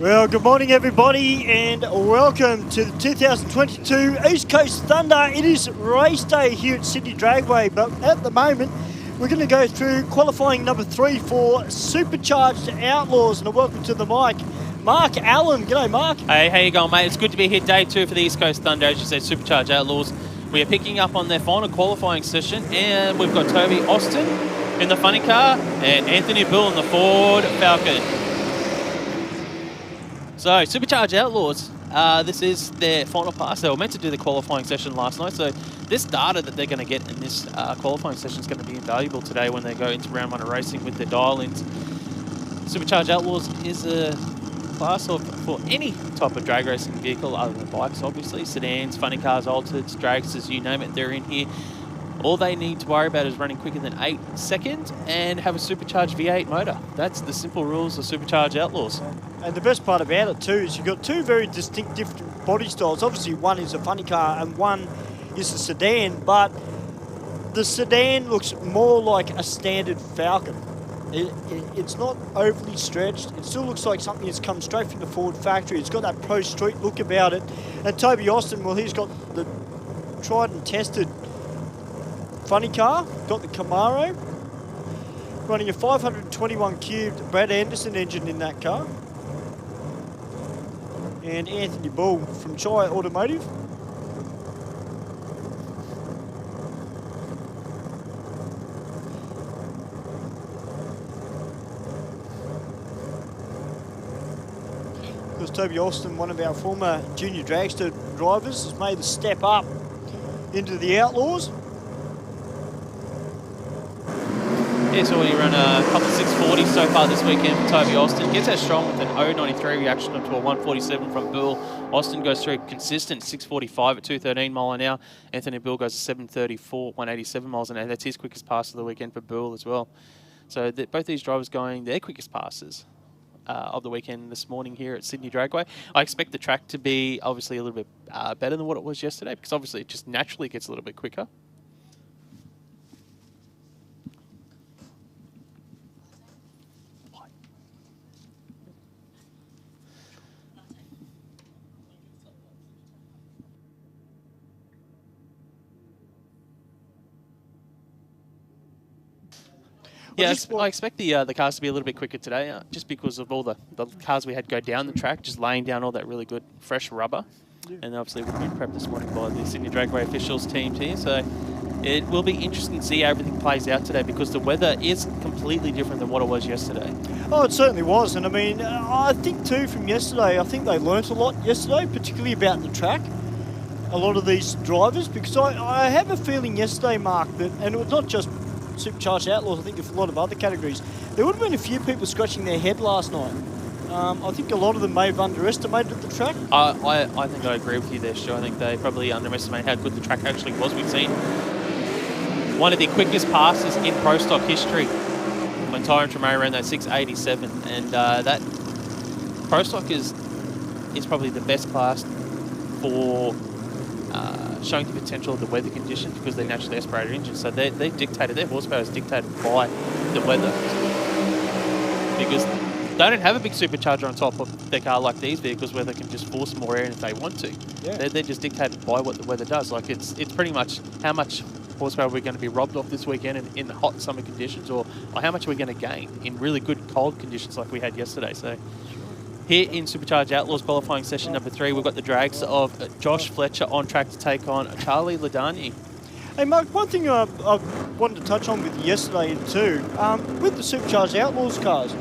Well, good morning everybody and welcome to the 2022 East Coast Thunder. It is race day here at Sydney Dragway, but at the moment we're going to go through qualifying number 3 for Supercharged Outlaws, and a welcome to the mic, Mark Allen. G'day Mark. Hey, how you going, mate? It's good to be here day 2 for the East Coast Thunder, as you said, Supercharged Outlaws. We are picking up on their final qualifying session, and we've got Toby Austin in the funny car and Anthony Bull in the Ford Falcon. So, Supercharged Outlaws, this is their final pass. They were meant to do the qualifying session last night, so this data that they're going to get in this qualifying session is going to be invaluable today when they go into round 1 of racing with their dial-ins. Supercharged Outlaws is a class for any type of drag racing vehicle other than bikes, obviously. Sedans, funny cars, altereds, dragsters, you name it, they're in here. All they need to worry about is running quicker than 8 seconds and have a supercharged V8 motor. That's the simple rules of Supercharged Outlaws. And the best part about it too is you've got two very distinct different body styles. Obviously one is a funny car and one is a sedan, but the sedan looks more like a standard Falcon. It's not overly stretched. It still looks like something that's come straight from the Ford factory. It's got that pro street look about it. And Toby Austin, well, he's got the tried and tested funny car, got the Camaro, running a 521 cubed Brad Anderson engine in that car. And Anthony Bull from Chai Automotive. Because Toby Austin, one of our former junior dragster drivers, has made the step up into the Outlaws. Yeah, so we run a couple of 640s so far this weekend for Toby Austin. Gets out strong with an 0.93 reaction up to a 147 from Bull. Austin goes through consistent 645 at 213 mile an hour. Anthony Bull goes to 734, 187 miles an hour. That's his quickest pass of the weekend for Bull as well. So both these drivers going their quickest passes of the weekend this morning here at Sydney Dragway. I expect the track to be obviously a little bit better than what it was yesterday, because obviously it just naturally gets a little bit quicker. Yeah, I expect the cars to be a little bit quicker today, just because of all the cars we had go down the track, just laying down all that really good fresh rubber. Yeah. And obviously we've been prepped this morning by the Sydney Dragway officials team here, so it will be interesting to see how everything plays out today, because the weather is completely different than what it was yesterday. Oh, it certainly was, and I mean, I think too from yesterday, I think they learnt a lot yesterday, particularly about the track. A lot of these drivers, because I have a feeling yesterday, Mark, that, and it was not just Supercharged Outlaws, I think a lot of other categories, there would have been a few people scratching their head last night. I think a lot of them may have underestimated the track. I think I agree with you there, Stu. I think they probably underestimated how good the track actually was. We've seen one of the quickest passes in Pro Stock history when Tyrone Tremay ran that 687, and that Pro Stock is probably the best class for showing the potential of the weather conditions, because they're naturally aspirated engines. So they're dictated, their horsepower is dictated by the weather. Because they don't have a big supercharger on top of their car like these vehicles, where they can just force more air in if they want to. Yeah. They're just dictated by what the weather does. Like it's pretty much how much horsepower we're going to be robbed off this weekend in the hot summer conditions, or how much we're going to gain in really good cold conditions like we had yesterday. So here in Supercharged Outlaws qualifying session number 3, we've got the Dragster of Josh Fletcher on track to take on Charlie Ladani. Hey Mark, one thing I wanted to touch on with you yesterday too, with the Supercharged Outlaws cars,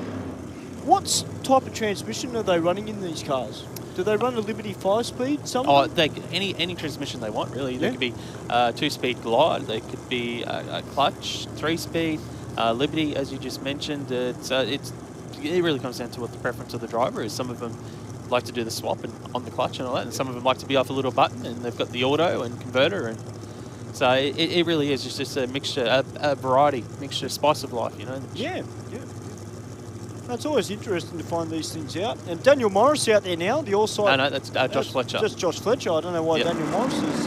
what type of transmission are they running in these cars? Do they run a Liberty 5-speed? Oh, any transmission they want, really. They could be 2-speed glide, they could be a clutch, 3-speed, Liberty, as you just mentioned. It really comes down to what the preference of the driver is. Some of them like to do the swap and on the clutch and all that, and some of them like to be off a little button, and they've got the auto and converter, and so it really is just a mixture, a variety, mixture, spice of life, you know. Yeah. It's always interesting to find these things out. And Daniel Morris out there now, the all-side. No, that's Josh Fletcher. Just Josh Fletcher. I don't know why Daniel Morris has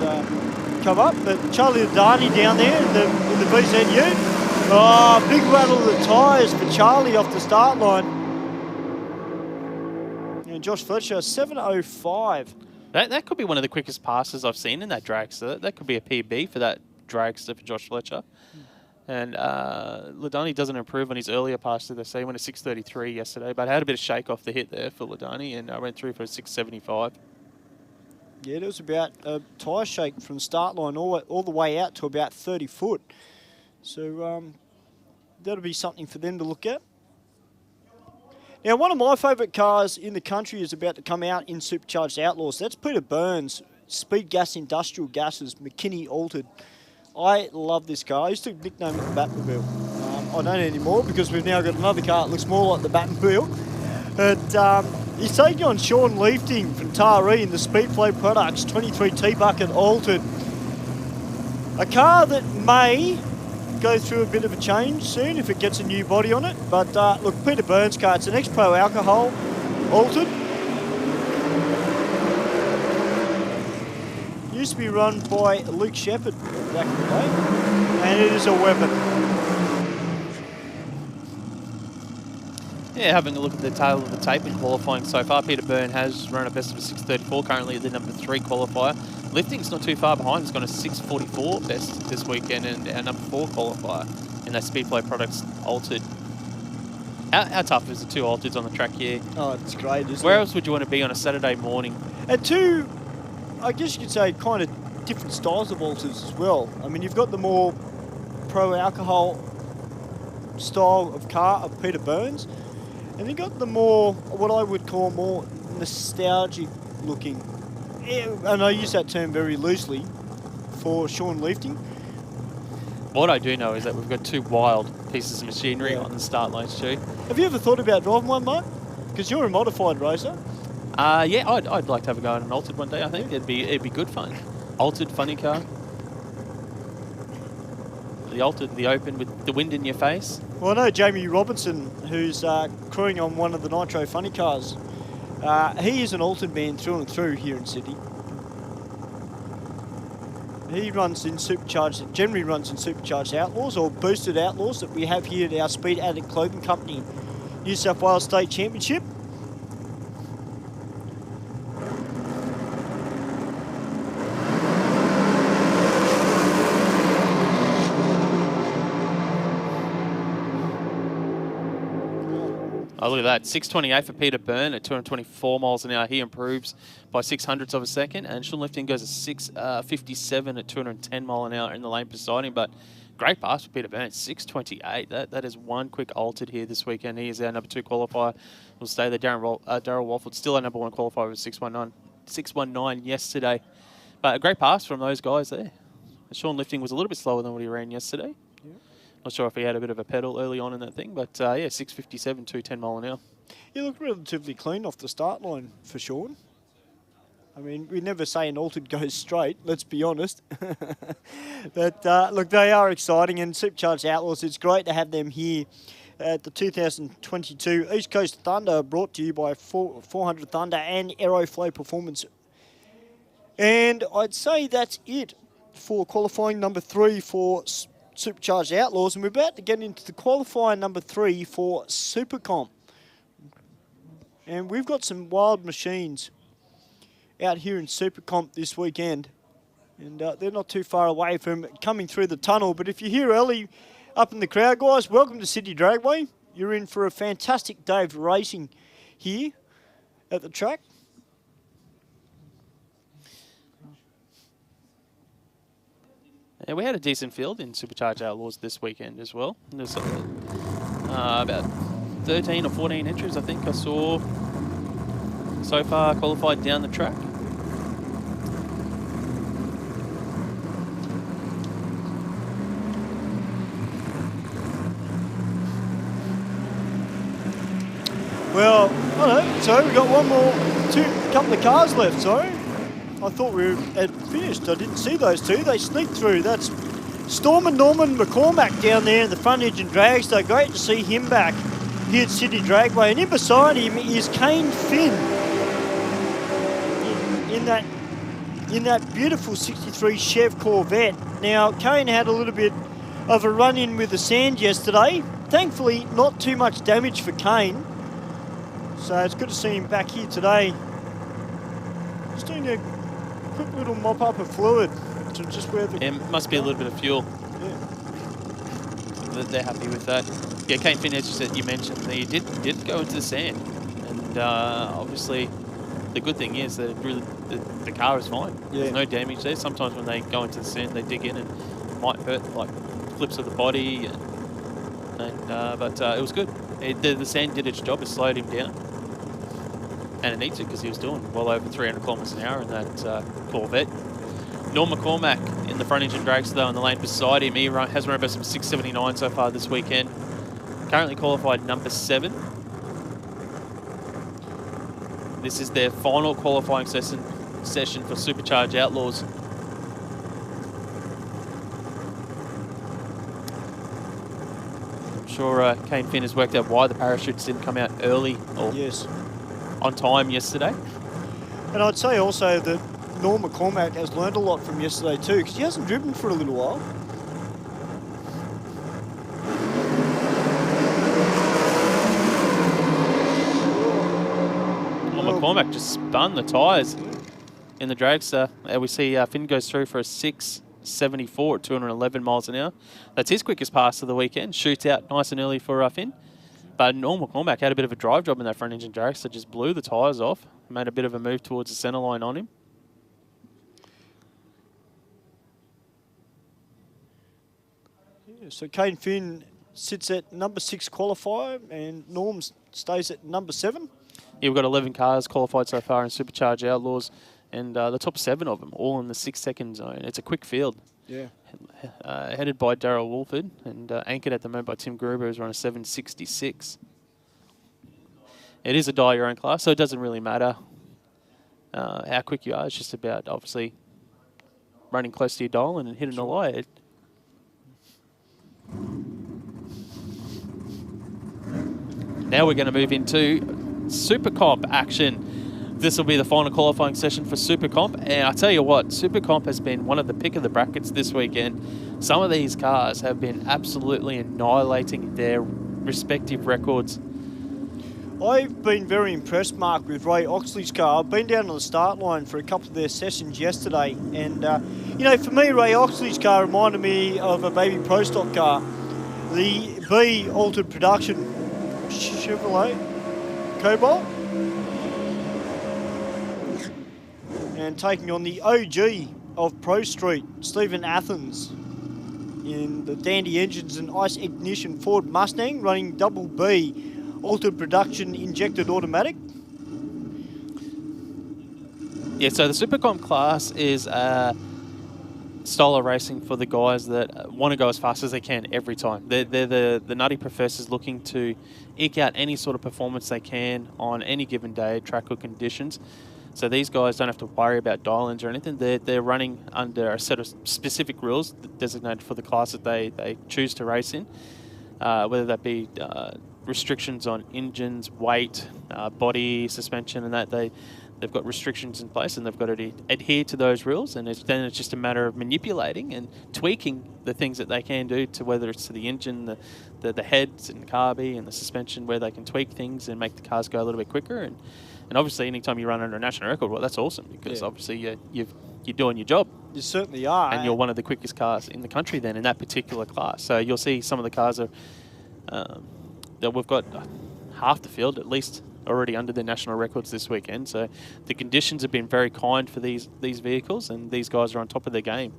come up, but Charlie Ladani down there in the VZU. Oh, big rattle of the tyres for Charlie off the start line. And Josh Fletcher, 7:05. That could be one of the quickest passes I've seen in that dragster. That could be a PB for that dragster for Josh Fletcher. And Ladani doesn't improve on his earlier pass, they say. He went to 6:33 yesterday, but had a bit of shake off the hit there for Ladani, and went through for 6:75. Yeah, it was about a tyre shake from the start line all the way out to about 30 foot. So that'll be something for them to look at. Now, one of my favourite cars in the country is about to come out in Supercharged Outlaws. That's Peter Burns, Speed Gas Industrial Gases, McKinney Altered. I love this car. I used to nickname it the Batmobile. I don't anymore because we've now got another car that looks more like the Batmobile. But he's taking on Sean Leifting from Taree in the Speedflow Products 23 T-Bucket Altered. A car that may go through a bit of a change soon if it gets a new body on it. But look, Peter Burns' car, it's an X-Pro Alcohol Altered. Used to be run by Luke Shepherd back in the day, and it is a weapon. Yeah, having a look at the tail of the tape in qualifying so far, Peter Byrne has run a best of a 6:34, currently the number 3 qualifier. Lifting's not too far behind. He's got a 6:44 best this weekend, and our number 4 qualifier in that Speedflow Products Altered. How tough is the 2 Altereds on the track here? Oh, it's great, isn't it? Where else would you want to be on a Saturday morning? And 2, I guess you could say, kind of different styles of Alters as well. I mean, you've got the more pro-alcohol style of car of Peter Burns, and you've got the more, what I would call more nostalgic looking, and I use that term very loosely, for Sean Leifting. What I do know is that we've got 2 wild pieces of machinery on the start line, Stu. Have you ever thought about driving one, mate? Because you're a modified racer. Yeah, I'd like to have a go at an Altered one day. I think it'd be good fun. Altered funny car. The Altered, the open with the wind in your face. Well, I know Jamie Robinson, who's crewing on one of the Nitro funny cars. He is an Altered man through and through here in Sydney. He runs in Supercharged, generally runs in Supercharged Outlaws or Boosted Outlaws that we have here at our Speed Addict Clothing Company New South Wales State Championship. Oh, look at that. 6:28 for Peter Byrne at 224 miles an hour. He improves by 600ths of a second. And Sean Lifting goes to 6:57 at 210 mile an hour in the lane beside him. But great pass for Peter Byrne. 6:28. That is one quick Altered here this weekend. He is our number 2 qualifier. We'll stay there. Darryl Walford, still our number 1 qualifier with 6:19 yesterday. But a great pass from those guys there. Sean Lifting was a little bit slower than what he ran yesterday. Yeah. Not sure if he had a bit of a pedal early on in that thing, but yeah, 6:57, 210 mile an hour. He looked relatively clean off the start line for Sean. I mean, we never say an Altered goes straight, let's be honest. But look, they are exciting, and Supercharged Outlaws, it's great to have them here at the 2022 East Coast Thunder, brought to you by 400 Thunder and Aeroflow Performance. And I'd say that's it for qualifying number 3 for Supercharged Outlaws, and we're about to get into the qualifier number 3 for Supercomp. And we've got some wild machines out here in Supercomp this weekend, and they're not too far away from coming through the tunnel. But if you're here early up in the crowd, guys, welcome to Sydney Dragway. You're in for a fantastic day of racing here at the track. Yeah, we had a decent field in Supercharged Outlaws this weekend as well. There's about 13 or 14 entries, I think I saw so far qualified down the track. Well, I don't know. So we've got couple of cars left, sorry. I thought we had finished. I didn't see those two. They sneaked through. That's Storm and Norman McCormack down there in the front engine dragster. Great to see him back here at Sydney Dragway. And in beside him is Kane Finn in that beautiful 63 Chev Corvette. Now, Kane had a little bit of a run-in with the sand yesterday. Thankfully, not too much damage for Kane. So it's good to see him back here today. Just doing a quick little mop up of fluid to just where the... Yeah, must be a little bit of fuel. Yeah. They're happy with that. Yeah, Kane Finn, as you mentioned, he did go into the sand. And obviously, the good thing is that the car is fine. Yeah. There's no damage there. Sometimes when they go into the sand, they dig in and it might hurt, like flips of the body. But it was good. The sand did its job. It slowed him down. And it needs it because he was doing well over 300 kilometres an hour in that Corvette. Norm McCormack in the front engine dragster though in the lane beside him. He has run about some 679 so far this weekend. Currently qualified number 7. This is their final qualifying session for Supercharged Outlaws. I'm sure Kane Finn has worked out why the parachutes didn't come out early or on time yesterday. And I'd say also that Norm McCormack has learned a lot from yesterday too, because he hasn't driven for a little while. Well, McCormack just spun the tyres in the dragster. We see Finn goes through for a 6.74 at 211 miles an hour. That's his quickest pass of the weekend. Shoots out nice and early for Finn. But Norm McCormack had a bit of a drive job in that front engine dragster, just blew the tyres off, made a bit of a move towards the centre line on him. Yeah, so Kane Finn sits at number 6 qualifier and Norm stays at number 7. Yeah, we've got 11 cars qualified so far in Supercharged Outlaws, and the top 7 of them all in the 6-second zone. It's a quick field. Yeah. Headed by Darryl Wolford and anchored at the moment by Tim Gruber, who's run a 7.66. It is a die-your-own class, so it doesn't really matter how quick you are. It's just about, obviously, running close to your dial and hitting a light. Now we're going to move into Supercomp action. This will be the final qualifying session for Supercomp. And I tell you what, Supercomp has been one of the pick of the brackets this weekend. Some of these cars have been absolutely annihilating their respective records. I've been very impressed, Mark, with Ray Oxley's car. I've been down on the start line for a couple of their sessions yesterday. And, you know, for me, Ray Oxley's car reminded me of a baby Pro Stock car. The B Altered Production Chevrolet Cobalt. And taking on the OG of Pro Street, Stephen Athens, in the Dandy Engines and Ice Ignition Ford Mustang, running double B Altered Production Injected Automatic. Yeah, so the Supercomp class is a style of racing for the guys that want to go as fast as they can every time. They're the nutty professors looking to eke out any sort of performance they can on any given day, track or conditions. So these guys don't have to worry about dial-ins or anything. They're running under a set of specific rules designated for the class that they choose to race in, whether that be restrictions on engines, weight, body, suspension, and that. They've got restrictions in place and they've got to adhere to those rules, and then it's just a matter of manipulating and tweaking the things that they can do to, whether it's to the engine, the heads and carby and the suspension, where they can tweak things and make the cars go a little bit quicker. And obviously, anytime you run under a national record, well, that's awesome, because obviously you're doing your job. You certainly are. And you're one of the quickest cars in the country then in that particular class. So you'll see some of the cars are that we've got half the field at least already under their national records this weekend. So the conditions have been very kind for these vehicles, and these guys are on top of their game.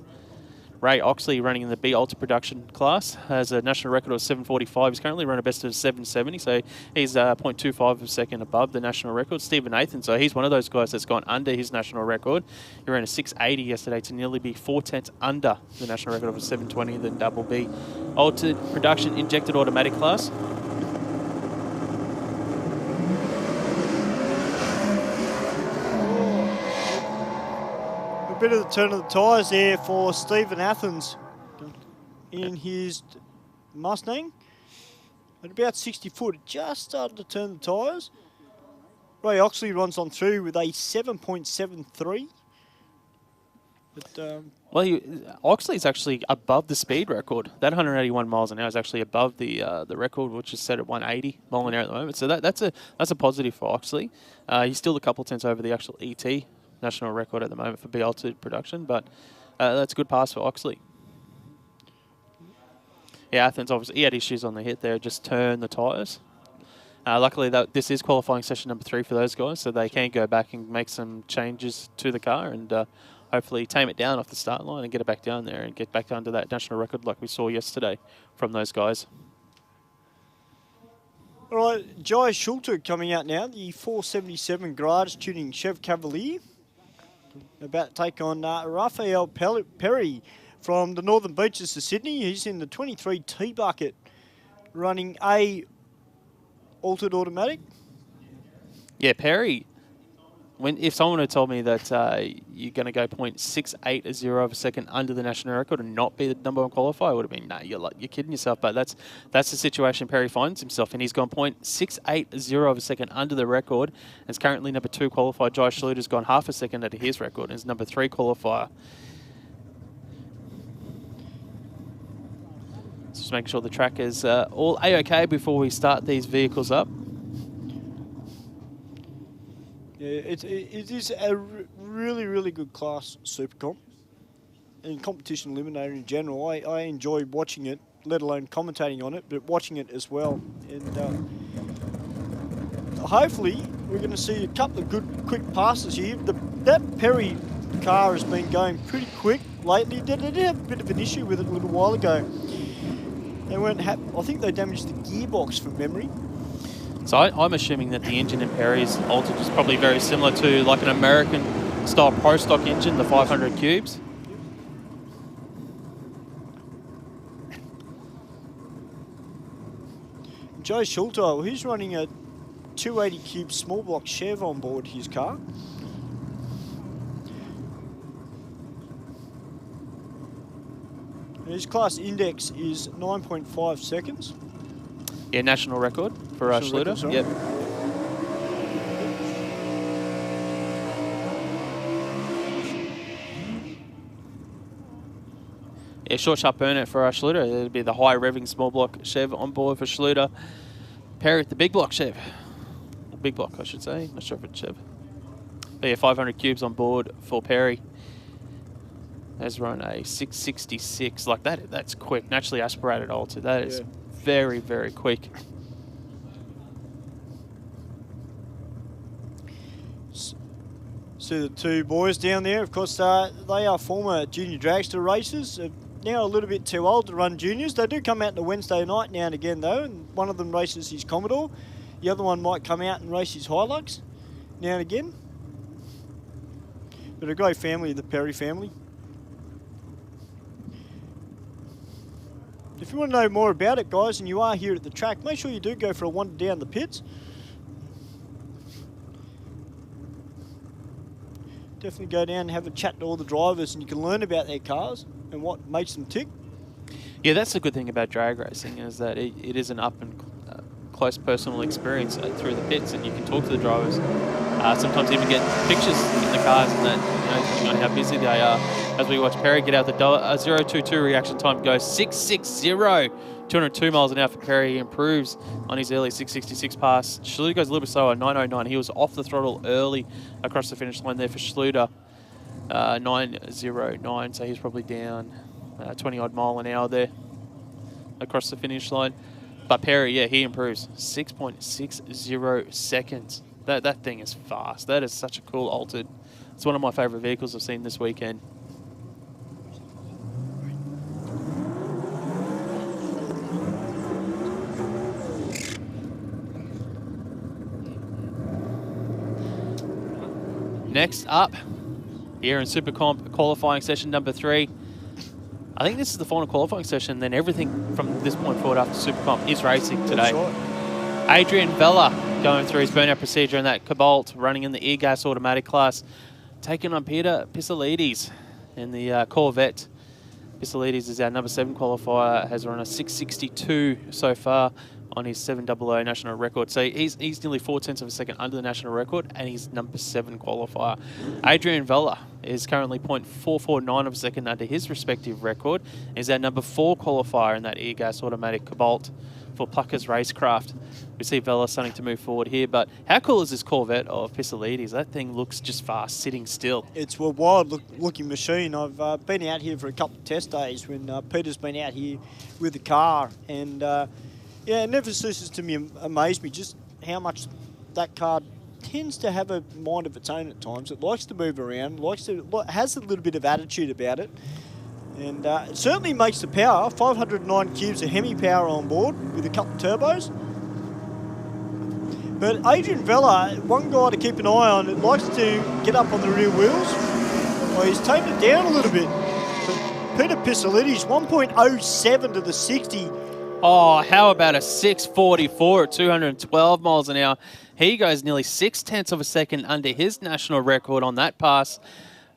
Ray Oxley, running in the B Ultra Production class, has a national record of 7.45. He's currently run a best of 7.70, so he's 0.25 of a second above the national record. Stephen Nathan, so he's one of those guys that's gone under his national record. He ran a 6.80 yesterday to nearly be 4/10 under the national record of a 7.20 in the double B Ultra Production Injected Automatic class. A bit of the turn of the tyres there for Stephen Athens in his Mustang. At about 60 foot, just started to turn the tyres. Ray Oxley runs on through with a 7.73. But, Well, Oxley's actually above the speed record. That 181 miles an hour is actually above the record, which is set at 180 mile an hour at the moment. So that's a positive for Oxley. He's still a couple tenths over the actual ET national record at the moment for B-altitude production, but that's a good pass for Oxley. Yeah, Athens obviously he had issues on the hit there, just turned the tyres. Luckily, this is qualifying session number 3 for those guys, so they can go back and make some changes to the car and hopefully tame it down off the start line and get it back down there and get back down to that national record like we saw yesterday from those guys. All right, Jai Schulter coming out now, the 477 garage tuning Chev Cavalier. About to take on Raphael Perry from the Northern Beaches of Sydney. He's in the 23 T-Bucket running a altered automatic. Yeah, Perry, if someone had told me that you're going to go 0.680 of a second under the national record and not be the #1 qualifier, I would have been, nah, you're kidding yourself. But that's the situation Perry finds himself in. He's gone 0.680 of a second under the record and is currently #2 qualified. Jai Schluter's gone half a second under his record and is #3 qualifier. Just making sure the track is all A-OK before we start these vehicles up. Yeah, it is a really, really good class Supercomp. And competition eliminator in general, I enjoy watching it, let alone commentating on it, but watching it as well. And hopefully we're going to see a couple of good, quick passes here. That Perry car has been going pretty quick lately. They did have a bit of an issue with it a little while ago. They weren't happy. I think they damaged the gearbox from memory. So I'm assuming that the engine in Perry's altered is probably very similar to like an American-style Pro Stock engine, the 500 cubes. Joe Schulter, he's running a 280 cube small block Chev on board his car. His class index is 9.5 seconds. Yeah, national record for Schluter. Yep. Yeah, short, sharp burnout for Schluter. It'll be the high revving small block Chev on board for Schluter. Perry with the big block Chev. Or big block, I should say. Not sure if it's Chev. But yeah, 500 cubes on board for Perry. Has run a 666. Like that's quick. Naturally aspirated altered. That is very, very quick. See the two boys down there. Of course, they are former junior dragster racers. Now a little bit too old to run juniors. They do come out on a Wednesday night now and again, though. And one of them races his Commodore. The other one might come out and race his Hilux now and again. But a great family, the Perry family. If you want to know more about it, guys, and you are here at the track, make sure you do go for a wander down the pits. Definitely go down and have a chat to all the drivers, and you can learn about their cars and what makes them tick. Yeah, that's the good thing about drag racing, is that it is an up and close personal experience through the pits, and you can talk to the drivers. Sometimes even get pictures in the cars, and that, depending on how busy they are. As we watch Perry get out the door, 0.22 reaction time goes 6.60, 202 miles an hour for Perry. He improves on his early 6.66 pass. Schluter goes a little bit slower, 9.09. He was off the throttle early across the finish line there for Schluter, 9.09. So he's probably down 20 odd mile an hour there across the finish line. But Perry, yeah, he improves 6.60 seconds. That thing is fast. That is such a cool altered. It's one of my favourite vehicles I've seen this weekend. Next up, here in Supercomp Qualifying Session number 3. I think this is the final qualifying session, then everything from this point forward after Supercomp is racing today. Adrian Vella going through his burnout procedure in that Cobalt, running in the E-Gas automatic class, taking on Peter Pisolides in the Corvette. Pisolides is our number 7 qualifier, has run a 6.62 so far. on his 700 national record. So he's nearly 4/10 of a second under the national record, and he's number 7 qualifier. Adrian Vella is currently 0.449 of a second under his respective record. He's our number 4 qualifier in that E-Gas automatic Cobalt for Pluckers Racecraft. We see Vella starting to move forward here, but how cool is this Corvette of Pisolides? That thing looks just fast, sitting still. It's a wild-looking machine. I've been out here for a couple of test days when Peter's been out here with the car, and yeah, it never ceases to amaze me just how much that car tends to have a mind of its own at times. It likes to move around, has a little bit of attitude about it. And it certainly makes the power. 509 cubes of Hemi power on board with a couple of turbos. But Adrian Vella, one guy to keep an eye on, it likes to get up on the rear wheels. Well, he's taken it down a little bit. But Peter Pisolides, 1.07 to the 60. Oh, how about a 644 at 212 miles an hour? He goes nearly 6/10 of a second under his national record on that pass.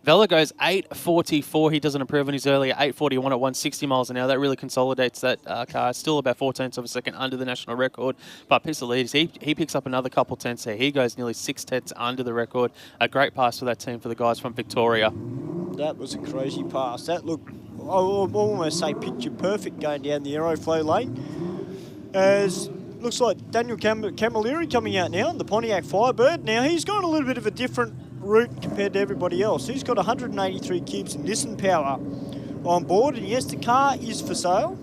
Vella goes 8.44. He doesn't improve on his earlier 8.41 at 160 miles an hour. That really consolidates that car. Still about 4/10 of a second under the national record. But Pisolides, he picks up another couple tenths there. He goes nearly 6/10 under the record. A great pass for that team for the guys from Victoria. That was a crazy pass. That looked, I almost say picture perfect going down the aeroflow lane. As looks like Daniel Camilleri coming out now in the Pontiac Firebird. Now he's got a little bit of a different route compared to everybody else. He's got 183 cubes of Nissan power on board, and yes, the car is for sale.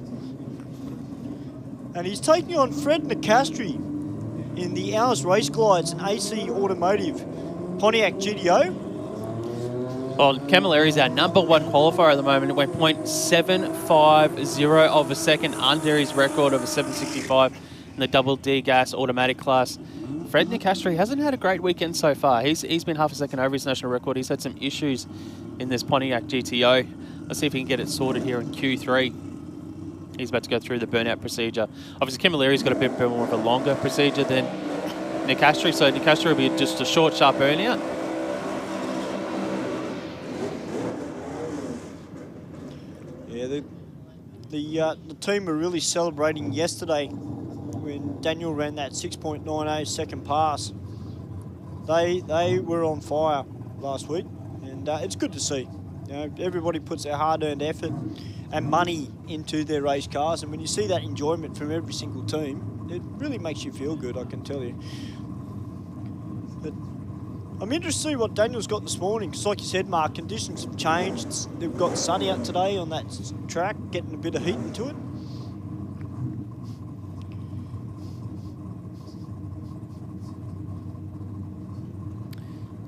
And he's taking on Fred Nicastri in the Hours Race Glides and AC Automotive Pontiac GTO. Well, Camilleri is our number 1 qualifier at the moment. It went 0.750 of a second under his record of a 765 in the double D gas automatic class. Fred Nicastri hasn't had a great weekend so far. He's been half a second over his national record. He's had some issues in this Pontiac GTO. Let's see if he can get it sorted here in Q3. He's about to go through the burnout procedure. Obviously, Camilleri's got a bit more of a longer procedure than Nicastri, so Nicastri will be just a short, sharp burnout. Yeah, the team were really celebrating yesterday when Daniel ran that 6.98 second pass. They were on fire last week, and it's good to see. You know, everybody puts their hard-earned effort and money into their race cars, and when you see that enjoyment from every single team, it really makes you feel good, I can tell you. But I'm interested to see what Daniel's got this morning, because like you said, Mark, conditions have changed. They've got sunny out today on that track, getting a bit of heat into it.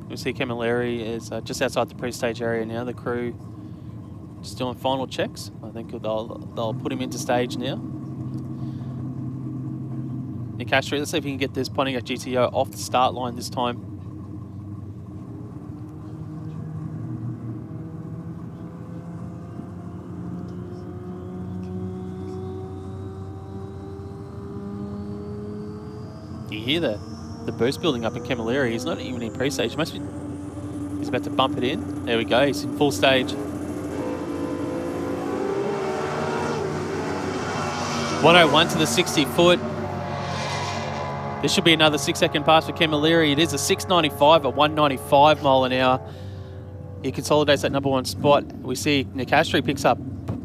We see Camilleri is just outside the pre-stage area now. The crew just doing final checks. I think they'll put him into stage now. Nicastri, let's see if he can get this Pontiac GTO off the start line this time. You hear the boost building up in Camilleri. He's not even in pre-stage. He's about to bump it in. There we go. He's in full stage. 101 to the 60 foot. This should be another 6-second pass for Camilleri. It is a 695 at 195 mile an hour. He consolidates that number 1 spot. We see Nicastri picks up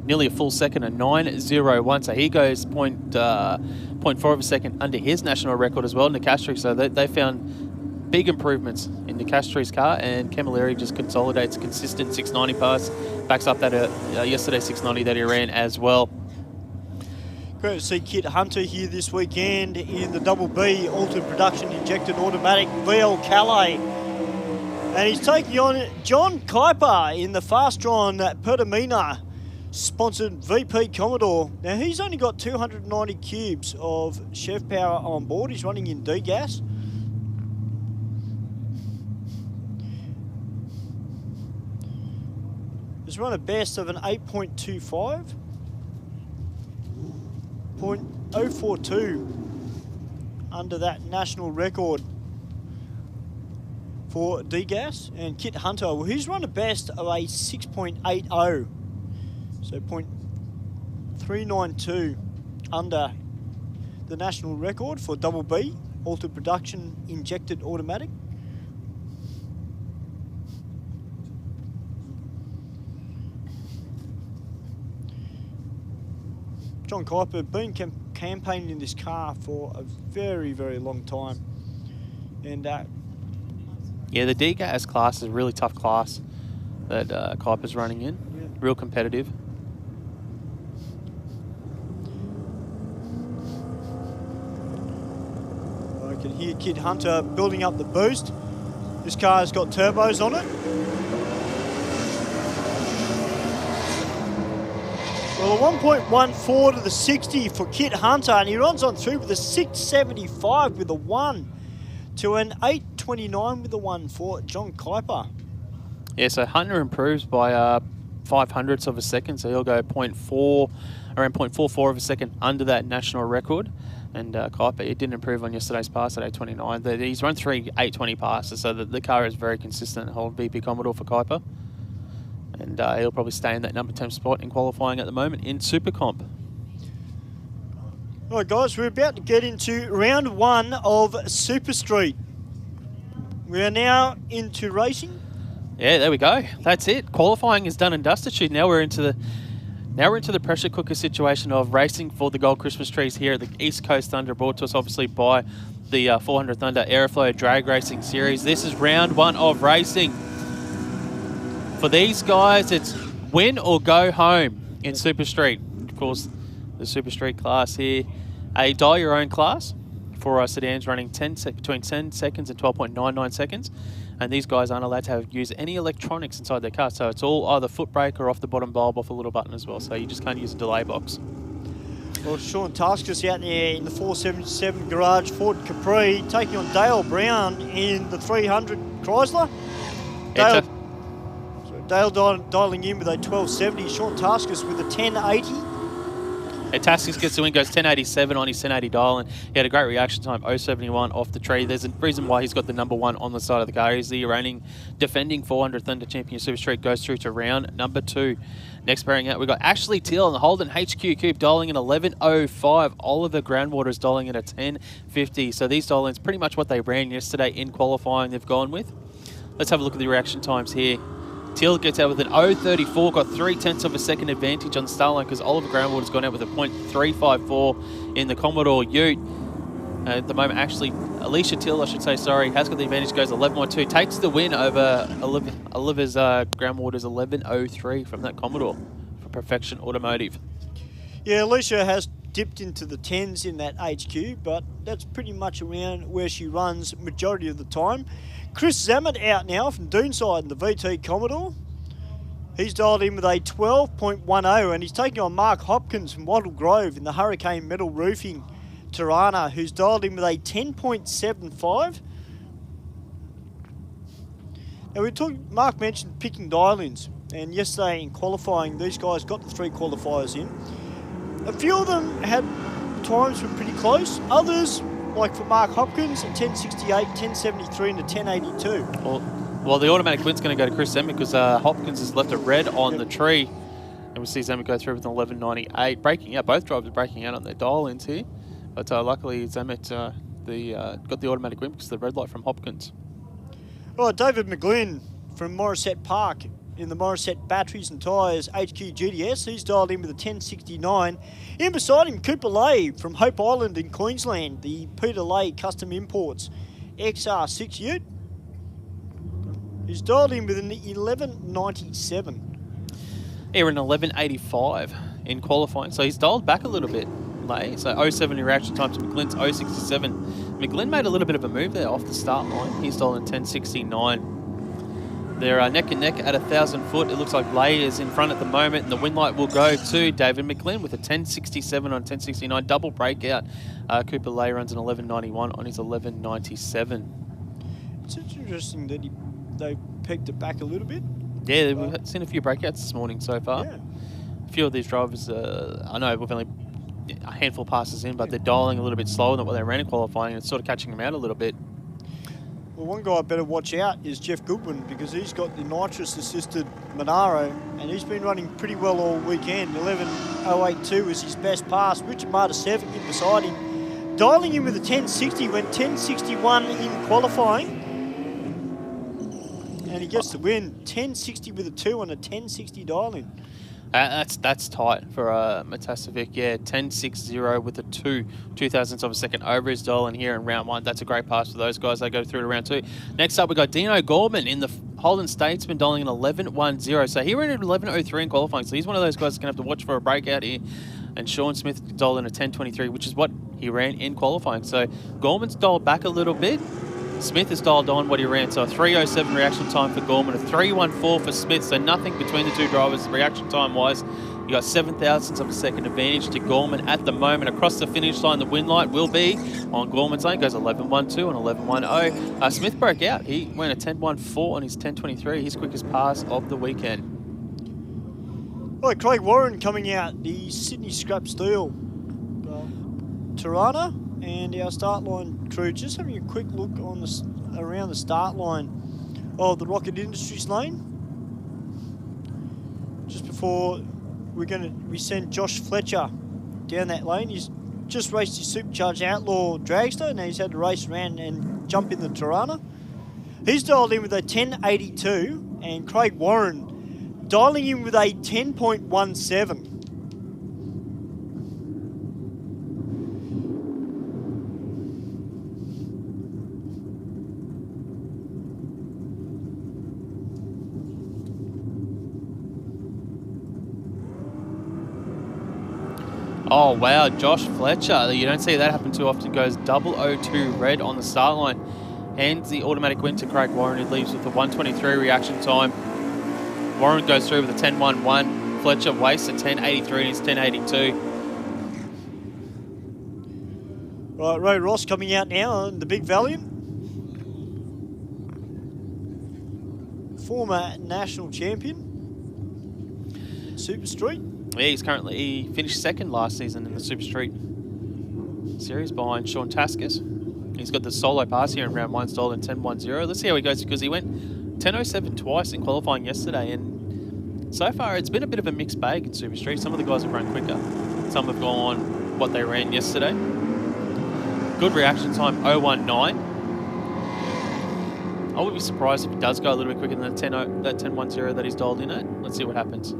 nearly a full second, a 901. So he goes 0.4 of a second under his national record as well, Nicastri. So they found big improvements in Nicastri's car, and Camilleri just consolidates a consistent 690 pass. Backs up that yesterday's 690 that he ran as well. Great to see Kit Hunter here this weekend in the Double B Altered Production Injected Automatic VL Calais. And he's taking on John Kuiper in the Fast-Drawn Pertamina sponsored VP Commodore. Now he's only got 290 cubes of Chef power on board. He's running in D-gas. He's run a best of an 8.25. 0.042 under that national record for D-gas. And Kit Hunter, well, he's run a best of a 6.80. So 0.392 under the national record for double B, altered production injected automatic. John Kuiper been campaigning in this car for a very, very long time. And yeah, the D-Gas class is a really tough class that Kuiper's running in. Yeah. Real competitive. I can hear Kid Hunter building up the boost. This car's got turbos on it. Well, a 1.14 to the 60 for Kit Hunter, and he runs on through with a 675 with a 1 to an 829 with a 1 for John Kuiper. Yeah, so Hunter improves by 0.05 of a second, so he'll go around 0.44 of a second under that national record. And Kuiper, he didn't improve on yesterday's pass at 829. He's run 3 820 passes, so the car is very consistent. Hold VP Commodore for Kuiper. And he'll probably stay in that number 10 spot in qualifying at the moment in Supercomp. All right, guys, we're about to get into round 1 of Super Street. We are now into racing. Yeah, there we go. That's it. Qualifying is done and dusted. Now we're into the pressure cooker situation of racing for the Gold Christmas trees here at the East Coast Thunder, brought to us obviously by the 400 Thunder Aeroflow Drag Racing Series. This is round 1 of racing. For these guys, it's win or go home in Super Street. Of course, the Super Street class here, a dial your own class for our sedans running between 10 seconds and 12.99 seconds. And these guys aren't allowed to use any electronics inside their car. So it's all either foot brake or off the bottom bulb, off a little button as well. So you just can't use a delay box. Well, Sean Taskus out there in the 477 Garage Ford Capri, taking on Dale Brown in the 300 Chrysler. Dale dialing in with a 1270. Sean Taskus with a 1080. Taskus gets the win, goes 1087 on his 1080 dial, and he had a great reaction time, 071 off the tree. There's a reason why he's got the number 1 on the side of the car. He's the reigning defending 400 Thunder champion. Super Street goes through to round number 2. Next pairing out, we've got Ashley Teal and the Holden HQ Coupe dialing in 1105. Oliver Groundwater is dialing in at 1050. So these dial-ins pretty much what they ran yesterday in qualifying they've gone with. Let's have a look at the reaction times here. Teal gets out with an 0.34, got 0.3 of a second advantage on the start line because Oliver Groundwater's gone out with a 0.354 in the Commodore Ute. At the moment, actually, Alicia Teal, I should say, sorry, has got the advantage, goes 11.12, takes the win over Oliver's Groundwater's 11.03 from that Commodore for Perfection Automotive. Yeah, Alicia has dipped into the 10s in that HQ, but that's pretty much around where she runs majority of the time. Chris Zammett out now from Doonside in the VT Commodore. He's dialed in with a 12.10, and he's taking on Mark Hopkins from Wattle Grove in the Hurricane Metal Roofing Tirana, who's dialed in with a 10.75. Now Mark mentioned picking dial-ins, and yesterday in qualifying, these guys got the 3 qualifiers in. A few of them had times were pretty close. Others, like for Mark Hopkins, at 1068, 1073 and a 1082. Well, the automatic win's going to go to Chris Zammett because Hopkins has left a red on the tree. And we see Zammett go through with an 1198. Breaking out, both drivers breaking out on their dial-ins here. But luckily Zammett got the automatic win because of the red light from Hopkins. All right, David McGlynn from Morissette Park in the Morissette Batteries and Tyres HQ GDS. He's dialed in with a 1069. In beside him, Cooper Lay from Hope Island in Queensland, the Peter Lay Custom Imports XR6 Ute. He's dialed in with an 1197. Here in 1185 in qualifying, so he's dialed back a little bit, Lay. So 070 reaction time to McGlynn's 067. McGlynn made a little bit of a move there off the start line. He's dialed in 1069. They're neck and neck at 1,000 foot. It looks like Lay is in front at the moment, and the win light will go to David McGlynn with a 1067 on 1069. Double breakout. Cooper Lay runs an 1191 on his 1197. It's interesting that they pegged it back a little bit. Yeah, we've seen a few breakouts this morning so far. Yeah. A few of these drivers, I know we've only a handful of passes in, but they're dialing a little bit slower than what they ran in qualifying, and it's sort of catching them out a little bit. Well, one guy I better watch out is Jeff Goodwin, because he's got the nitrous-assisted Monaro, and he's been running pretty well all weekend. 11.082 is his best pass. Richard Martisevic in beside him. dialing in with a 1060, went 1061 in qualifying. And he gets the win, 1060 with a 2 on a 1060 dial-in. That's tight for Matasevic. Yeah, 10.60 with a 2 thousandths of a second over his dial in here in round 1. That's a great pass for those guys. They go through to round 2. Next up, we got Dino Gorman in the Holden Statesman dialing in 11.10. So he ran at 11.03 in qualifying. So he's one of those guys that's going to have to watch for a breakout here. And Sean Smith dialed in a 10.23, which is what he ran in qualifying. So Gorman's dialed back a little bit. Smith has dialed on what he ran. So a 3.07 reaction time for Gorman, a 3.14 for Smith. So nothing between the two drivers reaction time-wise. You got 7 thousandths of a second advantage to Gorman at the moment. Across the finish line, the win light will be on Gorman's lane. Goes 11.12 and 11.10. Smith broke out. He went a 10.14 on his 10.23. His quickest pass of the weekend. Right, Craig Warren coming out, the Sydney Scrap Steel Tirana, and our start line crew just having a quick look on the around the start line of the Rocket Industries lane. Just before we send Josh Fletcher down that lane. He's just raced his Supercharged Outlaw Dragster. Now he's had to race around and jump in the Tirana. He's dialed in with a 10.82, and Craig Warren dialing in with a 10.17. Oh, wow, Josh Fletcher. You don't see that happen too often. Goes 002 red on the start line. Hands the automatic win to Craig Warren, who leaves with a 1.23 reaction time. Warren goes through with a 10.11. Fletcher wastes a 10.83 and it's 10.82. Right, Ray Ross coming out now on the Big Valiant. Former national champion. Super Street. Yeah, he finished second last season in the Super Street series behind Sean Taskus. He's got the solo pass here in round 1, stalled in 10.10. Let's see how he goes, because he went 10.07 twice in qualifying yesterday, and so far it's been a bit of a mixed bag in Super Street. Some of the guys have run quicker, some have gone what they ran yesterday. Good reaction time, 0.19. I would be surprised if it does go a little bit quicker than that 10.10 that he's dialed in at. Let's see what happens.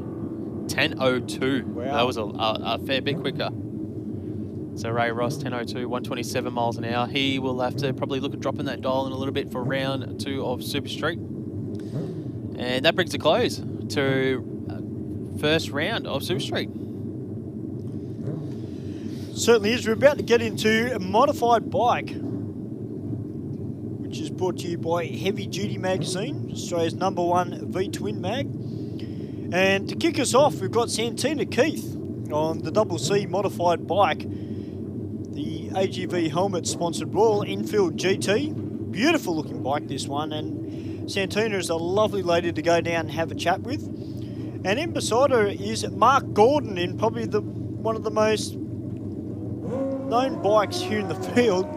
10.02. Wow. That was a fair bit quicker. So Ray Ross, 10.02, 127 miles an hour. He will have to probably look at dropping that dial in a little bit for round 2 of Super Street. And that brings a close to first round of Super Street. Certainly is. We're about to get into a modified bike, which is brought to you by Heavy Duty Magazine, Australia's #1 V-twin mag. And to kick us off, we've got Santina Keith on the Double C modified bike. The AGV helmet sponsored Royal Enfield GT. Beautiful looking bike, this one. And Santina is a lovely lady to go down and have a chat with. And in beside her is Mark Gordon in probably one of the most known bikes here in the field,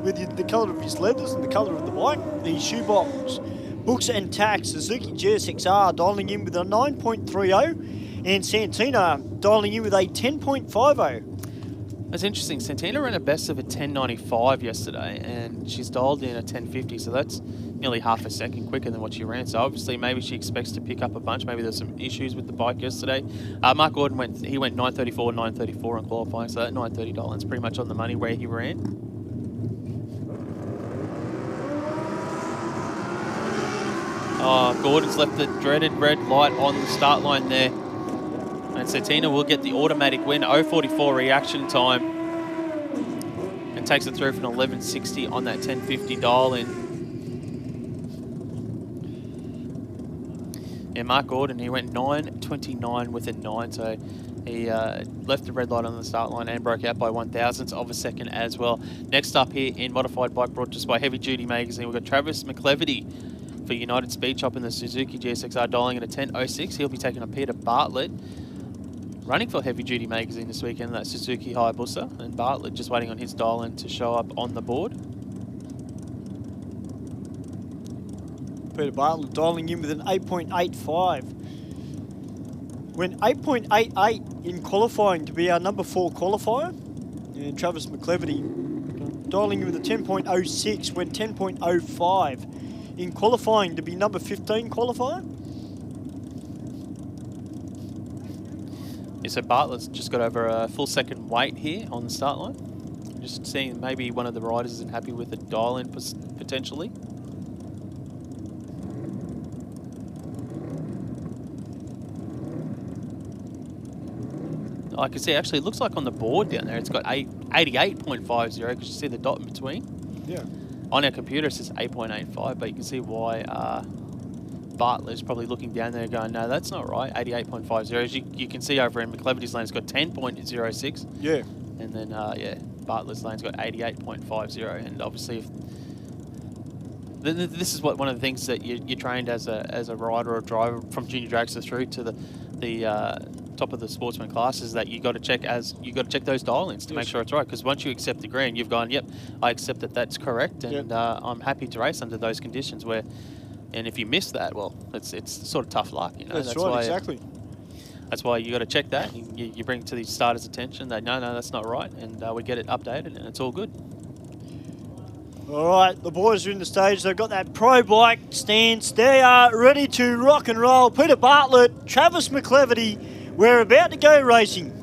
with the colour of his leathers and the colour of the bike. The shoebox. Books and Tax Suzuki GSXR dialing in with a 9.30, and Santina dialing in with a 10.50. That's interesting. Santina ran a best of a 10.95 yesterday, and she's dialed in a 10.50, so that's nearly half a second quicker than what she ran. So obviously maybe she expects to pick up a bunch. Maybe there's some issues with the bike yesterday. Mark Gordon went 9.34, 9.34 on qualifying, so that 9.30 dial is pretty much on the money where he ran. Oh, Gordon's left the dreaded red light on the start line there. And Santina will get the automatic win, 0.44 reaction time. And takes it through for an 11.60 on that 10.50 dial in. Yeah, Mark Gordon, he went 9.29 with a 9, so he left the red light on the start line and broke out by 1,000ths of a second as well. Next up here in modified bike, brought to us by Heavy Duty Magazine, we've got Travis McCleverty for United Speed Shop in the Suzuki GSXR dialing at a 10.06. He'll be taking on Peter Bartlett. Running for Heavy Duty Magazine this weekend, that Suzuki Hayabusa, and Bartlett just waiting on his dial in to show up on the board. Peter Bartlett dialing in with an 8.85. Went 8.88 in qualifying to be our #4 qualifier. And Travis McCleverty dialing in with a 10.06, went 10.05 in qualifying to be number 15 qualifier. Yeah, so Bartlett's just got over a full second wait here on the start line. Just seeing maybe one of the riders isn't happy with the dial-in potentially. I can see actually it looks like on the board down there it's got 88.50 because you see the dot in between. Yeah. On our computer it says 8.85, but you can see why Bartlett's probably looking down there going, no, that's not right, 88.50. As you can see over in McClevity's lane, it's got 10.06. Yeah. And then, yeah, Bartlett's lane's got 88.50. And obviously, this is one of the things that you're trained as a rider or driver from junior dragster through to the top of the sportsman class, is that you got to check those dial-ins to make sure it's right. Because once you accept the green, you've gone, yep, I accept that that's correct, and I'm happy to race under those conditions. And if you miss that, well, it's sort of tough luck, you know. That's right, exactly. That's why you got to check that. You bring it to the starters' attention. They no, that's not right, and we get it updated, and it's all good. All right, the boys are in the stage. They've got that pro bike stance. They are ready to rock and roll. Peter Bartlett, Travis McClevity. We're about to go racing.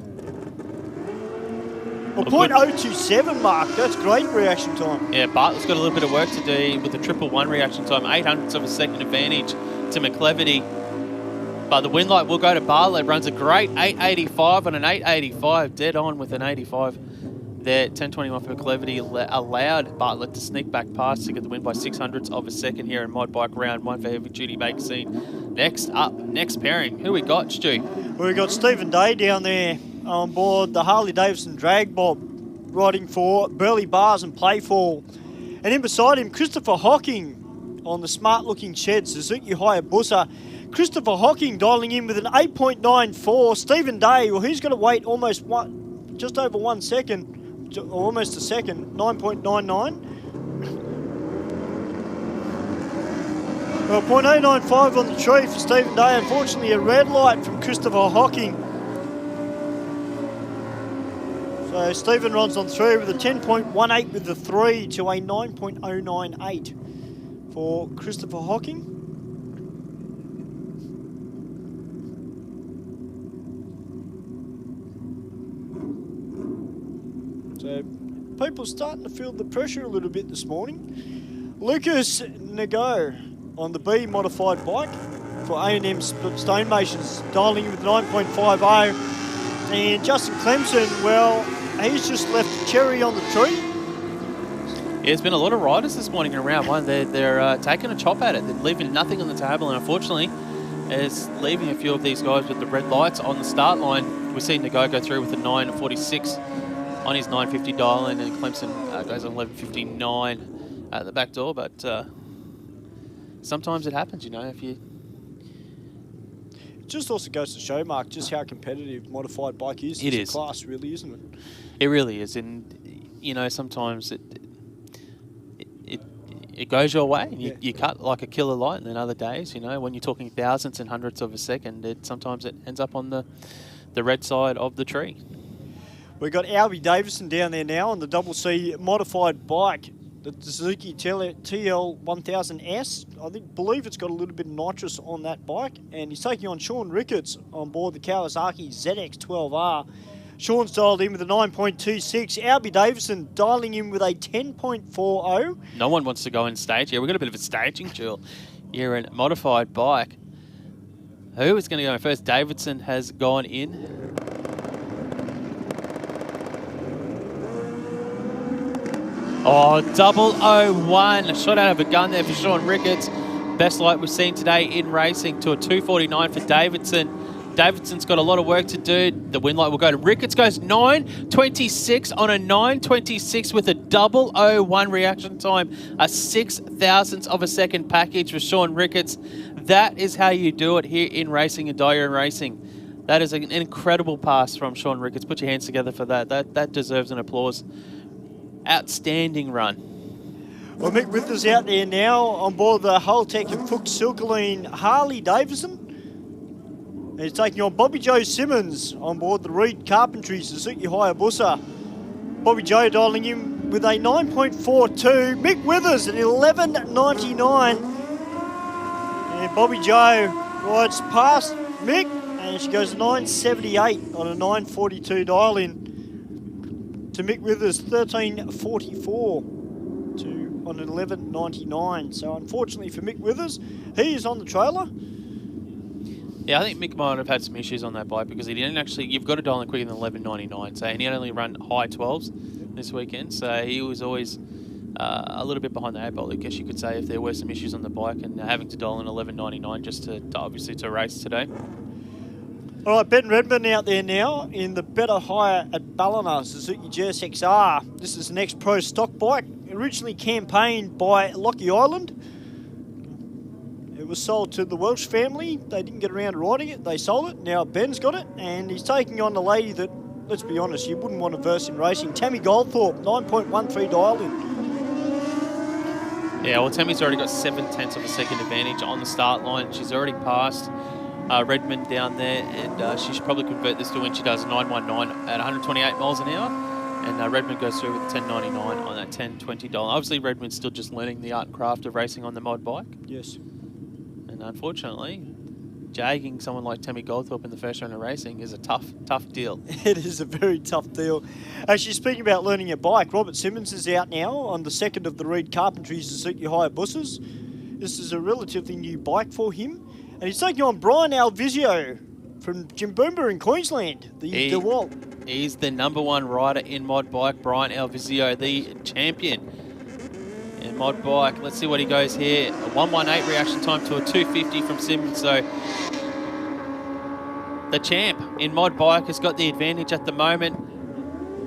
Well, 0.027 mark. That's great reaction time. Yeah, Bartlett's got a little bit of work to do with the 111 reaction time. 0.08 of a second advantage to McClevity. But the win light will go to Bartlett. Runs a great 885 on an 885. Dead on with an 85 there. 10.21 for McClevity allowed Bartlett to sneak back past to get the win by 0.06 of a second here in Mod Bike Round 1 for Heavy Duty Magazine. Next up, next pairing. Who we got, Stu? Well, we got Stephen Day down there on board the Harley-Davidson Drag Bob, riding for Burley Bars and Playfall. And in beside him, Christopher Hocking on the smart-looking shed, Suzuki Hayabusa. Christopher Hocking dialing in with an 8.94. Stephen Day, well, he's going to wait just over 1 second, almost a second, 9.99. Well, 0.895 on the tree for Stephen Day. Unfortunately, a red light from Christopher Hocking. So Stephen runs on through with a 10.18 with the 3 to a 9.098 for Christopher Hocking. So people starting to feel the pressure a little bit this morning. Lucas Nago on the B modified bike for A&M Stonemations, dialing in with 9.50. And Justin Clemson, well, he's just left a cherry on the tree. Yeah, there's been a lot of riders this morning in round one. They're taking a chop at it. They're leaving nothing on the table, and unfortunately, it's leaving a few of these guys with the red lights on the start line. We've seen Nago go through with a 9.46 on his 950 dial in, and Clemson goes on 11.59 at the back door, but sometimes it happens, you know. If you It just also goes to show, Mark, just how competitive modified bike is. It as is. a class, really, isn't it? It really is, and you know, sometimes it goes your way. And you cut like a killer light, and then other days, you know, when you're talking thousandths and hundredths of a second, sometimes it ends up on the red side of the tree. We've got Albie Davison down there now on the Double C modified bike, the Suzuki TL1000S. I believe it's got a little bit of nitrous on that bike, and he's taking on Sean Ricketts on board the Kawasaki ZX12R. Sean's dialed in with a 9.26. Albie Davison dialing in with a 10.40. No one wants to go in stage. Yeah, we've got a bit of a staging duel here in modified bike. Who is going to go first? Davidson has gone in. Oh, 001. A shot out of a gun there for Sean Ricketts. Best light we've seen today in racing to a 2.49 for Davidson. Davidson's got a lot of work to do. The win light will go to Ricketts. Goes 9.26 on a 9.26 with a 001 reaction time. A 0.006 of a second package for Sean Ricketts. That is how you do it here in racing and Dyer Racing. That is an incredible pass from Sean Ricketts. Put your hands together for that. That deserves an applause. Outstanding run. Well, Mick Withers out there now on board the Holtec and Fuchs Silkeline Harley Davidson. And he's taking on Bobby Joe Simmons on board the Reed Carpentry Suzuki Hayabusa. Bobby Joe dialing in with a 9.42. Mick Withers at 11.99. And Bobby Joe rides past Mick, and she goes 9.78 on a 9.42 dial-in to Mick Withers, 13.44 on an 11.99. So unfortunately for Mick Withers, he is on the trailer. Yeah, I think Mick might have had some issues on that bike because he didn't actually, you've got to dial in quicker than 11.99. So, and he only run high 12s this weekend. So he was always a little bit behind the 8-bolt, I guess you could say, if there were some issues on the bike and having to dial in 11.99 just to obviously to race today. All right, Ben Redmond out there now in the better hire at Ballina Suzuki GSXR. This is an ex-pro stock bike, originally campaigned by Lockie Island. It was sold to the Welsh family. They didn't get around to riding it. They sold it. Now Ben's got it, and he's taking on the lady that, let's be honest, you wouldn't want to verse in racing. Tammy Goldthorpe, 9.13 dial-in. Yeah, well, Tammy's already got 7/10 of a second advantage on the start line. She's already passed Redmond down there, and she should probably convert this to when she does 9.19 at 128 miles an hour. And Redmond goes through with 10.99 on that 10.20 dial. Obviously, Redmond's still just learning the art and craft of racing on the mod bike. Yes. And unfortunately, jagging someone like Tammy Goldthorpe in the first round of racing is a tough deal. It is a very tough deal. Actually, speaking about learning a bike, Robert Simmons is out now on the second of the Reed Carpentry Suzuki Hayabusas. This is a relatively new bike for him. And he's taking on Brian Alvizio from Jimboomba in Queensland, the DeWalt. He's the #1 rider in mod bike, Brian Alvizio, the champion in mod bike. Let's see what he goes here. A 118 reaction time to a 250 from Simmons. So the champ in mod bike has got the advantage at the moment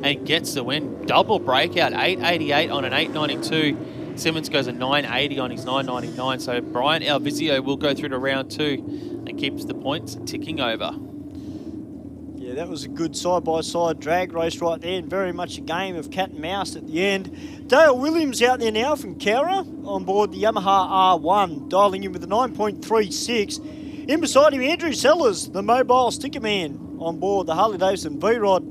and gets the win. Double breakout, 888 on an 892. Simmons goes a 980 on his 999. So Brian Alvizio will go through to round 2 and keeps the points ticking over. Yeah, that was a good side-by-side drag race right there, and very much a game of cat and mouse at the end. Dale Williams out there now from Cowra on board the Yamaha R1, dialing in with a 9.36. In beside him, Andrew Sellers, the mobile sticker man, on board the Harley-Davidson V-Rod.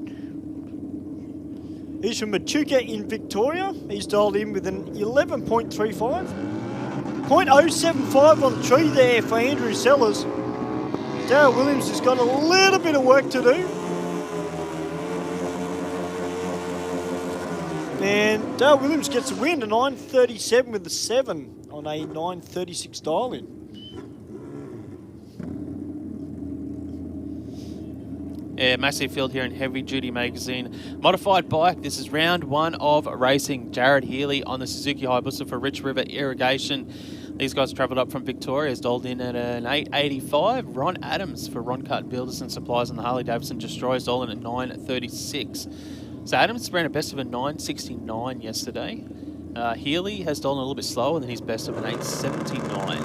He's from Echuca in Victoria. He's dialed in with an 11.35. 0.075 on the tree there for Andrew Sellers. Dale Williams has got a little bit of work to do. And Dale Williams gets a win, a 9.37 with a 7 on a 9.36 dial-in. Yeah, massive field here in Heavy Duty Magazine. Modified bike, this is round 1 of racing. Jared Healy on the Suzuki Hayabusa for Rich River Irrigation. These guys travelled up from Victoria, has doled in at an 885. Ron Adams for Ron Cut Builders and Supplies on the Harley-Davidson Destroyers, doled in at 936. So Adams ran a best of a 969 yesterday. Healy has doled a little bit slower than his best of an 879.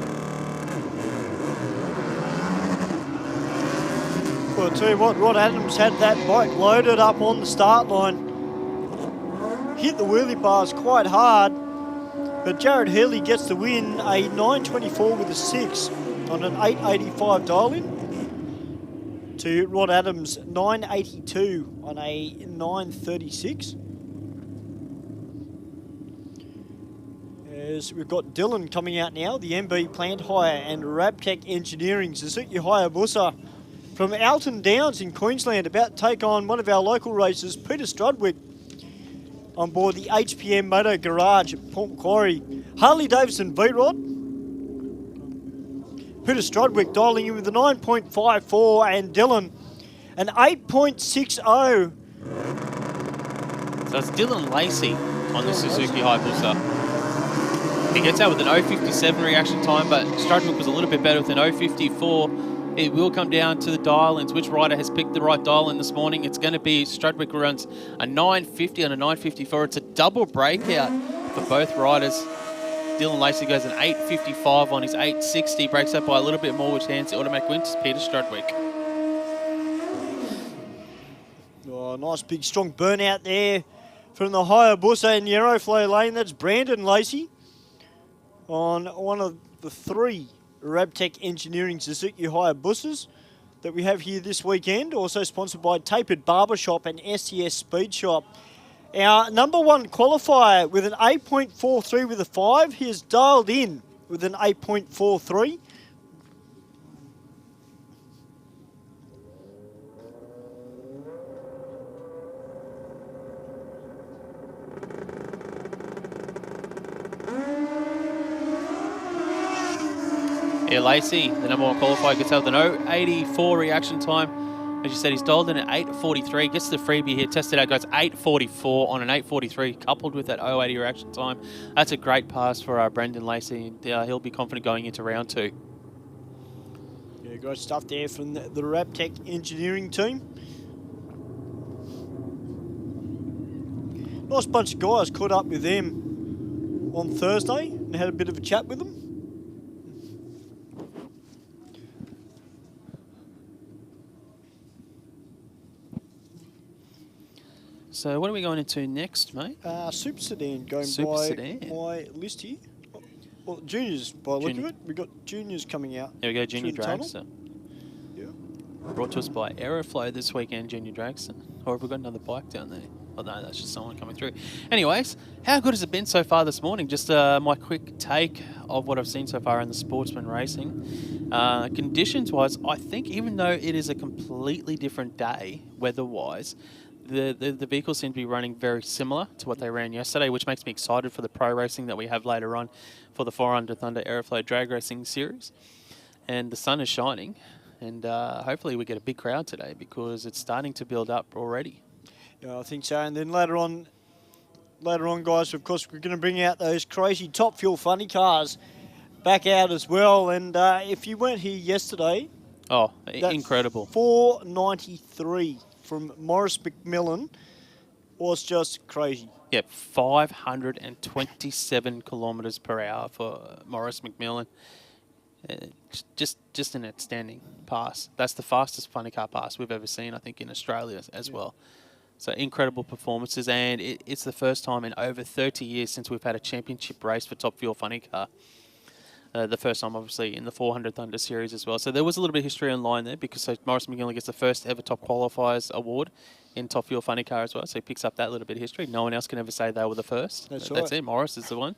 Well, I'll tell you what, Rod Adams had that bike loaded up on the start line. Hit the wheelie bars quite hard. But Jared Healy gets the win, a 9.24 with a 6 on an 8.85 dial-in to Rod Adams, 9.82 on a 9.36. As we've got Dylan coming out now, the MB Plant Hire and Rabtech Engineering Suzuki Hayabusa from Alton Downs in Queensland, about to take on one of our local racers, Peter Strudwick, on board the HPM Motor Garage at Port Macquarie. Harley-Davidson V-Rod. Peter Strudwick dialing in with a 9.54 and Dylan an 8.60. So it's Dylan Lacey on the Suzuki Hayabusa. He gets out with an 0.57 reaction time, but Strudwick was a little bit better with an 0.54. It will come down to the dial-ins. Which rider has picked the right dial-in this morning? It's going to be Strudwick, who runs a 9.50 and a 9.54. It's a double breakout for both riders. Dylan Lacey goes an 8.55 on his 8.60. Breaks up by a little bit more, which hands the automatic win to Peter Strudwick. Oh, nice big strong burnout there from the Hayabusa in the Aeroflow lane. That's Brandon Lacey on one of the 3 Rabtech Engineering Suzuki Hayabusas that we have here this weekend. Also sponsored by Tapered Barbershop and STS Speed Shop. Our number one qualifier with an 8.43 with a 5. He is dialed in with an 8.43. Yeah, Lacey, the number one qualifier, gets out the 0.84 reaction time. As you said, he's dialed in at 8.43, gets the freebie here, tested out, goes 8.44 on an 8.43, coupled with that 0.80 reaction time. That's a great pass for Brendan Lacey, and he'll be confident going into round 2. Yeah, great stuff there from the Raptech engineering team. Nice bunch of guys. Caught up with them on Thursday and had a bit of a chat with them. So what are we going into next, mate? Super Sedan going Super by Sedan. my list here. Well, juniors, by the look of it. We've got juniors coming out. There we go, Junior through the tunnel. Dragster. Yeah. Brought to us by Aeroflow this weekend, Junior Dragster. Or have we got another bike down there? Oh no, that's just someone coming through. Anyways, how good has it been so far this morning? Just my quick take of what I've seen so far in the Sportsman racing. Conditions-wise, I think even though it is a completely different day, weather-wise, the vehicles seem to be running very similar to what they ran yesterday, which makes me excited for the pro racing that we have later on for the 400 Thunder Aeroflow Drag Racing Series. And the sun is shining, and hopefully we get a big crowd today because it's starting to build up already. Yeah, I think so. And then later on, guys, of course, we're going to bring out those crazy Top Fuel funny cars back out as well. And if you weren't here yesterday, oh, incredible! 493 from Morris McMillan was just crazy. Yeah, 527 kilometres per hour for Morris McMillan. Just an outstanding pass. That's the fastest funny car pass we've ever seen, I think, in Australia as well. So incredible performances, and it's the first time in over 30 years since we've had a championship race for Top Fuel funny car. The first time, obviously, in the 400 Thunder Series as well. So there was a little bit of history online there because Morris McMillan gets the first ever Top Qualifiers award in Top Fuel funny car as well. So he picks up that little bit of history. No one else can ever say they were the first. That's it. Morris is the one.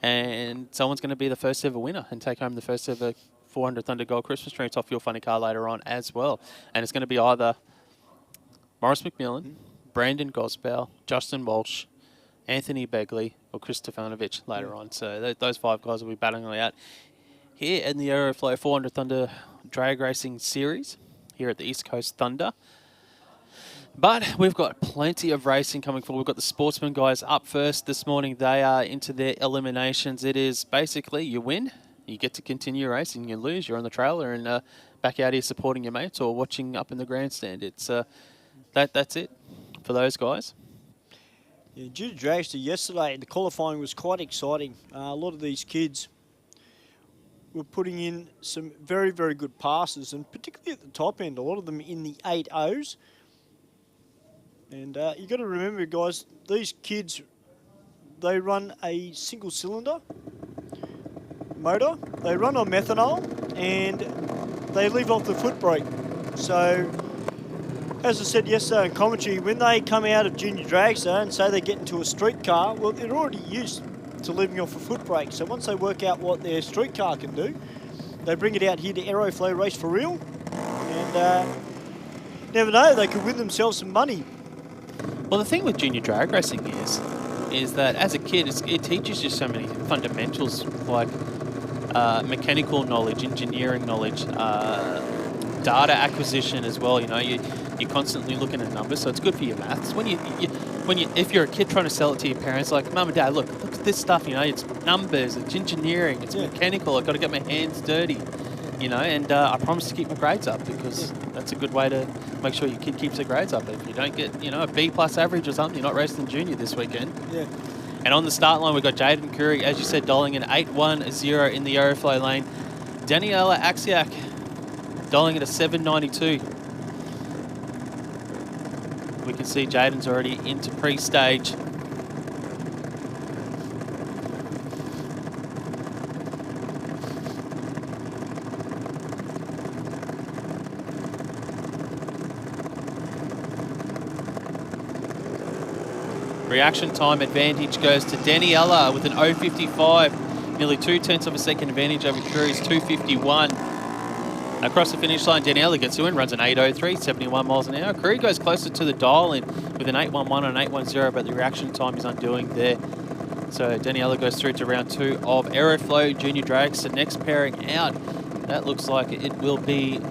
And someone's going to be the first ever winner and take home the first ever 400 Thunder Gold Christmas Tree Top Fuel funny car later on as well. And it's going to be either Morris McMillan, Brandon Gosbell, Justin Walsh, Anthony Begley, or Chris Stefanovic later on. So those 5 guys will be battling it out here in the Aeroflow 400 Thunder Drag Racing Series here at the East Coast Thunder. But we've got plenty of racing coming forward. We've got the Sportsman guys up first this morning. They are into their eliminations. It is basically you win, you get to continue racing. You lose, you're on the trailer and back out here supporting your mates or watching up in the grandstand. It's that's it for those guys. Yeah, due to Dragster yesterday, the qualifying was quite exciting. A lot of these kids were putting in some very, very good passes, and particularly at the top end, a lot of them in the 8.0s. And you got to remember, guys, these kids, they run a single cylinder motor. They run on methanol, and they leave off the foot brake. So, as I said yesterday in commentary, when they come out of Junior Dragster and say they get into a street car, well, they're already used to leaving off a foot brake. So once they work out what their street car can do, they bring it out here to Aeroflow Race for real. And never know, they could win themselves some money. Well, the thing with junior drag racing is that as a kid, it teaches you so many fundamentals like mechanical knowledge, engineering knowledge, data acquisition as well. You know, you're constantly looking at numbers, so it's good for your maths. If you're a kid trying to sell it to your parents, like, Mum and Dad, look at this stuff. You know, it's numbers, it's engineering, it's mechanical. I've got to get my hands dirty. You know, and I promise to keep my grades up because that's a good way to make sure your kid keeps their grades up. If you don't get, a B+ average or something, you're not racing junior this weekend. Yeah. And on the start line, we've got Jaden Curry, as you said, dialing in 810 in the Aeroflow lane. Daniela Axiak dialing at a 792. We can see Jaden's already into pre-stage. Reaction time advantage goes to Daniela with an 0.55. Nearly 0.2 of a second advantage over Curie's 2.51. Across the finish line, Daniela gets to win, runs an 8.03, 71 miles an hour. Curie goes closer to the dial in with an 8.11 and an 8.10, but the reaction time is undoing there. So Daniela goes through to round 2 of Aeroflow Junior Dragster. Next pairing out, that looks like it will be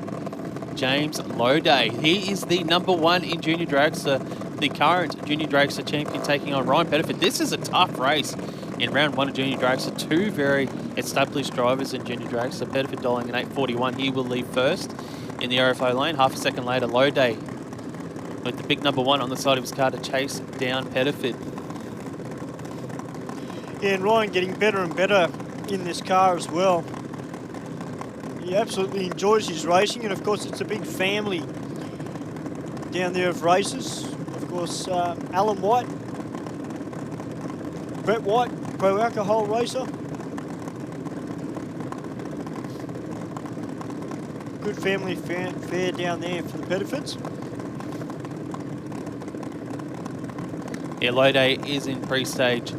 James Loday. He is the #1 in Junior Dragster, the current Junior Dragster champion, taking on Ryan Pettiford. This is a tough race in round 1 of Junior Dragster. Two very established drivers in Junior Dragster. Pettiford dialing an 8.41. He will leave first in the Aeroflow lane. Half a second later, Loday with the big #1 on the side of his car to chase down Pettiford. Yeah, and Ryan getting better and better in this car as well. He absolutely enjoys his racing, and of course it's a big family down there of racers. Of course, Alan White, Brett White, pro alcohol racer. Good family fare down there for the Pettifords. Yeah, Loday is in pre-stage.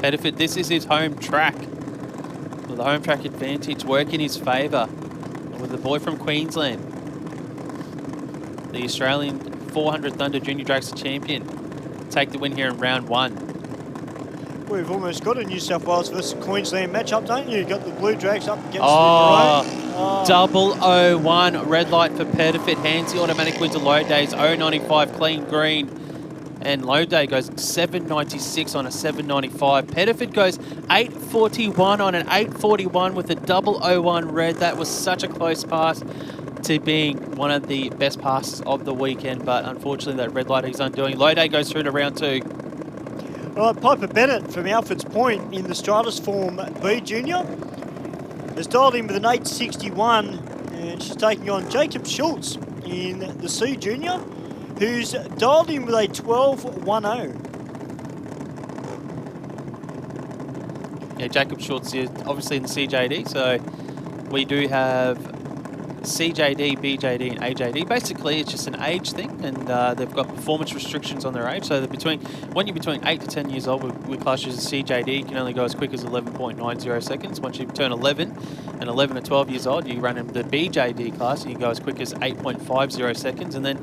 Pettiford, this is his home track. With the home track advantage work in his favour. With the boy from Queensland, the Australian 400 Thunder Junior Dragster champion, take the win here in round 1. We've almost got a New South Wales versus Queensland matchup, don't you? You've got the Blue Drags up against the Maroon. 001 red light for Pettiford. Hands the automatic win to Loday's 0.95 clean green. And Loday goes 7.96 on a 7.95. Pettiford goes 8.41 on an 8.41 with a 001 red. That was such a close pass to being one of the best passes of the weekend, but unfortunately that red light is undoing. Loday goes through to round 2. All right, Piper Bennett from Alfred's Point in the Stratus Form B Junior has dialed in with an 8.61, and she's taking on Jacob Schultz in the C Junior, who's dialed in with a 12.10. Yeah, Jacob Schultz is obviously in the CJD, so we do have CJD, BJD and AJD. Basically, it's just an age thing, and they've got performance restrictions on their age. So when you're between 8 to 10 years old, we class you as a CJD. You can only go as quick as 11.90 seconds. Once you turn 11, and 11 to 12 years old, you run in the BJD class, and you go as quick as 8.50 seconds. And then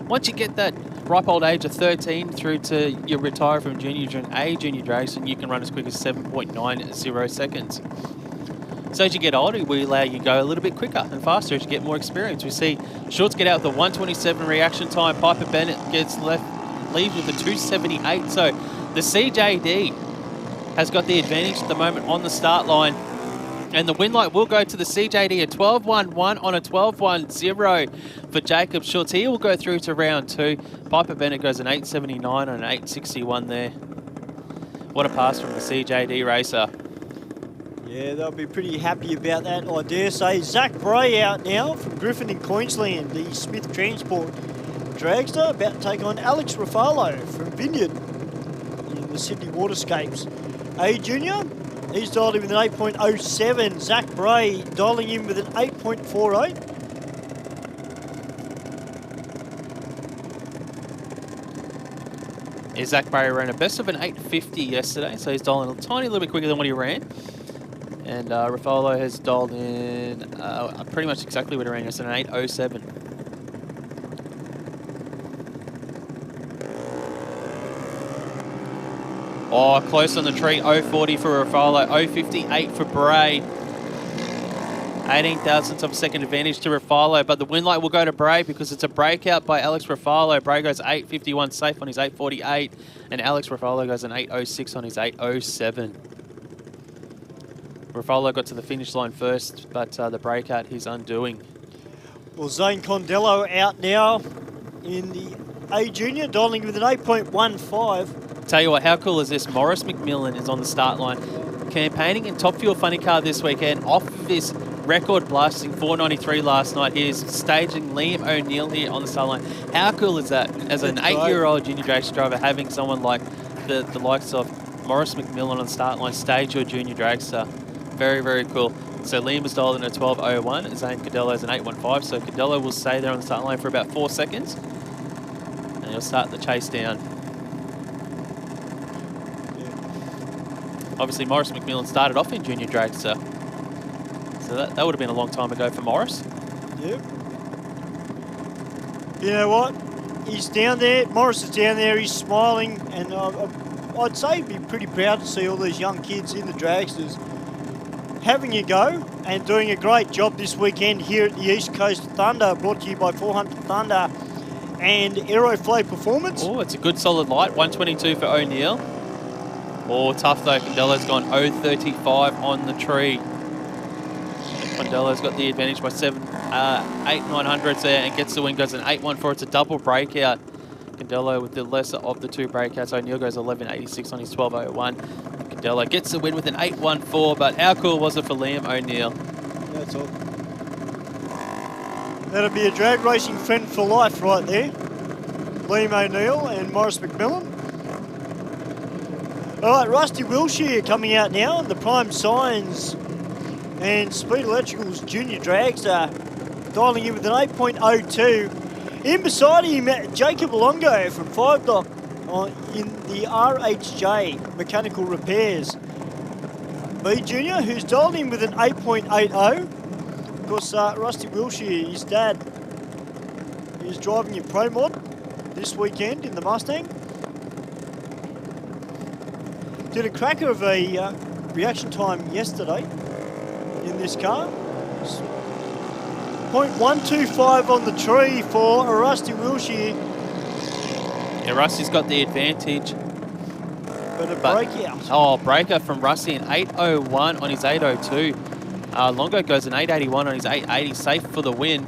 once you get that ripe old age of 13 through to you retire from junior during A Junior Dragster, and you can run as quick as 7.90 seconds. So as you get older, we allow you to go a little bit quicker and faster as you get more experience. We see Schultz get out with a 1.27 reaction time. Piper Bennett leaves with a 2.78. So the CJD has got the advantage at the moment on the start line. And the win light will go to the CJD, a 12.11 on a 12.10 for Jacob Schultz. He will go through to round 2. Piper Bennett goes an 8.79 on an 8.61 there. What a pass from the CJD racer. Yeah, they'll be pretty happy about that, I dare say. Zach Bray out now from Griffin in Queensland, the Smith Transport Dragster, about to take on Alex Ruffalo from Vineyard in the Sydney Waterscapes. A Junior, he's dialed in with an 8.07. Zach Bray dialing in with an 8.48. Yeah, Zach Bray ran a best of an 8.50 yesterday, so he's dialing a tiny little bit quicker than what he ran. And Ruffalo has dialed in pretty much exactly what he ran yesterday, an 8.07. Oh, close on the tree, 0.40 for Ruffalo, 0.58 for Bray. 18 thousandths of a second advantage to Ruffalo, but the win light will go to Bray because it's a breakout by Alex Ruffalo. Bray goes 8.51 safe on his 8.48, and Alex Ruffalo goes an 8.06 on his 8.07. Ruffalo got to the finish line first, but the breakout he's undoing. Well, Zane Condello out now in the A Junior, dialing with an 8.15. Tell you what, how cool is this? Morris McMillan is on the start line, campaigning in Top Fuel Funny Car this weekend, off of this record blasting 493 last night. He is staging Liam O'Neill here on the start line. How cool is that? As an 8-year-old junior dragster driver, having someone like the likes of Morris McMillan on the start line stage your junior dragster. Very, very cool. So Liam is dialed in at 12.01 and Zane Condello is an 8.15. So Condello will stay there on the start line for about 4 seconds. he'll start the chase down. Obviously, Morris McMillan started off in Junior Dragster. So that would have been a long time ago for Morris. Yep. You know what? He's down there. Morris is down there. He's smiling. And I'd say he'd be pretty proud to see all these young kids in the Dragsters having a go and doing a great job this weekend here at the East Coast Thunder, brought to you by 400 Thunder and Aeroflow Performance. Oh, it's a good solid light. 122 for O'Neill. Oh, tough though. Condello's gone 0.35 on the tree. Condello's got the advantage by 8/900ths there and gets the win, goes an 8.14. It's a double breakout. Condello with the lesser of the two breakouts. O'Neill goes 11.86 on his 12.01. Condello gets the win with an 8.14, but how cool was it for Liam O'Neill? That's all. That'll be a drag racing friend for life right there. Liam O'Neill and Morris McMillan. All right, Rusty Wilshire coming out now in the Prime Signs and Speed Electricals Junior Dragster, dialing in with an 8.02. In beside him, Jacob Alongo from 5 Dock in the RHJ Mechanical Repairs. B Junior, who's dialed in with an 8.80. Of course, Rusty Wilshire, his dad, is driving in Pro Mod this weekend in the Mustang. Did a cracker of a reaction time yesterday in this car. 0.125 on the tree for Rusty Wilshire. Yeah, Rusty's got the advantage. But a breakout. Oh, breaker from Rusty, an 8.01 on his 8.02. Longo goes an 8.81 on his 8.80, safe for the win.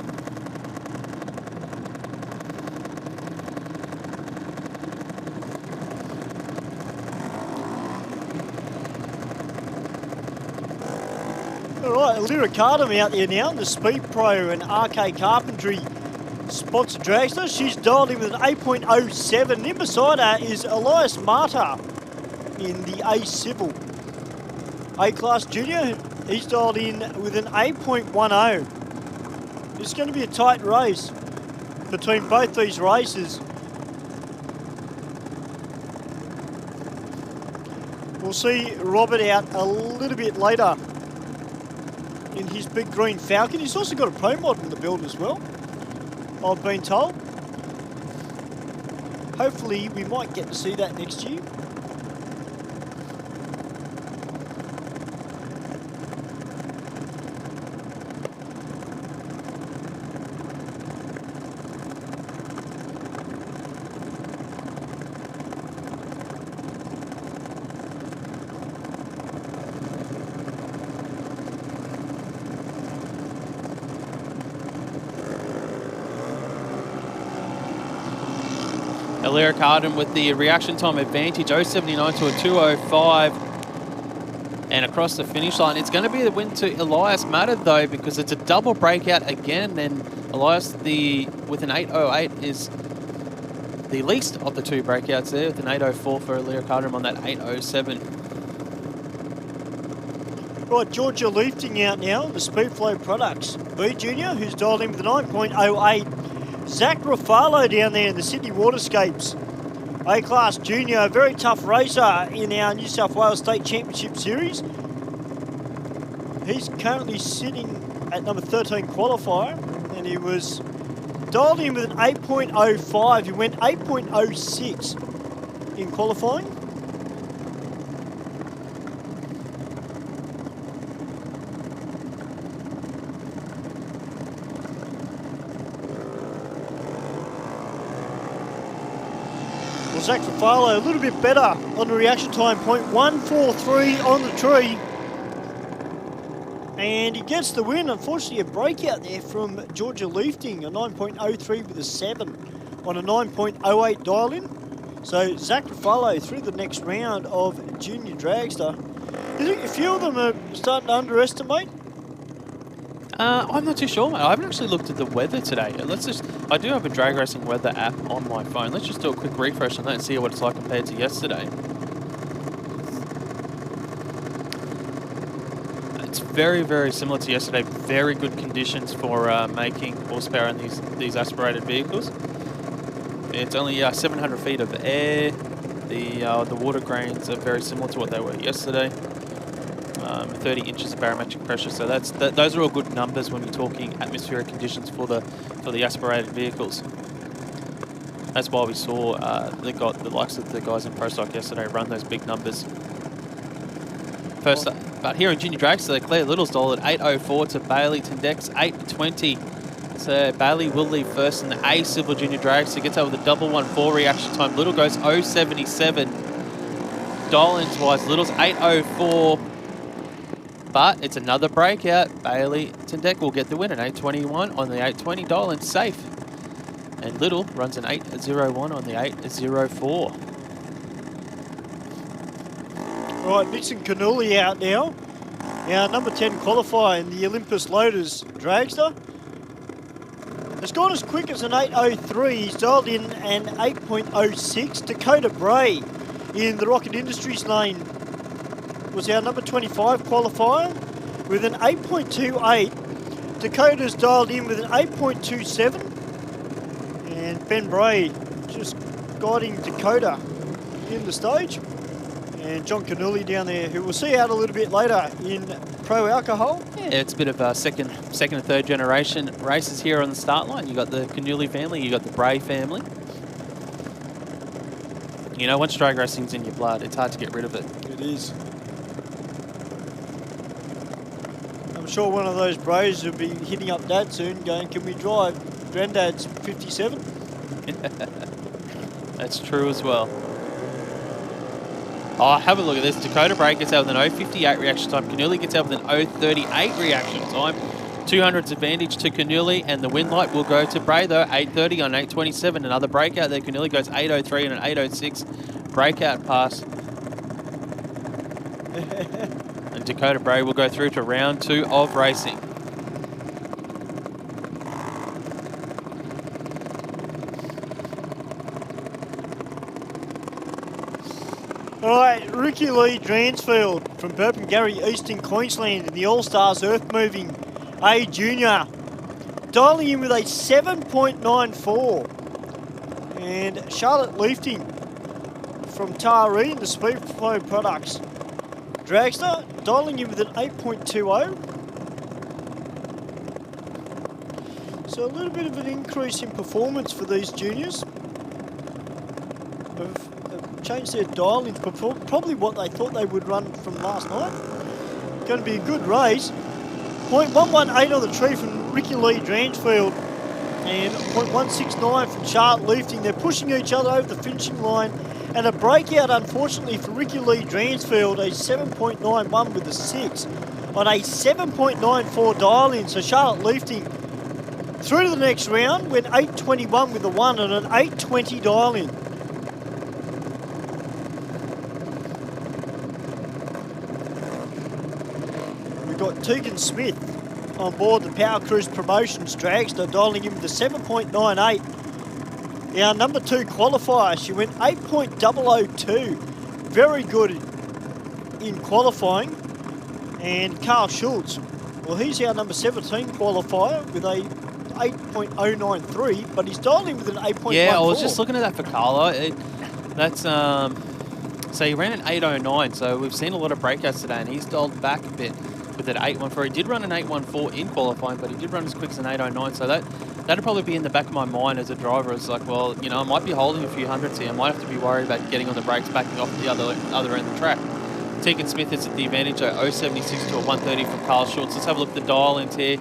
All right, Lyric Cardam out there now, the Speed Pro and RK Carpentry sponsored dragster. She's dialed in with an 8.07. In beside her is Elias Marta in the A Civil. A-Class Junior, he's dialed in with an 8.10. It's going to be a tight race between both these races. We'll see Robert out a little bit later in his big green Falcon. He's also got a Pro Mod in the build as well, I've been told. Hopefully we might get to see that next year. Lyric Arden with the reaction time advantage, 0.79 to a 2.05. And across the finish line, it's going to be the win to Elias Matter though, because it's a double breakout again. And Elias, with an 8.08, is the least of the two breakouts there, with an 8.04 for Lyric Arden on that 8.07. Right, Georgia lifting out now, the Speedflow Products. B Junior, who's dialed in with a 9.08. Zach Ruffalo down there in the Sydney Waterscapes. A-Class Junior, a very tough racer in our New South Wales State Championship Series. He's currently sitting at number 13 qualifier, and he was dialed in with an 8.05. He went 8.06 in qualifying. Zach Ruffalo a little bit better on the reaction time, 0.143 on the tree. And he gets the win. Unfortunately, a breakout there from Georgia Lifting, a 9.03 with a 7 on a 9.08 dial-in. So Zach Ruffalo through the next round of Junior Dragster. You think a few of them are starting to underestimate? I'm not too sure, mate. I haven't actually looked at the weather today. I do have a drag racing weather app on my phone. Let's just do a quick refresh on that and see what it's like compared to yesterday. It's very, very similar to yesterday. Very good conditions for making horsepower in these aspirated vehicles. It's only 700 feet of air. The water grains are very similar to what they were yesterday. 30 inches of barometric pressure, so those are all good numbers when you're talking atmospheric conditions for the aspirated vehicles. That's why we saw the likes of the guys in Pro Stock yesterday run those big numbers. First up, but here in Junior Dragster, Claire Littlesdoll at 8.04 to Bailey Tendek's 8.20. So Bailey will leave first in the A Silver Junior Dragster, gets over the 114 reaction time. Little goes 0.77. Dial-ins wise, Little's 8.04. But it's another breakout. Bailey Tendek will get the win at 8.21 on the 8.20. Dial-in safe. And Little runs an 8.01 on the 8.04. Right, Nixon Canuli out now. Our number 10 qualifier in the Olympus Lotus Dragster. It's gone as quick as an 8.03. He's dialed in an 8.06. Dakota Bray in the Rocket Industries lane was our number 25 qualifier with an 8.28. Dakota's dialed in with an 8.27. And Ben Bray just guiding Dakota in the stage. And John Canuli down there, who we'll see out a little bit later in Pro Alcohol. Yeah, it's a bit of second and third generation races here on the start line. You got the Canuli family, you got the Bray family. You know, once drag racing's in your blood, it's hard to get rid of it. It is. I'm sure one of those Brays will be hitting up Dad soon, going, "Can we drive Granddad's 57?" That's true as well. Oh, have a look at this. Dakota Bray gets out with an 0.58 reaction time. Canuli gets out with an 0.38 reaction time. 200's advantage to Canuli, and the win light will go to Bray, though. 8.30 on 8.27. Another breakout there. Canuli goes 8.03 and an 8.06 breakout pass. And Dakota Bray will go through to round 2 of racing. All right, Ricky Lee Dransfield from Burpengary, Eastern Queensland in the All-Stars Earth Moving A Junior. Dialing in with a 7.94. And Charlotte Leifting from Taree in the Speedflow Products Dragster, dialing in with an 8.20. So a little bit of an increase in performance for these juniors. Have changed their dial-ins, probably what they thought they would run from last night. Going to be a good race. 0.118 on the tree from Ricky Lee Dransfield and 0.169 from Charlotte Leifting. They're pushing each other over the finishing line, and a breakout, unfortunately, for Ricky Lee Dransfield, a 7.91 with a 6 on a 7.94 dial-in. So Charlotte Leifting through to the next round, went 8.21 with a 1 and an 8.20 dial-in. We've got Tegan Smith on board the Power Cruise Promotions Dragster, dialing in with a 7.98. Our number 2 qualifier, she went 8.002. Very good in qualifying. And Carl Schultz, well, he's our number 17 qualifier with a 8.093, but he's dialed in with an 8.14. Yeah, I was just looking at that for Carlo. That's so he ran an 8.09, so we've seen a lot of breakouts today, and he's dialed back a bit with that 8.14. He did run an 8.14 in qualifying, but he did run as quick as an 8.09, so that'd probably be in the back of my mind as a driver. It's like, well, you know, I might be holding a few hundreds here. I might have to be worried about getting on the brakes, backing off the other end of the track. Tegan Smith is at the advantage at 0.76 to a 1.30 from Carl Schultz. Let's have a look at the dial-ins here.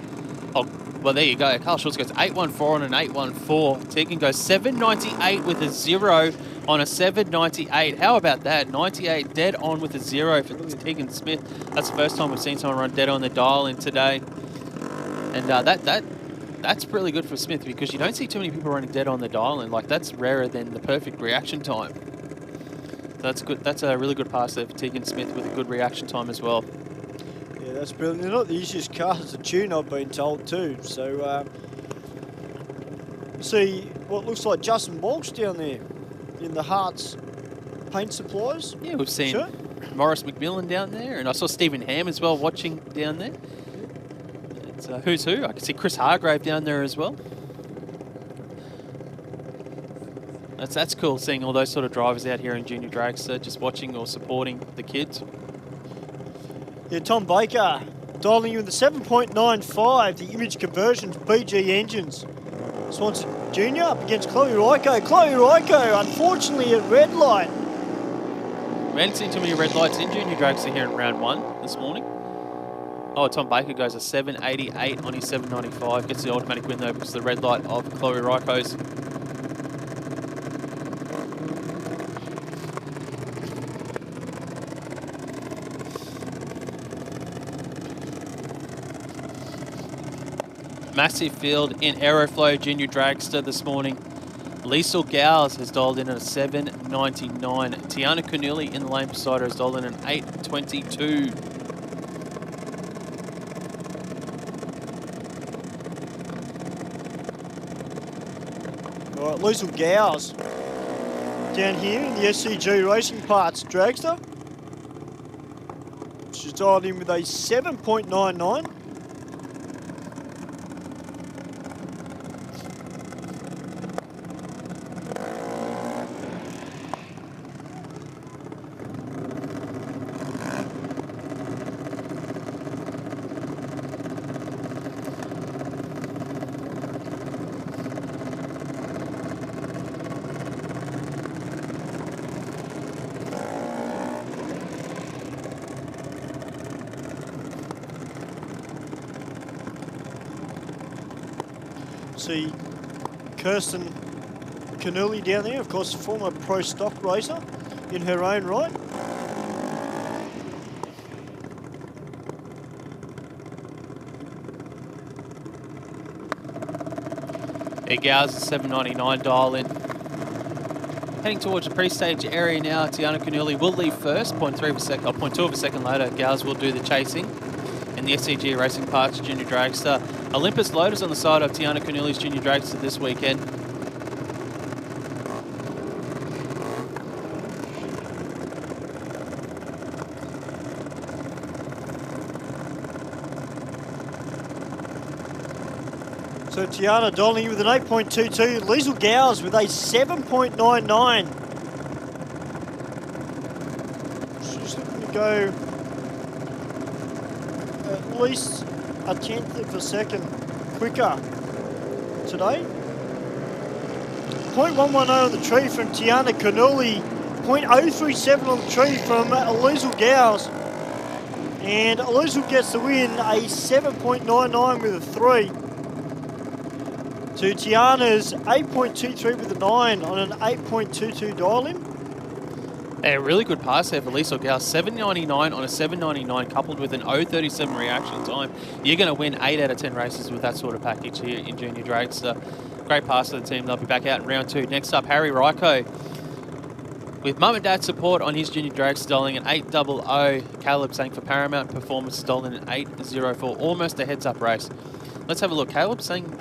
Oh, well, there you go. Carl Schultz goes 8.14 on an 8.14. Tegan goes 7.98 with a 0 on a 7.98. How about that? 98 dead on with a 0 for Tegan Smith. That's the first time we've seen someone run dead on the dial-in today. And that's really good for Smith, because you don't see too many people running dead on the dial-in. Like, that's rarer than the perfect reaction time. So that's good. That's a really good pass there for Tegan Smith with a good reaction time as well. Yeah, that's brilliant. They're not the easiest cars to tune, I've been told too. So see what looks like Justin Walsh down there in the Hearts Paint Supplies. Yeah, we've seen Morris McMillan down there, and I saw Stephen Ham as well watching down there. It's who's who. I can see Chris Hargrave down there as well. That's cool, seeing all those sort of drivers out here in Junior Dragster, just watching or supporting the kids. Yeah, Tom Baker dialing you in the 7.95, the image conversions, BG engines. Swanson Jr. up against Chloe Ryko. Chloe Ryko, unfortunately, at red light. We hadn't seen too many red lights in Junior Dragster here in round 1 this morning. Oh, Tom Baker goes a 788 on his 795. Gets the automatic win though because of the red light of Chloe Ryko's. Massive field in Aeroflow Junior Dragster this morning. Liesl Gowes has dialed in at a 799. Tiana Corneli in the lane beside her has dialed in an 822. All right, Liesl Gowes down here in the SCG Racing Parts Dragster. She's dialed in with a 7.99. See Kirsten Canuli down there, of course, former pro stock racer in her own right. There Gowes, 799 dial in. Heading towards the pre-stage area now. Tiana Canuli will leave first, 0.3 of a second, or 0.2 of a second later. Gowes will do the chasing in the SCG Racing Parts Junior Dragster. Olympus Lotus on the side of Tiana Corneli's Junior Dragster this weekend. So Tiana dialing with an 8.22, Liesl Gowes with a 7.99. She's looking to go at least a tenth of a second quicker today. 0.110 on the tree from Tiana Corneli, 0.037 on the tree from Liesl Gowes. And Liesl gets the win, a 7.99 with a 3. To Tiana's 8.23 with a 9 on an 8.22 dial-in. A really good pass there for Liesl Gowes. 799 on a 799 coupled with an 037 reaction time. You're going to win 8 out of 10 races with that sort of package here in Junior Dragster. Great pass to the team. They'll be back out in round 2. Next up, Harry Ryko. With mum and dad support on his Junior Dragster, dialing an 800. Caleb saying for Paramount Performance, dialing an 804. Almost a heads-up race. Let's have a look. Caleb saying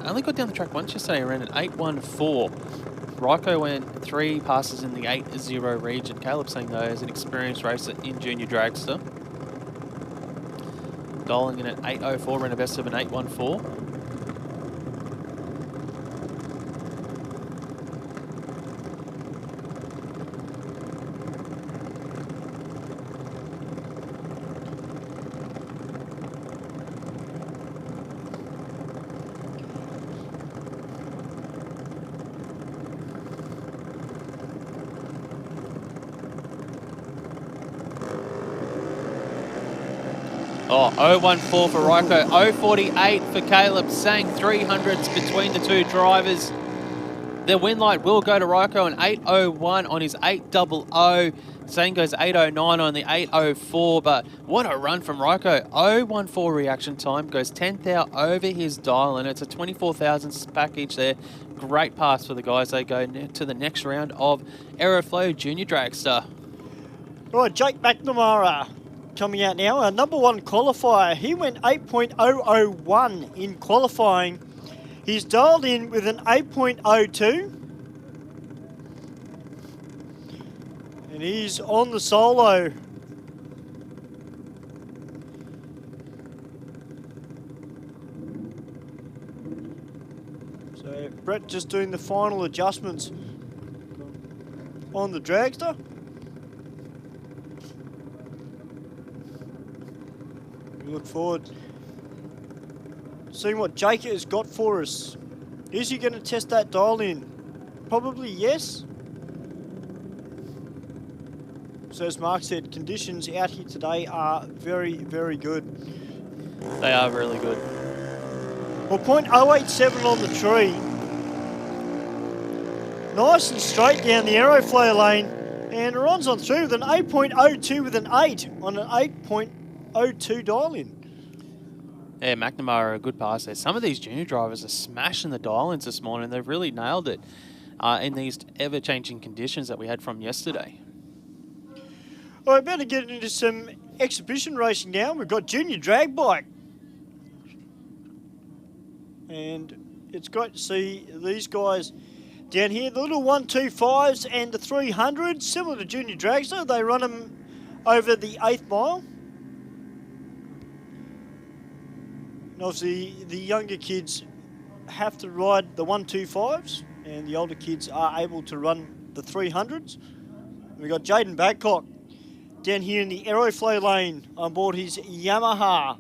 only got down the track once yesterday around an 814. Ryko went 3 passes in the 80 region. Caleb saying though is an experienced racer in Junior Dragster. Dialing in at 804, ran a best of an 814. Oh, 014 for Ryko, 048 for Caleb, saying 300s between the two drivers. The win light will go to Ryko, an 801 on his 800. Saying goes 809 on the 804, but what a run from Ryko. 014 reaction time, goes 10,000 over his dial, and it's a 24,000 package there. Great pass for the guys. They go to the next round of Aeroflow Junior Dragster. Right, Jake McNamara coming out now, our number 1 qualifier. He went 8.001 in qualifying. He's dialed in with an 8.02. And he's on the solo. So Brett just doing the final adjustments on the Dragster. We look forward to seeing what Jake has got for us. Is he going to test that dial in? Probably yes. So as Mark said, conditions out here today are very, very good. They are really good. Well, .087 on the tree. Nice and straight down the aeroflare lane. And Ron's on through with an 8.02 with an 8 on an 8.02 dial-in. Yeah, McNamara are a good pass there. Some of these junior drivers are smashing the dial-ins this morning. They've really nailed it in these ever-changing conditions that we had from yesterday. All right, better get into some exhibition racing now. We've got junior drag bike. And it's great to see these guys down here. The little 125s and the 300s, similar to junior dragster. They run them over the 8th mile. And obviously, the younger kids have to ride the 125s, and the older kids are able to run the 300s. We've got Jaden Badcock down here in the aeroflare lane on board his Yamaha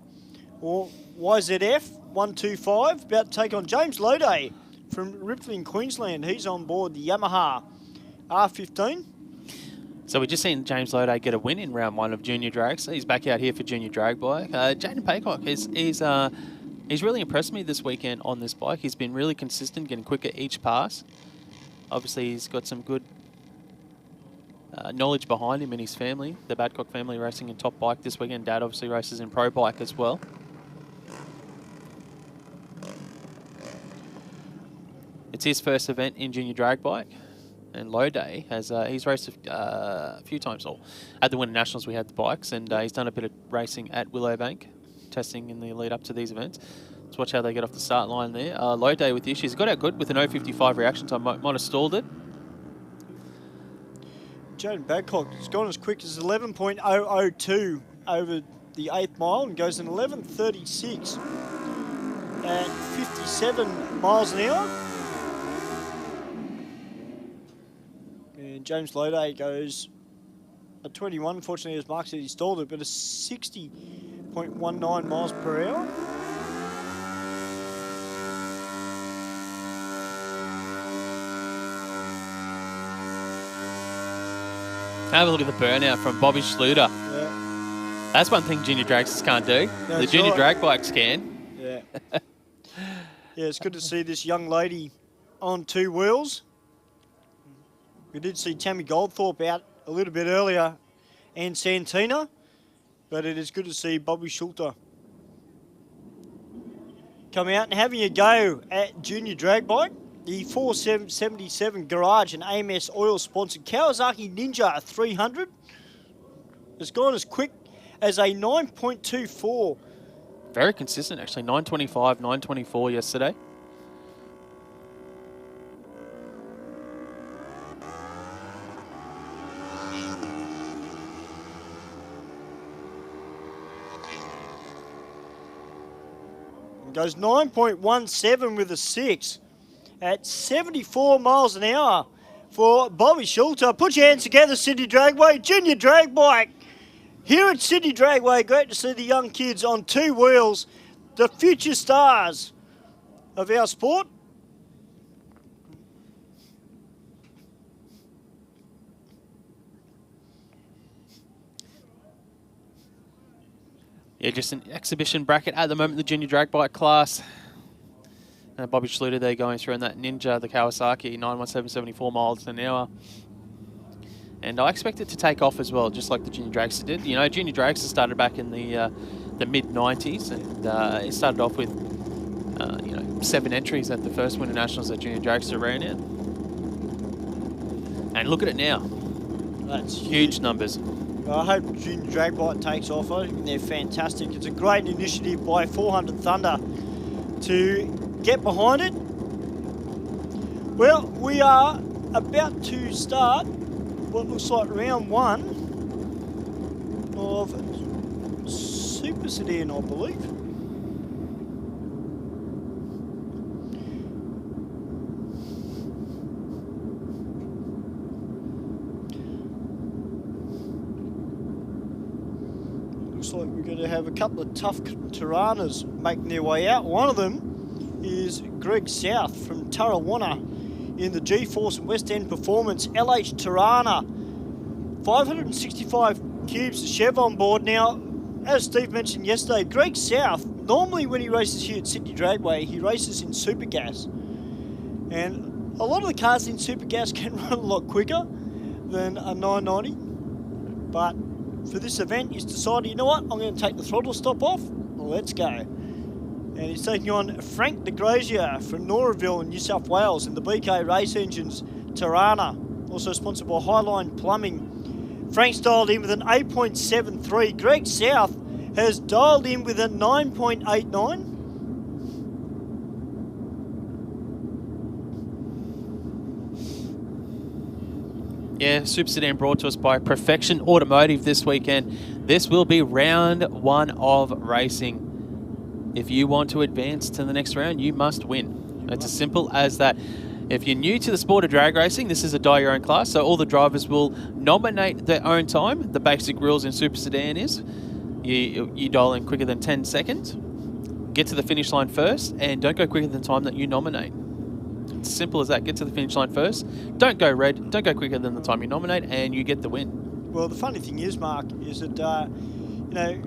or YZF 125, about to take on James Loday from Ripley in Queensland. He's on board the Yamaha R15. So we just seen James Loday get a win in round 1 of junior drags. He's back out here for junior drag bike. Jaden Paycock, he's really impressed me this weekend on this bike. He's been really consistent, getting quicker each pass. Obviously, he's got some good knowledge behind him and his family. The Badcock family racing in top bike this weekend. Dad obviously races in pro bike as well. It's his first event in junior drag bike. And Loday has he's raced a few times. Or at the Winter Nationals, we had the bikes, and he's done a bit of racing at Willowbank, testing in the lead up to these events. Let's watch how they get off the start line there. Loday with the issues. Got out good with an 0.55 reaction time. Might have stalled it. Jaden Badcock has gone as quick as 11.002 over the 8th mile and goes in 11.36 at 57 miles an hour. And James Loday goes a 21. Unfortunately, as Mark said, he stalled it, but a 60.19 miles per hour. Have a look at the burnout from Bobby Schluter. Yeah. That's one thing junior dragsters can't do. No, the junior drag bikes can. Yeah. Yeah, it's good to see this young lady on 2 wheels. We did see Tammy Goldthorpe out a little bit earlier and Santina, but it is good to see Bobby Schulter come out and having a go at junior drag bike. The 477 Garage and AMS Oil sponsored Kawasaki Ninja 300 has gone as quick as a 9.24. Very consistent, actually. 9.25, 9.24 yesterday. Goes 9.17 with a 6 at 74 miles an hour for Bobby Schulter. Put your hands together, Sydney Dragway, junior drag bike. Here at Sydney Dragway, great to see the young kids on 2 wheels, the future stars of our sport. Yeah, just an exhibition bracket at the moment, the junior drag bike class. Bobby Schluter there going through in that Ninja, the Kawasaki, 917.74 miles an hour. And I expect it to take off as well, just like the junior dragster did. You know, junior dragster started back in the mid-90s, and it started off with, 7 entries at the first Winter Nationals that junior dragster ran in. And look at it now. That's huge numbers. I hope junior drag bike takes off. I think they're fantastic. It's a great initiative by 400 Thunder to get behind it. Well, we are about to start what looks like round 1 of Super Sedan, I believe. to have a couple of tough Tiranas making their way out. One of them is Greg South from Tarrawanna in the G-Force and West End Performance LH Tirana. 565 cubes to Chev on board. Now, as Steve mentioned yesterday, Greg South, normally when he races here at Sydney Dragway, he races in Super Gas. And a lot of the cars in Super Gas can run a lot quicker than a 990. But for this event, he's decided, you know what, I'm going to take the throttle stop off. Well, let's go. And he's taking on Frank de Grazier from Noraville in New South Wales in the BK Race Engines Tirana. Also sponsored by Highline Plumbing. Frank's dialed in with an 8.73. Greg South has dialed in with a 9.89. Yeah, Super Sedan brought to us by Perfection Automotive this weekend. This will be round one of racing. If you want to advance to the next round, you must win. It's as simple as that. If you're new to the sport of drag racing, this is a die your own class, so all the drivers will nominate their own time. The basic rules in Super Sedan is you dial in quicker than 10 seconds, get to the finish line first, and don't go quicker than the time that you nominate. It's as simple as that. Get to the finish line first, don't go red, don't go quicker than the time you nominate, and you get the win. Well, the funny thing is, Mark, is that, you know,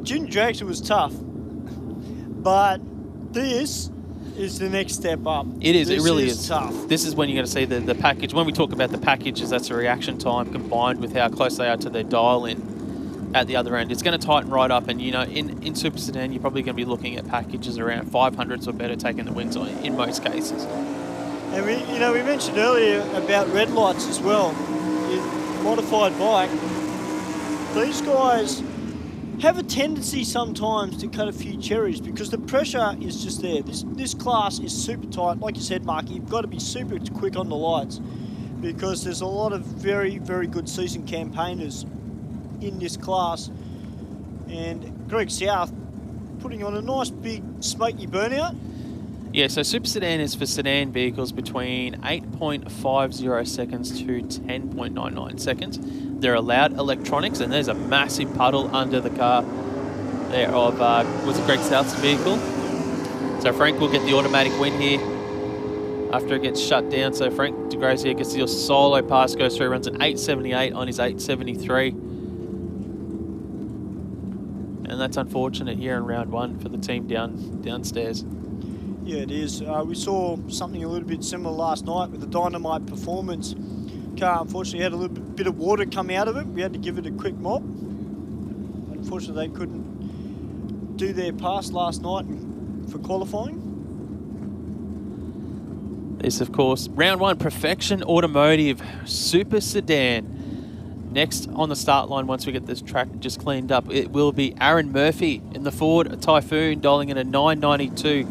Junior Dragster was tough, but this is the next step up. It is. This it really is tough. This is when you're going to see the package. When we talk about the packages, that's the reaction time combined with how close they are to their dial-in at the other end. It's going to tighten right up, and you know, in Super Sedan, you're probably going to be looking at packages around 500s or better, taking the wins in most cases. And we mentioned earlier about red lights as well. In modified bike, these guys have a tendency sometimes to cut a few cherries because the pressure is just there. This class is super tight. Like you said, Mark, you've got to be super quick on the lights because there's a lot of very, very good seasoned campaigners in this class. And Greg South putting on a nice big smoky burnout. Yeah, so Super Sedan is for sedan vehicles between 8.50 seconds to 10.99 seconds. They're allowed electronics, and there's a massive puddle under the car there of, was it Greg South's vehicle? So Frank will get the automatic win here after it gets shut down. So Frank de Grazier gets your solo pass, goes through, runs an 8.78 on his 8.73. And that's unfortunate here in round one for the team downstairs. Yeah, it is. We saw something a little bit similar last night with the Dynamite Performance car. Unfortunately, had a little bit of water come out of it. We had to give it a quick mop. Unfortunately, they couldn't do their pass last night for qualifying. This, of course, round one, Perfection Automotive Super Sedan. Next on the start line, once we get this track just cleaned up, it will be Aaron Murphy in the Ford Typhoon, dialing in a 992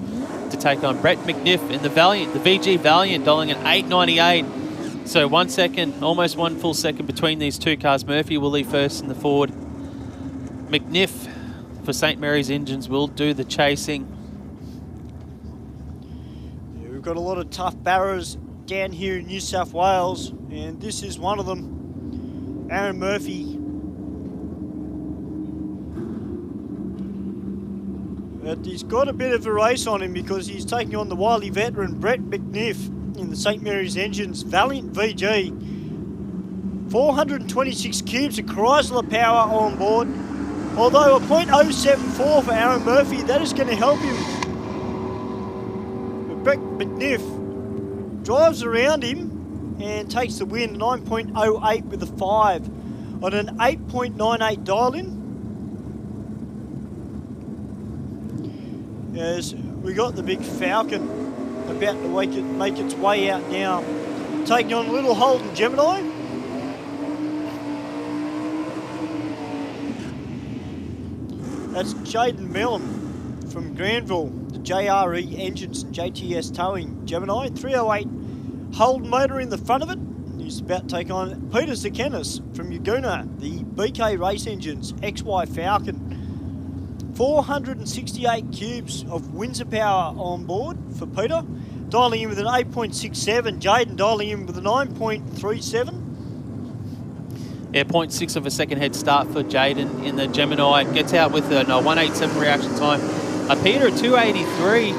to take on Brett McNiff in the Valiant, the VG Valiant, dialing in 898. So 1 second, almost 1 full second between these two cars. Murphy will leave first in the Ford. McNiff for St. Mary's Engines will do the chasing. Yeah, we've got a lot of tough barrows down here in New South Wales, and this is one of them. Aaron Murphy. But he's got a bit of a race on him because he's taking on the wily veteran Brett McNiff in the St. Mary's Engines Valiant VG. 426 cubes of Chrysler power on board. Although a .074 for Aaron Murphy, that is going to help him. But Brett McNiff drives around him and takes the win, 9.08 with a 5 on an 8.98 dial-in. As we got the big Falcon about to make its way out now, taking on little Holden Gemini. That's Jaden Mellon from Granville, the JRE Engines and JTS Towing Gemini. 308 Holden motor in the front of it. He's about to take on Peter Zakenis from Yaguna, the BK Race Engines XY Falcon. 468 cubes of Windsor power on board for Peter. Dialing in with an 8.67. Jaden dialing in with a 9.37. Yeah, 0.6 of a second head start for Jaden in the Gemini. Gets out with a 187 reaction time. Peter at 283.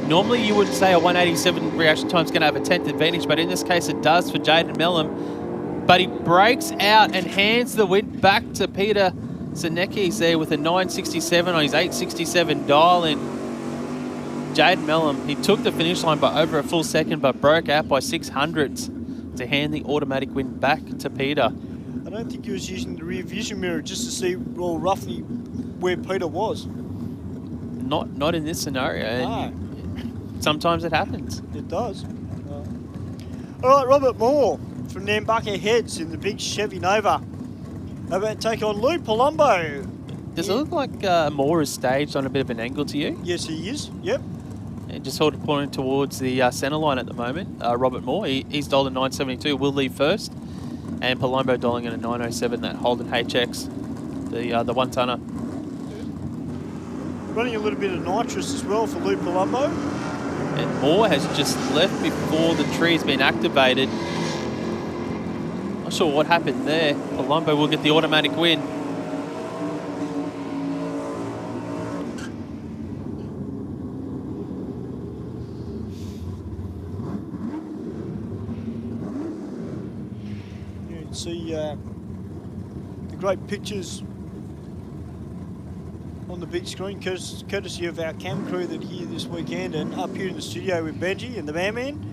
Normally you wouldn't say a 187 reaction time is going to have a 10th advantage, but in this case it does for Jaden Mellum. But he breaks out and hands the win back to Peter Zanekis there with a 967 on his 867 dial-in. Jaden Mellum, he took the finish line by over a full second, but broke out by 600ths to hand the automatic win back to Peter. I don't think he was using the rear vision mirror just to see, well, roughly where Peter was. Not in this scenario. And sometimes it happens. It does. All right, Robert Moore from Nambucca heads in the big Chevy Nova. About to take on Lou Palumbo. Does it look like Moore is staged on a bit of an angle to you? Yes, he is. Yep. And just sort of pointing towards the centre line at the moment. Robert Moore, he's dollar 972, will leave first. And Palumbo dolling in a 907, that Holden HX, the one-tonner. Running a little bit of nitrous as well for Lou Palumbo. And Moore has just left before the tree has been activated. Not sure what happened there. Palumbo will get the automatic win. You can see the great pictures on the big screen, courtesy of our cam crew that are here this weekend and up here in the studio with Benji and the Man.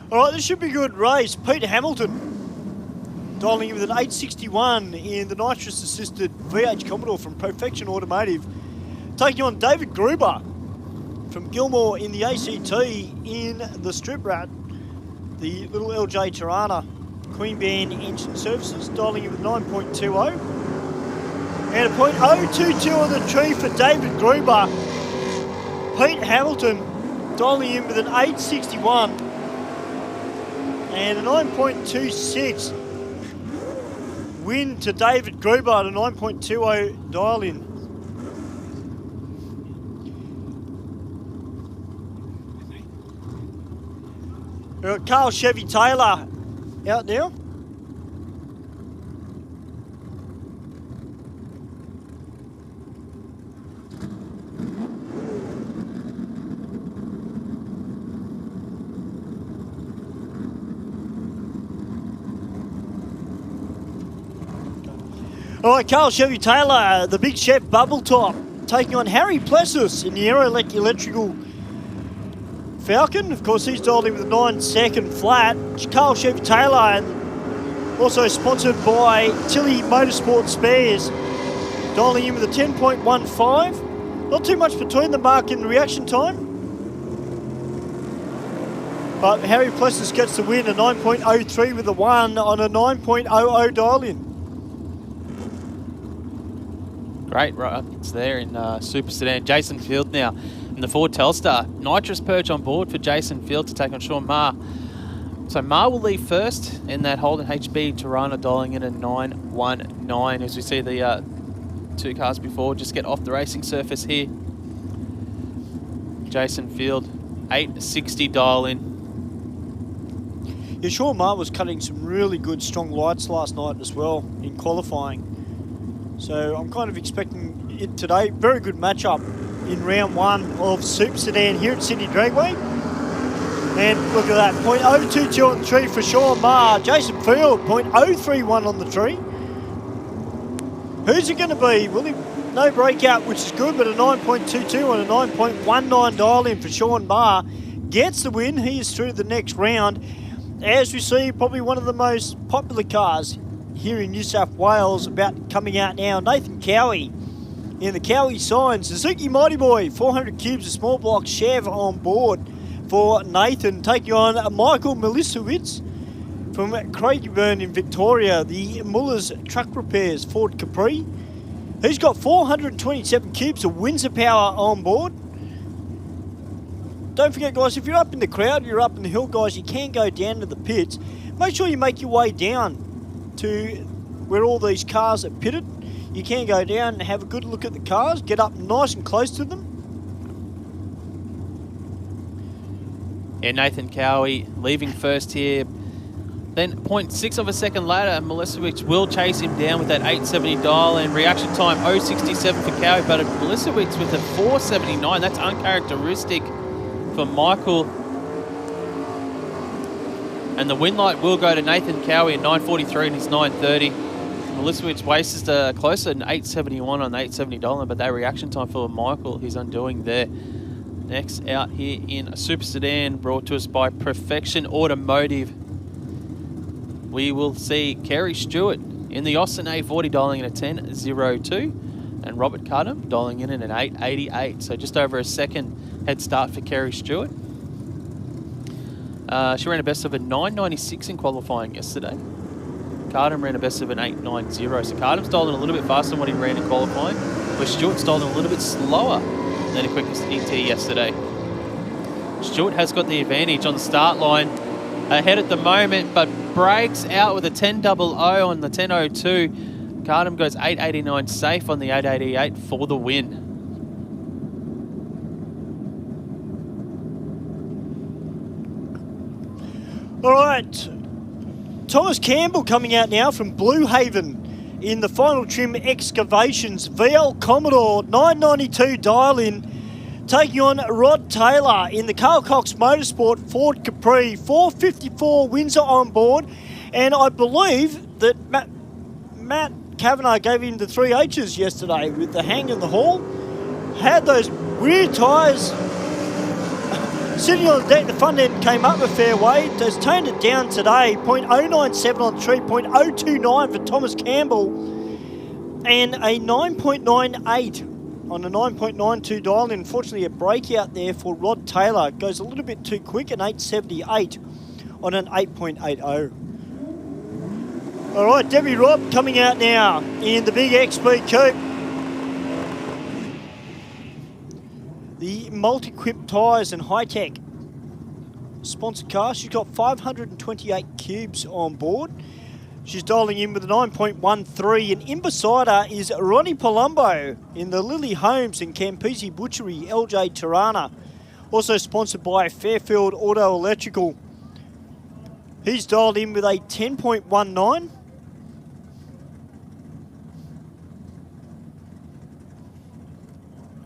All right, this should be a good race. Peter Hamilton dialing in with an 861 in the nitrous-assisted VH Commodore from Perfection Automotive, taking on David Gruber from Gilmore in the ACT in the Strip Rat, the little LJ Tirana Queen Band Engine Services, dialing in with 9.20. And a .022 on the tree for David Gruber. Pete Hamilton dialing in with an 861 and a 9.26 win to David Gruber at a 9.20 dial-in. We've got Carl Chevy Taylor out now. All right, Carl Chevy Taylor, the big chef Bubble Top, taking on Harry Plessis in the Aeroelec Electrical Falcon. Of course, he's dialed in with a 9-second flat. Carl Chevy Taylor, also sponsored by Tilly Motorsport Spares, dialing in with a 10.15. Not too much between the mark and the reaction time. But Harry Plessis gets the win, a 9.03 with a 1 on a 9.00 dial-in. Great runs there in Super Sedan. Jason Field now in the Ford Telstar. Nitrous Purge on board for Jason Field to take on Sean Maher. So Maher will leave first in that Holden HB Tirana, dialing in a 919 as we see the two cars before just get off the racing surface here. Jason Field, 860 dial in. Yeah, Sean Maher was cutting some really good strong lights last night as well in qualifying. So I'm kind of expecting it today. Very good matchup in round one of Super Sedan here at Sydney Dragway. And look at that, .022 on the tree for Sean Maher. Jason Field, .031 on the tree. Who's it going to be? Will he? No breakout, which is good, but a 9.22 on a 9.19 dial-in for Sean Maher. Gets the win. He is through the next round. As we see, probably one of the most popular cars here in New South Wales about coming out now. Nathan Cowie in the Cowie sign. Suzuki Mighty Boy, 400 cubes, a small block Chev on board for Nathan, taking on Michael Milisowitz from Craigieburn in Victoria, the Muller's Truck Repairs Ford Capri. He's got 427 cubes of Windsor power on board. Don't forget, guys, if you're up in the crowd, you're up in the hill, guys, you can go down to the pits. Make sure you make your way down to where all these cars are pitted. You can go down and have a good look at the cars, get up nice and close to them. Yeah, Nathan Cowie leaving first here. Then 0.6 of a second later, Milicevic will chase him down with that 870 dial, and reaction time 0.67 for KAYO, but Milicevic with a 479. That's uncharacteristic for Michael. And the win light will go to Nathan Cowie at 9.43 and his 9.30. Milicevic wastes closer than 8.71 on the 870 dial, but that reaction time for Michael, his undoing there. Next out here in a Super Sedan, brought to us by Perfection Automotive. We will see Kerry Stewart in the Austin A40 dialing in at 10.02 and Robert Cardham dialing in at an 8.88. So just over a second head start for Kerry Stewart. She ran a best of a 9.96 in qualifying yesterday. Cardham ran a best of an 8.90. So Cardham's dialed in a little bit faster than what he ran in qualifying, where Stewart's dialed in a little bit slower than the quickest ET yesterday. Stewart has got the advantage on the start line ahead at the moment, but breaks out with a 10.00 on the 10.02. Cardham goes 8.89 safe on the 8.88 for the win. All right, Thomas Campbell coming out now from Blue Haven in the final trim Excavations VL Commodore 992 dial-in, taking on Rod Taylor in the Carl Cox Motorsport Ford Capri 454 Windsor on board. And I believe that Matt Kavanagh gave him the 3 H's yesterday with the hang and the haul. Had those weird tyres sitting on the deck. The front end came up a fair way. Has toned it down today. 0.097 on the 3, 0.029 for Thomas Campbell, and a 9.98 on a 9.92 dial. Unfortunately, a breakout there for Rod Taylor. Goes a little bit too quick, an 8.78 on an 8.80. All right, Debbie Robb coming out now in the big XP Coupe. The Multi-Quip tyres and high-tech sponsored car. She's got 528 cubes on board. She's dialing in with a 9.13, and in beside her is Ronnie Palumbo in the Lily Homes and Campese Butchery LJ Tirana, also sponsored by Fairfield Auto Electrical. He's dialed in with a 10.19.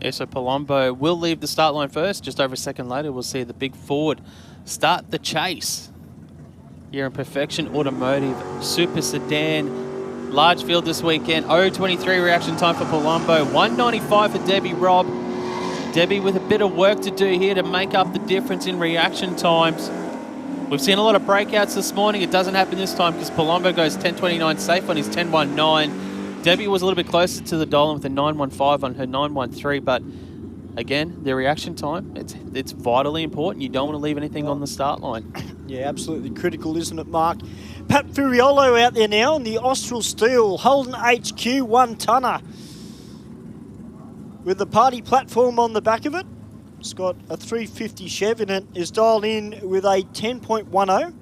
Yeah, so Palumbo will leave the start line first. Just over a second later, we'll see the big Ford start the chase here in Perfection Automotive Super Sedan. Large field this weekend. 0.23 reaction time for Palumbo. 1.95 for Debbie Robb. Debbie with a bit of work to do here to make up the difference in reaction times. We've seen a lot of breakouts this morning. It doesn't happen this time because Palumbo goes 10.29 safe on his 10.19. Debbie was a little bit closer to the dial with a 9.15 on her 9.13, but again, the reaction time, it's vitally important. You don't want to leave anything on the start line. Yeah, absolutely critical, isn't it, Mark? Pat Furiolo out there now in the Austral Steel Holden HQ 1-tonner with the party platform on the back of it. It's got a 350 Chev in it, is dialed in with a 10.10.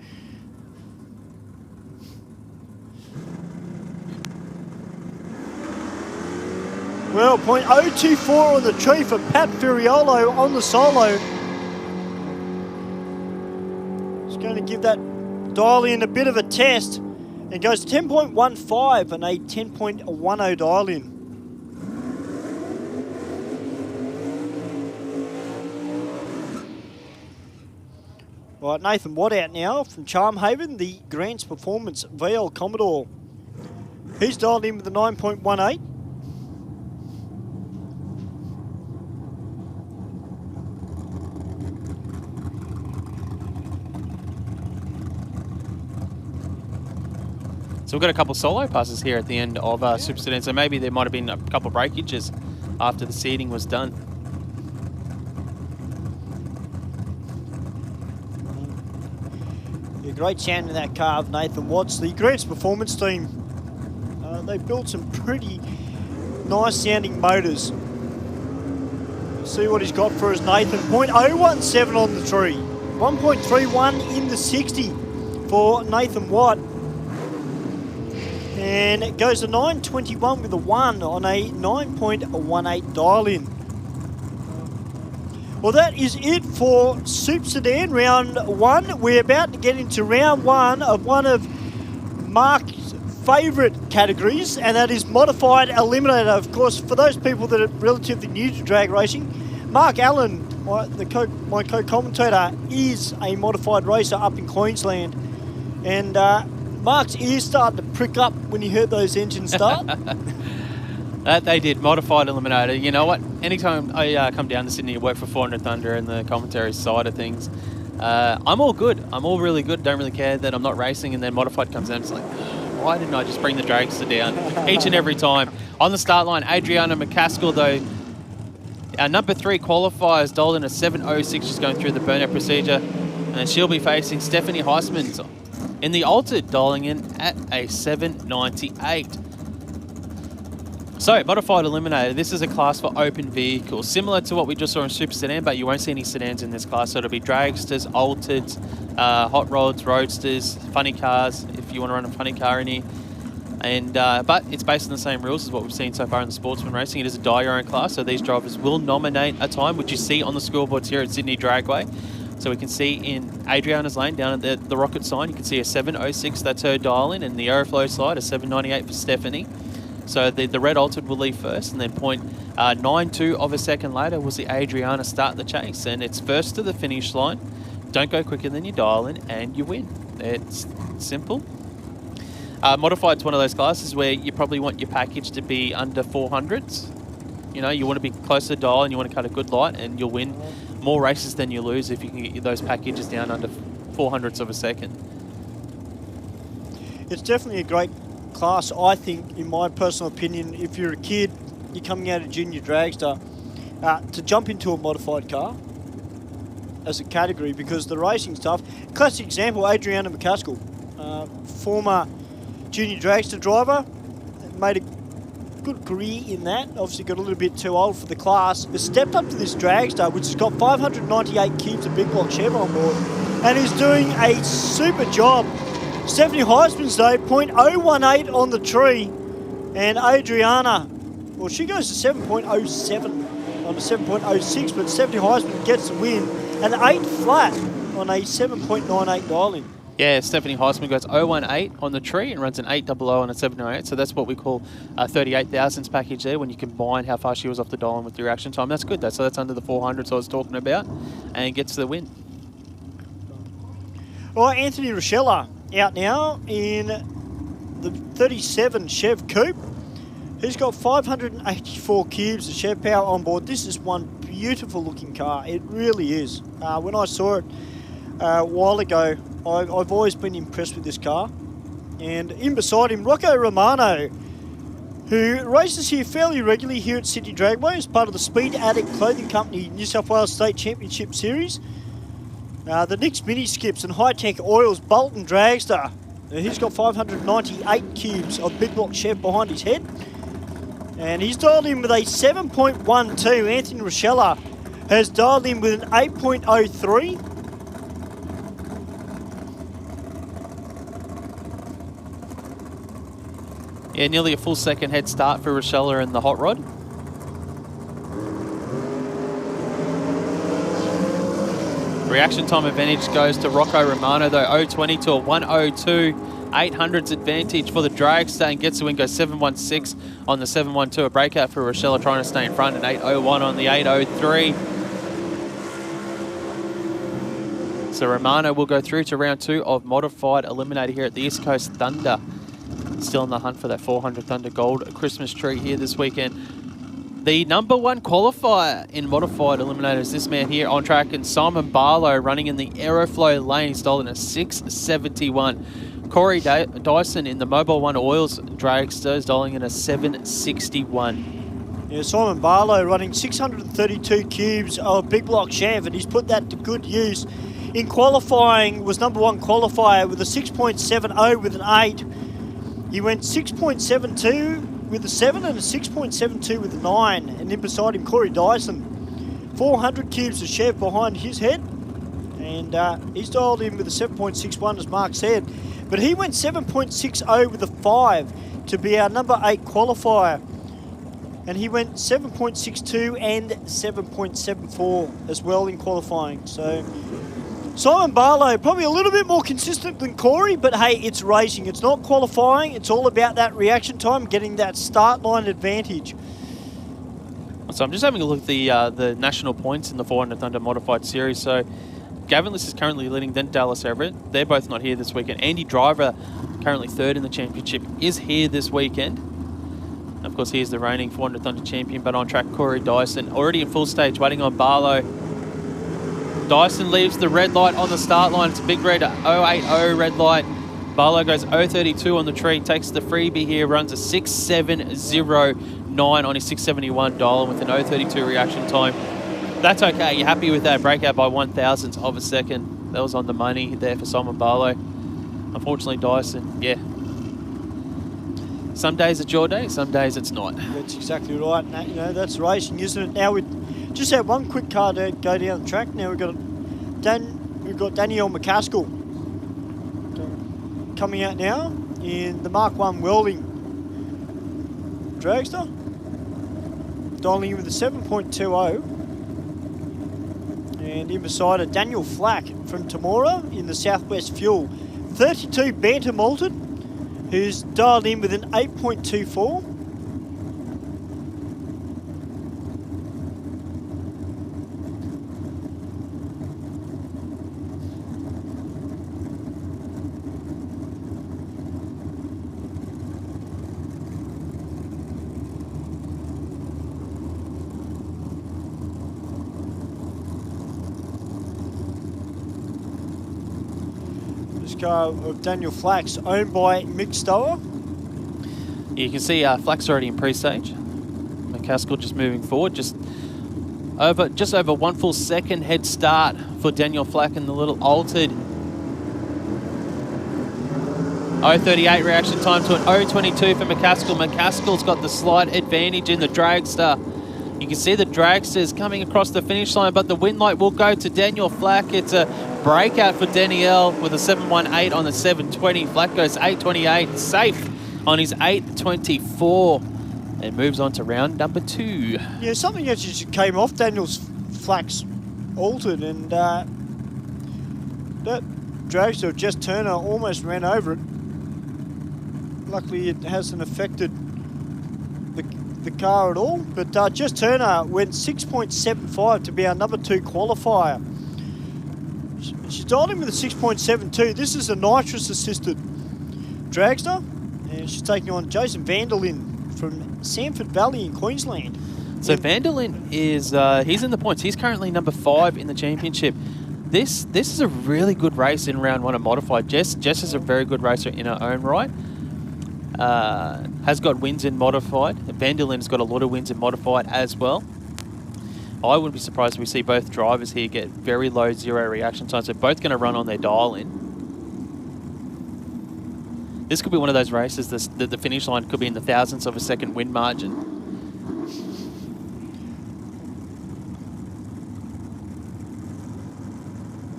Well, 0.024 on the tree for Pat Furiolo on the solo. Just going to give that dial in a bit of a test. It goes 10.15 and a 10.10 dial in. Right, Nathan Watt out now from Charmhaven, the Grants Performance VL Commodore. He's dialed in with the 9.18. So we've got a couple solo passes here at the end of Super Sedan, so maybe there might have been a couple breakages after the seeding was done. Yeah, great sound in that car of Nathan Watts. The Grants Performance team, they built some pretty nice sounding motors. See what he's got for us, Nathan. 0.017 on the tree. 1.31 in the 60 for Nathan Watt. And it goes to 9.21 with a 1 on a 9.18 dial-in. Well, that is it for Super Sedan Round 1. We're about to get into Round 1 of one of Mark's favourite categories, and that is Modified Eliminator. Of course, for those people that are relatively new to drag racing, Mark Allen, my co-commentator, is a modified racer up in Queensland. And Mark's ears started to prick up when he heard those engines start. That they did, Modified Eliminator. You know what? Anytime I come down to Sydney to work for 400 Thunder and the commentary side of things, I'm all good. I'm all really good. Don't really care that I'm not racing, and then Modified comes out. It's like, why didn't I just bring the Dragster down each and every time? On the start line, Adriana McCaskill, though, our number 3 qualifiers dialed in a 7.06, just going through the burnout procedure. And then she'll be facing Stephanie Heisman in the altered, dialing in at a 7.98. So, Modified Eliminator, this is a class for open vehicles, similar to what we just saw in Super Sedan, but you won't see any sedans in this class. So it'll be dragsters, altered, hot rods, roadsters, funny cars, if you want to run a funny car in here. And but it's based on the same rules as what we've seen so far in the Sportsman racing. It is a die-your-own class, so these drivers will nominate a time, which you see on the scoreboards here at Sydney Dragway. So we can see in Adriana's lane down at the rocket sign, you can see a 7.06, that's her dial-in, and the Aeroflow slide, a 7.98 for Stephanie. So the red altered will leave first, and then 0.92 of a second later will see Adriana start the chase. And it's first to the finish line. Don't go quicker than your dial-in, and you win. It's simple. Modified's one of those classes where you probably want your package to be under 400s. You know, you want to be close to the dial, and you want to cut a good light, and you'll win more races than you lose if you can get those packages down under 400ths of a second. It's definitely a great class, I think, in my personal opinion. If you're a kid, you're coming out of junior dragster, to jump into a modified car as a category, because the racing's tough. Classic example, Adriana McCaskill, former junior dragster driver, made a good career in that. Obviously got a little bit too old for the class, has stepped up to this dragster, which has got 598 cubes of big block Chev on board, and is doing a super job. Stephanie Heisman's though, 0.018 on the tree, and Adriana, well, she goes to 7.07 on a 7.06, but Stephanie Heisman gets the win, and 8 flat on a 7.98 dial-in. Yeah, Stephanie Heisman goes 018 on the tree and runs an 800 on a 708. So that's what we call a 38 thousandths package there, when you combine how fast she was off the dial with the reaction time. That's good. So that's under the 400s I was talking about, and gets the win. All right, Anthony Rochella out now in the 37 Chev Coupe. He's got 584 cubes of Chev power on board. This is one beautiful looking car. It really is. When I saw it a while ago, I've always been impressed with this car. And in beside him, Rocco Romano, who races here fairly regularly here at Sydney Dragway as part of the Speed Addict Clothing Company New South Wales State Championship Series. The Nix Mini Skips and High Tech Oils Bolton Dragster. He's got 598 cubes of big block Chev behind his head. And he's dialed in with a 7.12. Anthony Rochella has dialed in with an 8.03. Yeah, nearly a full second head start for Rochella and the hot rod. Reaction time advantage goes to Rocco Romano, though, 0.20 to a 1.02. 800s advantage for the Dragster, and gets the win, goes 7.16 on the 7.12. A breakout for Rochella, trying to stay in front, and 8.01 on the 8.03. So Romano will go through to round 2 of Modified Eliminator here at the East Coast Thunder. Still in the hunt for that 400 Thunder Gold Christmas tree here this weekend. The number 1 qualifier in Modified Eliminator is this man here on track, and Simon Barlow running in the Aeroflow lane. He's stolen a 671. Corey Dyson in the Mobile One Oils Dragster is dialing in a 761. Yeah, Simon Barlow running 632 cubes of big block Chev, and he's put that to good use. In qualifying, was number 1 qualifier with a 6.70 with an 8. He went 6.72 with a 7 and a 6.72 with a 9. And in beside him, Corey Dyson, 400 cubes of Chev behind his head. And he's dialed in with a 7.61, as Mark said. But he went 7.60 with a 5 to be our number 8 qualifier. And he went 7.62 and 7.74 as well in qualifying. So Simon Barlow, probably a little bit more consistent than Corey, but hey, it's racing. It's not qualifying. It's all about that reaction time, getting that start line advantage. So I'm just having a look at the national points in the 400 Thunder Modified Series. So Gavin Liss is currently leading, then Dallas Everett. They're both not here this weekend. Andy Driver, currently third in the championship, is here this weekend. Of course, he is the reigning 400 Thunder champion, but on track, Corey Dyson, already in full stage, waiting on Barlow. Dyson leaves the red light on the start line. It's a big red 080 red light. Barlow goes 032 on the tree, takes the freebie here, runs a 6.709 on his 671 dial with an 032 reaction time. That's okay. You're happy with that breakout by 1,000ths of a second. That was on the money there for Simon Barlow. Unfortunately, Dyson, yeah. Some days it's your day, some days it's not. That's exactly right. You know, that's racing, isn't it? Now we just had one quick car to go down the track. Now we've got Danielle McCaskill coming out now in the Mark 1 Welding Dragster. Dialing in with a 7.20. And in beside it, Daniel Flack from Temora in the Southwest Fuel. 32 Bantam Malted, who's dialed in with an 8.24. Car of Daniel Flack's owned by Mick Stower. You can see Flack's already in pre-stage. McCaskill just moving forward, just over 1 full second head start for Daniel Flack in the little altered 0.38 reaction time to an 0.22 for McCaskill. McCaskill's got the slight advantage in the Dragster. You can see the Dragster's coming across the finish line, but the win light will go to Daniel Flack. It's a breakout for Danielle with a 7.18 on the 7.20. Flack goes 8.28, safe on his 8.24, and moves on to round number 2. Yeah, something that just came off Daniel's Flack's altered, and that Dragster, Jess Turner, almost ran over it. Luckily, it hasn't affected the car at all, but Jess Turner went 6.75 to be our number 2 qualifier. She's dialed in with a 6.72. This is a nitrous-assisted Dragster, and she's taking on Jason Vanderlyn from Sanford Valley in Queensland. So Vanderlyn is he's in the points. He's currently number 5 in the championship. This is a really good race in round 1 of modified. Jess is a very good racer in her own right. Has got wins in modified. Vanderlyn's got a lot of wins in modified as well. I wouldn't be surprised if we see both drivers here get very low 0 reaction times. They're both going to run on their dial-in. This could be one of those races that the finish line could be in the 1,000ths of a second win margin.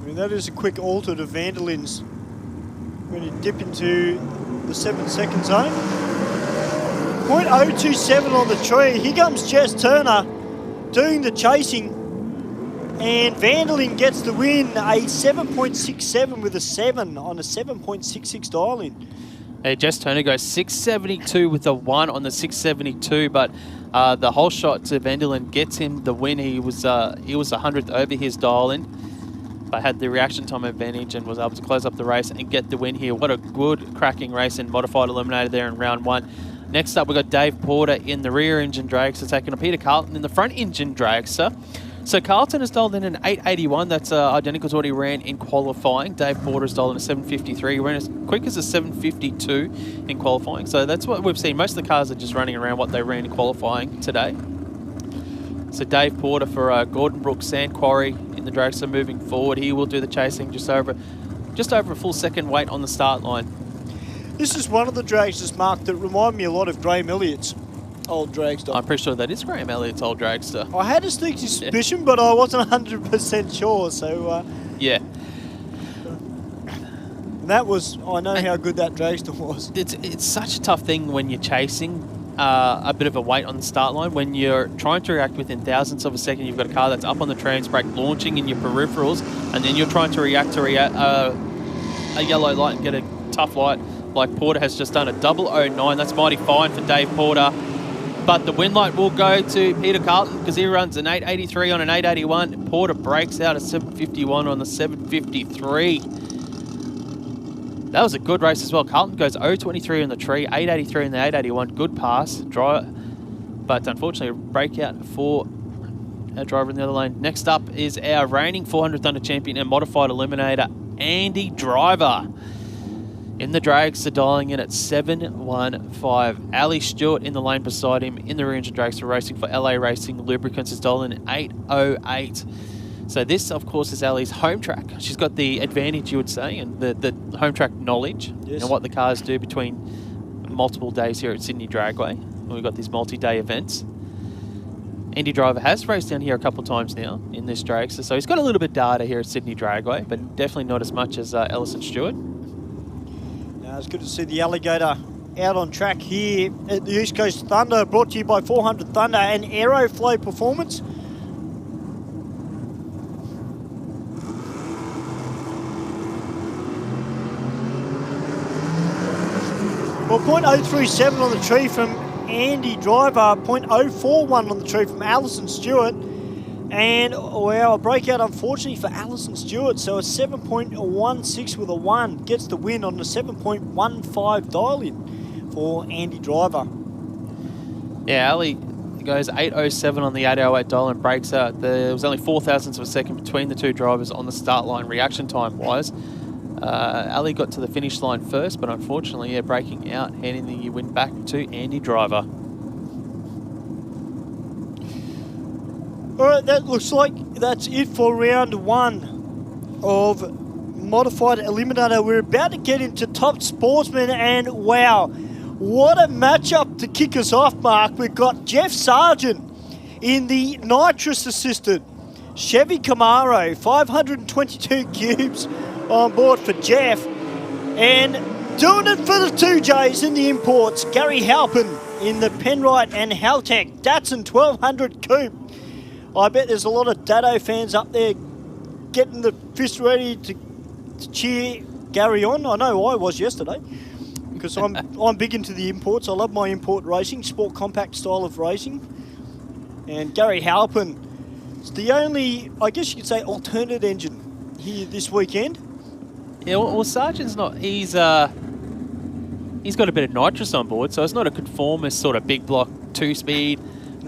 I mean, that is a quick alter to Vanderlyn's when you dip into the 7-second zone. 0.027 on the tree. Here comes Jess Turner doing the chasing, and Vanderlyn gets the win, a 7.67 with a 7 on a 7.66 dial-in. Jess Turner goes 672 with a 1 on the 672, but the whole shot to Vanderlyn gets him the win. He was 100th over his dial-in, but had the reaction time advantage and was able to close up the race and get the win here. What a good cracking race in modified Eliminator there in round 1. Next up, we've got Dave Porter in the rear engine Dragster taking on Peter Carlton in the front engine Dragster. So Carlton has dialed in an 881. That's identical to what he ran in qualifying. Dave Porter has dialed in a 753. He ran as quick as a 752 in qualifying. So that's what we've seen. Most of the cars are just running around what they ran in qualifying today. So Dave Porter for Gordon Brooks Sand Quarry in the Dragster moving forward. He will do the chasing just over a full second wait on the start line. This is one of the Dragsters, Mark, that remind me a lot of Graham Elliott's old Dragster. I'm pretty sure that is Graham Elliott's old Dragster. I had a sneaky suspicion, but I wasn't 100% sure, so... yeah. And that was... I know how good that Dragster was. It's such a tough thing when you're chasing a bit of a wait on the start line. When you're trying to react within thousandths of a second, you've got a car that's up on the trans brake, launching in your peripherals, and then you're trying to react to a yellow light and get a tough light like Porter has just done. A 009. That's mighty fine for Dave Porter. But the win light will go to Peter Carlton because he runs an 883 on an 881. Porter breaks out a 751 on the 753. That was a good race as well. Carlton goes 023 on the tree, 883 in the 881. Good pass. But unfortunately, a breakout for our driver in the other lane. Next up is our reigning 400 Thunder champion and modified eliminator, Andy Driver. In the Dragster, dialing in at 715. Ali Stewart in the lane beside him. In the rear engine Dragster, racing for LA Racing Lubricants, is dialing in 808. So this, of course, is Ali's home track. She's got the advantage, you would say, and the home track knowledge, yes, and what the cars do between multiple days here at Sydney Dragway. We've got these multi-day events. Andy Driver has raced down here a couple of times now in this Dragster, so he's got a little bit of data here at Sydney Dragway, but definitely not as much as Ellison Stewart. It's good to see the Alligator out on track here at the East Coast Thunder, brought to you by 400 Thunder and Aeroflow Performance. Well, .037 on the tree from Andy Driver, .041 on the tree from Alison Stewart. And, well, a breakout, unfortunately, for Alison Stewart. So a 7.16 with a 1 gets the win on the 7.15 dial-in for Andy Driver. Yeah, Ali goes 807 on the 808 dial and breaks out. There was only 4 thousandths of a second between the two drivers on the start line, reaction time-wise. Ali got to the finish line first, but unfortunately, yeah, breaking out, handing the win back to Andy Driver. All right, that looks like that's it for round one of Modified Eliminator. We're about to get into Top Sportsman, and wow, what a matchup to kick us off, Mark. We've got Jeff Sargent in the nitrous-assisted Chevy Camaro, 522 cubes on board for Jeff, and doing it for the 2Js in the imports, Gary Halpin in the Penrite and Haltech Datsun 1200 Coupe. I bet there's a lot of Dado fans up there getting the fist ready to cheer Gary on. I know I was yesterday because I'm big into the imports. I love my import racing, sport compact style of racing. And Gary Halpin is the only, I guess you could say, alternate engine here this weekend. Yeah, well Sargent's not, he's got a bit of nitrous on board, so it's not a conformist sort of big block 2-speed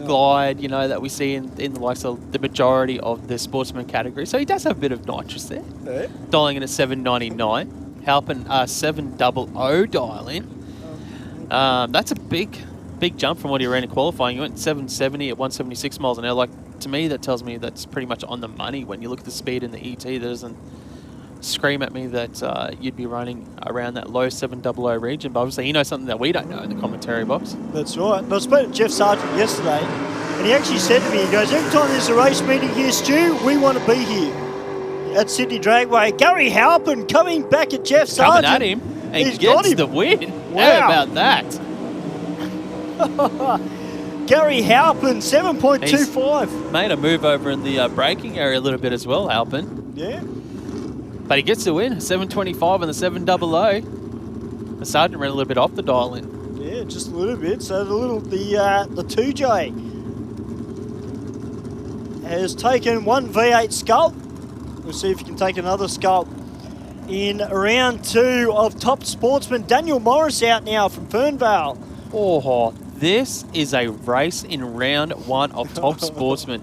glide, you know, that we see in the likes of the majority of the sportsman category. So he does have a bit of nitrous there. Yeah. Dialing in at 799. Halpin 700 dial in. That's a big jump from what he ran in qualifying. He went 770 at 176 miles an hour. Like, to me, that tells me that's pretty much on the money. When you look at the speed in the ET, that doesn't scream at me that you'd be running around that low 700 region, but obviously he knows something that we don't know in the commentary box. That's right. I spoke to Jeff Sargent yesterday, and he actually said to me, he goes, every time there's a race meeting here, Stu, we want to be here at Sydney Dragway. Gary Halpin coming back at Jeff Sargent. Coming at him and gets the win. Wow. How about that? Gary Halpin, 7.25. Made a move over in the braking area a little bit as well, Halpin. Yeah. But he gets the win, 725 on the 700. The Sargent ran a little bit off the dial in. Yeah, just a little bit. So the 2J has taken one V8 Sculpt. We'll see if he can take another Sculpt in round two of Top Sportsman. Daniel Morris out now from Fernvale. Oh, this is a race in round one of Top Sportsman.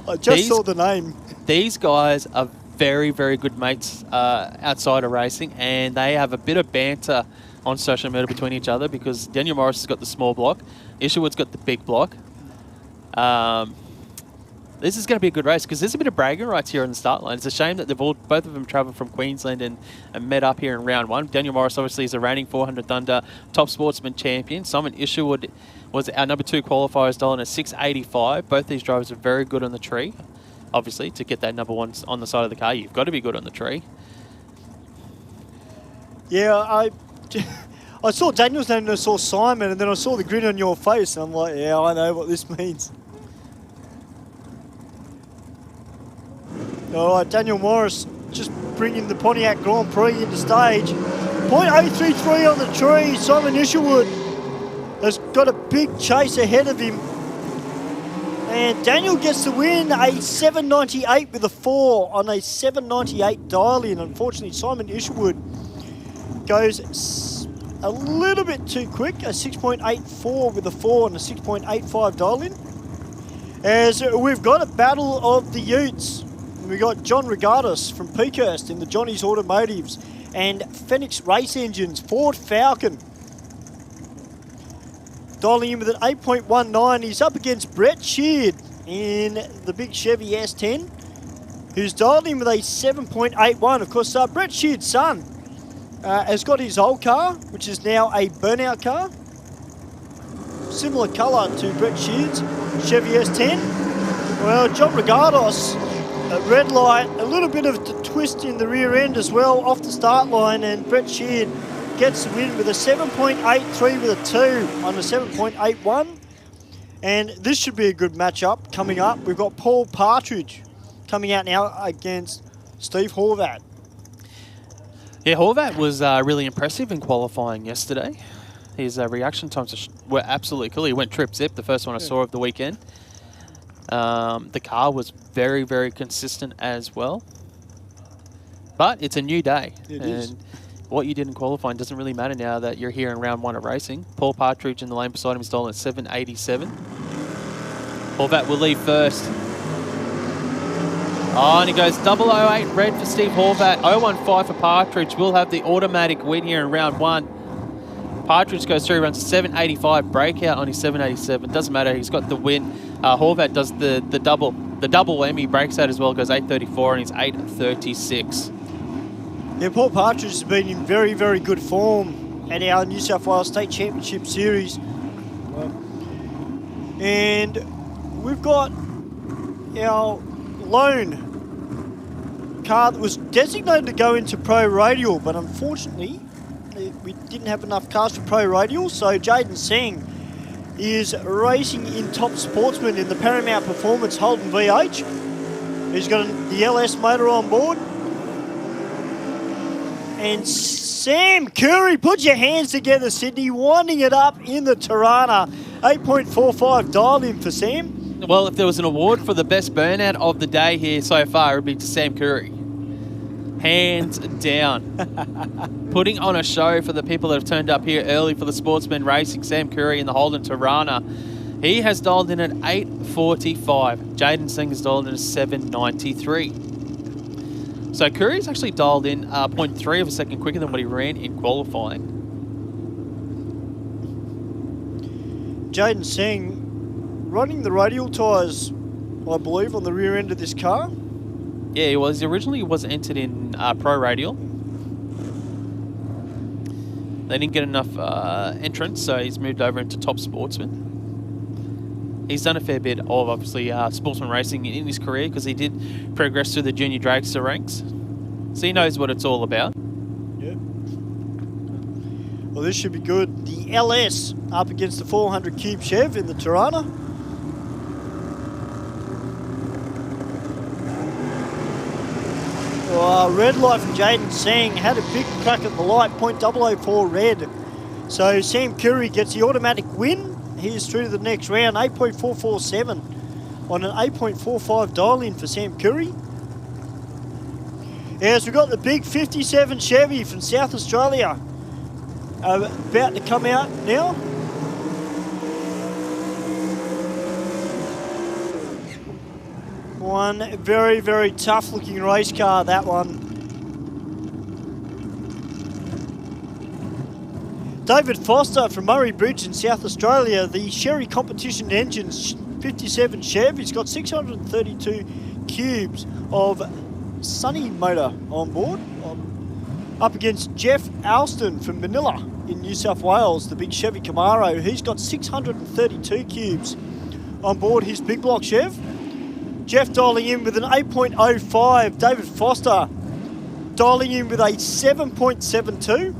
I just saw the name. These guys are very, very good mates outside of racing, and they have a bit of banter on social media between each other because Daniel Morris has got the small block, Isherwood's got the big block. This is going to be a good race because there's a bit of bragging rights here on the start line. It's a shame that both of them travelled from Queensland and met up here in round one. Daniel Morris obviously is a reigning 400 Thunder Top Sportsman champion. Simon Isherwood was our number 2 qualifiers, dialing at 685. Both these drivers are very good on the tree. Obviously, to get that number one on the side of the car, you've got to be good on the tree. Yeah, I saw Daniel's name and I saw Simon, and then I saw the grin on your face, and I'm like, yeah, I know what this means. All right, Daniel Morris just bringing the Pontiac Grand Prix into stage. 0.033 on the tree. Simon Isherwood has got a big chase ahead of him. And Daniel gets the win, a 7.98 with a 4 on a 7.98 dial-in. Unfortunately, Simon Isherwood goes a little bit too quick, a 6.84 with a 4 and a 6.85 dial-in. As we've got a battle of the Utes. We've got John Regatas from Peakhurst in the Johnny's Automotives and Phoenix Race Engines, Ford Falcon. Dialing in with an 8.19. He's up against Brett Sheard in the big Chevy S10, who's dialed in with a 7.81. Of course, Brett Sheard's son has got his old car, which is now a burnout car. Similar colour to Brett Sheard's Chevy S10. Well, John Regatas, a red light, a little bit of a twist in the rear end as well, off the start line, and Brett Sheard gets the win with a 7.83 with a 2 on a 7.81. And this should be a good matchup coming up. We've got Paul Partridge coming out now against Steve Horvat. Yeah, Horvat was really impressive in qualifying yesterday. His reaction times were absolutely cool. He went trip zip, the first one I saw of the weekend. The car was very, very consistent as well. But it's a new day. It is. What you did in qualifying doesn't really matter now that you're here in round 1 of racing. Paul Partridge in the lane beside him is stolen at 7.87. Horvat will leave first. Oh, and he goes 008 red for Steve Horvat. 015 for Partridge. Will have the automatic win here in round 1. Partridge goes through, runs 7.85 breakout on his 7.87. Doesn't matter, he's got the win. Horvat does the double M. He breaks out as well, goes 8.34 and he's 8.36. Yeah, Paul Partridge has been in very, very good form at our New South Wales State Championship Series. And we've got our lone car that was designated to go into Pro Radial, but unfortunately we didn't have enough cars for Pro Radial, so Jaden Singh is racing in Top Sportsman in the Paramount Performance Holden VH. He's got the LS motor on board. And Sam Curry, put your hands together, Sydney, winding it up in the Tirana. 8.45 dialed in for Sam. Well, if there was an award for the best burnout of the day here so far, it would be to Sam Curry. Hands down. Putting on a show for the people that have turned up here early for the Sportsman Racing. Sam Curry in the Holden Tirana. He has dialed in at 8.45. Jaden Singh has dialed in at 7.93. So Curry's actually dialed in 0.3 of a second quicker than what he ran in qualifying. Jaden Singh running the radial tyres, I believe, on the rear end of this car. Yeah, he was. Originally, he was entered in Pro Radial. They didn't get enough entrance, so he's moved over into Top Sportsman. He's done a fair bit of, obviously, sportsman racing in his career because he did progress through the junior dragster ranks. So he knows what it's all about. Yeah. Well, this should be good. The LS up against the 400 Cube Chev in the Tirana. Oh, red light from Jaden Singh. Had a big crack at the light, 0.004 red. So Sam Curry gets the automatic win. He is through to the next round, 8.447 on an 8.45 dial-in for Sam Curry. As we've got the big 57 Chevy from South Australia about to come out now. One very, very tough looking race car, that one. David Foster from Murray Bridge in South Australia, the Sherry Competition Engines 57 Chev. He's got 632 cubes of Sunny motor on board. Up against Jeff Alston from Manila in New South Wales, the big Chevy Camaro. He's got 632 cubes on board his big block Chev. Jeff dialing in with an 8.05. David Foster dialing in with a 7.72.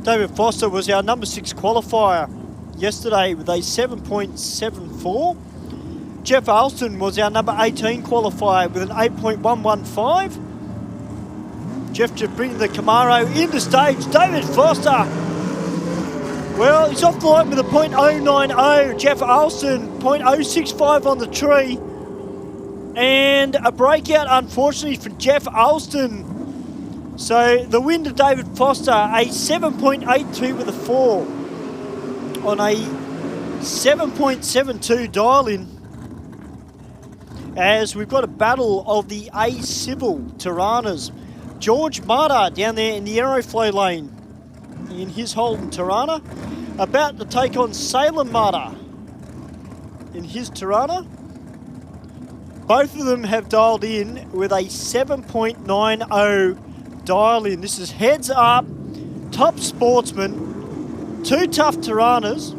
David Foster was our number 6 qualifier yesterday with a 7.74. Jeff Alston was our number 18 qualifier with an 8.115. Jeff just bringing the Camaro into stage. David Foster, well, he's off the line with a .090. Jeff Alston, .065 on the tree. And a breakout, unfortunately, for Jeff Alston. So the win to David Foster, a 7.82 with a 4 on a 7.72 dial-in. As we've got a battle of the A-Civil Tiranas. George Mata down there in the Aeroflow lane in his Holden Tirana, about to take on Salem Mata in his Tirana. Both of them have dialed in with a 7.90 dial-in. This is heads up, top sportsman, 2 tough Tiranas.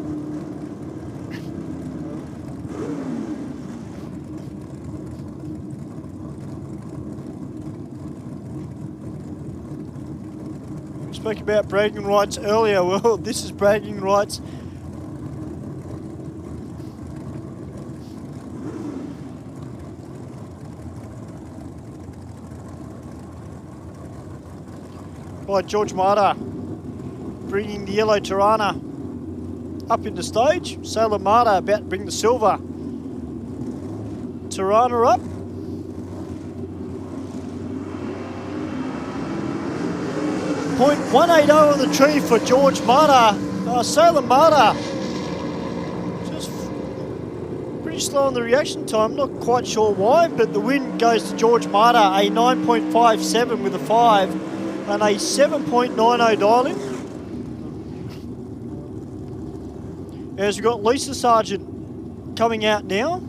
We spoke about bragging rights earlier. Well, this is bragging rights. By George Mata, bringing the yellow Tirana up into stage. Salem Mata about to bring the silver Tirana up. .180 on the tree for George Mata. Salem Mata just pretty slow on the reaction time. Not quite sure why, but the win goes to George Mata, a 9.57 with a 5. And a 7.90 dial-in. As we've got Lisa Sargent coming out now.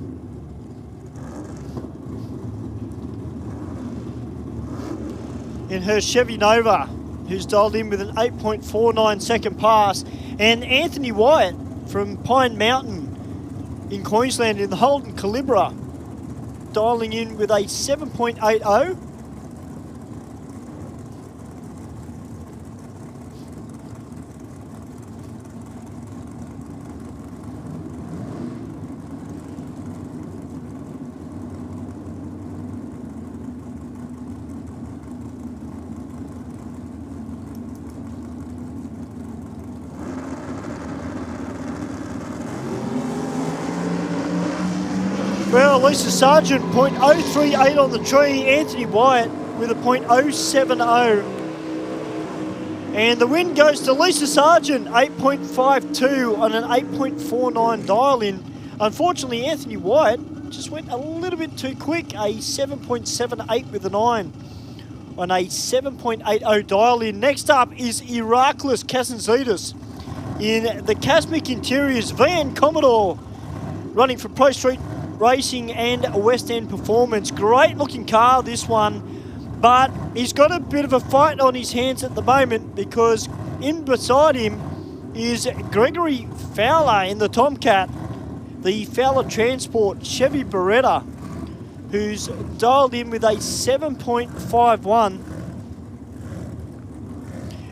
In her Chevy Nova, who's dialed in with an 8.49 second pass. And Anthony Wyatt from Pine Mountain in Queensland in the Holden Calibra, dialing in with a 7.80. Well, Lisa Sargent, .038 on the tree. Anthony Wyatt with a .070. And the win goes to Lisa Sargent, 8.52 on an 8.49 dial-in. Unfortunately, Anthony Wyatt just went a little bit too quick, a 7.78 with a 9 on a 7.80 dial-in. Next up is Iraklis Kazantzidis in the Casmic Interiors Van Commodore, running for Pro Street Racing and West End Performance. Great looking car, this one, but he's got a bit of a fight on his hands at the moment because in beside him is Gregory Fowler in the Tomcat, the Fowler Transport Chevy Beretta, who's dialed in with a 7.51.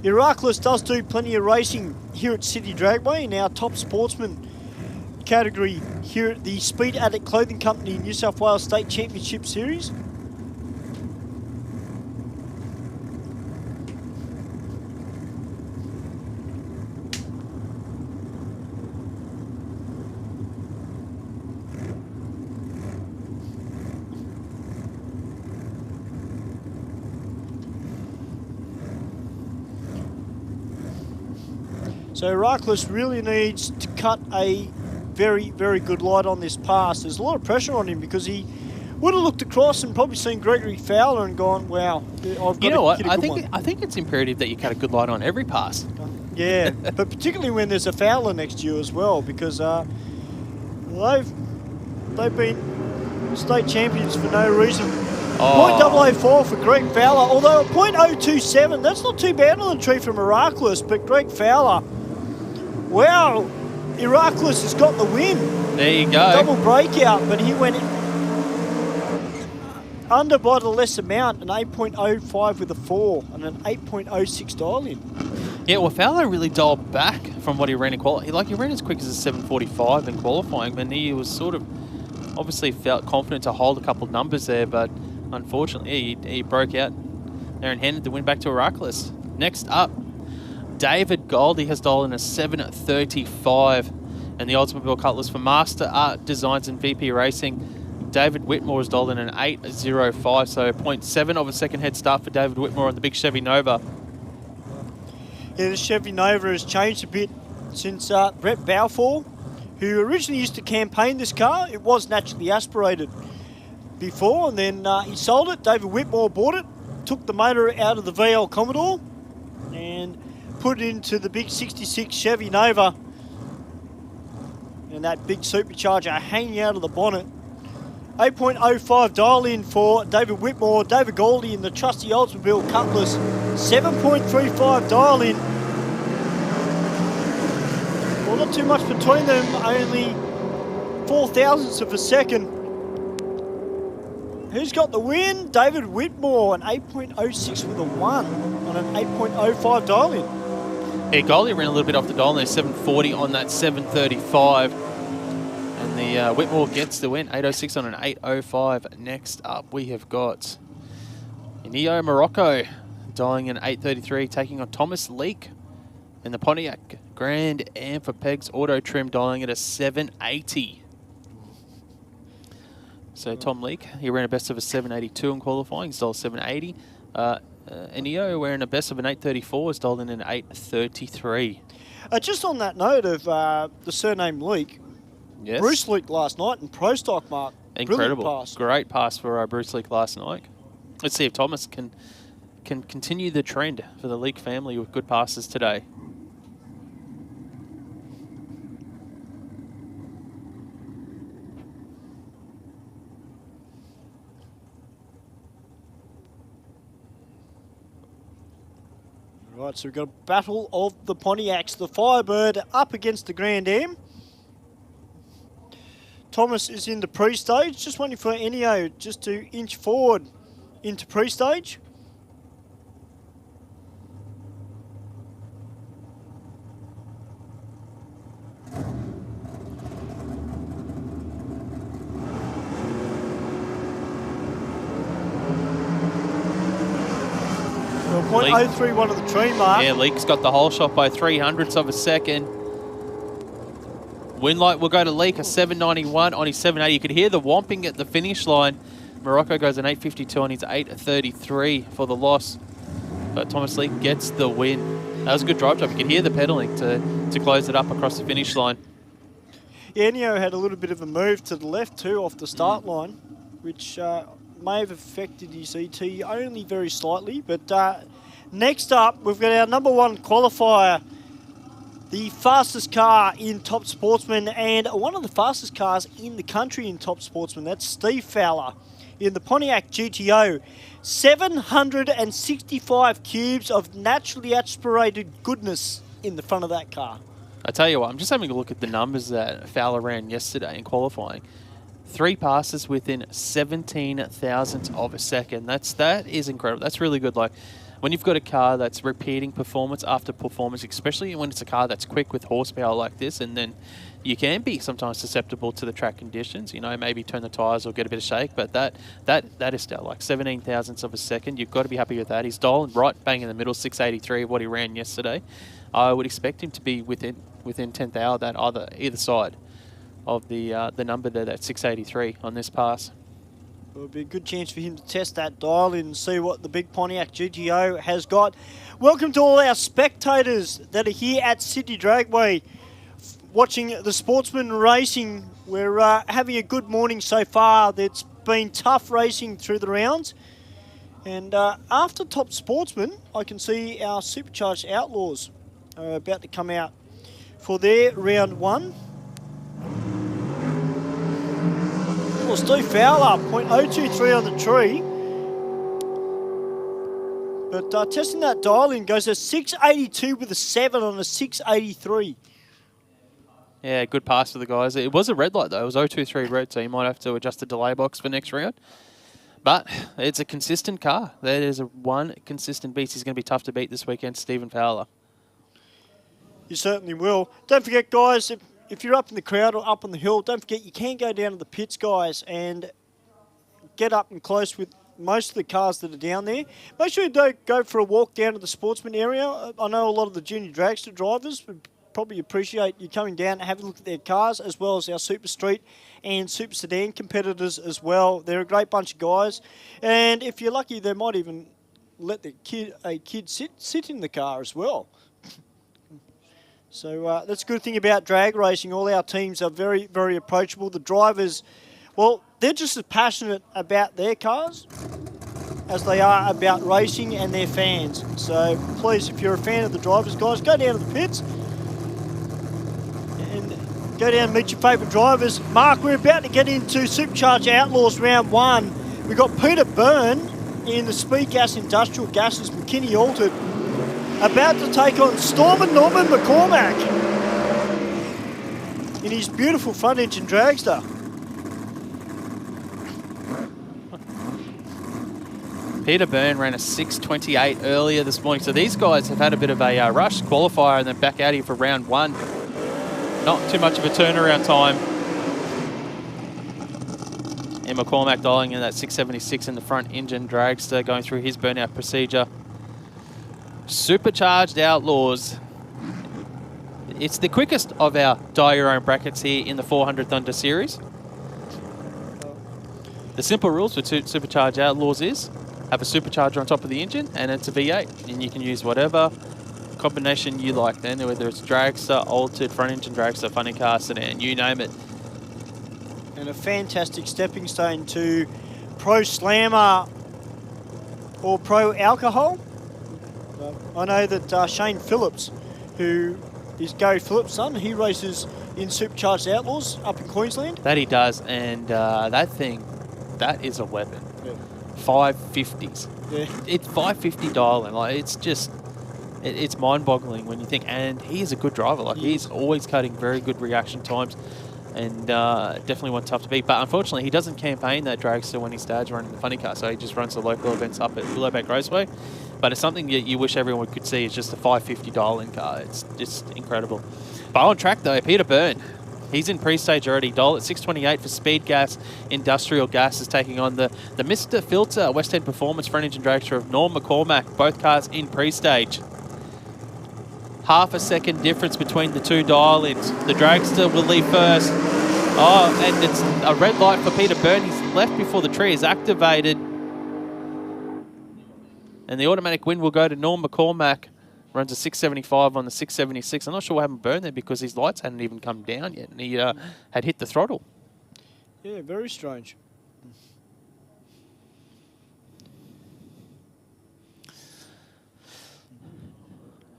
Iraklis does do plenty of racing here at City Dragway in our top sportsman category here at the Speed Addict Clothing Company New South Wales State Championship Series. So Iraklis really needs to cut a very, very good light on this pass. There's a lot of pressure on him because he would have looked across and probably seen Gregory Fowler and gone, wow, I've got you know what? Hit a good one. I think it's imperative that you cut a good light on every pass. Yeah, but particularly when there's a Fowler next to you as well, because they've been state champions for no reason. .004 for Greg Fowler, although a .027, that's not too bad on the tree from Iraklis, but Greg Fowler, wow, Iraklis has got the win. There you go. Double breakout, but he went under by the less amount, an 8.05 with a 4 and an 8.06 dial-in. Yeah, well, Fowler really dialed back from what he ran in qualifying. Like, he ran as quick as a 7:45 in qualifying, and he was sort of obviously felt confident to hold a couple of numbers there, but unfortunately he broke out there and handed the win back to Heracles. Next up, David Goldie has dialed in a 7:35, and the Oldsmobile Cutlass for Master Art Designs and VP Racing. David Whitmore has dialed in an 8:05, so 0.7 of a second head start for David Whitmore on the big Chevy Nova. Yeah, the Chevy Nova has changed a bit since Brett Balfour, who originally used to campaign this car. It was naturally aspirated before, and then he sold it. David Whitmore bought it, took the motor out of the VL Commodore, and put it into the big 66 Chevy Nova. And that big supercharger hanging out of the bonnet. 8.05 dial in for David Whitmore, David Goldie in the trusty Oldsmobile Cutlass. 7.35 dial in. Well, not too much between them, only 4 thousandths of a second. Who's got the win? David Whitmore, an 8.06 with a 1 on an 8.05 dial in. Yeah, Goldie ran a little bit off the dial there, 7:40 on that 7:35. And the Whitmore gets the win, 8.06 on an 8.05. Next up, we have got Neo Morocco dialing in 8.33, taking on Thomas Leake in the Pontiac Grand Am for Pegs Auto Trim, dialing at a 7.80. So Tom Leake, he ran a best of a 7.82 in qualifying, he's dialed 7.80. Neo wearing a best of an 8.34, is dialed in an 8.33. Just on that note of the surname Leake, Yes. Bruce Leake last night in Pro Stock, Mark. Incredible. Pass. Great pass for Bruce Leake last night. Let's see if Thomas can continue the trend for the Leake family with good passes today. Right, so we've got a battle of the Pontiacs. The Firebird up against the Grand Am. Thomas is in the pre-stage, just waiting for Ennio just to inch forward into pre-stage. Well, 0.031 of the tree mark. Yeah, Leake's got the whole shot by 300ths of a second. Winlight will go to Leake, a 7.91 on his 7.80. You could hear the whomping at the finish line. Morocco goes an 8.52 on his 8.33 for the loss. But Thomas Leake gets the win. That was a good drive job. You could hear the pedaling to close it up across the finish line. Yeah, Ennio had a little bit of a move to the left too off the start line, which may have affected his ET only very slightly. But next up, we've got our #1 qualifier, the fastest car in Top Sportsman and one of the fastest cars in the country in Top Sportsman. That's Steve Fowler in the Pontiac GTO. 765 cubes of naturally aspirated goodness in the front of that car. I tell you what, I'm just having a look at the numbers that Fowler ran yesterday in qualifying. 3 passes within 17 thousandths of a second. That is incredible. That's really good. Like, when you've got a car that's repeating performance after performance, especially when it's a car that's quick with horsepower like this, and then you can be sometimes susceptible to the track conditions, you know, maybe turn the tyres or get a bit of shake, but that is still like 17 thousandths of a second. You've got to be happy with that. He's dialing right bang in the middle, 683 of what he ran yesterday. I would expect him to be within 10th hour that either side of the number there, that 683 on this pass. It would be a good chance for him to test that dial in and see what the big Pontiac GTO has got. Welcome to all our spectators that are here at Sydney Dragway watching the Sportsman racing. We're having a good morning so far. It's been tough racing through the rounds. And after Top Sportsman, I can see our Supercharged Outlaws are about to come out for their round 1. Well, Steve Fowler, 0.023 on the tree. But testing that dial in goes a 682 with a 7 on a 683. Yeah, good pass for the guys. It was a red light, though. It was 023 red, so you might have to adjust the delay box for next round. But it's a consistent car. That is one consistent beast. He's going to be tough to beat this weekend, Stephen Fowler. You certainly will. Don't forget, guys, if you're up in the crowd or up on the hill, don't forget you can go down to the pits, guys, and get up and close with most of the cars that are down there. Make sure you don't go for a walk down to the Sportsman area. I know a lot of the junior dragster drivers would probably appreciate you coming down and having a look at their cars, as well as our Super Street and Super Sedan competitors as well. They're a great bunch of guys, and if you're lucky, they might even let a kid sit in the car as well. So that's a good thing about drag racing. All our teams are very, very approachable. The drivers, well, they're just as passionate about their cars as they are about racing and their fans. So please, if you're a fan of the drivers, guys, go down to the pits and go down and meet your favourite drivers. Mark, we're about to get into Supercharged Outlaws Round One. We've got Peter Byrne in the Speed Gas Industrial Gases McKinney Altered, about to take on Storm and Norman McCormack in his beautiful front engine dragster. Peter Byrne ran a 6:28 earlier this morning, so these guys have had a bit of a rush qualifier and then back out here for round one. Not too much of a turnaround time. And McCormack dialing in that 676 in the front engine dragster, going through his burnout procedure. Supercharged Outlaws. It's the quickest of our die your own brackets here in the 400 Thunder series. The simple rules for Supercharged Outlaws is have a supercharger on top of the engine and it's a V8, and you can use whatever combination you like then, whether it's dragster, altered, front engine dragster, funny car, sedan, you name it. And a fantastic stepping stone to Pro Slammer or Pro Alcohol. I know that Shane Phillips, who is Gary Phillips' son, he races in Supercharged Outlaws up in Queensland. That he does, and that thing, that is a weapon. Yeah. 550s. Yeah. It's 550 dialing. Like, it's just, it's mind-boggling when you think, and he is a good driver. Like, he's always cutting very good reaction times, and definitely one tough to beat. But unfortunately, he doesn't campaign that dragster when he starts running the funny car, so he just runs the local events up at Willowbank Raceway. But it's something that you wish everyone could see. It's just a 550 dial-in car. It's just incredible. But on track, though, Peter Byrne. He's in pre-stage already. Dial at 628 for Speed Gas Industrial Gas is taking on the Mr. Filter West End Performance front engine dragster of Norm McCormack. Both cars in pre-stage. Half a second difference between the two dial-ins. The dragster will leave first. Oh, and it's a red light for Peter Byrne. He's left before the tree is activated. And the automatic win will go to Norm McCormack. Runs a 675 on the 676. I'm not sure what happened to Byrne there because his lights hadn't even come down yet. And he had hit the throttle. Yeah, very strange.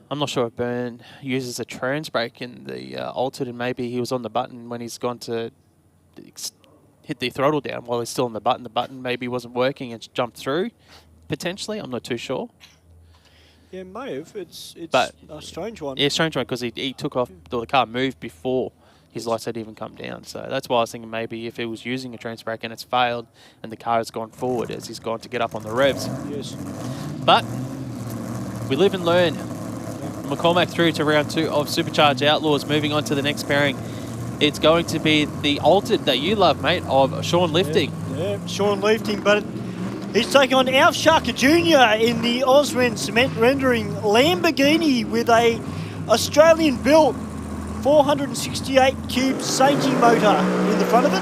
I'm not sure if Byrne uses a trans brake in the altered, and maybe he was on the button when he's gone to hit the throttle down while he's still on the button. The button maybe wasn't working and jumped through. Potentially, I'm not too sure. Yeah, may have. It's but a strange one. Yeah, strange one because he took off, or the car moved before his lights had even come down. So that's why I was thinking maybe if he was using a trans brake and it's failed and the car has gone forward as he's gone to get up on the revs. Yes. But we live and learn. McCormack through to round two of Supercharged Outlaws. Moving on to the next pairing. It's going to be the altered that you love, mate, of Sean Lifting. Yeah, Sean Lifting, but he's taking on Alf Sharker Jr. in the Osren cement rendering Lamborghini with a Australian-built 468 cube Seiji motor in the front of it.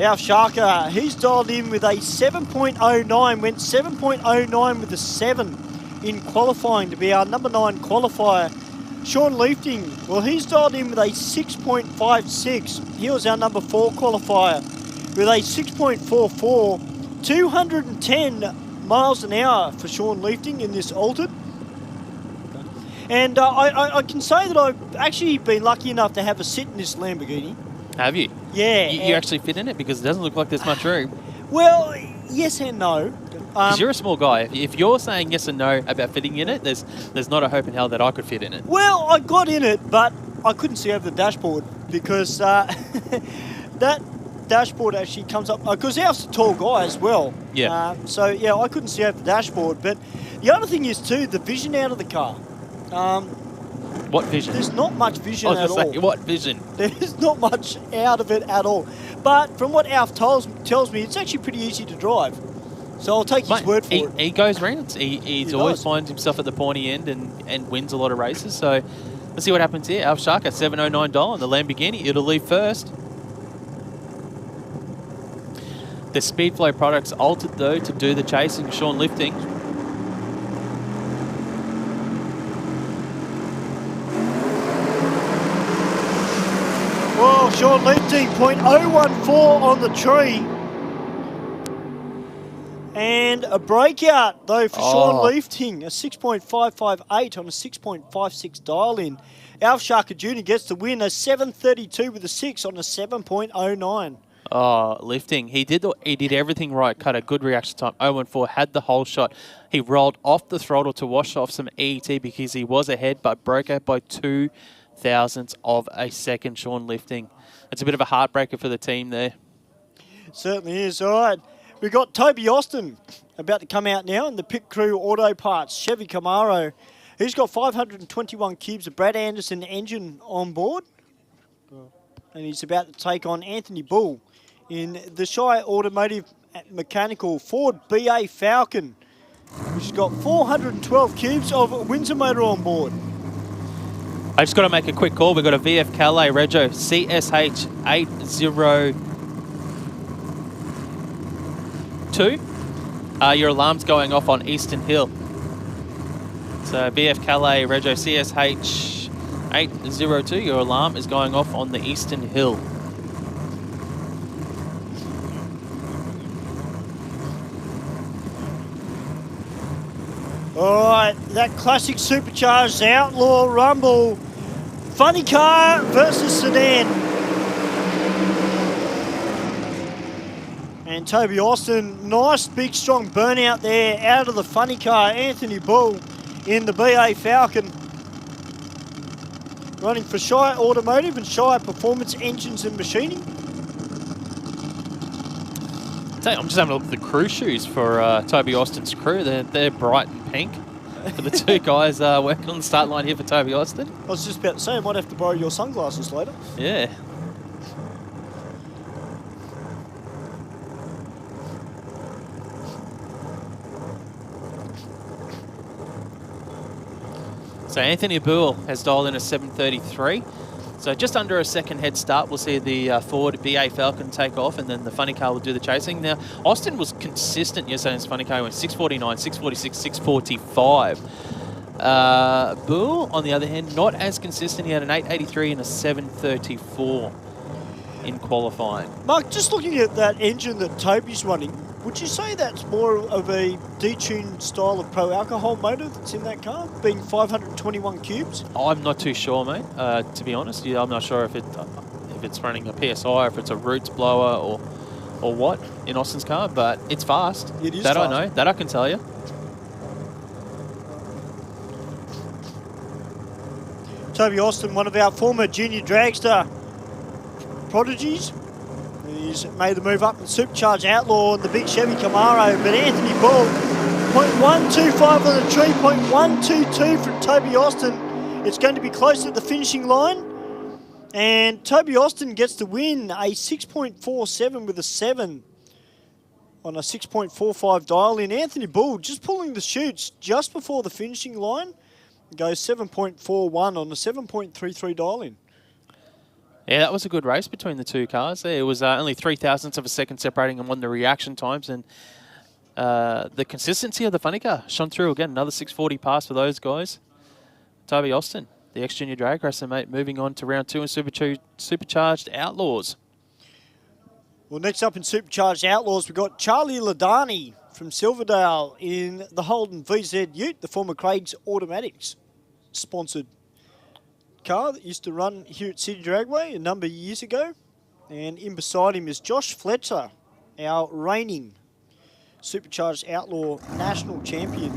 Alf Sharker, he's dialed in with a 7.09, went 7.09 with a 7 in qualifying to be our number 9 qualifier. Sean Lifting, well, he's dialed in with a 6.56. He was our number 4 qualifier with a 6.44. 210 miles an hour for Sean Lifting in this altered. And I can say that I've actually been lucky enough to have a sit in this Lamborghini. Have you? Yeah. You actually fit in it because it doesn't look like there's much room. Well, yes and no. Because you're a small guy. If you're saying yes and no about fitting in it, there's not a hope in hell that I could fit in it. Well, I got in it, but I couldn't see over the dashboard because that dashboard actually comes up, because Alf's a tall guy as well. Yeah. So, yeah, I couldn't see out the dashboard. But the other thing is, too, the vision out of the car. What vision? There's not much vision I was at gonna all. say, what vision? There's not much out of it at all. But from what Alf tells me, it's actually pretty easy to drive. So I'll take his word for it. He goes rounds. He always finds himself at the pointy end and wins a lot of races. So let's see what happens here. Alf Sharka, $709 on the Lamborghini. It'll leave first. The Speedflow products altered, though, to do the chasing. Sean Lifting. Well, Sean Lifting, .014 on the tree. And a breakout, though, for Sean Lifting, a 6.558 on a 6.56 dial-in. Alf Sharka Jr. gets the win, a 7.32 with a 6 on a 7.09. Oh, Lifting. He did everything right. Cut a good reaction time. 0.14, had the whole shot. He rolled off the throttle to wash off some ET because he was ahead, but broke out by 2 thousandths of a second. Sean Lifting. It's a bit of a heartbreaker for the team there. Certainly is. All right. We've got Toby Austin about to come out now in the Pit Crew Auto Parts Chevy Camaro. He's got 521 cubes of Brad Anderson engine on board. And he's about to take on Anthony Bull in the Shy Automotive Mechanical Ford BA Falcon, which has got 412 cubes of Windsor motor on board. I just got to make a quick call. We've got a VF Calais Rego CSH 802. Your alarm's going off on Eastern Hill. So VF Calais Rego CSH 802, your alarm is going off on the Eastern Hill. All right, that classic Supercharged Outlaw Rumble. Funny car versus Sedan. And Toby Austin, nice big strong burnout there out of the funny car. Anthony Bull in the BA Falcon. Running for Shy Automotive and Shy Performance Engines and Machining. I'm just having a look at the crew shoes for Toby Austin's crew. They're bright and pink for the two guys working on the start line here for Toby Austin. I was just about to say, I might have to borrow your sunglasses later. Yeah. So Anthony Bull has dialed in a 7.33. So just under a second head start, we'll see the Ford BA Falcon take off, and then the funny car will do the chasing. Now, Austin was consistent yesterday in his funny car. He went 6.49, 6.46, 6.45. Bull, on the other hand, not as consistent. He had an 8.83 and a 7.34 in qualifying. Mark, just looking at that engine that Toby's running, would you say that's more of a detuned style of pro alcohol motor that's in that car, being 521 cubes? I'm not too sure, mate. To be honest, yeah, I'm not sure if it's running a PSI, or if it's a roots blower, or what in Austin's car. But it's fast. It is that fast. I know. That I can tell you. Toby Austin, one of our former junior dragster prodigies. He's made the move up in Supercharged Outlaw and the big Chevy Camaro, but Anthony Bull, .125 on the tree, .122 from Toby Austin. It's going to be close at the finishing line, and Toby Austin gets the win, a 6.47 with a 7 on a 6.45 dial in. Anthony Bull just pulling the chutes just before the finishing line, goes 7.41 on a 7.33 dial in. Yeah, that was a good race between the two cars there. It was only 3 thousandths of a second separating them on the reaction times, and the consistency of the funny car shone through again. Another 640 pass for those guys. Toby Austin, the ex-junior drag racer, mate, moving on to round 2 in Supercharged Outlaws. Well, next up in Supercharged Outlaws, we've got Charlie Ladani from Silverdale in the Holden VZ Ute, the former Craig's Automatics sponsored car that used to run here at City Dragway a number of years ago. And in beside him is Josh Fletcher, our reigning Supercharged Outlaw National Champion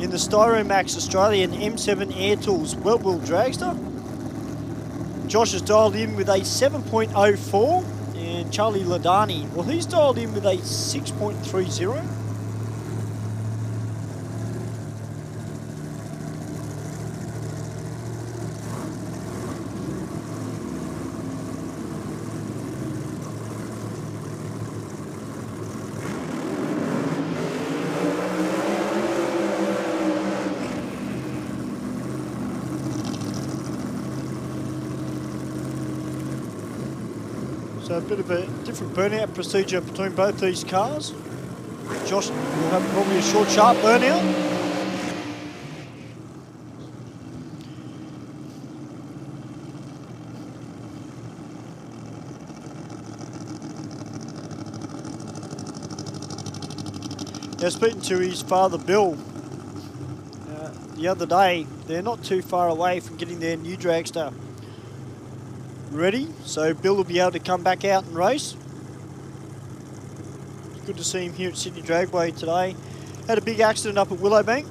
in the Styromax Australian M7 Air Tools Well-Built Dragster. Josh has dialed in with a 7.04, and and Charlie Ladani, well, he's dialed in with a 6.30. So a bit of a different burnout procedure between both these cars. Josh will have probably a short, sharp burnout. Now, speaking to his father, Bill, the other day, they're not too far away from getting their new dragster ready, so Bill will be able to come back out and race. It's good to see him here at Sydney Dragway today. Had a big accident up at Willowbank.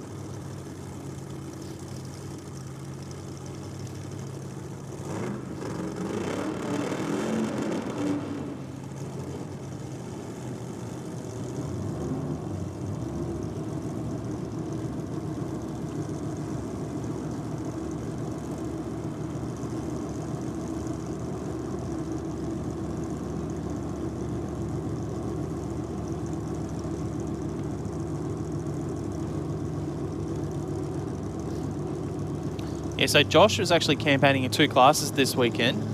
Yeah, so Josh was actually campaigning in 2 classes this weekend.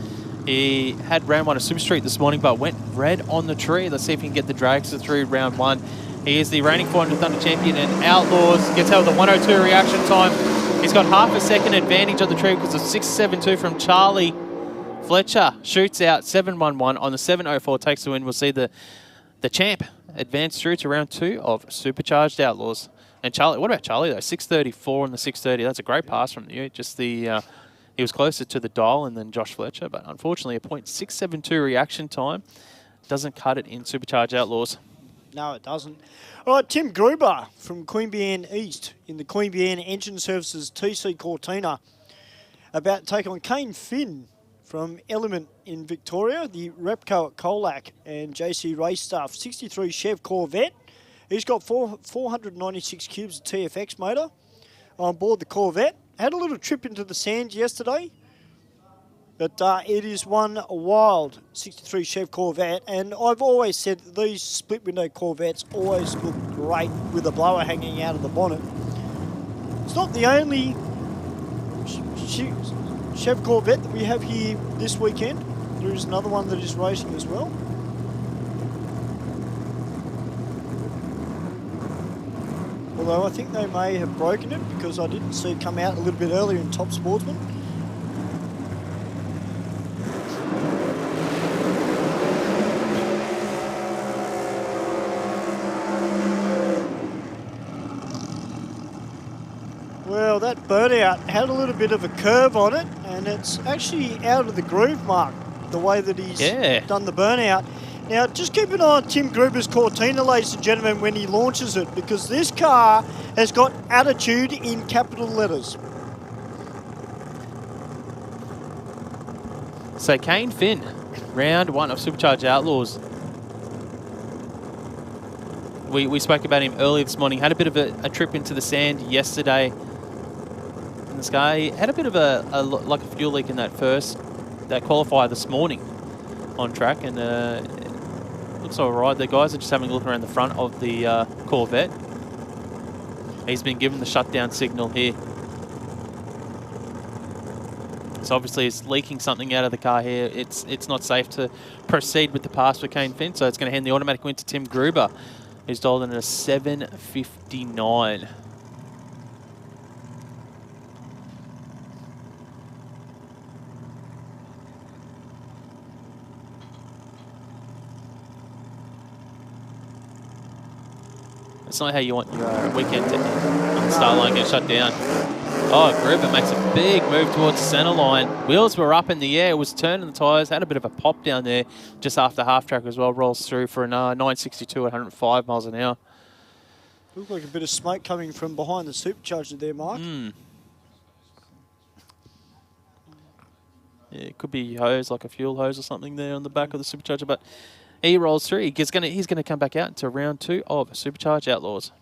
He had round 1 of Super Street this morning, but went red on the tree. Let's see if he can get the Dragster through round 1. He is the reigning 400 Thunder champion and Outlaws. Gets out with a 102 reaction time. He's got half a second advantage on the tree because of 6.72 from Charlie. Fletcher shoots out 7.11 on the 7.04, takes the win. We'll see the champ advance through to round 2 of Supercharged Outlaws. And Charlie, what about Charlie though? 6.34 on the 6.30. That's a great pass from you. Just the he was closer to the dial than Josh Fletcher, but unfortunately a .672 reaction time doesn't cut it in Supercharged Outlaws. No, it doesn't. All right, Tim Gruber from Queanbeyan East in the Queanbeyan Engine Services TC Cortina about to take on Kane Finn from Element in Victoria, the Repco at Colac and JC Race Stuff, 63 Chev Corvette. He's got 496 cubes of TFX motor on board the Corvette. Had a little trip into the sand yesterday, but it is one wild 63 Chev Corvette. And I've always said that these split window Corvettes always look great with a blower hanging out of the bonnet. It's not the only Chev Corvette that we have here this weekend. There is another one that is racing as well. Although I think they may have broken it because I didn't see it come out a little bit earlier in Top Sportsman. Well, that burnout had a little bit of a curve on it, and it's actually out of the groove, Mark, the way that he's done the burnout. Now, just keep an eye on Tim Gruber's Cortina, ladies and gentlemen, when he launches it, because this car has got attitude in capital letters. So Kane Finn, round 1 of Supercharged Outlaws. We spoke about him earlier this morning. Had a bit of a trip into the sand yesterday. And this guy had a bit of like a fuel leak in that qualifier this morning on track, and looks all right. The guys are just having a look around the front of the Corvette. He's been given the shutdown signal here. So obviously it's leaking something out of the car here. It's not safe to proceed with the pass for Kane Finn, so it's going to hand the automatic win to Tim Gruber, who's dialed in at a 7.59. It's not how you want your weekend to end. The start line gets shut down. Oh, Gruber makes a big move towards the centre line. Wheels were up in the air. It was turning the tyres. Had a bit of a pop down there just after half track as well. Rolls through for an 962 at 105 miles an hour. Looked like a bit of smoke coming from behind the supercharger there, Mark. Yeah, it could be hose, like a fuel hose or something there on the back of the supercharger. But he rolls through. He's gonna come back out into round 2 of Supercharged Outlaws.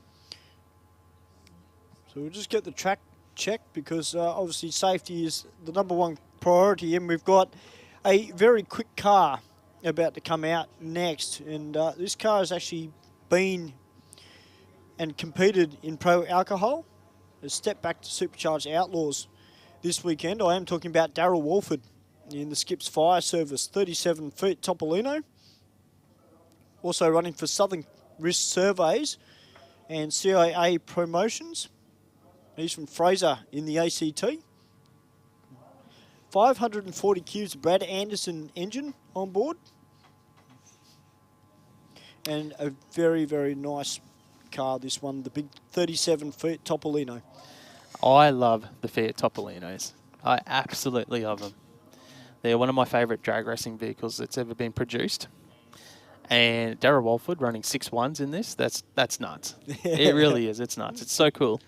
So we'll just get the track checked because obviously safety is the #1 priority, and we've got a very quick car about to come out next. And this car has actually been and competed in Pro Alcohol. A step back to Supercharged Outlaws this weekend. I am talking about Darryl Walford in the Skips Fire Service, 37 feet Topolino. Also running for Southern Risk Surveys and CIA Promotions. He's from Fraser in the ACT. 540 cubes of Brad Anderson engine on board. And a very, very nice car, this one, the big 37 feet Topolino. I love the Fiat Topolinos. I absolutely love them. They're one of my favourite drag racing vehicles that's ever been produced. And Darryl Walford running 6.1s in this, that's nuts. It really is, it's nuts. It's so cool.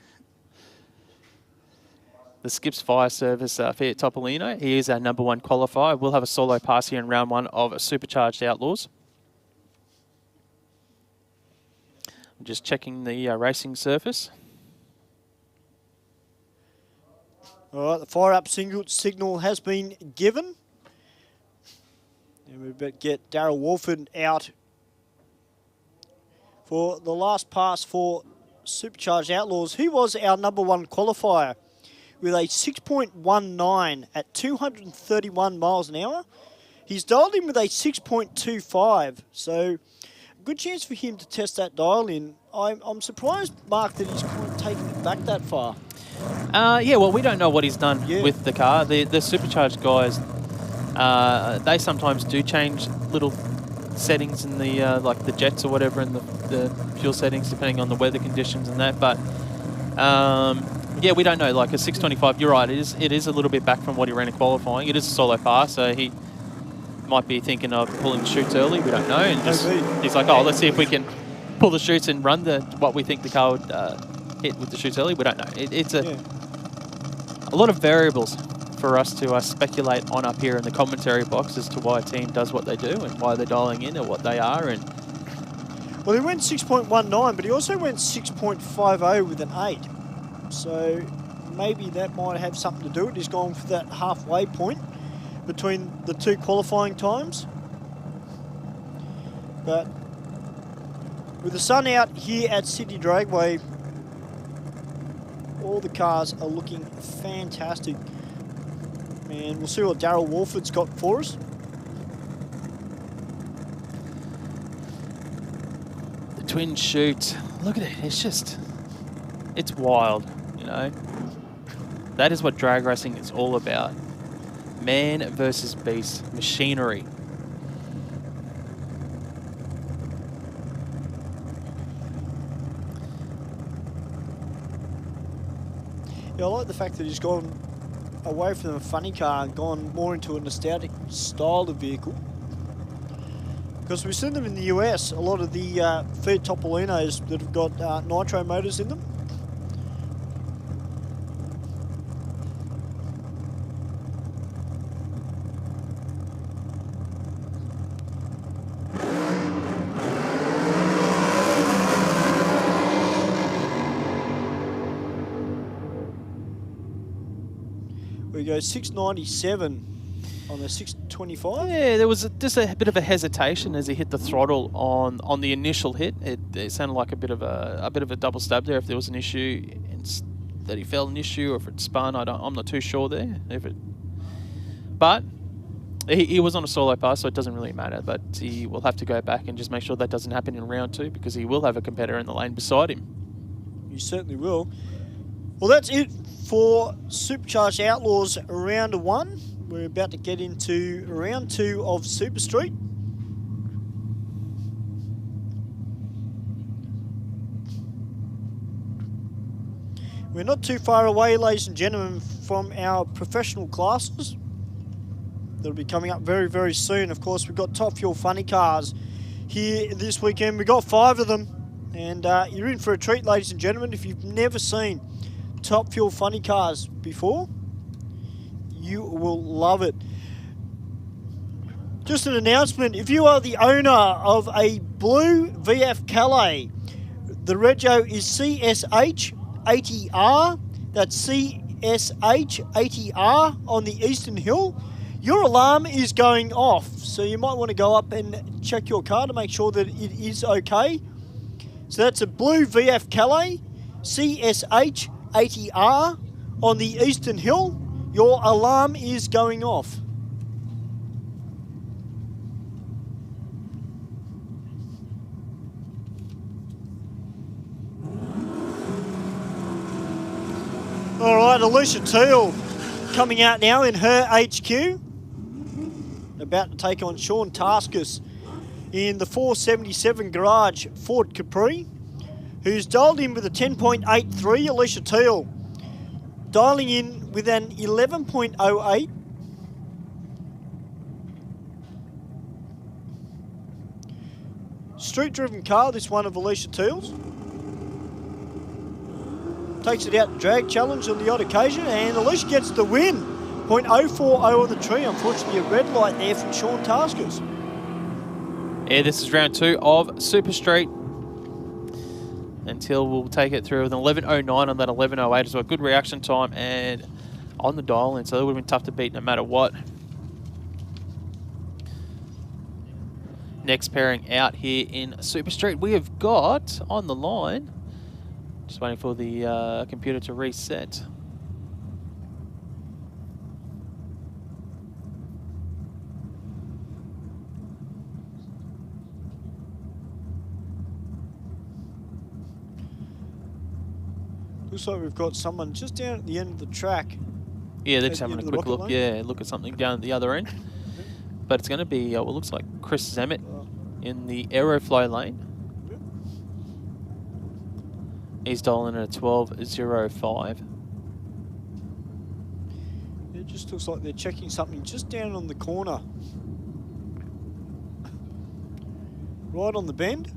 The Skips Fire Service Fiat Topolino, he is our #1 qualifier. We'll have a solo pass here in round 1 of Supercharged Outlaws. I'm just checking the racing surface. All right, the fire up signal has been given. And we better get Darryl Walford out for the last pass for Supercharged Outlaws. He was our #1 qualifier with a 6.19 at 231 miles an hour. He's dialed in with a 6.25, so good chance for him to test that dial in. I'm surprised, Mark, that he's kind of taken it back that far. Yeah, well, we don't know what he's done with the car. The Supercharged guys, they sometimes do change little settings in the like the jets or whatever in the fuel settings, depending on the weather conditions and that. But yeah, we don't know. Like a 625, you're right. It is a little bit back from what he ran in qualifying. It is a solo pass, so he might be thinking of pulling the chutes early. We don't know. And just, he's like, oh, let's see if we can pull the chutes and run what we think the car would hit with the chutes early. We don't know. It's a lot of variables for us to speculate on up here in the commentary box as to why a team does what they do and why they're dialing in or what they are. And well, he went 6.19, but he also went 6.50 with an 8. So maybe that might have something to do with it. He's gone for that halfway point between the two qualifying times. But with the sun out here at Sydney Dragway, all the cars are looking fantastic. And we'll see what Darryl Walford's got for us. the twin chute, look at it. It's wild, you know. That is what drag racing is all about. Man versus beast, machinery. Yeah, I like the fact that he's gone away from the funny car and gone more into a nostalgic style of vehicle. Because we've seen them in the US, a lot of the Fiat Topolinos that have got nitro motors in them. We go 697 on the 625. Yeah, there was just a bit of a hesitation as he hit the throttle on the initial hit. It sounded like a bit of a double stab there. If there was an issue that he felt an issue, or if it spun, I'm not too sure there. But he was on a solo pass, so it doesn't really matter. But he will have to go back and just make sure that doesn't happen in round 2, because he will have a competitor in the lane beside him. You certainly will. Well, that's it for Supercharged Outlaws Round 1. We're about to get into Round 2 of Super Street. We're not too far away, ladies and gentlemen, from our professional classes. That'll be coming up very, very soon. Of course, we've got Top Fuel Funny Cars here this weekend. We've got 5 of them. And you're in for a treat, ladies and gentlemen. If you've never seen Top Fuel Funny Cars before, you will love it. Just an announcement, if you are the owner of a blue VF Calais, the rego is CSH80R, that's CSH80R on the Eastern Hill, your alarm is going off. So you might want to go up and check your car to make sure that it is okay. So that's a blue VF Calais, CSH80R on the Eastern Hill, your alarm is going off. All right, Alicia Teal coming out now in her HQ. About to take on Sean Taskus in the 477 Garage Ford Capri, who's dialed in with a 10.83. Alicia Teal dialing in with an 11.08. Street-driven car, this one of Alicia Teal's. Takes it out drag challenge on the odd occasion, and Alicia gets the win. 0.040 on the tree. Unfortunately, a red light there from Sean Taskus. Yeah, this is round 2 of Super Street. Until we'll take it through with an 11.09 on that 11.08 as well. Good reaction time and on the dial in, so it would have been tough to beat no matter what. Next pairing out here in Super Street, we have got on the line. Just waiting for the computer to reset. Looks like we've got someone just down at the end of the track. Yeah, they're just having a quick look. Yeah, look at something down at the other end. But it's going to be what looks like Chris Zammit in the Aeroflow lane. He's dialing at a 12.05. It just looks like they're checking something just down on the corner. Right on the bend.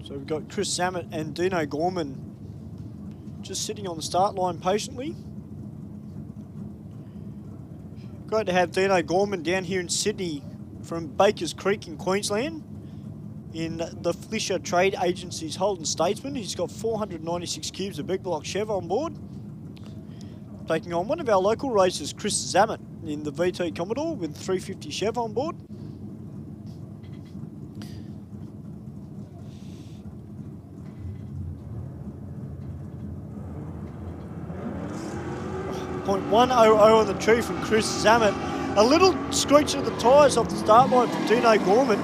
So we've got Chris Zammit and Dino Gorman just sitting on the start line patiently. Great to have Dino Gorman down here in Sydney from Bakers Creek in Queensland in the Flisher Trade Agency's Holden Statesman. He's got 496 cubes of big block Chev on board. Taking on one of our local racers, Chris Zammit, in the VT Commodore with 350 Chev on board. 0.100 on the tree from Chris Zammit. A little screech of the tyres off the start line from Dino Gorman.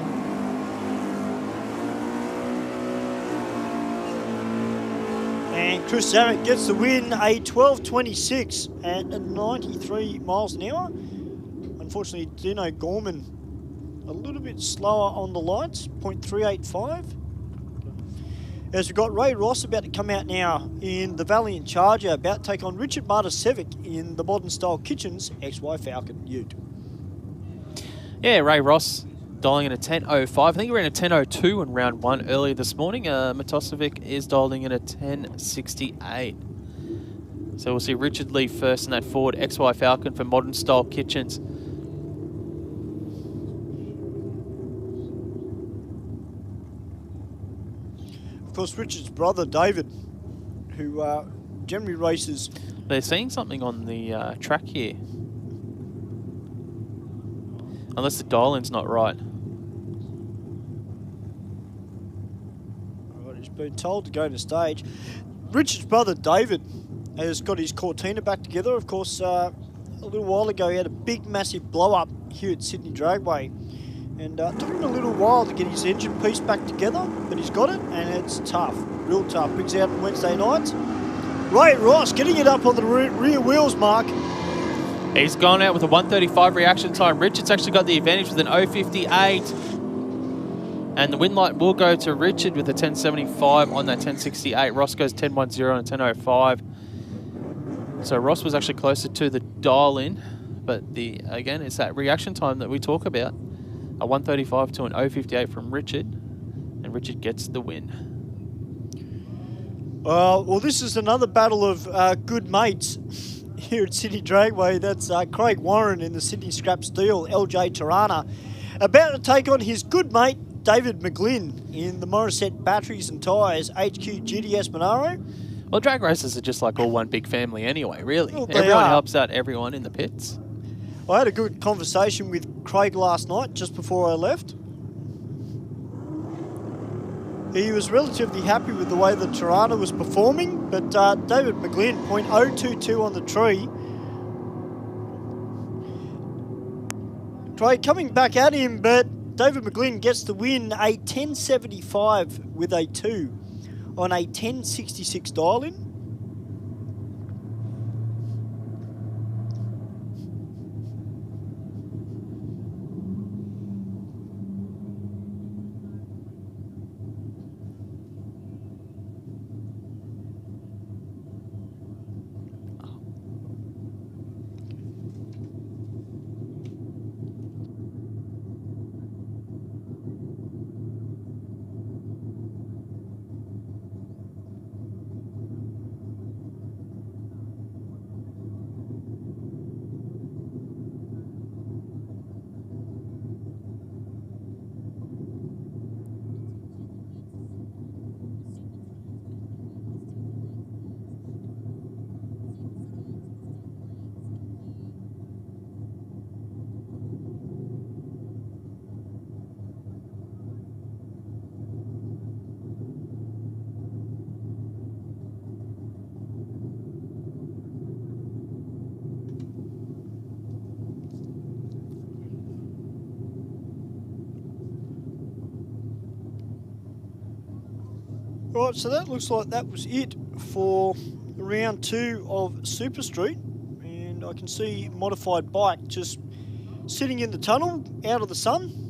And Chris Zammit gets the win, a 12.26 at 93 miles an hour. Unfortunately, Dino Gorman a little bit slower on the lights, 0.385. As we've got Ray Ross about to come out now in the Valiant Charger, about to take on Richard Martisevic in the Modern Style Kitchens XY Falcon Ute. Yeah, Ray Ross dialing in a 10.05. I think he ran a 10.02 in round 1 earlier this morning. Matosevic is dialing in a 10.68. So we'll see Richard Lee first in that Ford XY Falcon for Modern Style Kitchens. Of course, Richard's brother, David, who generally races... They're seeing something on the track here. Unless the dial-in's not right. Right, he's been told to go to stage. Richard's brother, David, has got his Cortina back together. Of course, a little while ago, he had a big, massive blow-up here at Sydney Dragway. And took him a little while to get his engine piece back together, but he's got it, and it's tough, real tough. Brings out on Wednesday nights. Ray Ross getting it up on the rear wheels, Mark. He's gone out with a 1:35 reaction time. Richard's actually got the advantage with an 0.58. And the win light will go to Richard with a 10.75 on that 10.68. Ross goes 10.10 on a 10.05. So Ross was actually closer to the dial-in, but again, it's that reaction time that we talk about. A 135 to an 058 from Richard, and Richard gets the win. Well, this is another battle of good mates here at Sydney Dragway. That's Craig Warren in the Sydney Scrap Steel, LJ Tirana, about to take on his good mate, David McGlynn, in the Morissette Batteries and Tyres, HQ GDS Monaro. Well, drag races are just like all one big family anyway, really. Well, Everyone helps out everyone in the pits. I had a good conversation with Craig last night, just before I left. He was relatively happy with the way the Tirana was performing, but David McGlynn, .022 on the tree. Craig coming back at him, but David McGlynn gets the win, a 10.75 with a 2 on a 10.66 dial-in. Right, so that looks like that was it for round 2 of Super Street. And I can see Modified Bike just sitting in the tunnel, out of the sun.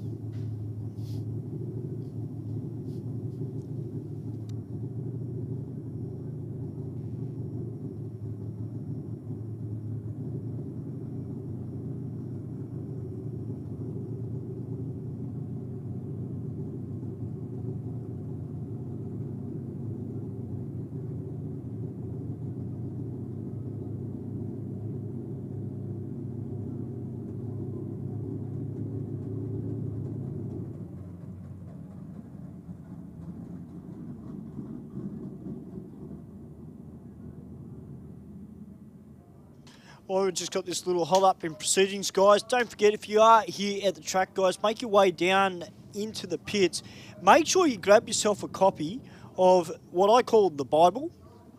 Well, we've just got this little hold up in proceedings, guys. Don't forget, if you are here at the track, guys, make your way down into the pits. Make sure you grab yourself a copy of what I call the Bible,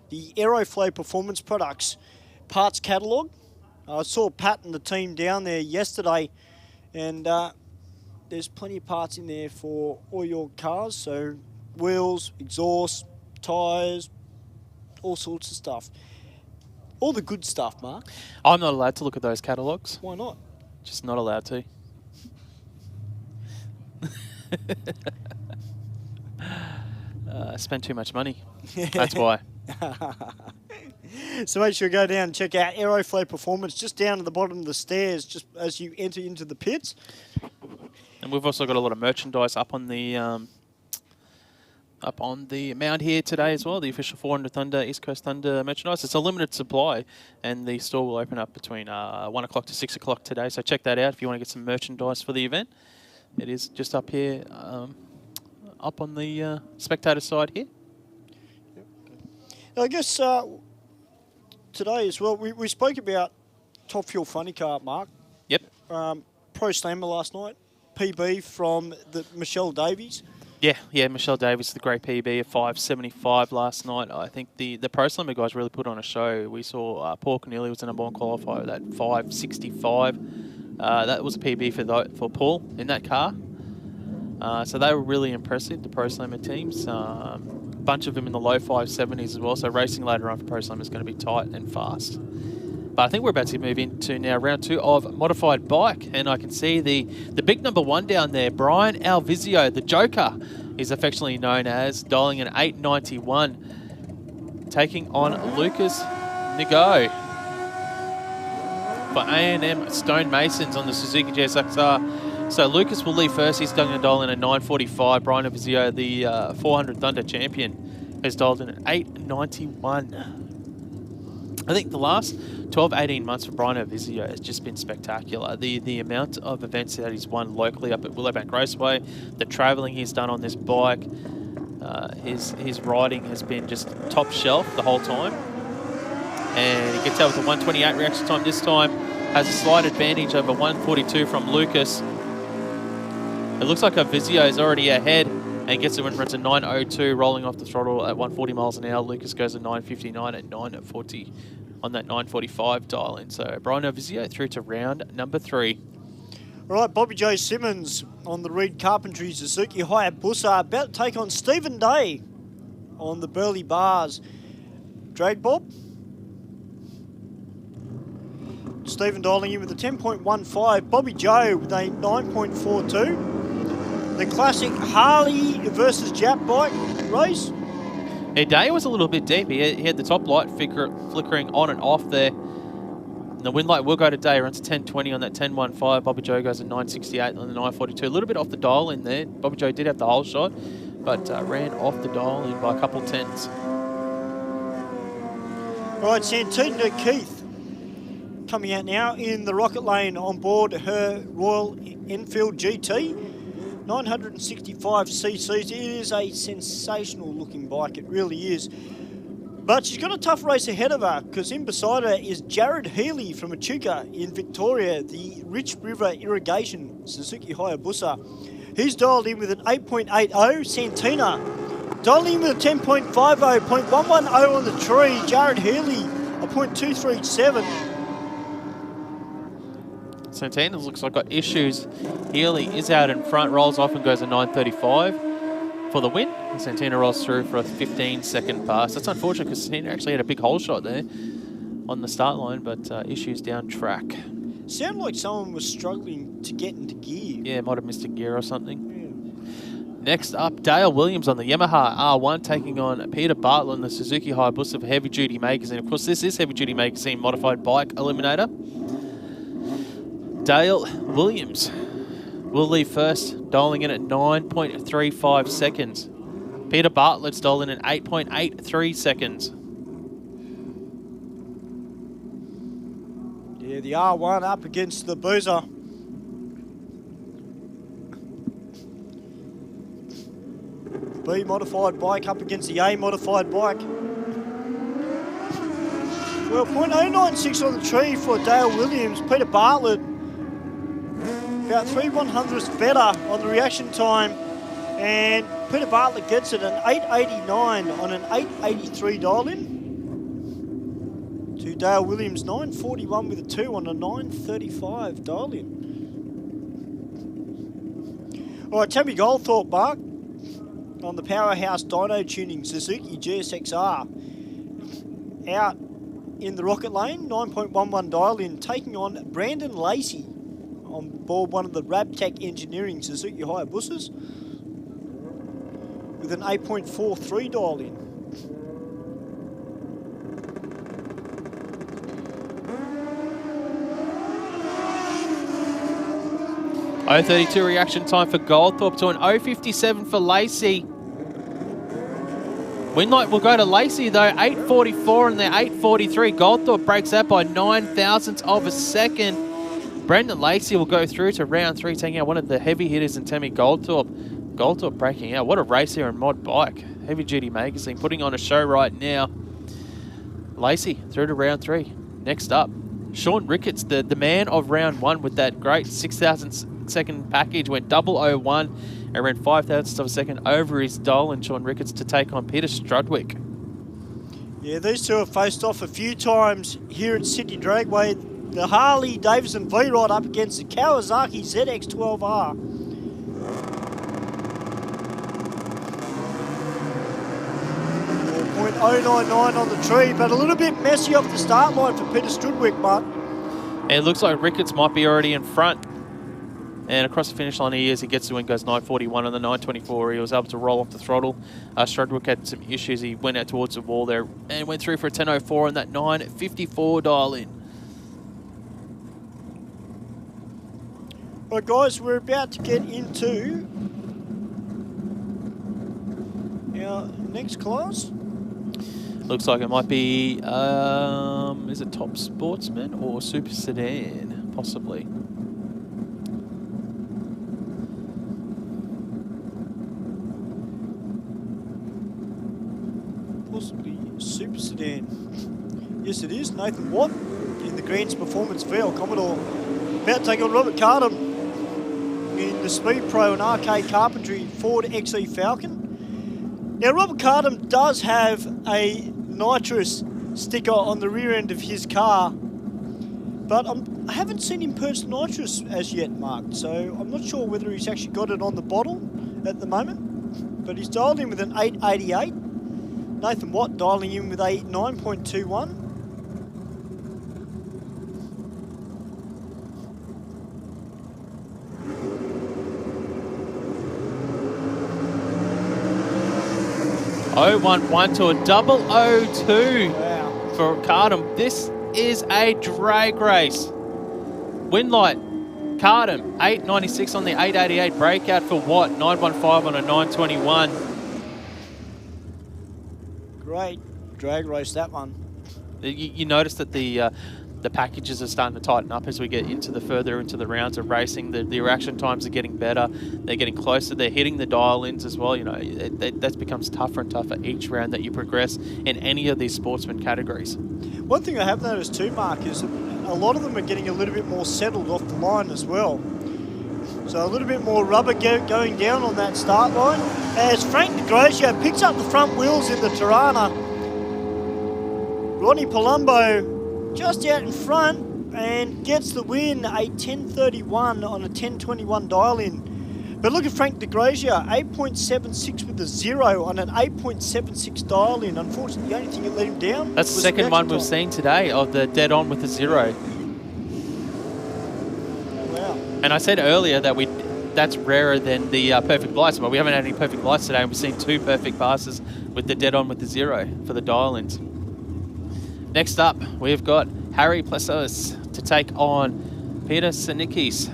the Aeroflow Performance Products parts catalogue. I saw Pat and the team down there yesterday, and there's plenty of parts in there for all your cars. So wheels, exhaust, tyres, all sorts of stuff. All the good stuff, Mark. I'm not allowed to look at those catalogues. Why not? Just not allowed to. I spend too much money. That's why. So make sure you go down and check out Aeroflow Performance just down at the bottom of the stairs just as you enter into the pits. And we've also got a lot of merchandise up on the mount here today as well, the official 400 Thunder, East Coast Thunder merchandise. It's a limited supply, and the store will open up between 1 o'clock to 6 o'clock today, so check that out if you want to get some merchandise for the event. It is just up here, up on the spectator side here. I guess today as well, we spoke about Top Fuel Funny Car, Mark. Yep. Pro Slammer last night, PB from the Michelle Davies. Yeah, Michelle Davis, the great PB of 5.75 last night. I think the Pro Slammer guys really put on a show. We saw Paul Cornelia was the #1 qualifier at that 5.65. That was a PB for Paul in that car. So they were really impressive, the Pro Slammer teams. A bunch of them in the low 5.70s as well. So racing later on for Pro Slammer is going to be tight and fast. But I think we're about to move into now round 2 of Modified Bike. And I can see the big #1 down there, Brian Alvizio, the Joker, is affectionately known as, dialing an 891, taking on Lucas Nigo. for A&M Stonemasons on the Suzuki GSXR. So Lucas will leave first. He's going to dial in at 9:45. Brian Avizio, the 400 Thunder champion, has dialed in at 8:91. I think the last 12, 18 months for Brian Avizio has just been spectacular. The amount of events that he's won locally up at Willowbank Raceway, the travelling he's done on this bike, his riding has been just top shelf the whole time. And he gets out with a 1:28 reaction time this time, has a slight advantage over 1:42 from Lucas. It looks like Avizio is already ahead and gets it when runs a 9:02, rolling off the throttle at 140 miles an hour. Lucas goes at 9:59 at 9:40 on that 9:45 dial in. So Brian Avizio through to round number 3. All right, Bobby Joe Simmons on the Reed Carpentry Suzuki Hayabusa, about to take on Stephen Day on the Burley Bars. Drag Bob. Stephen dialing in with a 10.15. Bobby Joe with a 9.42. The classic Harley versus Jap bike race. Yeah, Day was a little bit deep. He had the top light flickering on and off there. The wind light will go to Day. Runs 10.20 on that 10.15. Bobby Joe goes at 9.68 on the 9.42. A little bit off the dial in there. Bobby Joe did have the whole shot, but ran off the dial in by a couple tenths. All right, Santina Keith coming out now in the Rocket Lane on board her Royal Enfield GT. 965 cc's. It is a sensational looking bike, it really is. But she's got a tough race ahead of her, because in beside her is Jared Healy from Echuca in Victoria, the Rich River Irrigation Suzuki Hayabusa. He's dialed in with an 8.80. Santina dialed in with a 10.50, 0.110 on the tree. Jared Healy a 0.237. Santina looks like got issues. Healy is out in front, rolls off and goes at 9.35 for the win. And Santina rolls through for a 15-second pass. That's unfortunate because Santina actually had a big hole shot there on the start line, but issues down track. Sounded like someone was struggling to get into gear. Yeah, might have missed a gear or something. Yeah. Next up, Dale Williams on the Yamaha R1 taking on Peter Bartlett on the Suzuki Hayabusa for Heavy Duty Magazine. Of course, this is Heavy Duty Magazine modified bike Eliminator. Dale Williams will leave first, dialing in at 9.35 seconds. Peter Bartlett's dialing in at 8.83 seconds. Yeah, the R1 up against the Boozer. B modified bike up against the A modified bike. Well, 0.096 on the tree for Dale Williams. Peter Bartlett about 3/100ths better on the reaction time, and Peter Bartlett gets it an 8.89 on an 8.83 dial in. To Dale Williams 9.41 with a 2 on a 9.35 dial in. All right, Tammy Goldthorpe, Mark, on the Powerhouse Dyno Tuning Suzuki GSXR, out in the Rocket Lane, 9.11 dial in, taking on Brandon Lacey on board one of the Rabtech Engineering Suzuki Hayabusas with an 8.43 dial in. .032 reaction time for Goldthorpe to an 0.57 for Lacey. Winlight will go to Lacey though, 8.44 and they're 8.43. Goldthorpe breaks that by 0.09 of a second. Brendan Lacey will go through to round 3, taking out one of the heavy hitters in Tammy Goldthorpe. Goldthorpe breaking out. What a race here in Mod Bike. Heavy Duty Magazine putting on a show right now. Lacey through to round 3. Next up, Sean Ricketts, the man of round 1 with that great 6,000-second package, went 0.001 and ran 5,000ths of a second over his dial, and Sean Ricketts to take on Peter Strudwick. Yeah, these two have faced off a few times here at Sydney Dragway. The Harley Davidson V-Rod up against the Kawasaki ZX12R. .099 on the tree, but a little bit messy off the start line for Peter Strudwick, Mark. And it looks like Ricketts might be already in front. And across the finish line he is. He gets the win, goes 9.41 on the 9.24. He was able to roll off the throttle. Strudwick had some issues. He went out towards the wall there and went through for a 10.04 on that 9.54 dial in. Right, guys, we're about to get into our next class. Looks like it might be, is it Top Sportsman or Super Sedan, possibly? Possibly Super Sedan. Yes, it is. Nathan Watt in the Grants Performance VL Commodore. About to take on Robert Cardham in the Speed Pro and Arcade Carpentry Ford XE Falcon. Now, Robert Cardham does have a nitrous sticker on the rear end of his car, but I haven't seen him purchase nitrous as yet, Mark, so I'm not sure whether he's actually got it on the bottle at the moment, but he's dialed in with an 888. Nathan Watt dialing in with a 9.21. Oh, 1-1 to a 002 Wow. for Cardham. This is a drag race. Winlight, Cardham, 896 on the 888. Breakout for Watt, 915 on a 921. Great drag race, that one. You notice that the packages are starting to tighten up as we get further into the rounds of racing. The reaction times are getting better. They're getting closer. They're hitting the dial-ins as well. You know, that becomes tougher and tougher each round that you progress in any of these sportsman categories. One thing I have noticed too, Mark, is that a lot of them are getting a little bit more settled off the line as well. So a little bit more rubber going down on that start line. As Frank DeGrosio picks up the front wheels in the Tirana. Ronnie Palumbo just out in front and gets the win, a 10.31 on a 10.21 dial-in. But look at Frank DeGrosio, 8.76 with a 0 on an 8.76 dial-in. Unfortunately, the only thing that let him down That's the was second one we've time. seen today of the dead on with a 0. Wow. And I said earlier that that's rarer than the perfect lights, but we haven't had any perfect lights today, and we've seen 2 perfect passes with the dead on with the 0 for the dial-ins. Next up, we've got Harry Plessos to take on Peter Sanikis.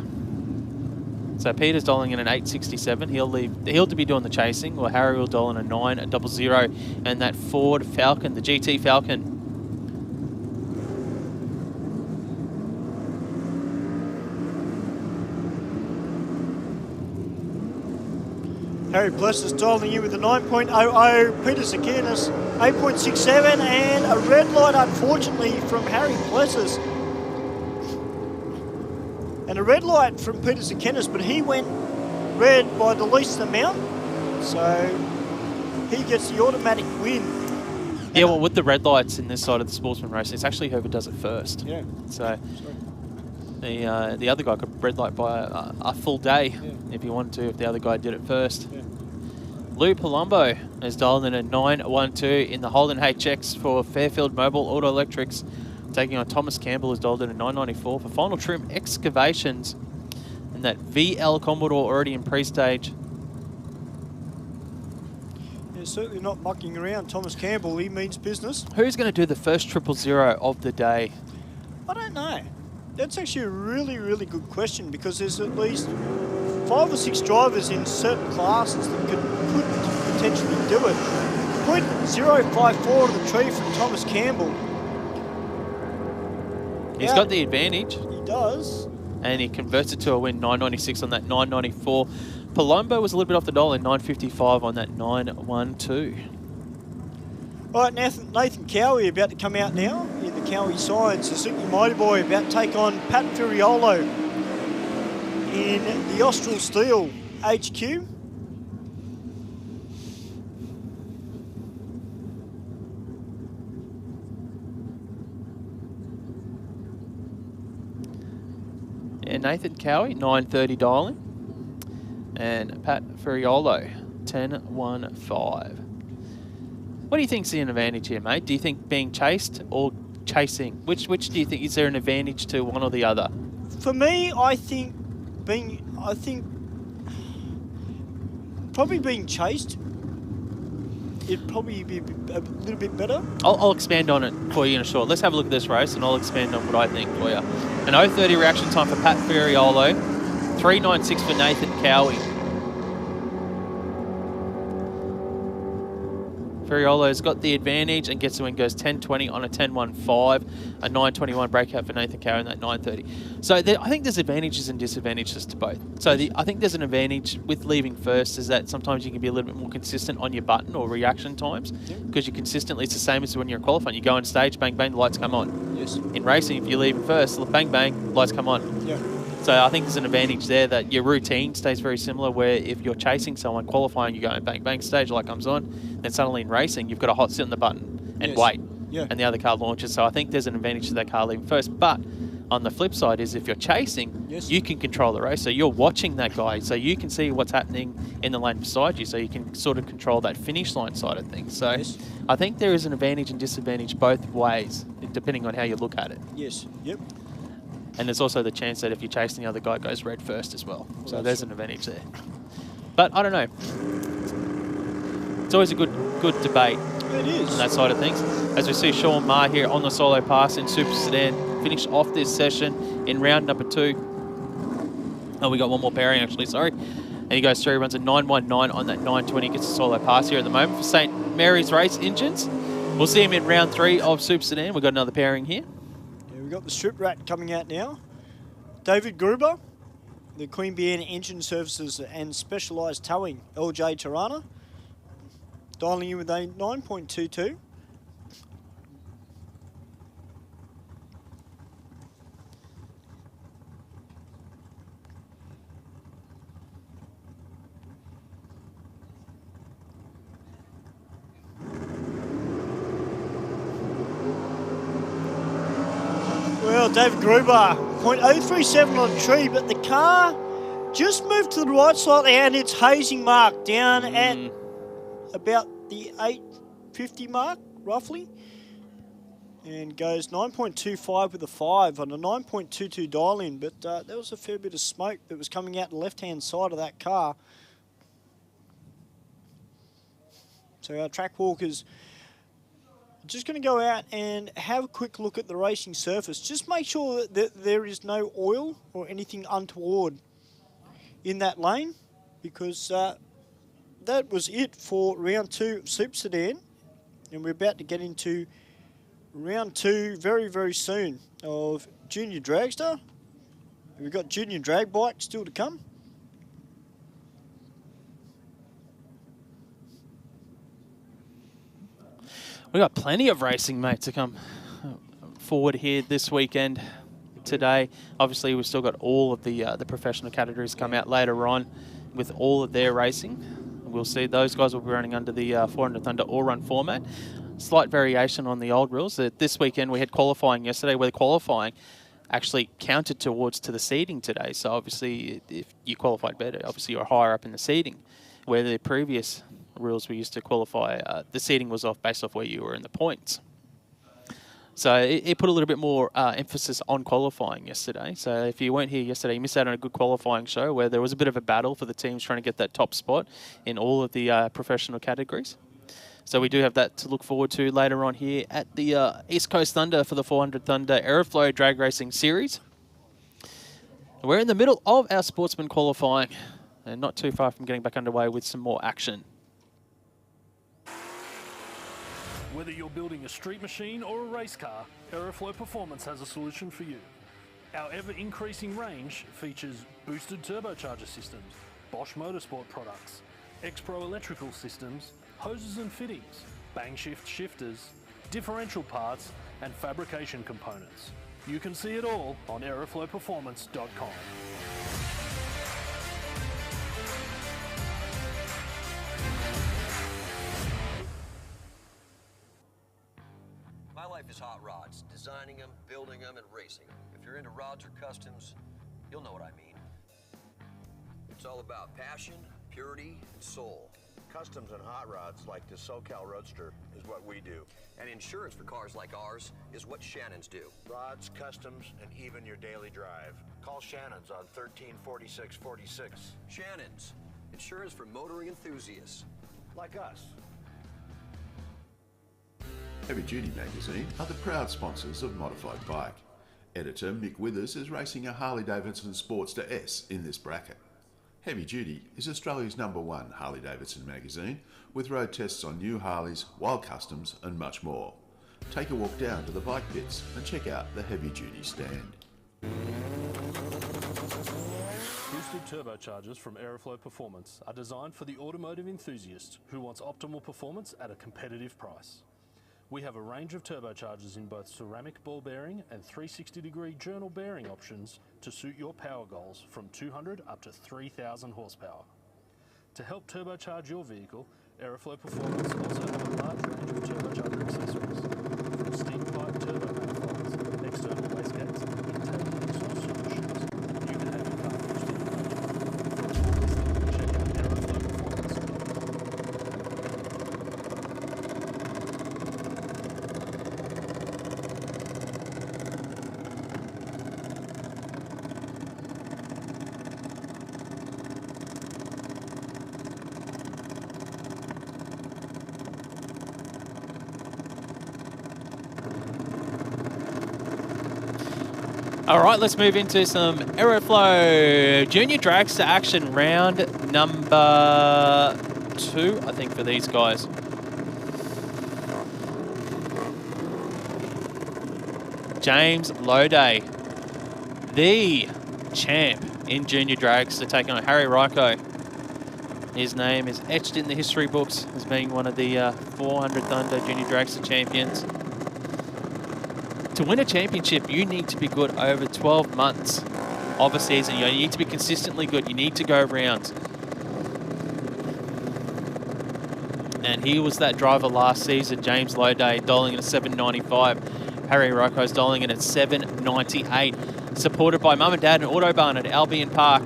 So Peter's dialing in an 867. He'll to be doing the chasing, or Harry will dial in a 900, and that Ford Falcon, the GT Falcon. Harry Plessis dialing in with a 9.00. Peter Sakinis, 8.67, and a red light, unfortunately, from Harry Plessis. And a red light from Peter Sakinis, but he went red by the least amount, so he gets the automatic win. Yeah, well, with the red lights in this side of the sportsman race, it's actually whoever does it first. Yeah. So the other guy could red light by a full day if he wanted to, if the other guy did it first. Yeah. Lou Palumbo is dialed in a 912 in the Holden HX for Fairfield Mobile Auto Electrics, taking on Thomas Campbell, who's dialed in a 994 for Final Trim Excavations, and that VL Commodore already in pre-stage. Yeah, certainly not mucking around. Thomas Campbell, he means business. Who's going to do the first 000 of the day? I don't know. That's actually a really, really good question, because there's at least 5 or 6 drivers in certain classes that could potentially do it. 0.054 to the tree from Thomas Campbell. He's got the advantage. He does. And he converts it to a win, 996 on that 994. Palumbo was a little bit off the dial in 955 on that 912. All right, Nathan Cowie about to come out now in the Cowie Science. Suzuki Mighty Boy about to take on Pat Furiolo in the Austral Steel HQ. Yeah, Nathan Cowie, 930 dialing. And Pat Furiolo, 1015. What do you think's the advantage here, mate? Do you think being chased or chasing? Which do you think? Is there an advantage to one or the other? For me, I think probably being chased, it'd probably be a little bit better. I'll expand on it for you in a short. Let's have a look at this race, and I'll expand on what I think for you. An 0:30 reaction time for Pat Furiolo, 3.96 for Nathan Cowie. Ferriolo's got the advantage and gets the win, goes 10.20 on a 10.15, a 9.21 breakout for Nathan Cowie in that 9.30. So I think there's advantages and disadvantages to both. So I think there's an advantage with leaving first is that sometimes you can be a little bit more consistent on your button or reaction times because you consistently, it's the same as when you're qualifying. You go on stage, bang, bang, the lights come on. Yes. In racing, if you're leaving first, bang, bang, lights come on. Yeah. So I think there's an advantage there that your routine stays very similar where if you're chasing someone, qualifying, you go bang, bang, stage, light comes on, then suddenly in racing, you've got to hot sit on the button and wait. Yeah. And the other car launches. So I think there's an advantage to that car leaving first. But on the flip side is if you're chasing, you can control the race. So you're watching that guy. So you can see what's happening in the lane beside you. So you can sort of control that finish line side of things. So I think there is an advantage and disadvantage both ways, depending on how you look at it. Yes. Yep. And there's also the chance that if you're chasing the other guy, goes red first as well. So there's an advantage there. But I don't know. It's always a good debate. It is. On that side of things. As we see Sean Maher here on the solo pass in Super Sedan, finished off this session in round number 2. Oh, we got one more pairing actually, sorry. And he goes through, runs a 9.19 on that 9.20, gets a solo pass here at the moment for St. Mary's Race Engines. We'll see him in round 3 of Super Sedan. We've got another pairing here. Yeah, we've got the Strip Rat coming out now. David Gruber, the Queen Bee Engine Services and Specialised Towing, LJ Tirana. Dialing in with a 9.22. Well, David Gruber, 0.037 on the tree, but the car just moved to the right slightly and its hazing mark down at about the 850 mark, roughly. And goes 9.25 with a 5 on a 9.22 dial-in. But there was a fair bit of smoke that was coming out the left-hand side of that car. So our track walkers just going to go out and have a quick look at the racing surface. Just make sure that there is no oil or anything untoward in that lane, because that was it for round 2 of Super Sedan, and we're about to get into round 2 very, very soon of Junior Dragster. We've got Junior Drag Bike still to come. We've got plenty of racing, mate, to come forward here this weekend. Today, obviously, we've still got all of the professional categories come out later on with all of their racing. We'll see those guys will be running under the 400 Thunder all-run format. Slight variation on the old rules. This weekend we had qualifying yesterday, where the qualifying actually counted towards to the seeding today. So obviously, if you qualified better, obviously you're higher up in the seeding. Where the previous rules we used to qualify, the seeding was based off where you were in the points. So it put a little bit more emphasis on qualifying yesterday. So if you weren't here yesterday, you missed out on a good qualifying show where there was a bit of a battle for the teams trying to get that top spot in all of the professional categories. So we do have that to look forward to later on here at the East Coast Thunder for the 400 Thunder Aeroflow Drag Racing Series. We're in the middle of our Sportsman qualifying and not too far from getting back underway with some more action. Whether you're building a street machine or a race car, Aeroflow Performance has a solution for you. Our ever-increasing range features boosted turbocharger systems, Bosch Motorsport products, X-Pro electrical systems, hoses and fittings, bang shift shifters, differential parts, and fabrication components. You can see it all on aeroflowperformance.com. My life is hot rods, designing them, building them, and racing them. If you're into rods or customs, you'll know what I mean. It's all about passion, purity, and soul. Customs and hot rods like the SoCal Roadster is what we do. And insurance for cars like ours is what Shannon's do. Rods, customs, and even your daily drive. Call Shannon's on 134646. Shannon's, insurance for motoring enthusiasts. Like us. Heavy Duty Magazine are the proud sponsors of Modified Bike. Editor Mick Withers is racing a Harley-Davidson Sportster S in this bracket. Heavy Duty is Australia's #1 Harley-Davidson magazine, with road tests on new Harleys, wild customs and much more. Take a walk down to the bike pits and check out the Heavy Duty stand. Boosted turbochargers from Aeroflow Performance are designed for the automotive enthusiast who wants optimal performance at a competitive price. We have a range of turbochargers in both ceramic ball bearing and 360-degree journal bearing options to suit your power goals from 200 up to 3,000 horsepower. To help turbocharge your vehicle, Aeroflow Performance also have a large range of turbocharger accessories, from steam pipe turbo manifolds, external wastegates, intake and exhaust solutions. You can have your car boosted in no time. For a full listing, check out All right, let's move into some Aeroflow Junior Dragster action, round number 2, I think, for these guys. James Loday, the champ in Junior Dragster, taking on Harry Ryko. His name is etched in the history books as being one of the 400 Thunder Junior Dragster champions. To win a championship, you need to be good over 12 months of a season. You need to be consistently good. You need to go rounds. And he was that driver last season, James Loday, dialing in at 795. Harry Ryko's dialing in at 798. Supported by Mum and Dad and Autobahn at Albion Park.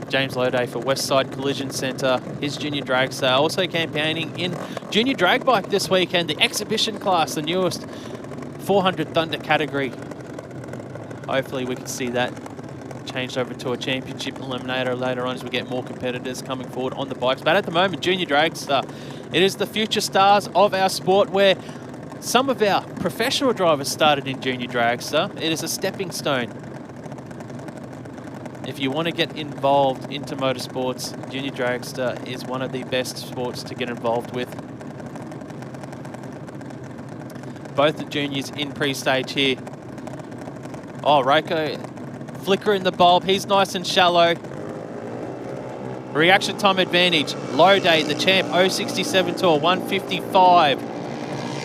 James Loday for Westside Collision Centre, his Junior Dragster. Also campaigning in Junior Drag Bike this weekend, the exhibition class, the newest 400 Thunder category. Hopefully we can see that changed over to a championship eliminator later on as we get more competitors coming forward on the bikes. But at the moment, Junior Dragster, it is the future stars of our sport, where some of our professional drivers started in Junior Dragster. It is a stepping stone. If you want to get involved into motorsports, Junior Dragster is one of the best sports to get involved with. Both the juniors in pre-stage here. Oh, Ryko, flicker in the bulb. He's nice and shallow. Reaction time advantage. Loday, the champ, 067 to a 155.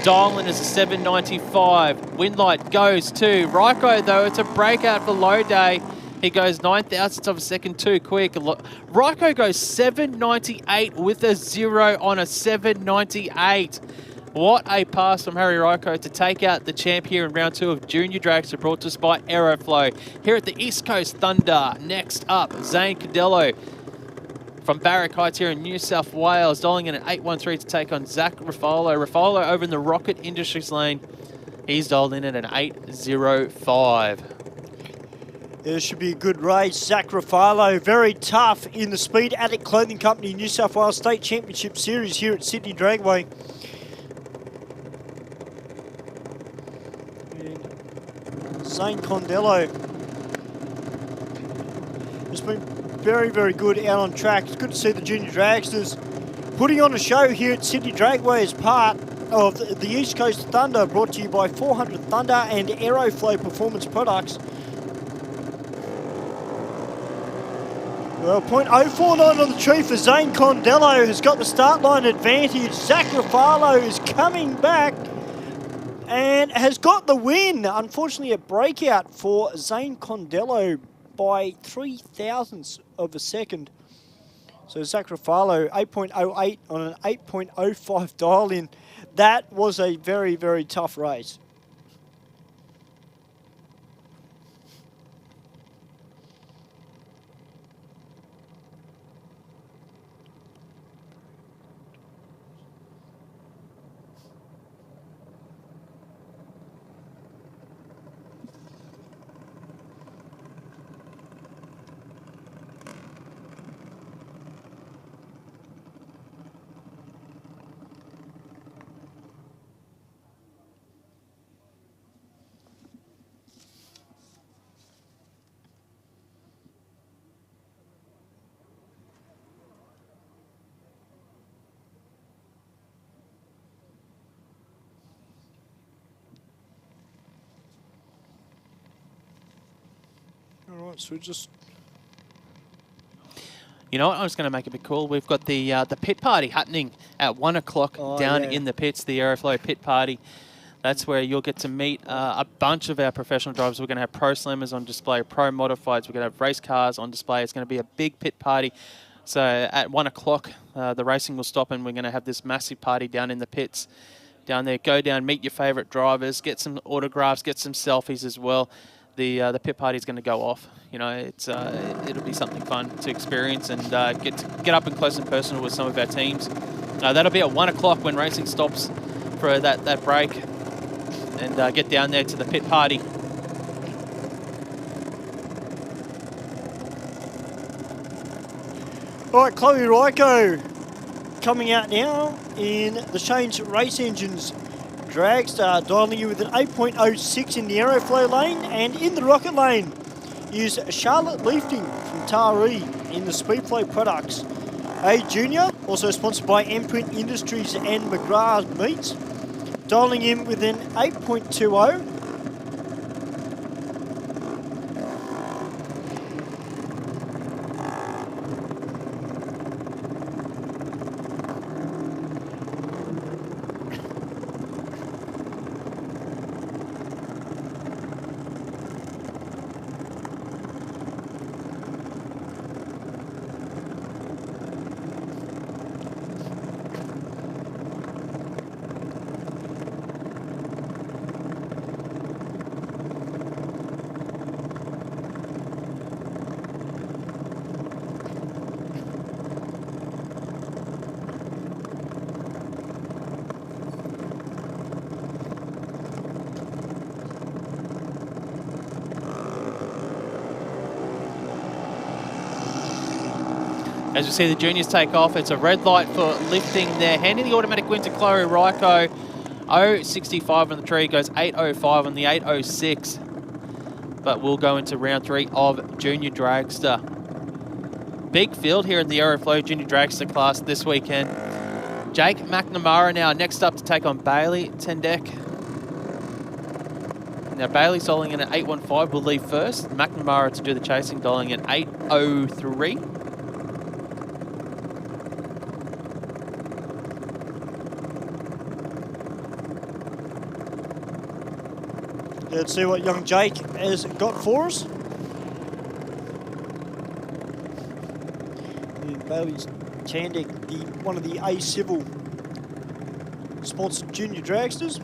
Dialing is a 795. Wind light goes to Ryko, though. It's a breakout for Loday. He goes 9,000ths of a second too quick. Ryko goes 798 with a 0 on a 798. What a pass from Harry Ryko to take out the champ here in round 2 of Junior Dragster, brought to us by Aeroflow. Here at the East Coast Thunder, next up, Zane Cadello from Barrack Heights here in New South Wales, dialing in at 813 to take on Zach Ruffalo. Ruffalo over in the Rocket Industries lane. He's dialed in at an 805. It should be a good race. Zach Ruffalo, very tough in the Speed Addict Clothing Company New South Wales State Championship Series here at Sydney Dragway. Zane Condello has been very, very good out on track. It's good to see the Junior Dragsters putting on a show here at Sydney Dragway as part of the East Coast Thunder, brought to you by 400 Thunder and Aeroflow Performance Products. Well, .049 on the tree for Zane Condello, who's got the start line advantage. Zach Ruffalo is coming back and has got the win. Unfortunately, a breakout for Zane Condello by 0.003 of a second. So Zach Ruffalo, 8.08 on an 8.05 dial-in. That was a very, very tough race. Right, so we just... You know what? I'm just going to make it a bit cool. We've got the pit party happening at 1 o'clock down in the pits, the Aeroflow pit party. That's where you'll get to meet a bunch of our professional drivers. We're going to have pro slammers on display, pro modifieds. We're going to have race cars on display. It's going to be a big pit party. So at 1 o'clock, the racing will stop and we're going to have this massive party down in the pits. Down there, go down, meet your favourite drivers, get some autographs, get some selfies as well. The pit party is going to go off. You know, it'll be something fun to experience and get up and close and personal with some of our teams. That'll be at 1 o'clock when racing stops for that break, and get down there to the pit party. All right, Chloe Ryko coming out now in the Shane's Race Engines Dragster, dialing you with an 8.06 in the Aeroflow lane, and in the Rocket lane is Charlotte Leafting from Taree in the Speedflow products. A Junior, also sponsored by Imprint Industries and McGrath Meats, dialing in with an 8.20. As you see the juniors take off, it's a red light for lifting there. Handing the automatic win to Chloe Ryko. 0.65 on the tree, goes 8.05 on the 8.06. But we'll go into round 3 of Junior Dragster. Big field here in the Aeroflow Junior Dragster class this weekend. Jake McNamara now next up to take on Bailey Tendek. Now Bailey dialing in at 8.15 will leave first. McNamara to do the chasing, dialing in 8.03. Let's see what young Jake has got for us. And Bailey's Tandek, one of the A-Civil sponsored junior dragsters.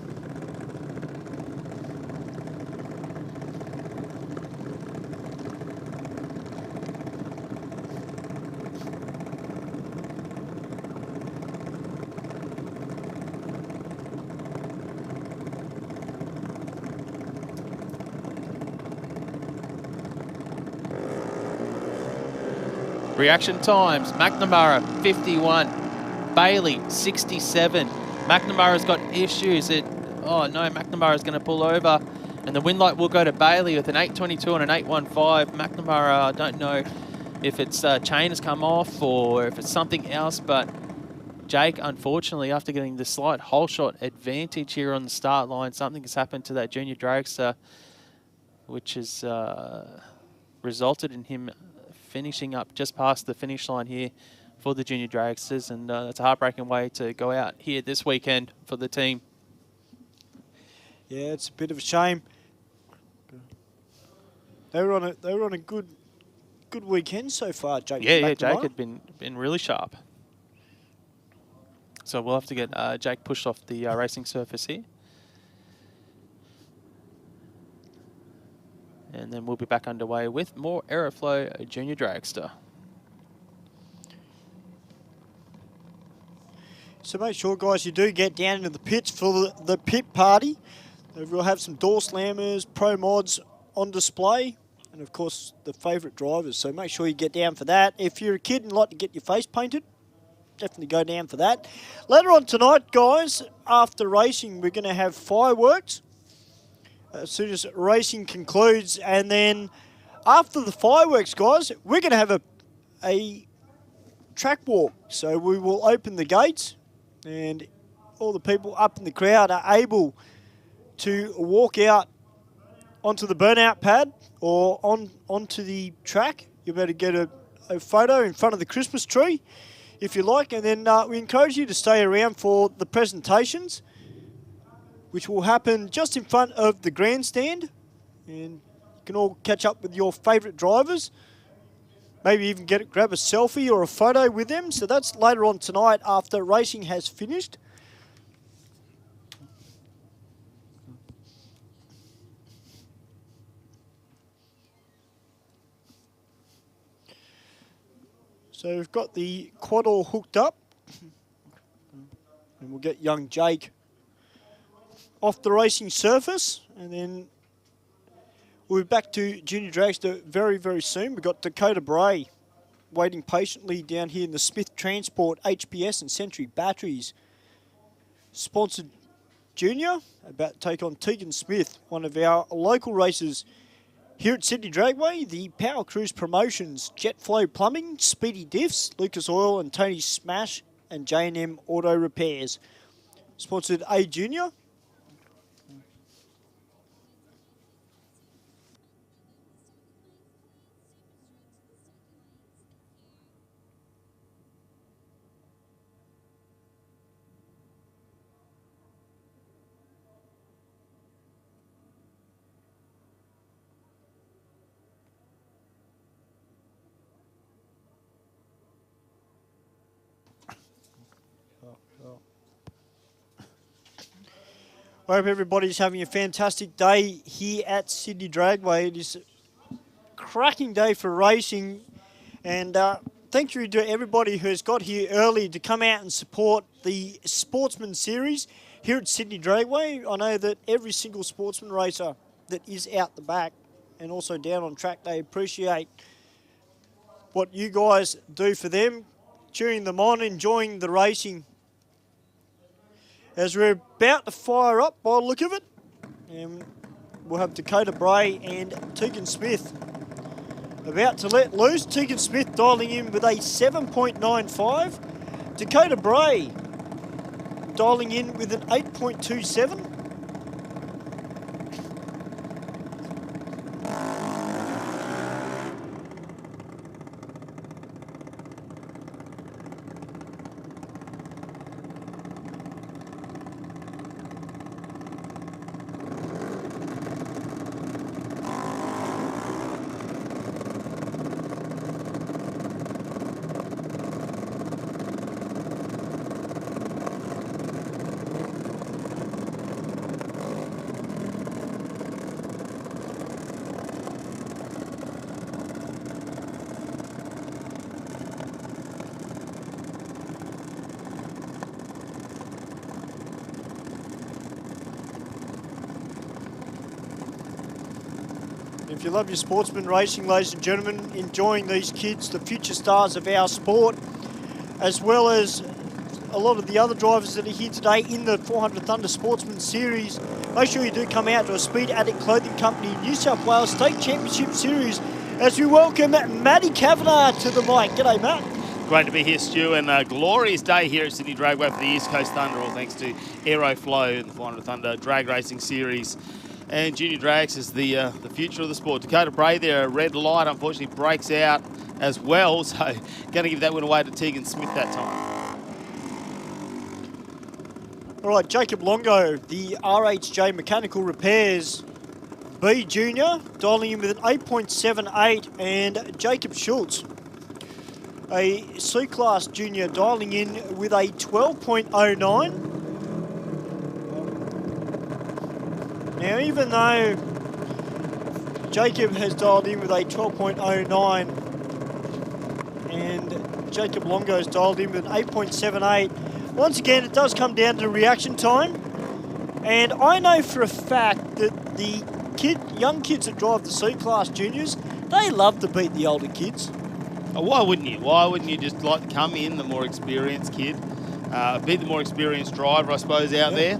Reaction times, McNamara 51, Bailey 67. McNamara's got issues. Oh no, McNamara's going to pull over, and the win light will go to Bailey with an 8.22 and an 8.15. McNamara, I don't know if it's chain has come off or if it's something else, but Jake, unfortunately, after getting the slight hole shot advantage here on the start line, something has happened to that junior dragster, which has resulted in him finishing up just past the finish line here for the junior dragsters, and that's a heartbreaking way to go out here this weekend for the team. Yeah, it's a bit of a shame. They were on a good weekend so far, Jake. Yeah, Jake had been really sharp. So we'll have to get Jake pushed off the racing surface here. And then we'll be back underway with more Aeroflow Junior Dragster. So make sure, guys, you do get down into the pits for the pit party. We'll have some door slammers, pro mods on display, and of course the favourite drivers. So make sure you get down for that. If you're a kid and like to get your face painted, definitely go down for that. Later on tonight, guys, after racing, we're going to have fireworks as soon as racing concludes, and then after the fireworks, guys, we're going to have a track walk. So we will open the gates, and all the people up in the crowd are able to walk out onto the burnout pad or onto the track. You better get a photo in front of the Christmas tree if you like, and then we encourage you to stay around for the presentations, which will happen just in front of the grandstand, and you can all catch up with your favourite drivers. Maybe even grab a selfie or a photo with them. So that's later on tonight after racing has finished. So we've got the quad all hooked up. And we'll get young Jake off the racing surface. And then we'll be back to Junior Dragster very, very soon. We've got Dakota Bray waiting patiently down here in the Smith Transport HPS and Century Batteries sponsored Junior, about to take on Tegan Smith, one of our local racers here at Sydney Dragway. The Power Cruise Promotions, Jet Flow Plumbing, Speedy Diffs, Lucas Oil and Tony Smash, and J&M Auto Repairs. Sponsored A Junior. I hope everybody's having a fantastic day here at Sydney Dragway. It is a cracking day for racing, and thank you to everybody who has got here early to come out and support the Sportsman series here at Sydney Dragway. I know that every single Sportsman racer that is out the back and also down on track, they appreciate what you guys do for them, cheering them on, enjoying the racing. As we're about to fire up by the look of it, and we'll have Dakota Bray and Tegan Smith about to let loose. Tegan Smith dialing in with a 7.95. Dakota Bray dialing in with an 8.27. If you love your sportsman racing, ladies and gentlemen, enjoying these kids, the future stars of our sport, as well as a lot of the other drivers that are here today in the 400 Thunder Sportsman Series, make sure you do come out to a Speed Addict Clothing Company New South Wales State Championship Series as we welcome Matty Kavanagh to the mic. G'day, Matt. Great to be here, Stu, and a glorious day here at Sydney Dragway for the East Coast Thunder, all thanks to Aeroflow and the 400 Thunder Drag Racing Series. And Junior Drags is the future of the sport. Dakota Bray there, a red light, unfortunately breaks out as well, so going to give that one away to Tegan Smith that time. All right, Jacob Longo, the RHJ Mechanical Repairs B Junior, dialing in with an 8.78, and Jacob Schultz, a C-Class Junior, dialing in with a 12.09. Now, even though Jacob has dialed in with a 12.09 and Jacob Longo has dialed in with an 8.78, once again, it does come down to reaction time. And I know for a fact that the young kids that drive the C-Class Juniors, they love to beat the older kids. Oh, why wouldn't you? Why wouldn't you just like to come in, the more experienced kid, beat the more experienced driver, I suppose, out there?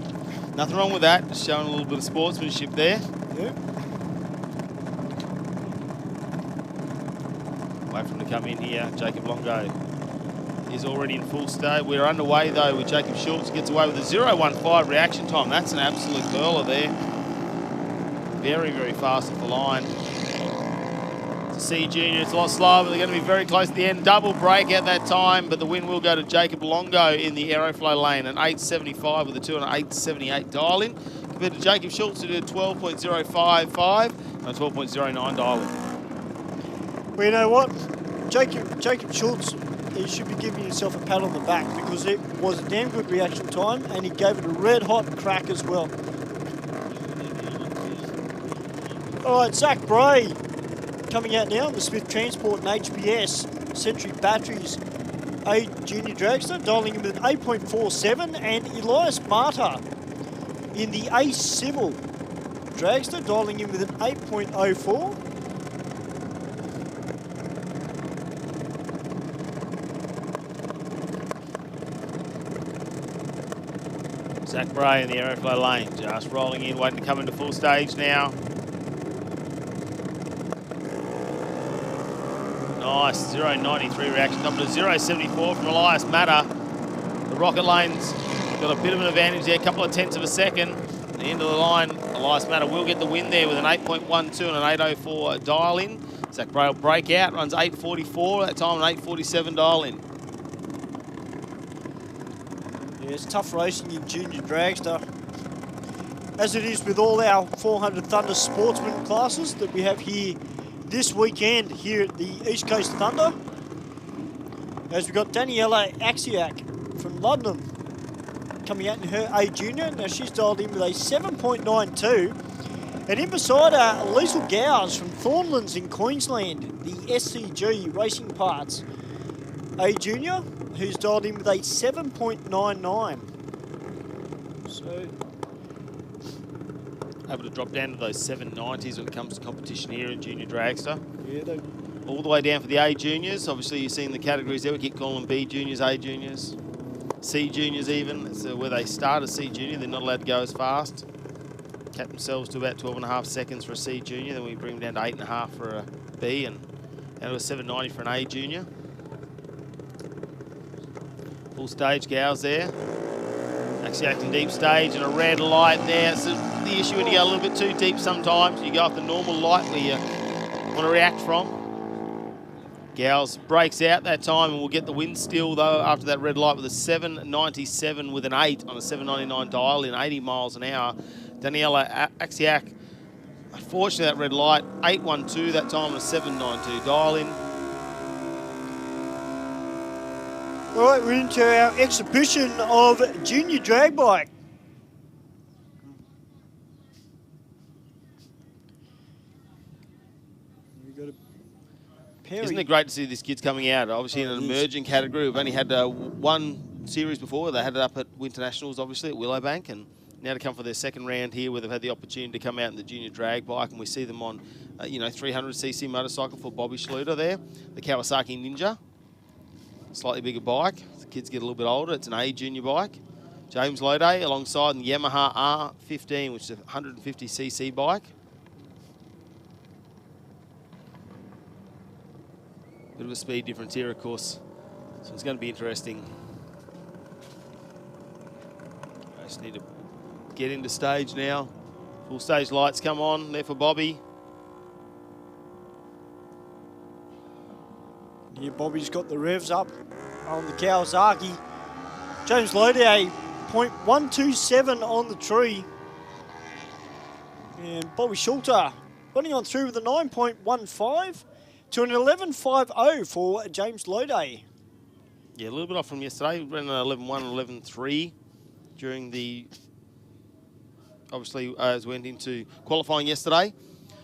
Nothing wrong with that, just showing a little bit of sportsmanship there. Yeah. Wait for him to come in here. Jacob Longo is already in full state. We're underway though with Jacob Schultz, gets away with a 0.15 reaction time. That's an absolute curler there. very, very fast off the line. C Junior, it's a lot slower, but they're going to be very close at the end. Double break at that time, but the win will go to Jacob Longo in the Aeroflow lane, an 8.75 with a 2 and an 8.78 dial-in, compared to Jacob Schultz, who did a 12.055 and a 12.09 dial-in. Well, you know what? Jacob Schultz, he should be giving himself a pat on the back because it was a damn good reaction time and he gave it a red-hot crack as well. All right, Zach Bray coming out now, the Smith Transport and HBS Century Batteries A Junior Dragster, dialing in with an 8.47, and Elias Marta in the A Civil Dragster, dialing in with an 8.04. Zach Bray in the Aeroflow lane, just rolling in, waiting to come into full stage now. Nice, 0.93 reaction, up to 0.74 from Elias Matter. The Rocket Lane's got a bit of an advantage there, a couple of tenths of a second. At the end of the line, Elias Matter will get the win there with an 8.12 and an 8.04 dial-in. Zach Bray will break out, runs 8.44, that time an 8.47 dial-in. Yeah, it's tough racing in Junior Dragster, as it is with all our 400 Thunder Sportsman classes that we have here this weekend here at the East Coast Thunder. As we've got Daniela Axiak from London coming out in her A Junior. Now she's dialed in with a 7.92. And in beside her, Liesl Gowers from Thornlands in Queensland, the SCG Racing Parts A Junior, who's dialed in with a 7.99. So able to drop down to those 790s when it comes to competition here in Junior Dragster. yeah, they All the way down for the A Juniors. Obviously, you've seen the categories there. We keep calling them B Juniors, A Juniors, C Juniors even. It's where they start as C Junior. They're not allowed to go as fast. Cap themselves to about 12.5 seconds for a C Junior. Then we bring them down to 8.5 for a B and down to a 7.90 for an A Junior. Full stage gals there. Actually acting deep stage and a red light there. So the issue when you go a little bit too deep sometimes, you go up the normal light where you want to react from. Gals breaks out that time and will get the win still though after that red light with a 7.97 with an 8 on a 7.99 dial in 80 miles an hour. Daniela Axiak, unfortunately that red light, 8.12 that time on a 7.92 dial in. All right, we're into our exhibition of Junior Drag Bike. We've got a Perry. Isn't it great to see these kids coming out? Obviously in an emerging category. We've only had one series before. They had it up at Winter Nationals, obviously, at Willowbank. And now to come for their second round here where they've had the opportunity to come out in the Junior Drag Bike. And we see them on, 300cc motorcycle for Bobby Schluter there. The Kawasaki Ninja. Slightly bigger bike. The kids get a little bit older. It's an A Junior bike. James Loday alongside the Yamaha R15, which is a 150cc bike. Bit of a speed difference here, of course. So it's going to be interesting. I just need to get into stage now. Full stage lights come on there for Bobby. Yeah, Bobby's got the revs up on the Kawasaki. James Loday, 0.127 on the tree. And Bobby Schulter running on through with a 9.15 to an 11.50 for James Loday. Yeah, a little bit off from yesterday. Ran an 11.1 and 11.3 during the, obviously, as went into qualifying yesterday.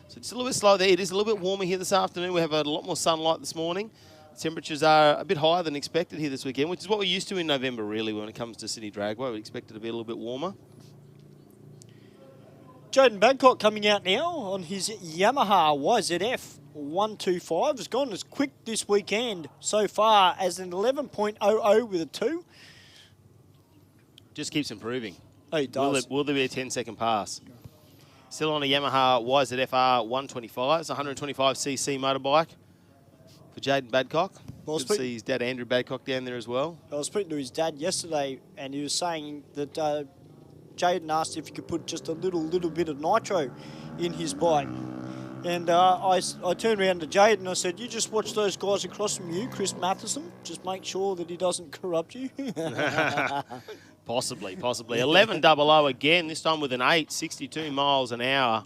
So it's a little bit slow there. It is a little bit warmer here this afternoon. We have a lot more sunlight this morning. Temperatures are a bit higher than expected here this weekend, which is what we're used to in November, really, when it comes to Sydney Dragway. We expect it to be a little bit warmer. Jaden Badcock coming out now on his Yamaha YZF 125. Has gone as quick this weekend so far as an 11.00 with a 2. Just keeps improving. Oh, he does. Will there be a 10-second pass? Still on a Yamaha YZF-R 125. It's a 125cc motorbike for Jaden Badcock. Well, Good to see his dad, Andrew Badcock, down there as well. I was speaking to his dad yesterday, and he was saying that Jaden asked if he could put just a little bit of nitro in his bike. And I turned around to Jaden and I said, you just watch those guys across from you, Chris Matheson. Just make sure that he doesn't corrupt you. Possibly. 11.00 again, this time with an 8, 62 miles an hour.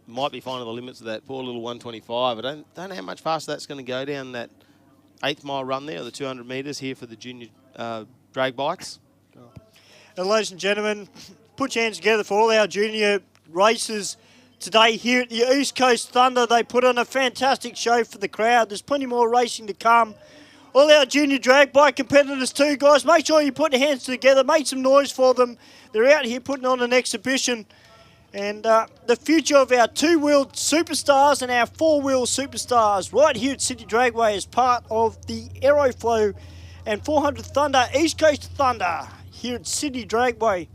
Might be finding the limits of that poor little 125. I don't know how much faster that's going to go down that 8th mile run there, the 200 metres here for the junior drag bikes. And ladies and gentlemen, put your hands together for all our junior racers today here at the East Coast Thunder. They put on a fantastic show for the crowd. There's plenty more racing to come. All our junior drag bike competitors too, guys. Make sure you put your hands together. Make some noise for them. They're out here putting on an exhibition. And the future of our two-wheeled superstars and our four-wheel superstars right here at City Dragway is part of the Aeroflow and 400 Thunder, East Coast Thunder here at City Dragway.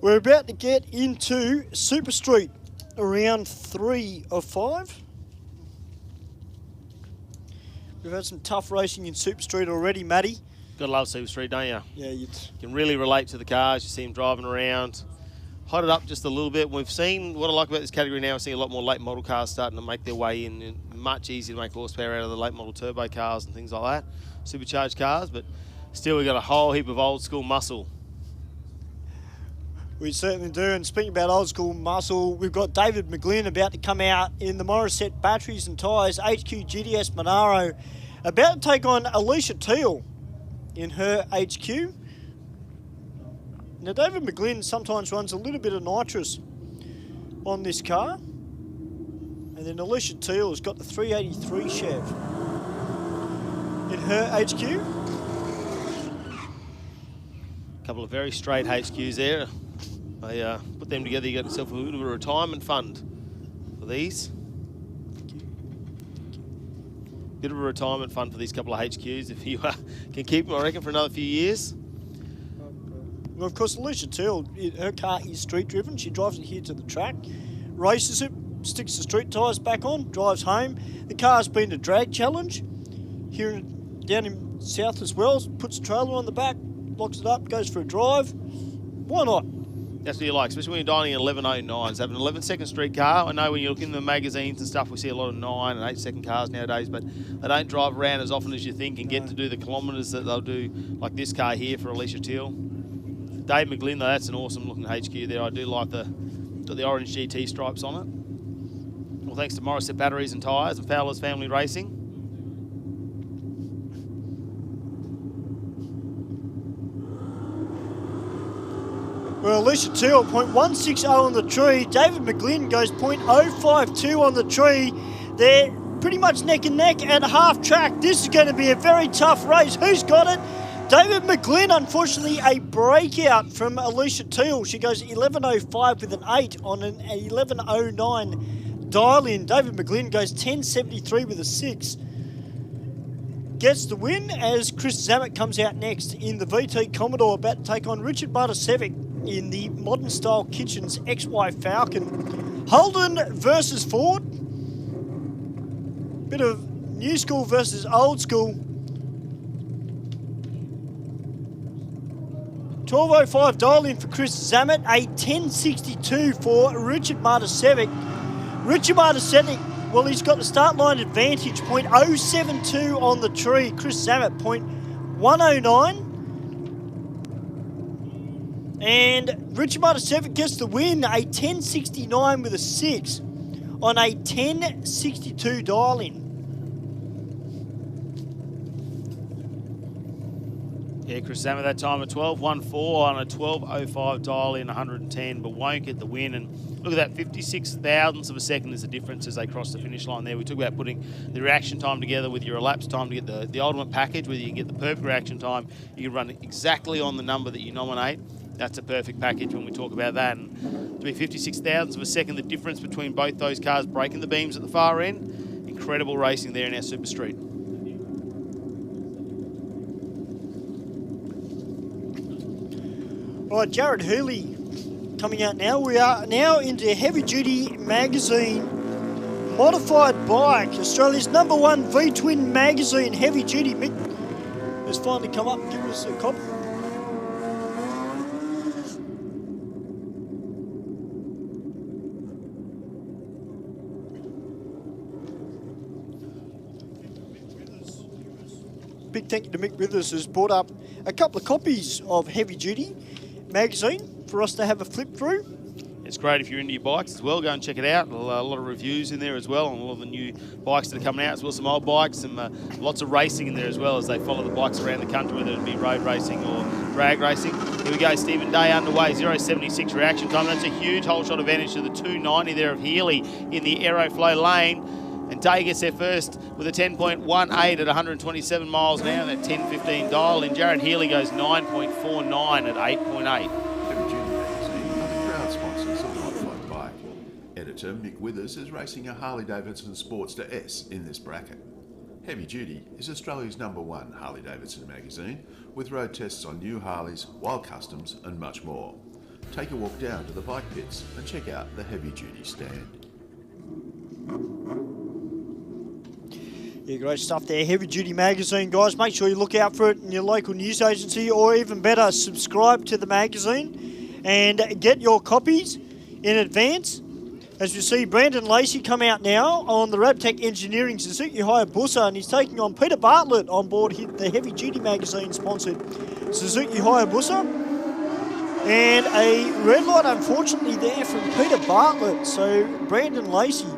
We're about to get into Super Street, round 3 of 5. We've had some tough racing in Super Street already, Matty. Gotta love Super Street, don't you? Yeah, you can really relate to the cars. You see them driving around. Hot it up just a little bit. We've seen, what I like about this category now, we're seeing a lot more late model cars starting to make their way in. And much easier to make horsepower out of the late model turbo cars and things like that. Supercharged cars, but still we've got a whole heap of old school muscle. We certainly do. And speaking about old school muscle, we've got David McGlynn about to come out in the Morissette batteries and tyres, HQ GDS Monaro, about to take on Alicia Teal in her HQ. Now, David McGlynn sometimes runs a little bit of nitrous on this car. And then Alicia Teal has got the 383 Chev in her HQ. A couple of very straight HQs there. They put them together, you get yourself a little bit of a retirement fund for these. Bit of a retirement fund for these couple of HQs if you can keep them, I reckon, for another few years. Well, of course, Alicia Teal, her car is street driven. She drives it here to the track, races it, sticks the street tyres back on, drives home. The car's been a drag challenge here down in south as well. Puts a trailer on the back, locks it up, goes for a drive. Why not? That's what you like, especially when you're dining in 11.09s. Have an 11-second street car. I know when you look in the magazines and stuff, we see a lot of 9 and 8-second cars nowadays, but they don't drive around as often as you think and get to do the kilometres that they'll do, like this car here for Alicia Teal. Dave McGlynn, though, that's an awesome looking HQ there. I do like the orange GT stripes on it. Well, thanks to Morissette Batteries and Tyres and Fowler's Family Racing. Well, Alicia Teal, 0.160 on the tree. David McGlynn goes 0.052 on the tree. They're pretty much neck and neck at half track. This is going to be a very tough race. Who's got it? David McGlynn, unfortunately, a breakout from Alicia Teal. She goes 11.05 with an 8 on an 11.09 dial-in. David McGlynn goes 10.73 with a 6. Gets the win as Chris Zammit comes out next in the VT Commodore, about to take on Richard Bartosevic in the Modern Style Kitchens XY Falcon. Holden versus Ford. Bit of new school versus old school. 12.05 dial-in for Chris Zammit, a 10.62 for Richard Bartosevic. Richard Bartosevic, well, he's got the start line advantage, 0.072 on the tree. Chris Zammit, 0.109. And Richard Bartosevic gets the win, a 10.69 with a 6 on a 10.62 dial-in. Yeah, Chris Zammit that time at 12.14 on a 12.05 dial-in, 110, but won't get the win. And look at that, 56 thousandths of a second is the difference as they cross the finish line there. We talk about putting the reaction time together with your elapsed time to get the ultimate package, where you can get the perfect reaction time. You can run exactly on the number that you nominate. That's a perfect package when we talk about that. And to be 56 thousandths of a second, the difference between both those cars breaking the beams at the far end, incredible racing there in our Super Street. All right, Jared Hooley coming out now. We are now into Heavy Duty Magazine Modified Bike, Australia's #1 V-twin magazine, Heavy Duty. Mick has finally come up and given us a copy. Big thank you to Mick Withers, who's brought up a couple of copies of Heavy Duty Magazine for us to have a flip through. It's great if you're into your bikes as well. Go and check it out. A lot of reviews in there as well on all of the new bikes that are coming out, as well as some old bikes, and lots of racing in there as well as they follow the bikes around the country, whether it be road racing or drag racing. Here we go, Stephen Day underway, 0.76 reaction time. That's a huge whole shot advantage to the 290 there of Healy in the Aeroflow lane. And Day gets there first with a 10.18 at 127 miles an hour, that 10.15 dial. And Jared Healy goes 9.49 at 8.8. Heavy Duty Magazine are the proud sponsors of the Modified Bike. Editor Mick Withers is racing a Harley-Davidson Sportster S in this bracket. Heavy Duty is Australia's #1 Harley-Davidson magazine with road tests on new Harleys, wild customs and much more. Take a walk down to the bike pits and check out the Heavy Duty stand. Yeah, great stuff there. Heavy Duty Magazine, guys. Make sure you look out for it in your local news agency, or even better, subscribe to the magazine and get your copies in advance. As you see, Brandon Lacey come out now on the Rabtech Engineering Suzuki Hayabusa, and he's taking on Peter Bartlett on board the Heavy Duty Magazine sponsored Suzuki Hayabusa. And a red light, unfortunately, there from Peter Bartlett. So Brandon Lacey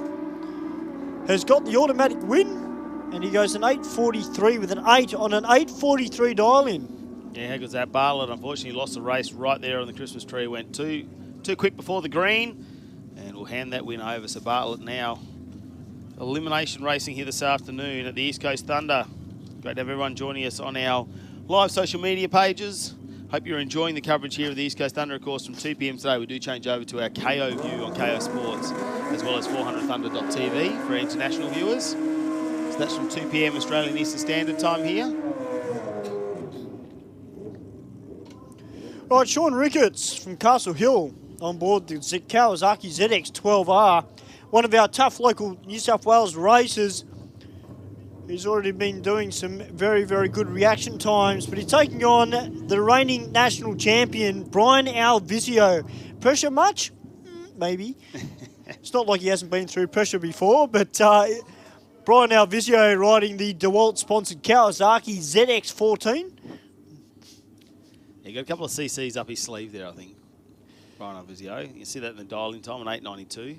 has got the automatic win. And he goes an 8.43 with an 8 on an 8.43 dial-in. Yeah, how good's that? Bartlett unfortunately lost the race right there on the Christmas tree. Went too quick before the green. And we'll hand that win over. So Bartlett now elimination racing here this afternoon at the East Coast Thunder. Great to have everyone joining us on our live social media pages. Hope you're enjoying the coverage here of the East Coast Thunder. Of course, from 2 p.m. today, we do change over to our KAYO view on KAYO Sports, as well as 400thunder.tv for our international viewers. So that's from 2 p.m. Australian Eastern Standard Time here. Right, Sean Ricketts from Castle Hill on board the Kawasaki ZX12R, one of our tough local New South Wales racers. He's already been doing some very, very good reaction times, but he's taking on the reigning national champion, Brian Alvizio. Pressure much? Maybe. It's not like he hasn't been through pressure before, but Brian Alvizio riding the DeWalt-sponsored Kawasaki ZX14. He got a couple of CCs up his sleeve there, I think. Brian Alvizio. You can see that in the dial-in time, an 8.92.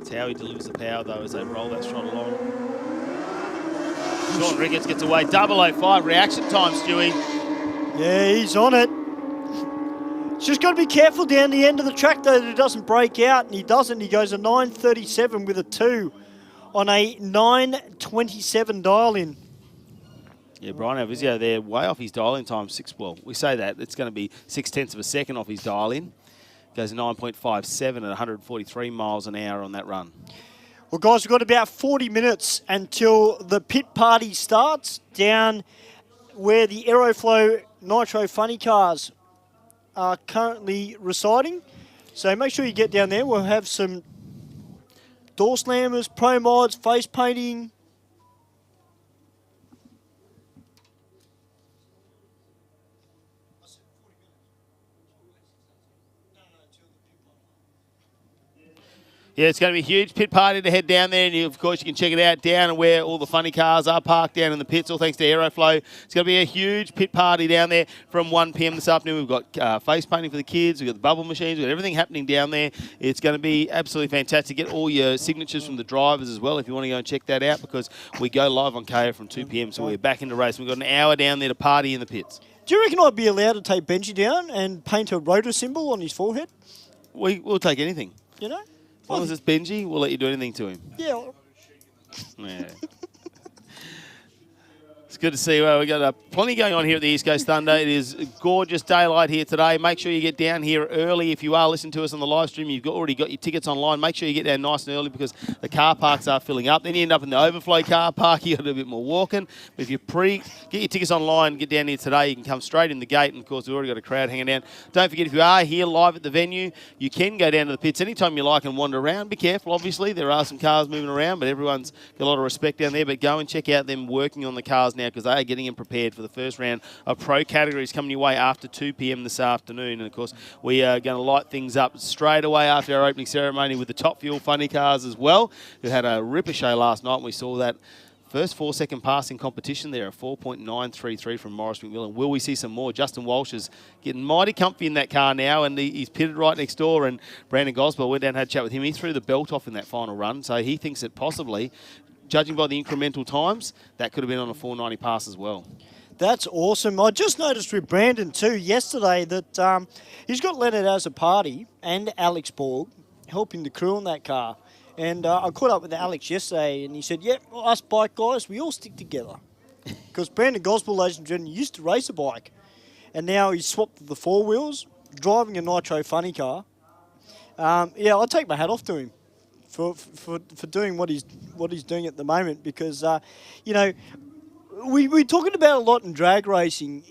It's how he delivers the power, though, as they roll that shot along. Sean Ricketts gets away. 0.05 reaction time, Stewie. Yeah, he's on it. He's just got to be careful down the end of the track, though, that he doesn't break out, and he doesn't. He goes a 9.37 with a 2 on a 9.27 dial-in. Yeah, Brian Alvizio there, way off his dial-in time. Well, we say that. It's going to be 0.6 of a second off his dial-in. Goes a 9.57 at 143 miles an hour on that run. Well, guys, we've got about 40 minutes until the pit party starts down where the Aeroflow Nitro Funny Cars are currently residing. So make sure you get down there. We'll have some door slammers, pro mods, face painting. Yeah, it's going to be a huge pit party to head down there, and of course you can check it out down where all the funny cars are parked down in the pits, all thanks to Aeroflow. It's going to be a huge pit party down there from 1 p.m. this afternoon. We've got face painting for the kids, we've got the bubble machines, we've got everything happening down there. It's going to be absolutely fantastic. Get all your signatures from the drivers as well if you want to go and check that out, because we go live on KO from 2 p.m, so we're back into race. We've got an hour down there to party in the pits. Do you reckon I'd be allowed to take Benji down and paint a rotor symbol on his forehead? We'll take anything. You know? As long as it's Benji, we'll let you do anything to him. Yeah. Yeah. good to see you. We've got plenty going on here at the East Coast Thunder. It is gorgeous daylight here today. Make sure you get down here early. If you are listening to us on the live stream, you've already got your tickets online. Make sure you get down nice and early because the car parks are filling up. Then you end up in the overflow car park. You got to do a bit more walking. But if you get your tickets online, get down here today, you can come straight in the gate. And, of course, we've already got a crowd hanging out. Don't forget, if you are here live at the venue, you can go down to the pits anytime you like and wander around. Be careful, obviously. There are some cars moving around, but everyone's got a lot of respect down there. But go and check out them working on the cars now because they are getting them prepared for the first round of pro categories coming your way after 2 p.m. this afternoon. And, of course, we are going to light things up straight away after our opening ceremony with the Top Fuel funny cars as well, who had a ripper show last night. And we saw that first 4-second passing competition there, a 4.933 from Morris McMillan. Will we see some more? Justin Walsh is getting mighty comfy in that car now, and he's pitted right next door. And Brandon Goswell went down and had a chat with him. He threw the belt off in that final run, so he thinks that possibly, judging by the incremental times, that could have been on a 490 pass as well. That's awesome. I just noticed with Brandon too yesterday that he's got Leonard as a party and Alex Borg helping the crew on that car. And I caught up with Alex yesterday and he said, yeah, well, us bike guys, we all stick together. Because Brandon Goswell, ladies and gentlemen, used to race a bike. And now he's swapped the 4 wheels, driving a nitro funny car. Yeah, I'll take my hat off to him for doing what he's doing at the moment because, you know, we're talking about a lot in drag racing,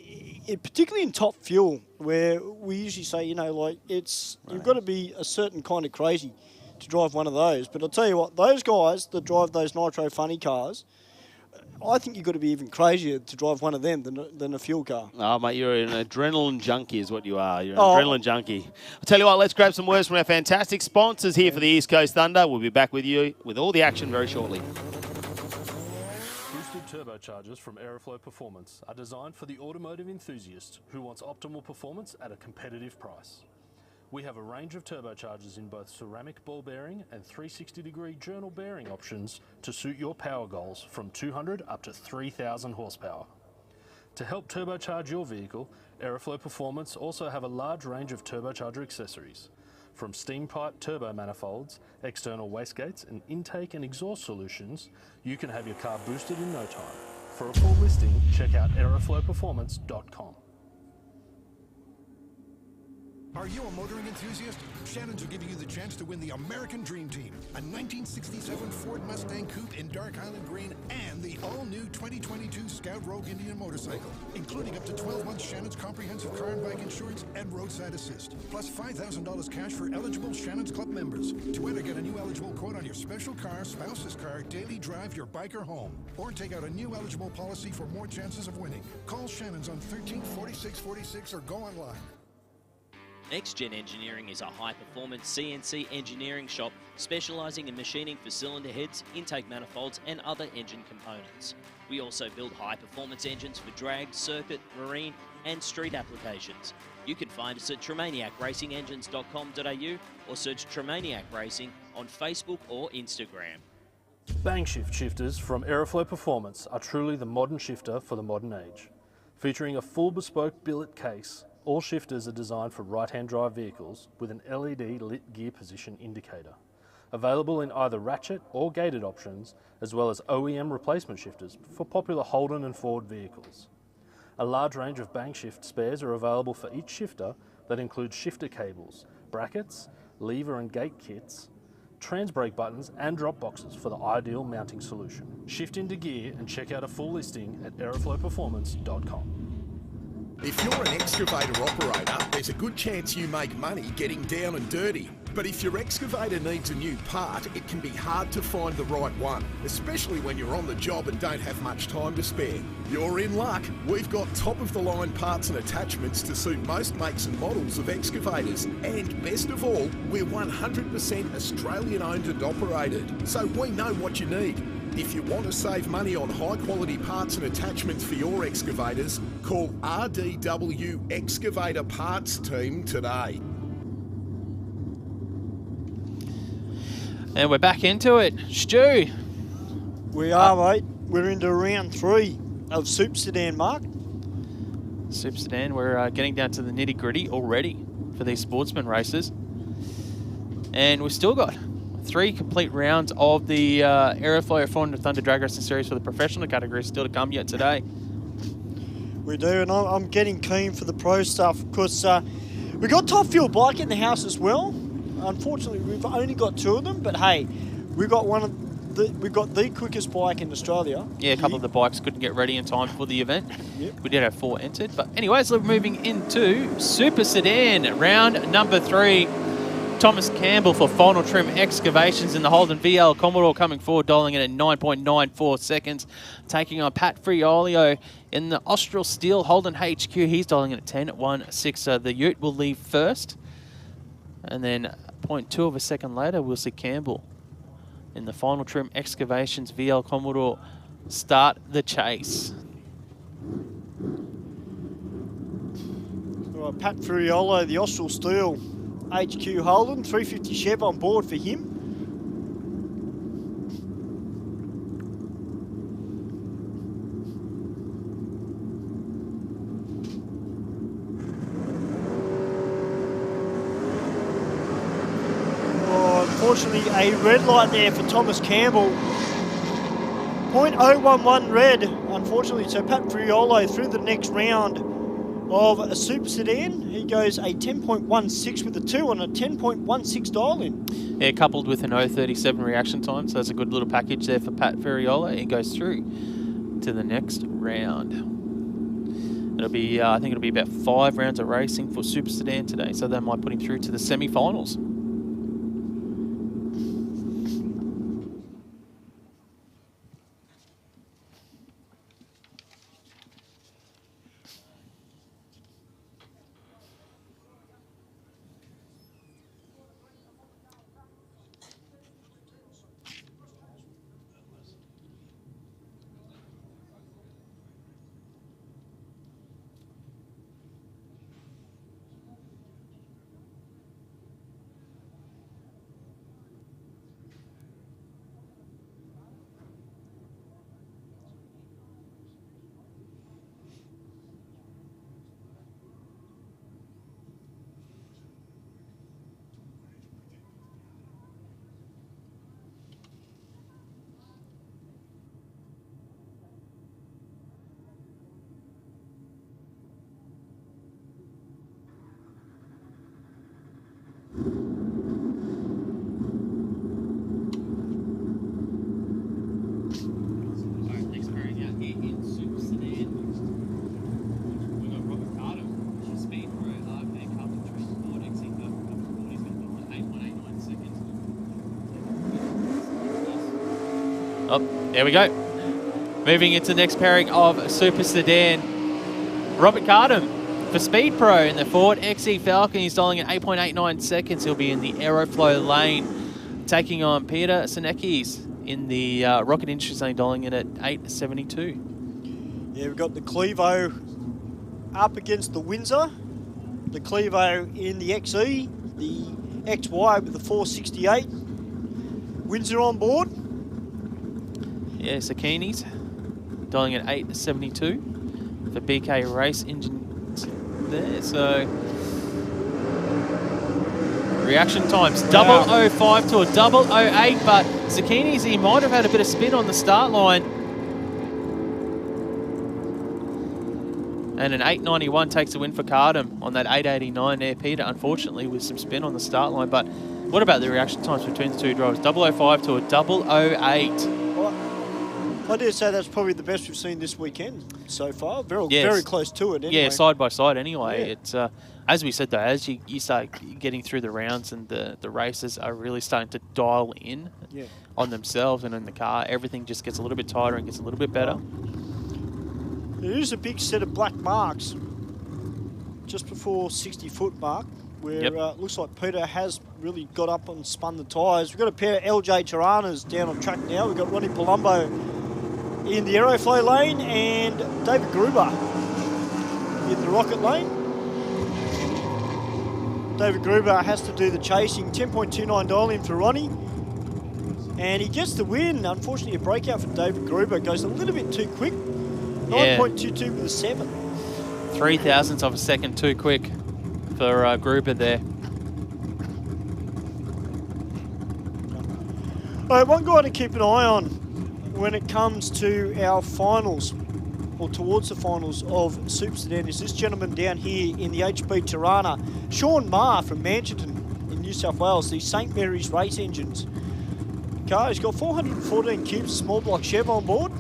particularly in Top Fuel, where we usually say, you know, like you've got to be a certain kind of crazy to drive one of those. But I'll tell you what, those guys that drive those nitro funny cars, I think you've got to be even crazier to drive one of them than a fuel car. Oh, mate, you're an adrenaline junkie is what you are. You're an adrenaline junkie. I'll tell you what, let's grab some words from our fantastic sponsors here for the East Coast Thunder. We'll be back with you with all the action very shortly. Turbochargers from Aeroflow Performance are designed for the automotive enthusiast who wants optimal performance at a competitive price. We have a range of turbochargers in both ceramic ball bearing and 360-degree journal bearing options to suit your power goals from 200 up to 3,000 horsepower. To help turbocharge your vehicle, Aeroflow Performance also have a large range of turbocharger accessories. From steam pipe turbo manifolds, external wastegates and intake and exhaust solutions, you can have your car boosted in no time. For a full listing, check out aeroflowperformance.com. Are you a motoring enthusiast? Shannon's are giving you the chance to win the American Dream Team, a 1967 Ford Mustang Coupe in dark Highland green, and the all-new 2022 Scout Rogue Indian motorcycle, including up to 12 months Shannon's comprehensive car and bike insurance and roadside assist, plus $5,000 cash for eligible Shannon's Club members. To enter, get a new eligible quote on your special car, spouse's car, daily drive, your bike or home, or take out a new eligible policy for more chances of winning. Call Shannon's on 134646 or go online. Next Gen Engineering is a high-performance CNC engineering shop specialising in machining for cylinder heads, intake manifolds and other engine components. We also build high-performance engines for drag, circuit, marine and street applications. You can find us at tremaniacracingengines.com.au or search Tremaniac Racing on Facebook or Instagram. Bang shift shifters from Aeroflow Performance are truly the modern shifter for the modern age. Featuring a full bespoke billet case, all shifters are designed for right-hand drive vehicles with an LED lit gear position indicator. Available in either ratchet or gated options, as well as OEM replacement shifters for popular Holden and Ford vehicles. A large range of bang shift spares are available for each shifter that includes shifter cables, brackets, lever and gate kits, trans brake buttons and drop boxes for the ideal mounting solution. Shift into gear and check out a full listing at aeroflowperformance.com. If you're an excavator operator, there's a good chance you make money getting down and dirty. But if your excavator needs a new part, it can be hard to find the right one, especially when you're on the job and don't have much time to spare. You're in luck. We've got top-of-the-line parts and attachments to suit most makes and models of excavators. And best of all, we're 100% Australian-owned and operated, so we know what you need. If you want to save money on high-quality parts and attachments for your excavators, call RDW Excavator Parts Team today. And we're back into it. Stu. We are, mate. We're into round 3 of Super Sedan, Mark. Super Sedan, we're getting down to the nitty-gritty already for these Sportsman races. And we've still got 3 complete rounds of the Aeroflow 400 Thunder Drag Racing Series for the professional category still to come yet today. We do, and I'm getting keen for the pro stuff because we got top fuel bike in the house as well. Unfortunately, we've only got 2 of them, but hey, we've got the quickest bike in Australia. Yeah, a couple of the bikes couldn't get ready in time for the event. Yep. We did have 4 entered, but anyways, we're moving into Super Sedan, round number 3. Thomas Campbell for Final Trim Excavations in the Holden VL Commodore coming forward, dialing in at 9.94 seconds. Taking on Pat Friolio in the Austral Steel Holden HQ. He's dialing in at 10.16. The Ute will leave first. And then 0.2 of a second later, we'll see Campbell in the Final Trim Excavations VL Commodore start the chase. All right, Pat Friolo, the Austral Steel HQ Holden, 350 Chev on board for him. Oh, unfortunately, a red light there for Thomas Campbell. 0.011 red, unfortunately. So Pat Friolo through the next round of a Super Sedan. He goes a 10.16 with a 2 on a 10.16 dial-in. Yeah, coupled with an 0.37 reaction time, so that's a good little package there for Pat Ferriola. He goes through to the next round. It'll be, I think it'll be about 5 rounds of racing for Super Sedan today, so that might put him through to the semi-finals. Oh, there we go. Moving into the next pairing of Super Sedan. Robert Cardham for Speed Pro in the Ford XE Falcon. He's dialing at 8.89 seconds. He'll be in the Aeroflow lane, taking on Peter Senekis in the Rocket Industries lane, dialing in at 8.72. Yeah, we've got the Clevo up against the Windsor. The Clevo in the XE, the XY with the 468. Windsor on board. Yeah, Zucchinis dialing at 8.72 for BK Race Engines there. So reaction times, 0.005 to a 0.008, but Zucchinis, he might have had a bit of spin on the start line. And an 8.91 takes the win for Cardham on that 8.89 there, Peter, unfortunately, with some spin on the start line. But what about the reaction times between the two drivers? 0.005 to a 0.008. I dare say that's probably the best we've seen this weekend so far. Very close to it anyway. Yeah, side by side anyway. Yeah. It's as we said though, as you start getting through the rounds and the races are really starting to dial in on themselves and in the car, everything just gets a little bit tighter and gets a little bit better. There is a big set of black marks just before 60-foot mark where it looks like Peter has really got up and spun the tyres. We've got a pair of LJ Tiranas down on track now. We've got Ronnie Palumbo in the Aeroflow lane and David Gruber in the Rocket lane. David Gruber has to do the chasing. 10.29 dial in for Ronnie. And he gets the win. Unfortunately, a breakout for David Gruber. Goes a little bit too quick. 9.22 with a 7. 0.003 of a second too quick for Gruber there. Right, one guy to keep an eye on when it comes to our finals, or towards the finals of Super Sedan, is this gentleman down here in the HB Tirana, Sean Marr from Manchester in New South Wales, the St Mary's Race Engines car. He's got 414 cubes, small block Chev on board.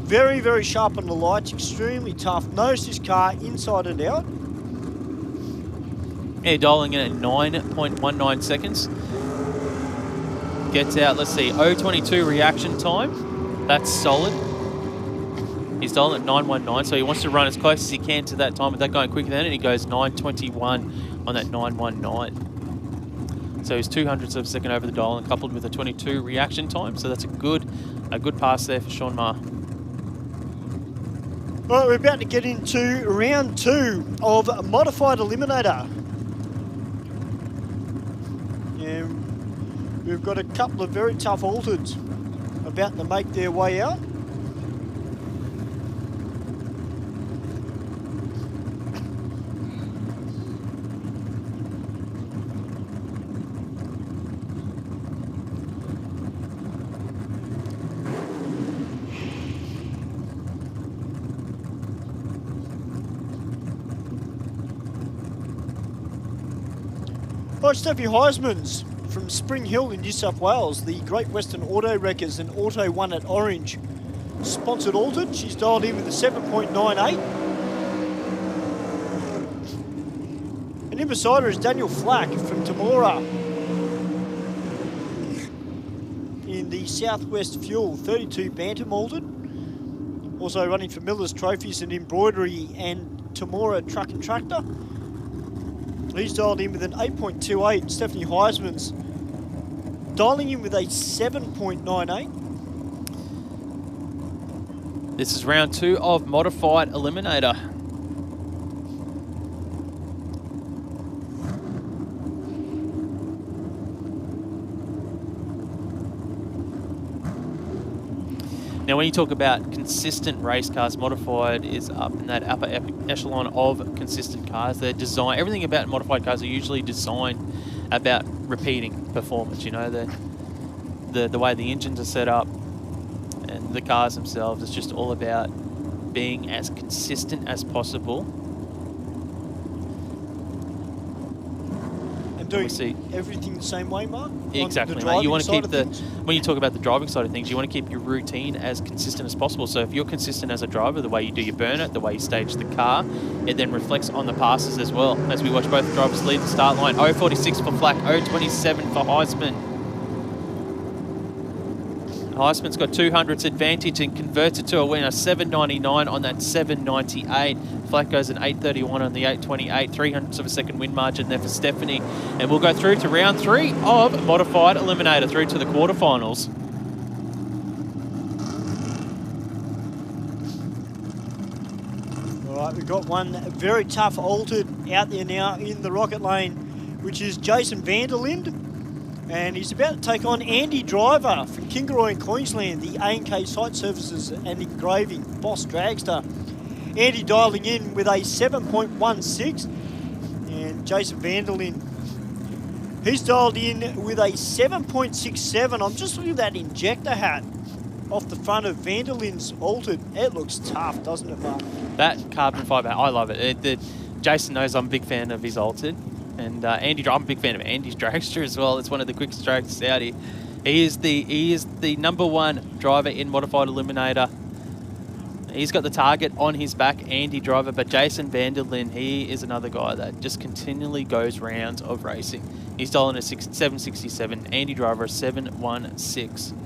Very, very sharp on the lights, extremely tough. Knows this car inside and out. Yeah, dialing in at 9.19 seconds. Gets out, let's see, 0.22 reaction time. That's solid. He's dialing at 9.19, so he wants to run as close as he can to that time without going quicker than it, and he goes 9.21 on that 9.19. So he's 200ths of a second over the dial and coupled with a 22 reaction time, so that's a good pass there for Sean Marr. Right, we're about to get into round 2 of Modified Eliminator. And we've got a couple of very tough altereds about to make their way out. Right, Steffi Heisman's from Spring Hill in New South Wales, the Great Western Auto Wreckers and Auto One at Orange sponsored altered. She's dialed in with a 7.98. And in beside her is Daniel Flack from Tamora in the Southwest Fuel 32 Bantam altered. Also running for Miller's Trophies and Embroidery and Tamora Truck and Tractor. He's dialed in with an 8.28. Stephanie Heisman's dialing in with a 7.98. This is round 2 of Modified Eliminator. Now, when you talk about consistent race cars, Modified is up in that upper echelon of consistent cars. They're designed, everything about modified cars are usually designed about repeating performance. You know, the way the engines are set up and the cars themselves, it's just all about being as consistent as possible. Doing everything the same way, Mark? Exactly, mate. You want to keep when you talk about the driving side of things, you want to keep your routine as consistent as possible. So if you're consistent as a driver, the way you do your burnout, the way you stage the car, it then reflects on the passes as well. As we watch both drivers leave the start line, 0.46 for Flack, 0.27 for Heisman. Heisman's got 200ths advantage and converts it to a winner, 7.99 on that 7.98. Flack goes an 8.31 on the 8.28, 300ths of a second win margin there for Stephanie. And we'll go through to round 3 of Modified Eliminator, through to the quarterfinals. All right, we've got one very tough altered out there now in the rocket lane, which is Jason Vanderlind. And he's about to take on Andy Driver from Kingaroy in Queensland, the A&K Site Services and Engraving Boss Dragster. Andy dialing in with a 7.16. And Jason Vanderlyn, he's dialed in with a 7.67. I'm just looking at that injector hat off the front of Vanderlyn's altered. It looks tough, doesn't it, Mark? That carbon fibre, I love it. Jason knows I'm a big fan of his altered. And Andy, I'm a big fan of Andy's Dragster as well. It's one of the quickest dragsters out here. He is the #1 driver in Modified Eliminator. He's got the target on his back, Andy Driver, but Jason Vanderlyn, he is another guy that just continually goes rounds of racing. He's dialing a 767. Andy Driver, a 716.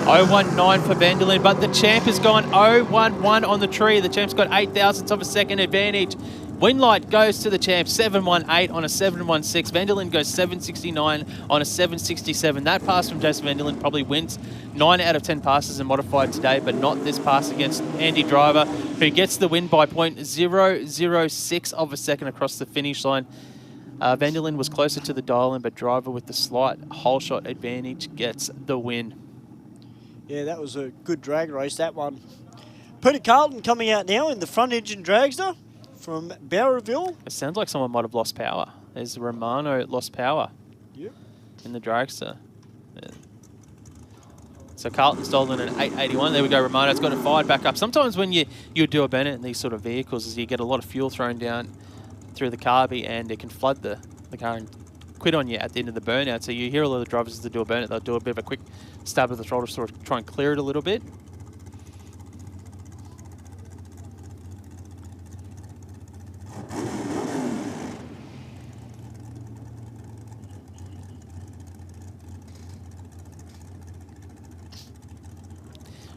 0.19 for Vanderlyn, but the champ has gone 0.11 on the tree. The champ's got 0.08 of a second advantage. Winlight goes to the champ, 7.18 on a 7.16. Vanderlyn goes 7.69 on a 7.67. That pass from Jason Vanderlyn probably wins 9 out of 10 passes in Modified today, but not this pass against Andy Driver, who gets the win by 0.006 of a second across the finish line. Vanderlyn was closer to the dial-in, but Driver with the slight hole shot advantage gets the win. Yeah, that was a good drag race, that one. Peter Carlton coming out now in the front engine dragster from Bowerville. It sounds like someone might have lost power. There's Romano lost power. Yep. In the dragster. Yeah. So Carlton stolen an 881. There we go. Romano's got it fired back up. Sometimes when you do a Bennett in these sort of vehicles, is you get a lot of fuel thrown down through the carby, and it can flood the car and quit on you at the end of the burnout. So you hear a lot of the drivers that do a burnout, they'll do a bit of a quick stab of the throttle to sort of try and clear it a little bit.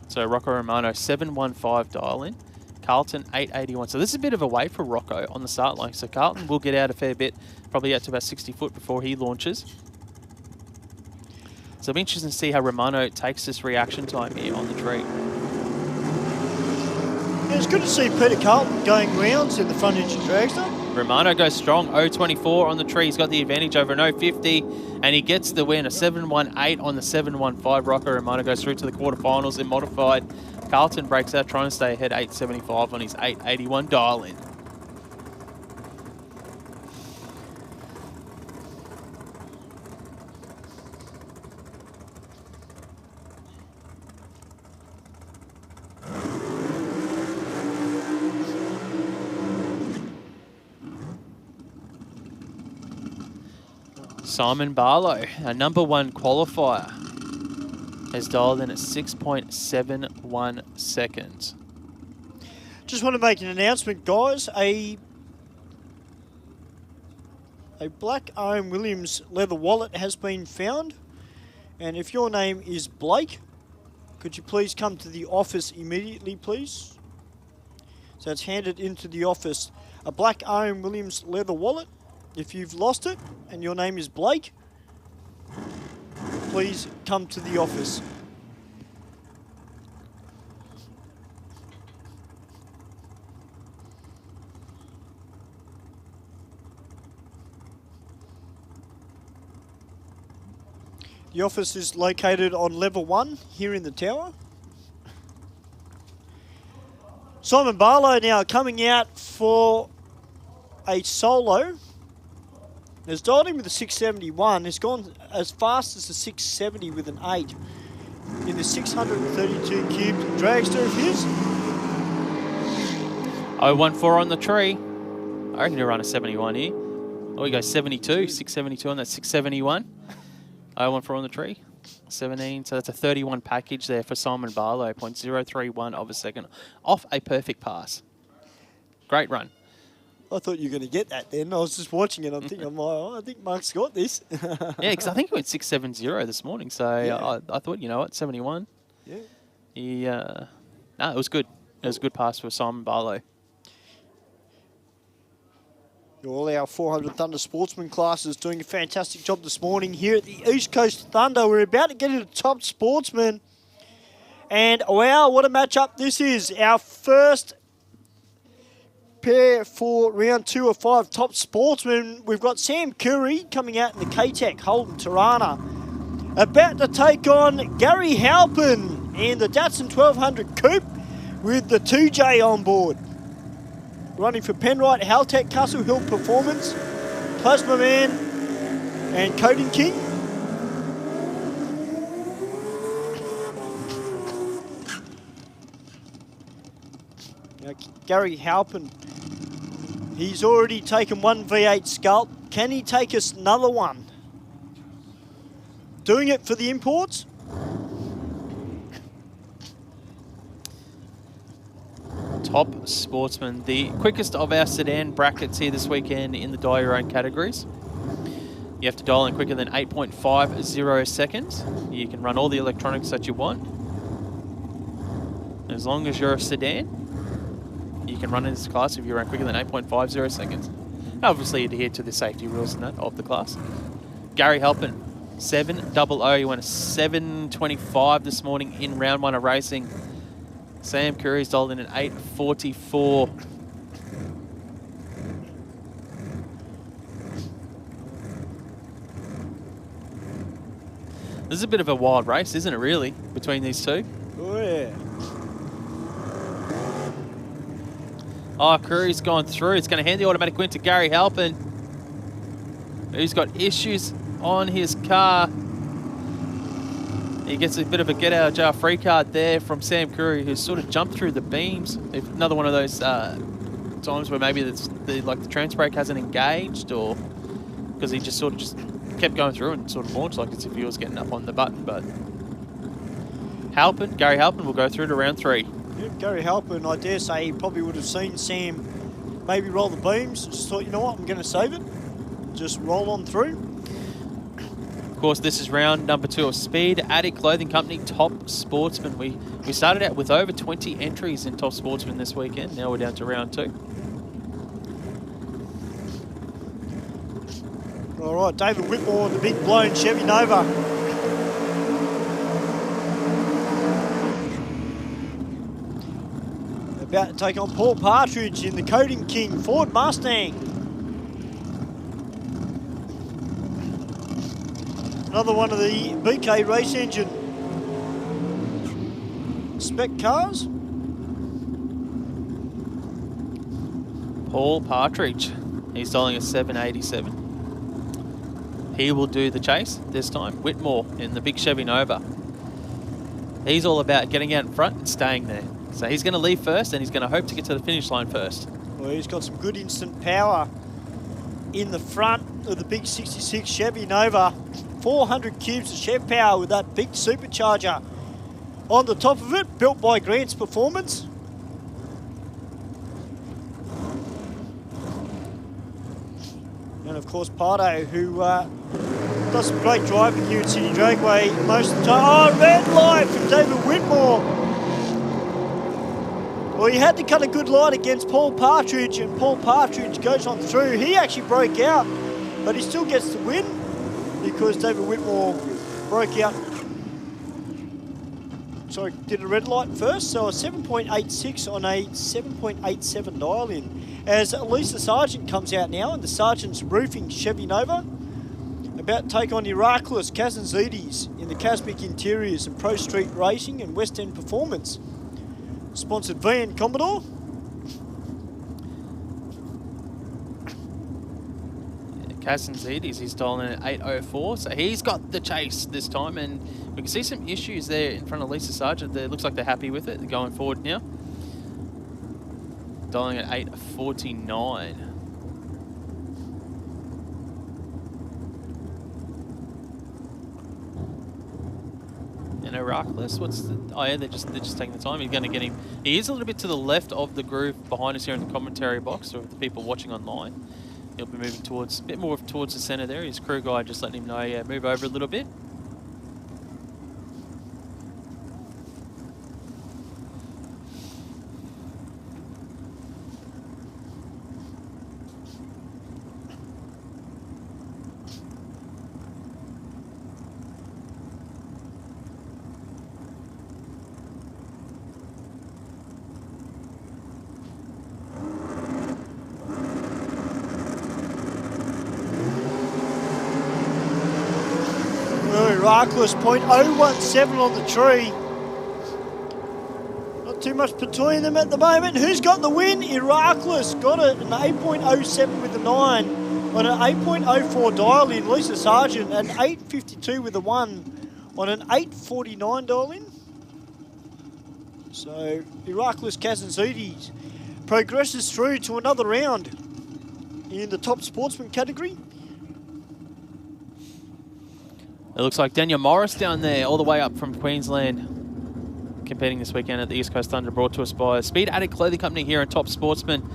So Rocco Romano, 715 dial in. Carlton, 881. So this is a bit of a wait for Rocco on the start line. So Carlton will get out a fair bit, probably out to about 60 foot before he launches. So it'll be interesting to see how Romano takes this reaction time here on the tree. Yeah, it's good to see Peter Carlton going rounds in the front engine dragster. Romano goes strong, 024 on the tree. He's got the advantage over an 050, and he gets the win, a 718 on the 715. Rocco Romano goes through to the quarterfinals in modified. Carlton breaks out, trying to stay ahead, 875 on his 881 dial-in. Simon Barlow, a #1 qualifier, has dialed in at 6.71 seconds. Just want to make an announcement, guys. A black Owen Williams leather wallet has been found. And if your name is Blake, could you please come to the office immediately, please? So it's handed into the office. A black Owen Williams leather wallet. If you've lost it and your name is Blake, please come to the office. The office is located on level 1 here in the tower. Simon Barlow now coming out for a solo. Has dialed in with a 671. Has gone as fast as a 670 with an 8 in the 632 cubed dragster of his. 014 on the tree. I reckon he'll run a 71 here. Oh, he goes 72, 672 on that 671. 014 on the tree. 17, so that's a 31 package there for Simon Barlow, 0.031 of a second. Off a perfect pass. Great run. I thought you were going to get that then. I was just watching it. I'm thinking, I think Mark's got this. Yeah, because I think he went 670 this morning. So yeah. I thought, you know what, 71. Yeah. No, it was good. It was a good pass for Simon Barlow. All our 400 Thunder Sportsman classes doing a fantastic job this morning here at the East Coast Thunder. We're about to get into Top Sportsman. And wow, what a matchup this is. Our first pair for round 2 of 5 Top Sportsmen. We've got Sam Curry coming out in the K-Tech Holden Tirana. About to take on Gary Halpin in the Datsun 1200 Coupe with the 2J on board. Running for Penrite, Haltech, Castle Hill Performance, Plasma Man and Coding King. Now, Gary Halpin, he's already taken one V8 Sculpt. Can he take us another one? Doing it for the imports? Top Sportsman, the quickest of our sedan brackets here this weekend in the dial your own categories. You have to dial in quicker than 8.50 seconds. You can run all the electronics that you want. As long as you're a sedan, you can run in this class if you run quicker than 8.50 seconds. Obviously adhere to the safety rules and that of the class. Gary Halpin, 700. He went a 725 this morning in round 1 of racing. Sam Curry's dialed in at 844. This is a bit of a wild race, isn't it, really, between these two? Oh, yeah. Oh, Curry's gone through. It's going to hand the automatic win to Gary Halpin, who's got issues on his car. He gets a bit of a get-out-of-jail free card there from Sam Curry, who's sort of jumped through the beams. Another one of those times where maybe the transfer brake hasn't engaged, or because he just kept going through and sort of launched like as if he was getting up on the button. But Gary Halpin will go through to round 3. Yeah, Gary Halpin, I dare say he probably would have seen Sam maybe roll the beams. Just thought, you know what, I'm going to save it. Just roll on through. Of course, this is round number 2 of Speed Addict Clothing Company Top Sportsman. We started out with over 20 entries in Top Sportsman this weekend. Now we're down to round 2. All right, David Whitmore, the big blown Chevy Nova. About to take on Paul Partridge in the Coating King Ford Mustang. Another one of the BK race engine spec cars. Paul Partridge, he's dialing a 787. He will do the chase this time. Whitmore in the big Chevy Nova. He's all about getting out in front and staying there. So he's going to leave first, and he's going to hope to get to the finish line first. Well, he's got some good instant power in the front of the big 66 Chevy Nova. 400 cubes of Chev power with that big supercharger on the top of it, built by Grant's Performance. And of course Pardo, who does some great driving here at City Dragway most of the time. Oh, red light from David Whitmore. Well, he had to cut a good light against Paul Partridge, and Paul Partridge goes on through. He actually broke out, but he still gets the win because David Whitmore broke out. Sorry, did a red light first, so a 7.86 on a 7.87 dial-in. As Lisa Sargent comes out now in the Sargent's Roofing Chevy Nova. About to take on Iraklis Kazantzidis in the Casmic Interiors and Pro Street Racing and West End Performance. Sponsored VN Commodore. Kazantzidis, he's dialing at 804, so he's got the chase this time, and we can see some issues there in front of Lisa Sargent. There looks like they're happy with it. They're going forward now. Dialing at 849. And Iraklis, oh yeah, they're just taking the time. He's going to get him. He is a little bit to the left of the groove behind us here in the commentary box, or the people watching online. He'll be moving towards, a bit more towards the centre there. His crew guy just letting him know, yeah, move over a little bit. Iraklis 0.017 on the tree. Not too much between them at the moment. Who's got the win? Iraklis got it, an 8.07 with the 9 on an 8.04 dial-in. Lisa Sargent an 8.52 with the 1 on an 8.49 dial-in. So Iraklis Kazantzidis progresses through to another round in the top sportsman category. It looks like Daniel Morris down there, all the way up from Queensland, competing this weekend at the East Coast Thunder, brought to us by Speed Addict Clothing Company here in Top Sportsman.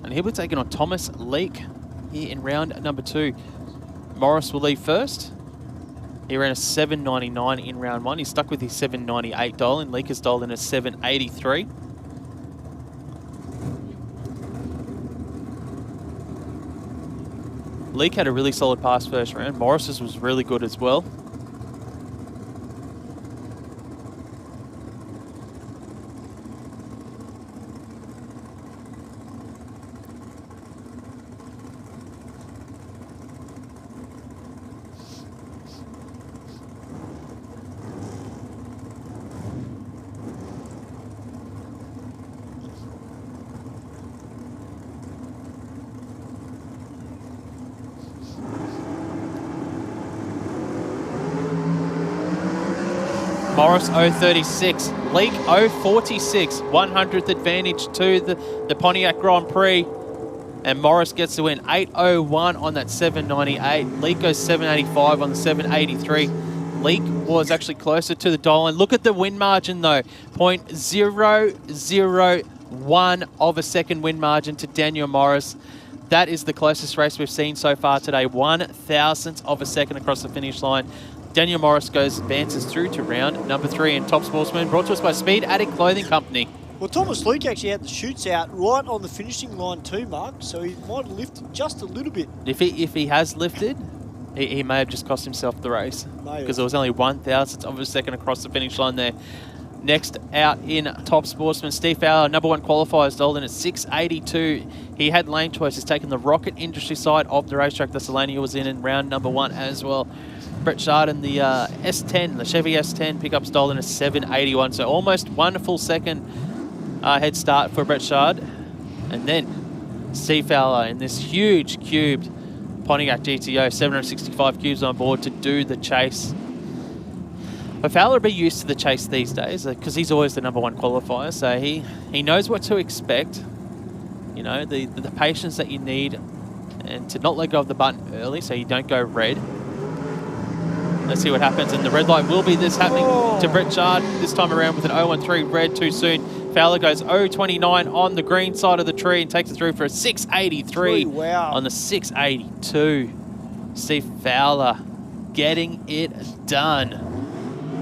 And he'll be taking on Thomas Leake here in round number 2. Morris will leave first. He ran a 7.99 in round 1. He's stuck with his 7.98 dial-in. Leake has dialed in a 7.83. Leake had a really solid pass first round. Morris's was really good as well. Morris 036, Leak 046, 100th advantage to the Pontiac Grand Prix. And Morris gets the win, 801 on that 798. Leak goes 785 on the 783. Leak was actually closer to the dial line. Look at the win margin though, 0.001 of a second win margin to Daniel Morris. That is the closest race we've seen so far today, 1/1000th of a second across the finish line. Daniel Morris advances through to round number 3 in Top Sportsman, brought to us by Speed Addict Clothing Company. Well, Thomas Luke actually had the shoots out right on the finishing line too, Mark, so he might have lifted just a little bit. If he has lifted, he may have just cost himself the race, because there was only 1/1000th of a second across the finish line there. Next out in Top Sportsman, Steve Fowler, number 1 qualifier, stalled in at 682. He had lane choice. He's taken the Rocket Industry side of the racetrack that Selenia was in round number 1 as well. Brett Shard in the S10, the Chevy S10 pickup, stalled in at 781. So almost 1 full second head start for Brett Shard. And then Steve Fowler in this huge cubed Pontiac GTO, 765 cubes on board to do the chase. But Fowler will be used to the chase these days because he's always the number 1 qualifier, so he knows what to expect. You know, the patience that you need and to not let go of the button early so you don't go red. Let's see what happens, and the red light will be this happening to Brett Shard this time around with an 013 red too soon. Fowler goes 029 on the green side of the tree and takes it through for a 683 on the 682. Steve Fowler getting it done.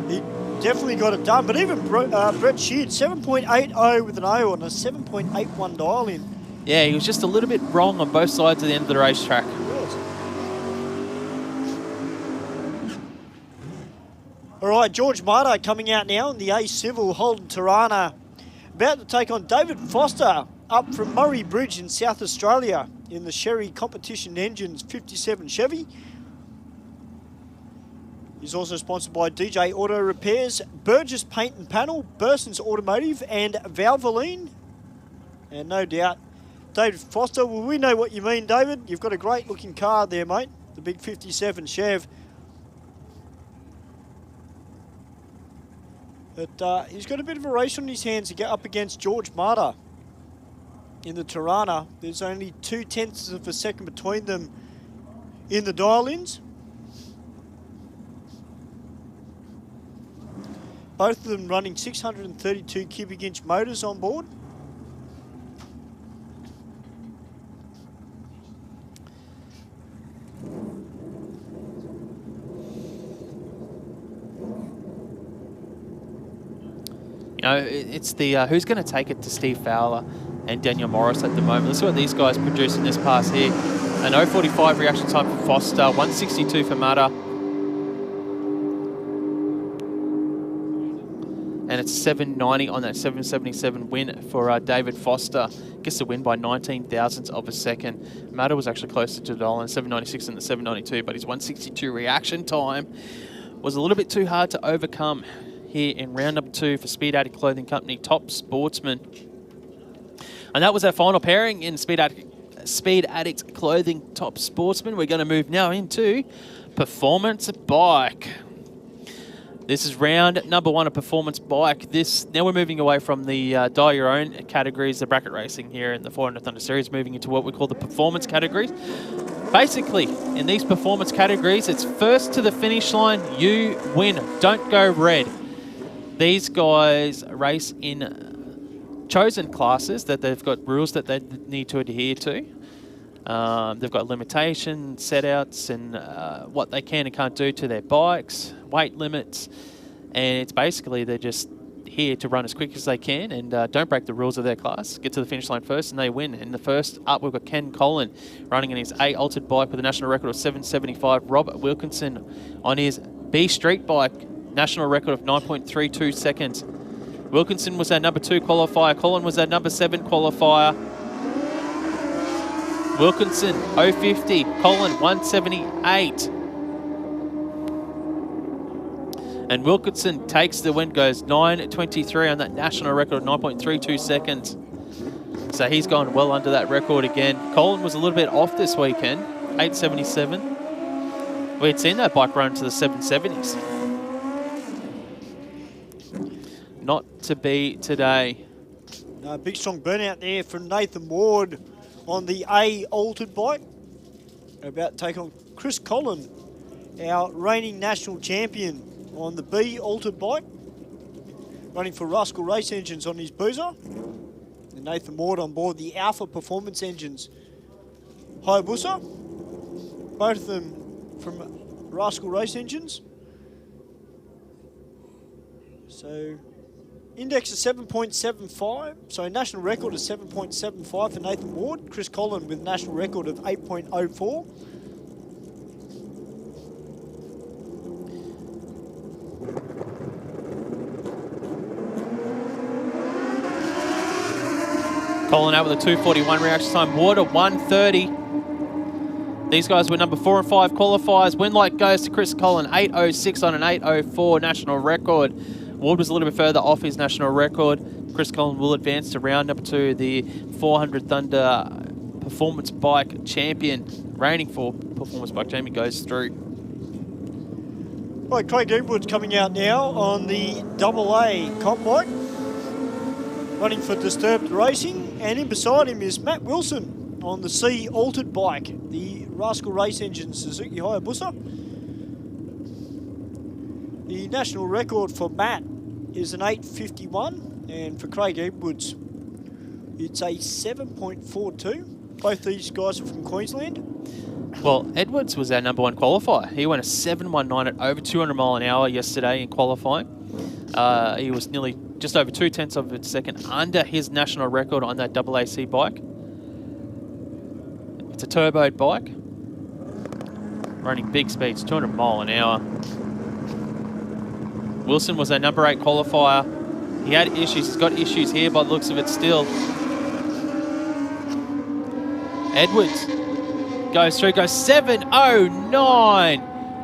He definitely got it done, but even Brett Sheard, 7.80 with an O on a 7.81 dial in. Yeah, he was just a little bit wrong on both sides of the end of the racetrack. All right, George Marta coming out now in the A Civil, Holden Tirana, about to take on David Foster up from Murray Bridge in South Australia in the Sherry Competition Engines 57 Chevy. He's also sponsored by DJ Auto Repairs, Burgess Paint and Panel, Burson's Automotive and Valvoline. And no doubt, David Foster, well, we know what you mean, David. You've got a great looking car there, mate. The big 57 Chev. But he's got a bit of a race on his hands to get up against George Marta in the Tirana. There's only 0.2 of a second between them in the dial-ins. Both of them running 632 cubic inch motors on board. You know, it's the who's going to take it to Steve Fowler and Daniel Morris at the moment. Let's see what these guys produce in this pass here. An 0.45 reaction time for Foster, 162 for Mata. And it's 790 on that 777 win for David Foster. Gets the win by 19,000ths of a second. Mata was actually closer to the dial, 796 and the 792, but his 162 reaction time was a little bit too hard to overcome here in round number 2 for Speed Addict Clothing Company, Top Sportsman. And that was our final pairing in Speed Addict Clothing, Top Sportsman. We're going to move now into Performance Bike. This is round number 1 of Performance Bike. Now we're moving away from the Dial Your Own categories, the bracket racing here in the 400 Thunder Series, moving into what we call the performance categories. Basically, in these performance categories, it's first to the finish line, you win. Don't go red. These guys race in chosen classes that they've got rules that they need to adhere to. They've got limitation set-outs and what they can and can't do to their bikes, weight limits, and it's basically they're just here to run as quick as they can and don't break the rules of their class. Get to the finish line first and they win. And the first up, we've got Ken Collin running in his A altered bike with a national record of 775. Rob Wilkinson on his B street bike, national record of 9.32 seconds. Wilkinson was our number 2 qualifier. Collin was our number 7 qualifier. Wilkinson, 050. Collin, 178. And Wilkinson takes the win, goes 9.23 on that national record of 9.32 seconds. So he's gone well under that record again. Collin was a little bit off this weekend, 8.77. We had seen that bike run to the 770s. Not to be today. Big strong burnout there from Nathan Ward on the A altered bike. About to take on Chris Collin, our reigning national champion, on the B altered bike. Running for Rascal Race Engines on his boozer. And Nathan Ward on board the Alpha Performance Engines Hayabusa. Both of them from Rascal Race Engines. So index is 7.75. So national record is 7.75 for Nathan Ward. Chris Collin with national record of 8.04. Collin out with a 2:41 reaction time. Ward a 1:30. These guys were number 4 and 5 qualifiers. Win light goes to Chris Collin, 8:06 on an 8:04 national record. Ward was a little bit further off his national record. Chris Collin will advance to round number 2. The 400 Thunder Performance Bike Champion, reigning for Performance Bike Champion, goes through. Right, Craig Edwards coming out now on the AA comp bike. Running for Disturbed Racing. And in beside him is Matt Wilson on the C altered bike, the Rascal Race Engine Suzuki Hayabusa. The national record for Matt is an 8:51, and for Craig Edwards, it's a 7.42. Both these guys are from Queensland. Well, Edwards was our number 1 qualifier. He went a 7:19 at over 200 mile an hour yesterday in qualifying. He was nearly just over 0.2 of a second under his national record on that AAC bike. It's a turboed bike, running big speeds, 200 mile an hour. Wilson was our number 8 qualifier. He had issues. He's got issues here by the looks of it still. Edwards goes through, goes 7:09.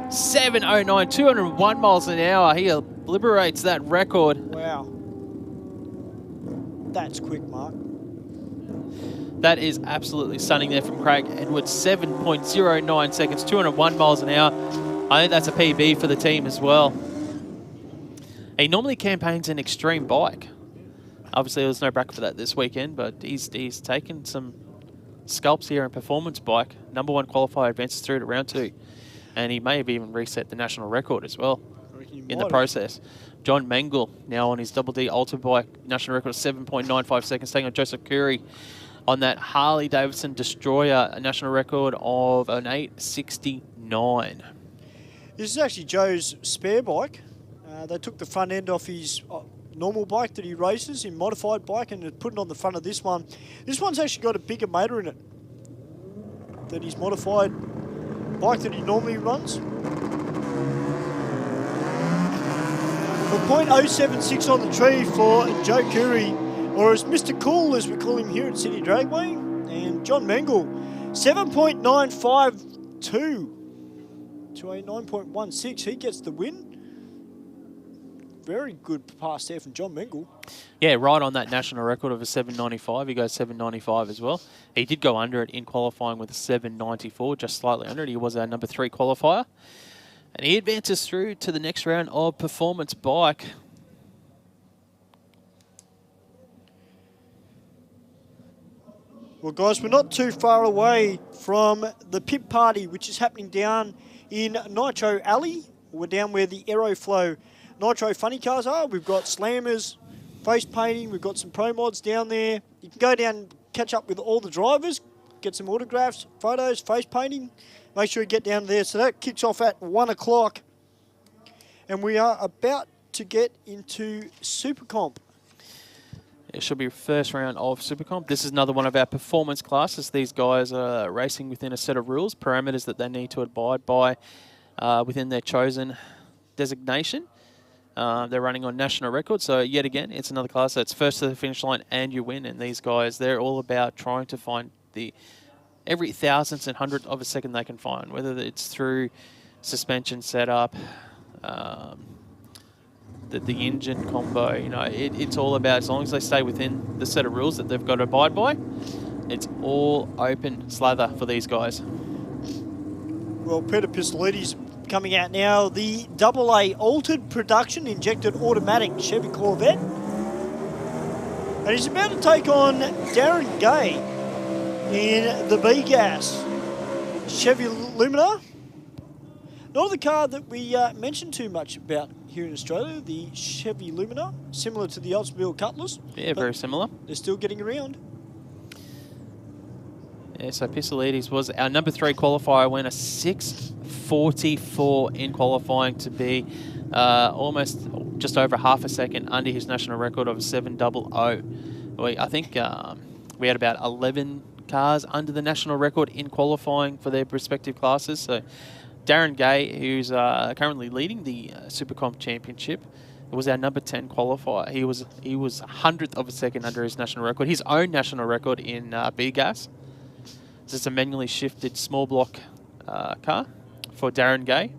7:09, 201 miles an hour. He liberates that record. Wow. That's quick, Mark. That is absolutely stunning there from Craig Edwards. 7.09 seconds, 201 miles an hour. I think that's a PB for the team as well. He normally campaigns an extreme bike. Obviously, there was no bracket for that this weekend, but he's taken some scalps here in performance bike. Number 1 qualifier advances through to round 2. And he may have even reset the national record as well in the process. John Mengel now on his Double D Ultra bike, national record of 7.95 seconds, taking on Joseph Curry on that Harley Davidson Destroyer, a national record of an 8:69. This is actually Joe's spare bike. They took the front end off his normal bike that he races, in modified bike, and put it on the front of this one. This one's actually got a bigger motor in it than his modified bike that he normally runs. For .076 on the tree for Joe Curry, or as Mr. Cool as we call him here at City Dragway, and John Mengel, 7.952 to a 9.16. He gets the win. Very good pass there from John Mengel. Yeah, right on that national record of a 7.95. He goes 7.95 as well. He did go under it in qualifying with a 7.94, just slightly under it. He was our number 3 qualifier. And he advances through to the next round of performance bike. Well, guys, we're not too far away from the pit party, which is happening down in Nitro Alley. We're down where the Aeroflow Nitro funny cars are. We've got slammers, face painting. We've got some pro mods down there. You can go down and catch up with all the drivers, get some autographs, photos, face painting. Make sure you get down there. So that kicks off at 1 o'clock. And we are about to get into Supercomp. It should be first round of Supercomp. This is another one of our performance classes. These guys are racing within a set of rules, parameters that they need to abide by within their chosen designation. They're running on national record, so yet again, it's another class that's first to the finish line and you win. And these guys, they're all about trying to find every thousandth and hundredth of a second they can find, whether it's through suspension setup, the engine combo. You know, it's all about, as long as they stay within the set of rules that they've got to abide by, it's all open slather for these guys. Well, Peter Pistolides coming out now. The AA altered production injected automatic Chevy Corvette. And he's about to take on Darren Gay in the B-Gas Chevy Lumina. Not the car that we mentioned too much about here in Australia, the Chevy Lumina, similar to the Oldsmobile Cutlass. Yeah, very similar. They're still getting around. Yeah, so Pisolides was our number 3 qualifier, went a 6:44 in qualifying to be almost just over half a second under his national record of 7:00. I think we had about 11 cars under the national record in qualifying for their respective classes. So Darren Gay, who's currently leading the Supercomp Championship, was our number 10 qualifier. He was 100th of a second under his national record, his own national record in B-Gas. So it's a manually shifted small block car for Darren Gay.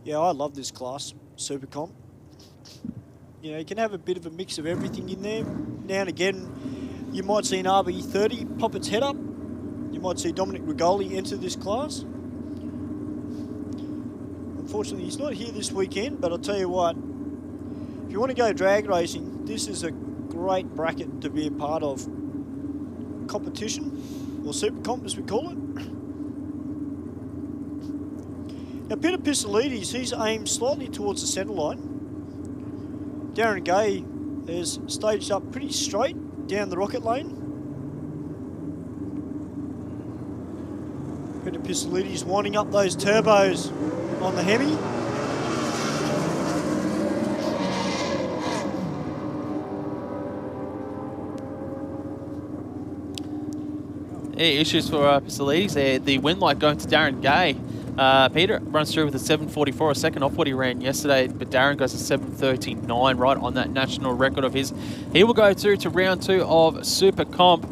Yeah, I love this class, Supercomp. You know, you can have a bit of a mix of everything in there. Now and again, you might see an RB30 pop its head up. You might see Dominic Rigoli enter this class. Unfortunately, he's not here this weekend, but I'll tell you what, if you want to go drag racing, this is a great bracket to be a part of. Competition, or Supercomp as we call it. Now Peter Pisolides, he's aimed slightly towards the centre line. Darren Gay is staged up pretty straight down the rocket lane. Peter Pisolides winding up those turbos on the Hemi. Yeah, issues for Pisolides there. The wind light going to Darren Gay. Peter runs through with a 7:44, a second off what he ran yesterday, but Darren goes to 7:39, right on that national record of his. He will go through to round 2 of Supercomp.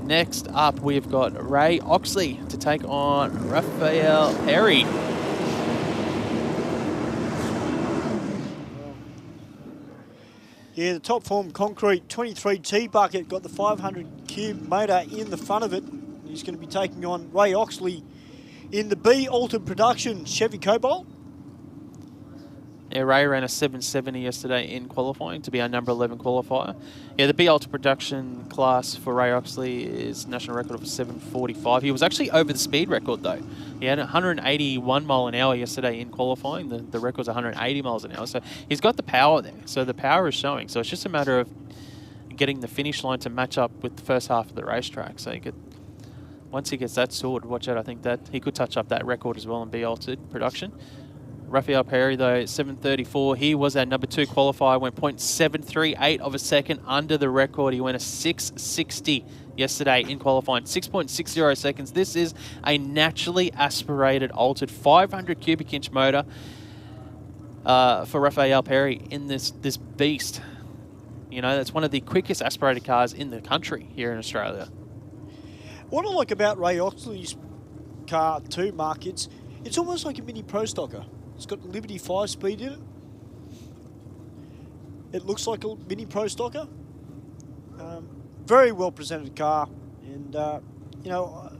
Next up, we've got Ray Oxley to take on Raphael Perry. Yeah, the top form concrete 23T bucket got the 500 cube motor in the front of it. He's going to be taking on Ray Oxley in the B altered production Chevy Cobalt. Yeah, Ray ran a 7:70 yesterday in qualifying to be our number 11 qualifier. Yeah, the B Ultra Production class for Ray Oxley is national record of 7:45. He was actually over the speed record though. He had 181 mile an hour yesterday in qualifying. The record's 180 miles an hour. So he's got the power there. So the power is showing. So it's just a matter of getting the finish line to match up with the first half of the racetrack. So once he gets that sorted, watch out. I think that he could touch up that record as well in B Altered Production. Raphael Perry, though, 7:34. He was our number 2 qualifier, went 0.738 of a second under the record. He went a 6:60 yesterday in qualifying, 6.60 seconds. This is a naturally aspirated, altered 500 cubic inch motor for Raphael Perry in this beast. You know, that's one of the quickest aspirated cars in the country here in Australia. What I like about Ray Oxley's car too, Mark, it's almost like a mini Pro Stocker. It's got Liberty 5-speed in it. It looks like a mini Pro Stocker. Very well presented car, and you know,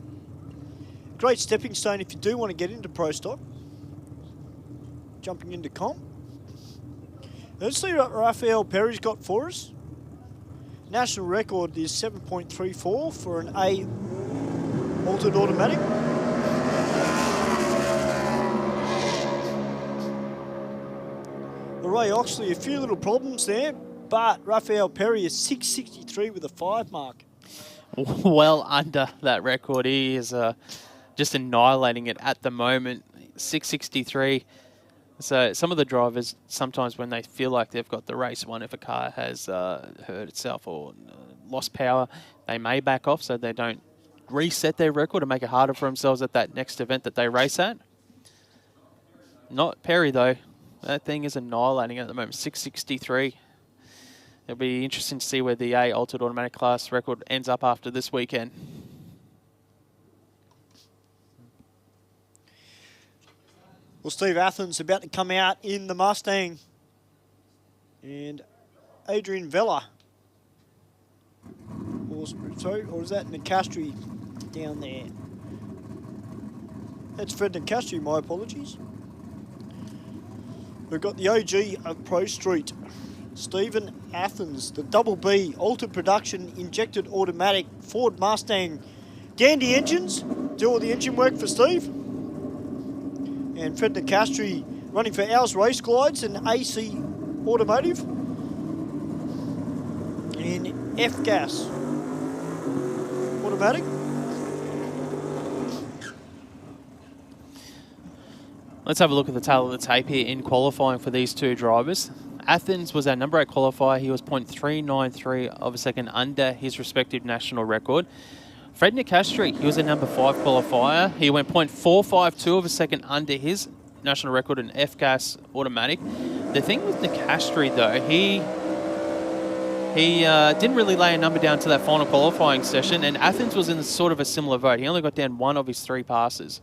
great stepping stone if you do want to get into Pro Stock. Jumping into comp. Let's see what Raphael Perry's got for us. National record is 7.34 for an A altered automatic. Ray Oxley, a few little problems there, but Raphael Perry is 6:63 with a 5 mark. Well under that record. He is just annihilating it at the moment. 6:63. So some of the drivers, sometimes when they feel like they've got the race won, if a car has hurt itself or lost power, they may back off so they don't reset their record and make it harder for themselves at that next event that they race at. Not Perry, though. That thing is annihilating at the moment, 6:63. It'll be interesting to see where the A Altered Automatic Class record ends up after this weekend. Well, Steve Athens about to come out in the Mustang. And Adrian Vella. Or is that Nicastri down there? That's Fred Nicastri, my apologies. We've got the OG of Pro Street, Stephen Athens, the Double B, altered production, injected automatic, Ford Mustang, Dandy engines, do all the engine work for Steve. And Fred Nicastri running for Ours Race Glides and AC Automotive. And F-Gas Automatic. Let's have a look at the tail of the tape here in qualifying for these two drivers. Athens was our number 8 qualifier. He was 0.393 of a second under his respective national record. Fred Nicastri, he was a number 5 qualifier. He went 0.452 of a second under his national record in F-Gas Automatic. The thing with Nicastri, though, he didn't really lay a number down to that final qualifying session, and Athens was in sort of a similar vote. He only got down 1 of his 3 passes.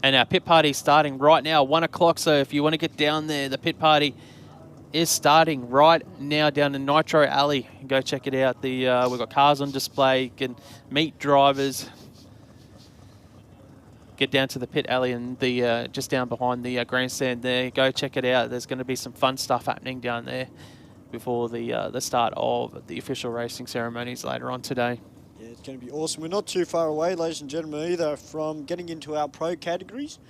And our pit party is starting right now, 1 o'clock. So if you want to get down there, the pit party is starting right now down in Nitro Alley. Go check it out. We've got cars on display. You can meet drivers. Get down to the pit alley and the just down behind the grandstand there. Go check it out. There's going to be some fun stuff happening down there before the start of the official racing ceremonies later on today. Yeah, it's going to be awesome. We're not too far away, ladies and gentlemen, either from getting into our pro categories.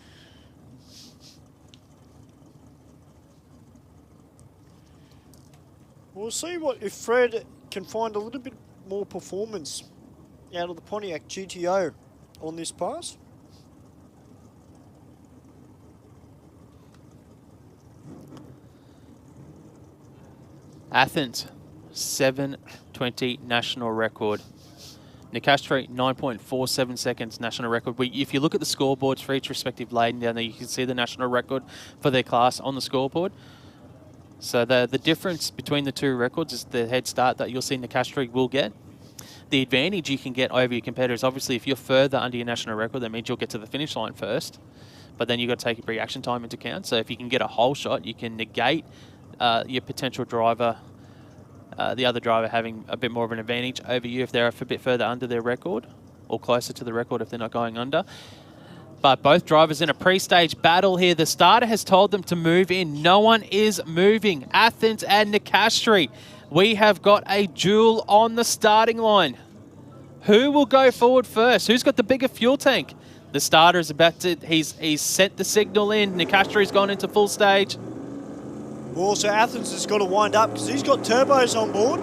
We'll see if Fred can find a little bit more performance out of the Pontiac GTO on this pass. Athens, 7:20 national record. Nicastri, 9.47 seconds national record. If you look at the scoreboards for each respective lane down there, you can see the national record for their class on the scoreboard. So the difference between the two records is the head start that you'll see Nicastri will get. The advantage you can get over your competitors, obviously, if you're further under your national record, that means you'll get to the finish line first. But then you've got to take your reaction time into account. So if you can get a whole shot, you can negate your potential driver, the other driver having a bit more of an advantage over you if they're a bit further under their record, or closer to the record if they're not going under. But both drivers in a pre-stage battle here. The starter has told them to move in. No one is moving. Athens and Nicastri. We have got a duel on the starting line. Who will go forward first? Who's got the bigger fuel tank? The starter is about to, he's sent the signal in. Nicastri's gone into full stage. Well, so Athens has got to wind up because he's got turbos on board.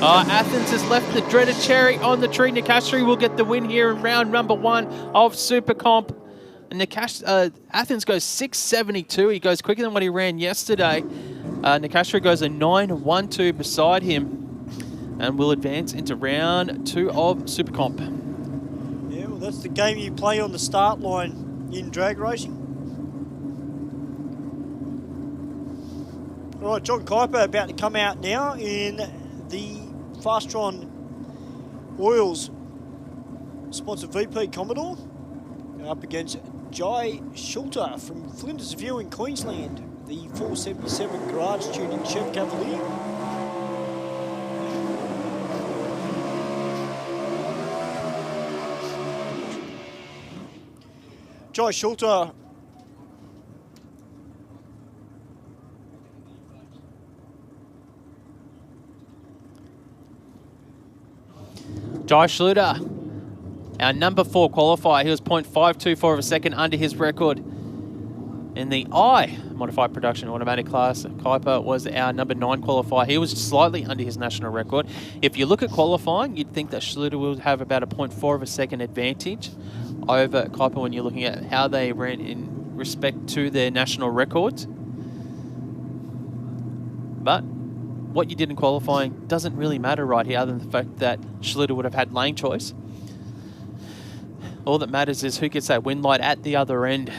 Athens has left the dreaded cherry on the tree. Nicastri will get the win here in round number 1 of Supercomp. And Athens goes 6.72. He goes quicker than what he ran yesterday. Nicastri goes a 9.12 beside him and will advance into round 2 of Supercomp. Yeah, well, that's the game you play on the start line in drag racing. All right, John Kuiper about to come out now in the Fastron Oils sponsored VP Commodore, up against Jai Schulter from Flinders View in Queensland, the 477 garage tuning Chev Cavalier. Jai Schulter Jai Schluter, our number 4 qualifier. He was 0.524 of a second under his record in the I modified production automatic class. Kuiper was our number 9 qualifier. He was slightly under his national record. If you look at qualifying, you'd think that Schluter will have about a 0.4 of a second advantage over Kuiper when you're looking at how they ran in respect to their national records. But what you did in qualifying doesn't really matter right here, other than the fact that Schluter would have had lane choice. All that matters is who gets that win light at the other end.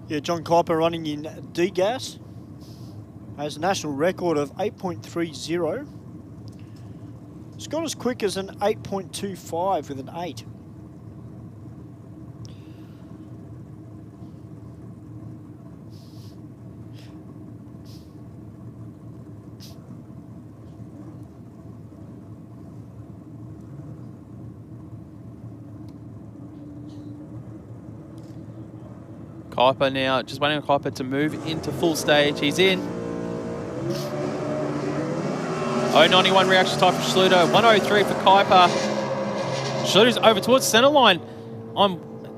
Yeah, John Kuiper running in D-Gas has a national record of 8.30. It's got as quick as an 8.25 with an 8. Kuiper now, just waiting on Kuiper to move into full stage. He's in. 0.91 reaction time for Schluter, 1.03 for Kuiper. Schluter's over towards center line.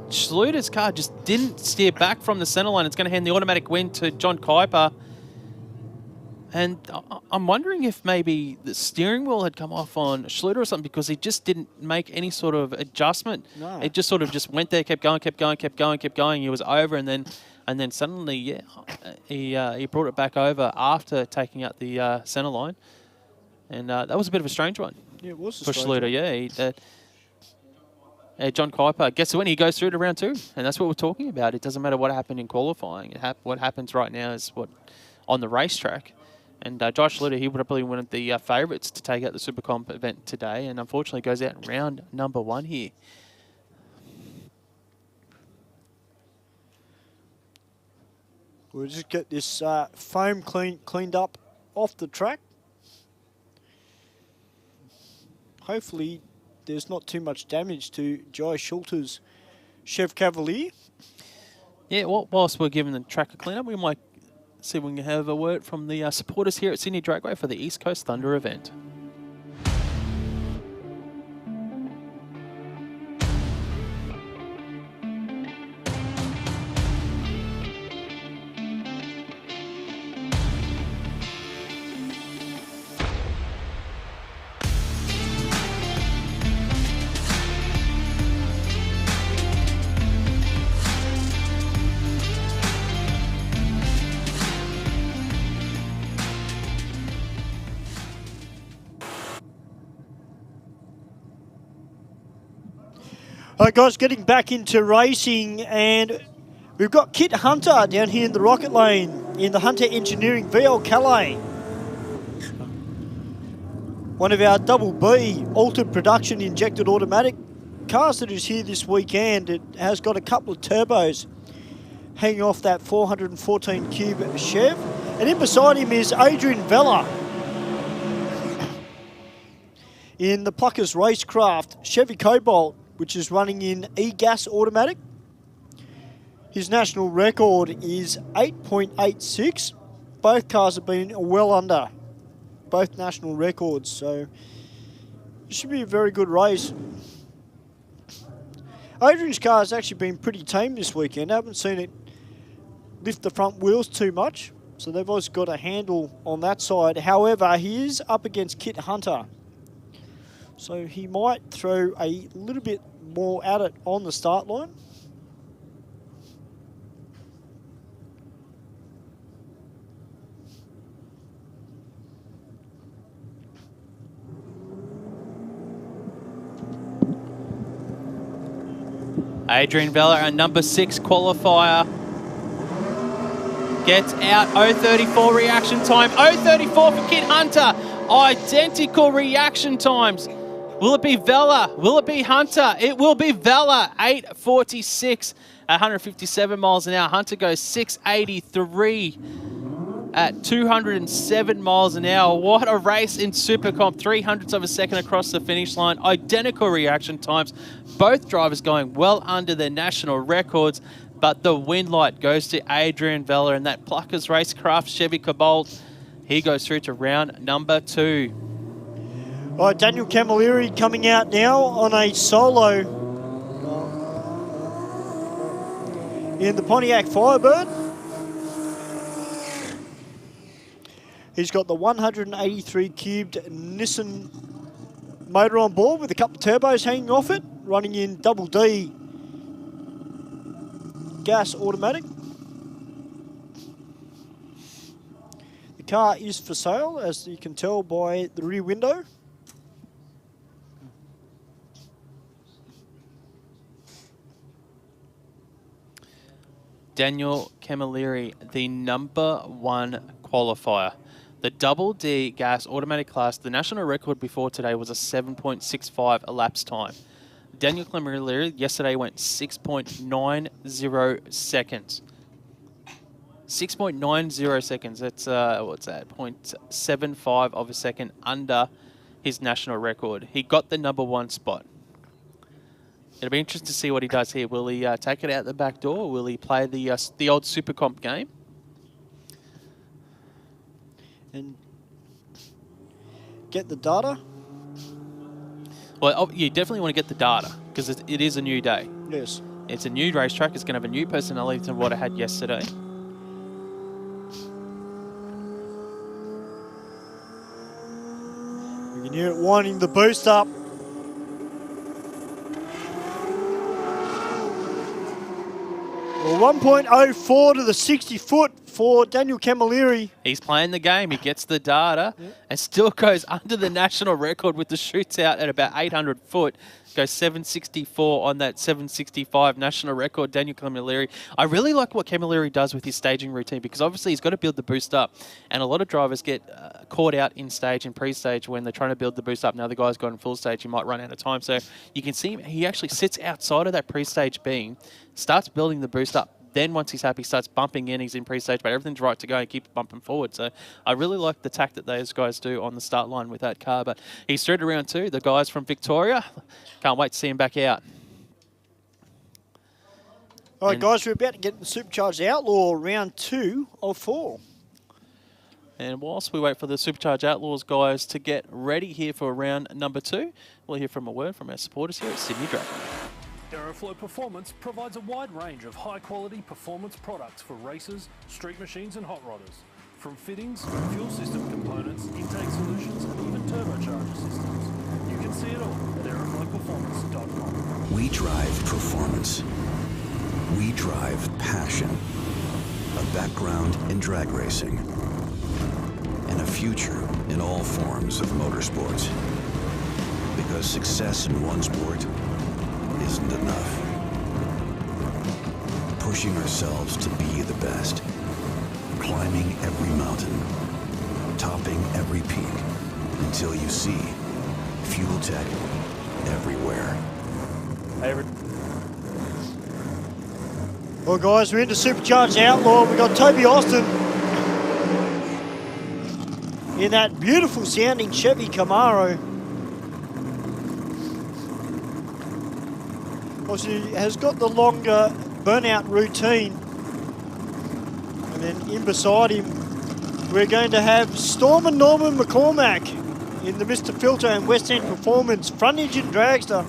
Schluter's car just didn't steer back from the center line. It's going to hand the automatic win to John Kuiper. And I'm wondering if maybe the steering wheel had come off on Schluter or something, because he just didn't make any sort of adjustment. No. It just sort of just went there, kept going. He was over, and then suddenly, yeah, he brought it back over after taking out the center line. And that was a bit of a strange one. Yeah, it was for Schluter. Yeah, John Kuiper gets the win. He goes through to round 2, and that's what we're talking about. It doesn't matter what happened in qualifying. What happens right now is what on the racetrack. And Josh Schluter, he would have probably one of the favourites to take out the Supercomp event today, and unfortunately goes out in round number 1 here. We'll just get this foam cleaned up off the track. Hopefully there's not too much damage to Jai Schulter's Chev Cavalier. Yeah, well, whilst we're giving the track a clean up, we might see if we can have a word from the supporters here at Sydney Dragway for the East Coast Thunder event. All right, guys, getting back into racing, and we've got Kit Hunter down here in the rocket lane in the Hunter Engineering VL Calais. One of our double B altered production injected automatic cars that is here this weekend. It has got a couple of turbos hanging off that 414 cube Chev. And in beside him is Adrian Vella in the Pluckers Racecraft Chevy Cobalt, which is running in e-gas automatic. His national record is 8.86. Both cars have been well under both national records, so it should be a very good race. Adrian's car has actually been pretty tame this weekend. I haven't seen it lift the front wheels too much, so they've always got a handle on that side. However, he is up against Kit Hunter, so he might throw a little bit more at it on the start line. Adrian Vella, a number 6 qualifier, gets out 0.34 reaction time. 0.34 for Kit Hunter. Identical reaction times. Will it be Vella? Will it be Hunter? It will be Vella. 8.46 at 157 miles an hour. Hunter goes 6.83 at 207 miles an hour. What a race in Supercomp. 0.03 of a second across the finish line. Identical reaction times. Both drivers going well under their national records, but the win light goes to Adrian Vella in that Pluckers Racecraft Chevy Cobalt. He goes through to round number 2. All right, Daniel Camilleri coming out now on a solo in the Pontiac Firebird. He's got the 183 cubed Nissan motor on board with a couple of turbos hanging off it, running in double D gas automatic. The car is for sale, as you can tell by the rear window. Daniel Camilleri, the number 1 qualifier. The double D gas automatic class, the national record before today was a 7.65 elapsed time. Daniel Camilleri yesterday went 6.90 seconds. 6.90 seconds. That's, what's that? 0.75 of a second under his national record. He got the number 1 spot. It'll be interesting to see what he does here. Will he take it out the back door? Or will he play the old Supercomp game? And get the data? Well, you definitely want to get the data because it is a new day. Yes. It's a new racetrack. It's going to have a new personality to what it had yesterday. You can hear it winding the boost up. Well, 1.04 to the 60 foot for Daniel Camilleri. He's playing the game. He gets the data and still goes under the national record with the shootout at about 800 foot. Goes 764 on that 765 national record, Daniel Camilleri. I really like what Camilleri does with his staging routine because obviously he's got to build the boost up. And a lot of drivers get caught out in stage and pre-stage when they're trying to build the boost up. Now the guy's got in full stage, he might run out of time. So you can see him, he actually sits outside of that pre-stage beam, starts building the boost up. Then once he's happy, starts bumping in. He's in pre-stage, but everything's right to go and keep bumping forward. So I really like the tack that those guys do on the start line with that car. But he's through to round 2. The guys from Victoria, can't wait to see him back out. All right, guys, we're about to get the Supercharged Outlaw round 2 of 4. And whilst we wait for the Supercharged Outlaws guys to get ready here for round number 2, we'll hear from a word from our supporters here at Sydney Dragon. Aeroflow Performance provides a wide range of high-quality performance products for racers, street machines and hot rodders. From fittings, fuel system components, intake solutions and even turbocharger systems. You can see it all at aeroflowperformance.com. We drive performance. We drive passion. A background in drag racing. And a future in all forms of motorsports. Because success in one sport isn't enough. Pushing ourselves to be the best. Climbing every mountain. Topping every peak. Until you see Fuel Tech everywhere. Well, guys, we're into Supercharged Outlaw. We've got Toby Austin in that beautiful sounding Chevy Camaro. Obviously, has got the longer burnout routine. And then in beside him, we're going to have Storm and Norman McCormack in the Mr. Filter and West End Performance front engine dragster.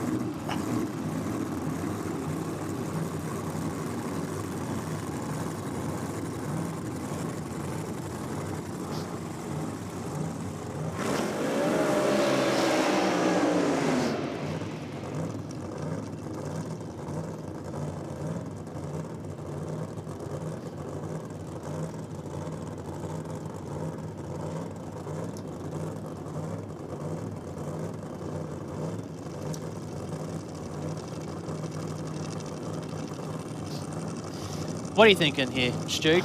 What are you thinking here, Stu?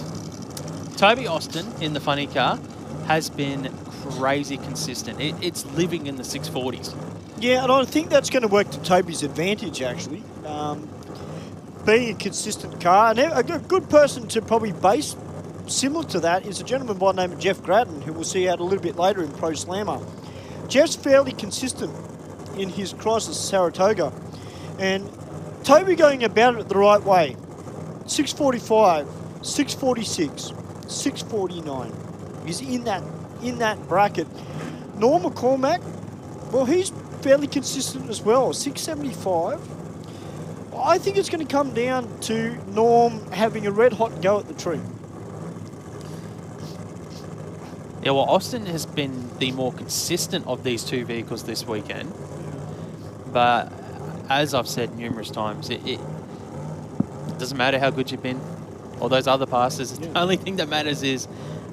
Toby Austin in the funny car has been crazy consistent. It's living in the 640s. Yeah, and I think that's going to work to Toby's advantage, actually. Being a consistent car. And a good person to probably base similar to that is a gentleman by the name of Jeff Gratton, who we'll see out a little bit later in Pro Slammer. Jeff's fairly consistent in his Chrysler Saratoga. And Toby going about it the right way. 645, 646, 649. He's in that bracket. Norm McCormack, well, he's fairly consistent as well. 675. I think it's going to come down to Norm having a red hot go at the tree. Yeah, well, Austin has been the more consistent of these two vehicles this weekend. But as I've said numerous times, it doesn't matter how good you've been or those other passes. Yeah. The only thing that matters is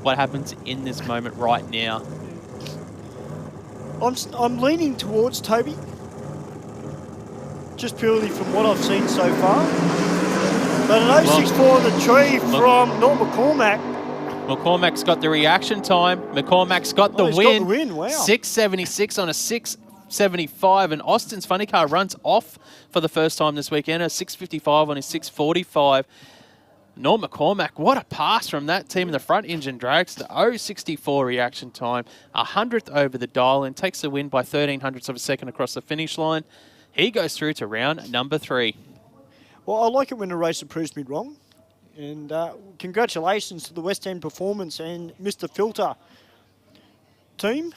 what happens in this moment right now. I'm leaning towards Toby, just purely from what I've seen so far. But an 064 on the tree from Norm McCormack. McCormack's got the reaction time. McCormack's got the win. Got the win. Wow. 676 on a 675, and Austin's funny car runs off for the first time this weekend. A 655 on his 645. Norm McCormack, what a pass from that team in the front engine dragster. 064 reaction time, 100th over the dial, and takes the win by 1300ths of a second across the finish line. He goes through to round number 3. Well, I like it when a racer proves me wrong. And congratulations to the West End Performance and Mr. Filter team.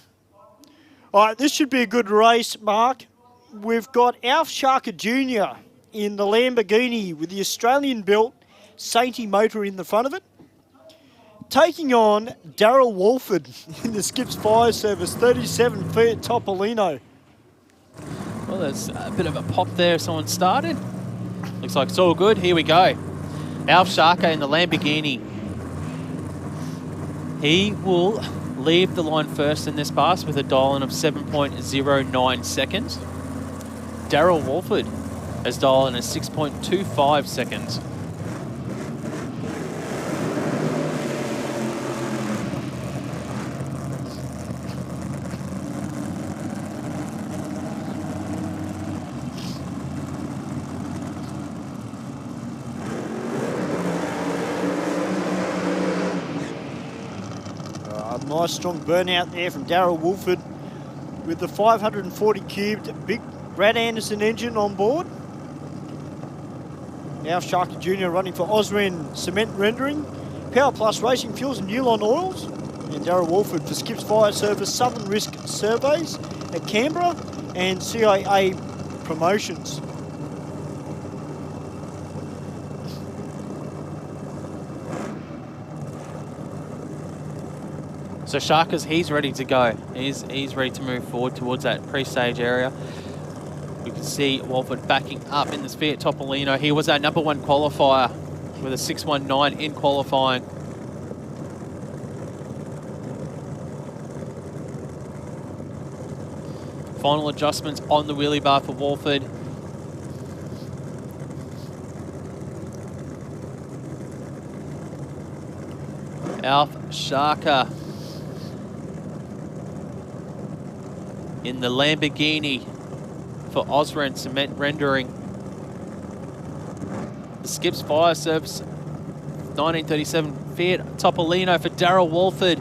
All right, this should be a good race, Mark. We've got Alf Sharker Jr. in the Lamborghini with the Australian-built Sainty motor in the front of it, taking on Darryl Walford in the Skips Fire Service 37 Fiat Topolino. Well, there's a bit of a pop there. Someone started. Looks like it's all good. Here we go. Alf Sharker in the Lamborghini. He will leave the line first in this pass with a dial-in of 7.09 seconds. Darryl Walford has dial-in at 6.25 seconds. Nice strong burnout there from Darryl Wolford with the 540 cubed big Brad Anderson engine on board. Alf Sharker Jr. running for Osren Cement Rendering, Power Plus Racing Fuels and Newlon Oils, and Darryl Wolford for Skips Fire Service Southern Risk Surveys at Canberra and CIA Promotions. So Sharkers, he's ready to go. He's ready to move forward towards that pre-stage area. We can see Walford backing up in this Fiat Topolino. He was our #1 qualifier with a 6.19 in qualifying. Final adjustments on the wheelie bar for Walford. Alf Sharker in the Lamborghini for Osren Cement Rendering. The Skips Fire Service 1937 Fiat Topolino for Darryl Walford.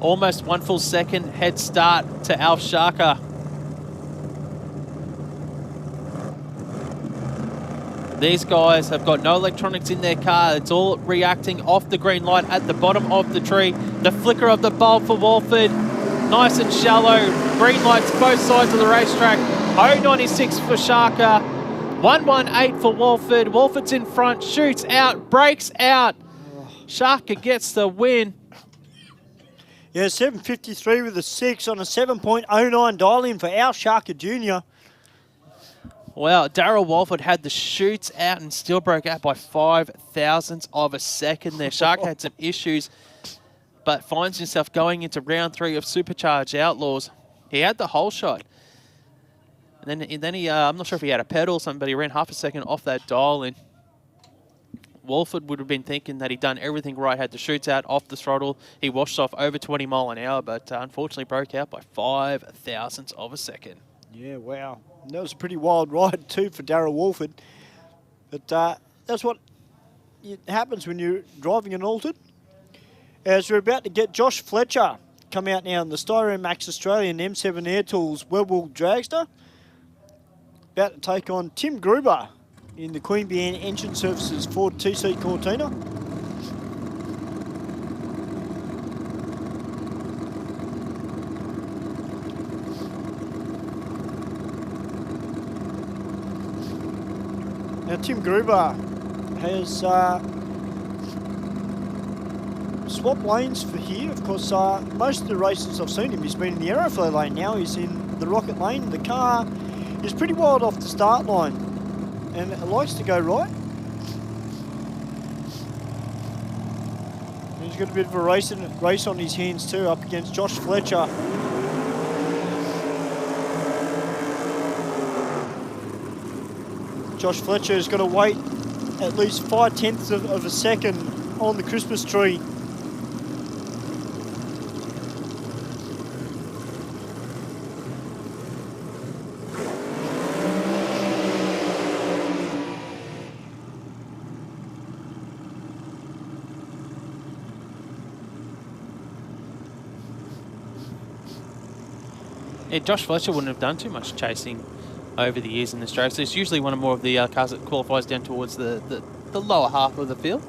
Almost 1 full second head start to Alf Sharker. These guys have got no electronics in their car. It's all reacting off the green light at the bottom of the tree. The flicker of the bulb for Walford. Nice and shallow. Green lights both sides of the racetrack. 0.96 for Sharker. 1.18 for Walford. Walford's in front. Shoots out. Breaks out. Sharker gets the win. Yeah, 7.53 with a 6 on a 7.09 dial-in for Alf Sharker Jr. Well, Darryl Walford had the shoots out and still broke out by 5 thousandths of a second there. Sharker had some issues, but finds himself going into round 3 of Supercharged Outlaws. He had the whole shot. And then he, I'm not sure if he had a pedal or something, but he ran half a second off that dial-in. Walford would have been thinking that he'd done everything right, had the shoots out, off the throttle. He washed off over 20 mile an hour, but unfortunately broke out by 5 thousandths of a second. Yeah, wow. That was a pretty wild ride too for Darryl Walford. But that's what happens when you're driving an altered. As we're about to get Josh Fletcher come out now in the Styro Max Australian M7 Air Tools Webwell Dragster. About to take on Tim Gruber in the Queen Anne Engine Services Ford TC Cortina. Now Tim Gruber has swapped lanes for here. Of course, most of the races I've seen him, he's been in the Aeroflow lane now. He's in the Rocket lane. The car is pretty wild off the start line and it likes to go right. And he's got a bit of a race on his hands too, up against Josh Fletcher. Josh Fletcher's got to wait at least 5/10 of a second on the Christmas tree. Yeah, Josh Fletcher wouldn't have done too much chasing over the years in this drag. So it's usually one of more of the cars that qualifies down towards the lower half of the field.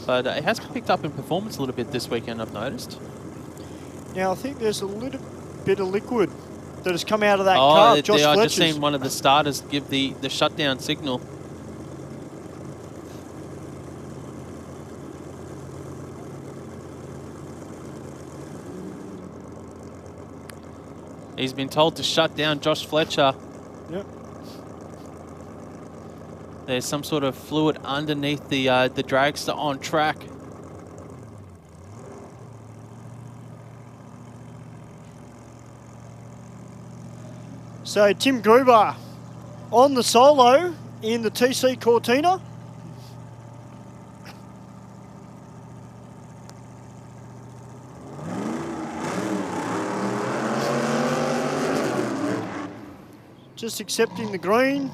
But it has picked up in performance a little bit this weekend, I've noticed. Now, I think there's a little bit of liquid that has come out of that car. I just seen one of the starters give the shutdown signal. He's been told to shut down Josh Fletcher. Yep. There's some sort of fluid underneath the dragster on track. So Tim Gruber on the solo in the TC Cortina. Just accepting the green.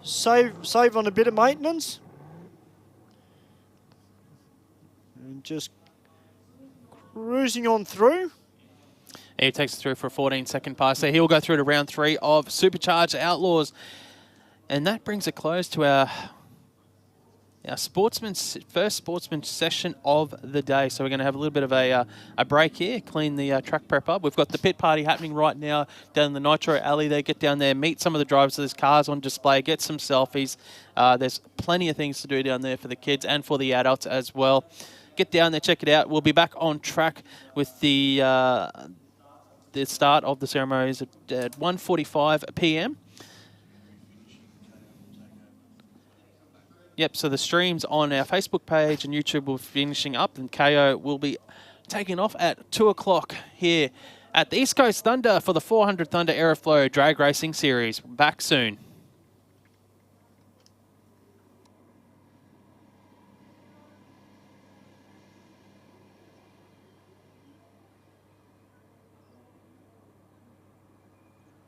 Save on a bit of maintenance. And just cruising on through. He takes it through for a 14-second pass there. He'll go through to round 3 of Supercharged Outlaws. And that brings a close to our first Sportsman session of the day. So we're going to have a little bit of a break here, clean the track prep up. We've got the pit party happening right now down in the Nitro Alley there. Get down there, meet some of the drivers. There's cars on display, get some selfies. There's plenty of things to do down there for the kids and for the adults as well. Get down there, check it out. We'll be back on track with the start of the ceremonies at 1:45 p.m. Yep, so the streams on our Facebook page and YouTube will be finishing up, and KAYO will be taking off at 2 o'clock here at the East Coast Thunder for the 400 Thunder Aeroflow Drag Racing Series. Back soon.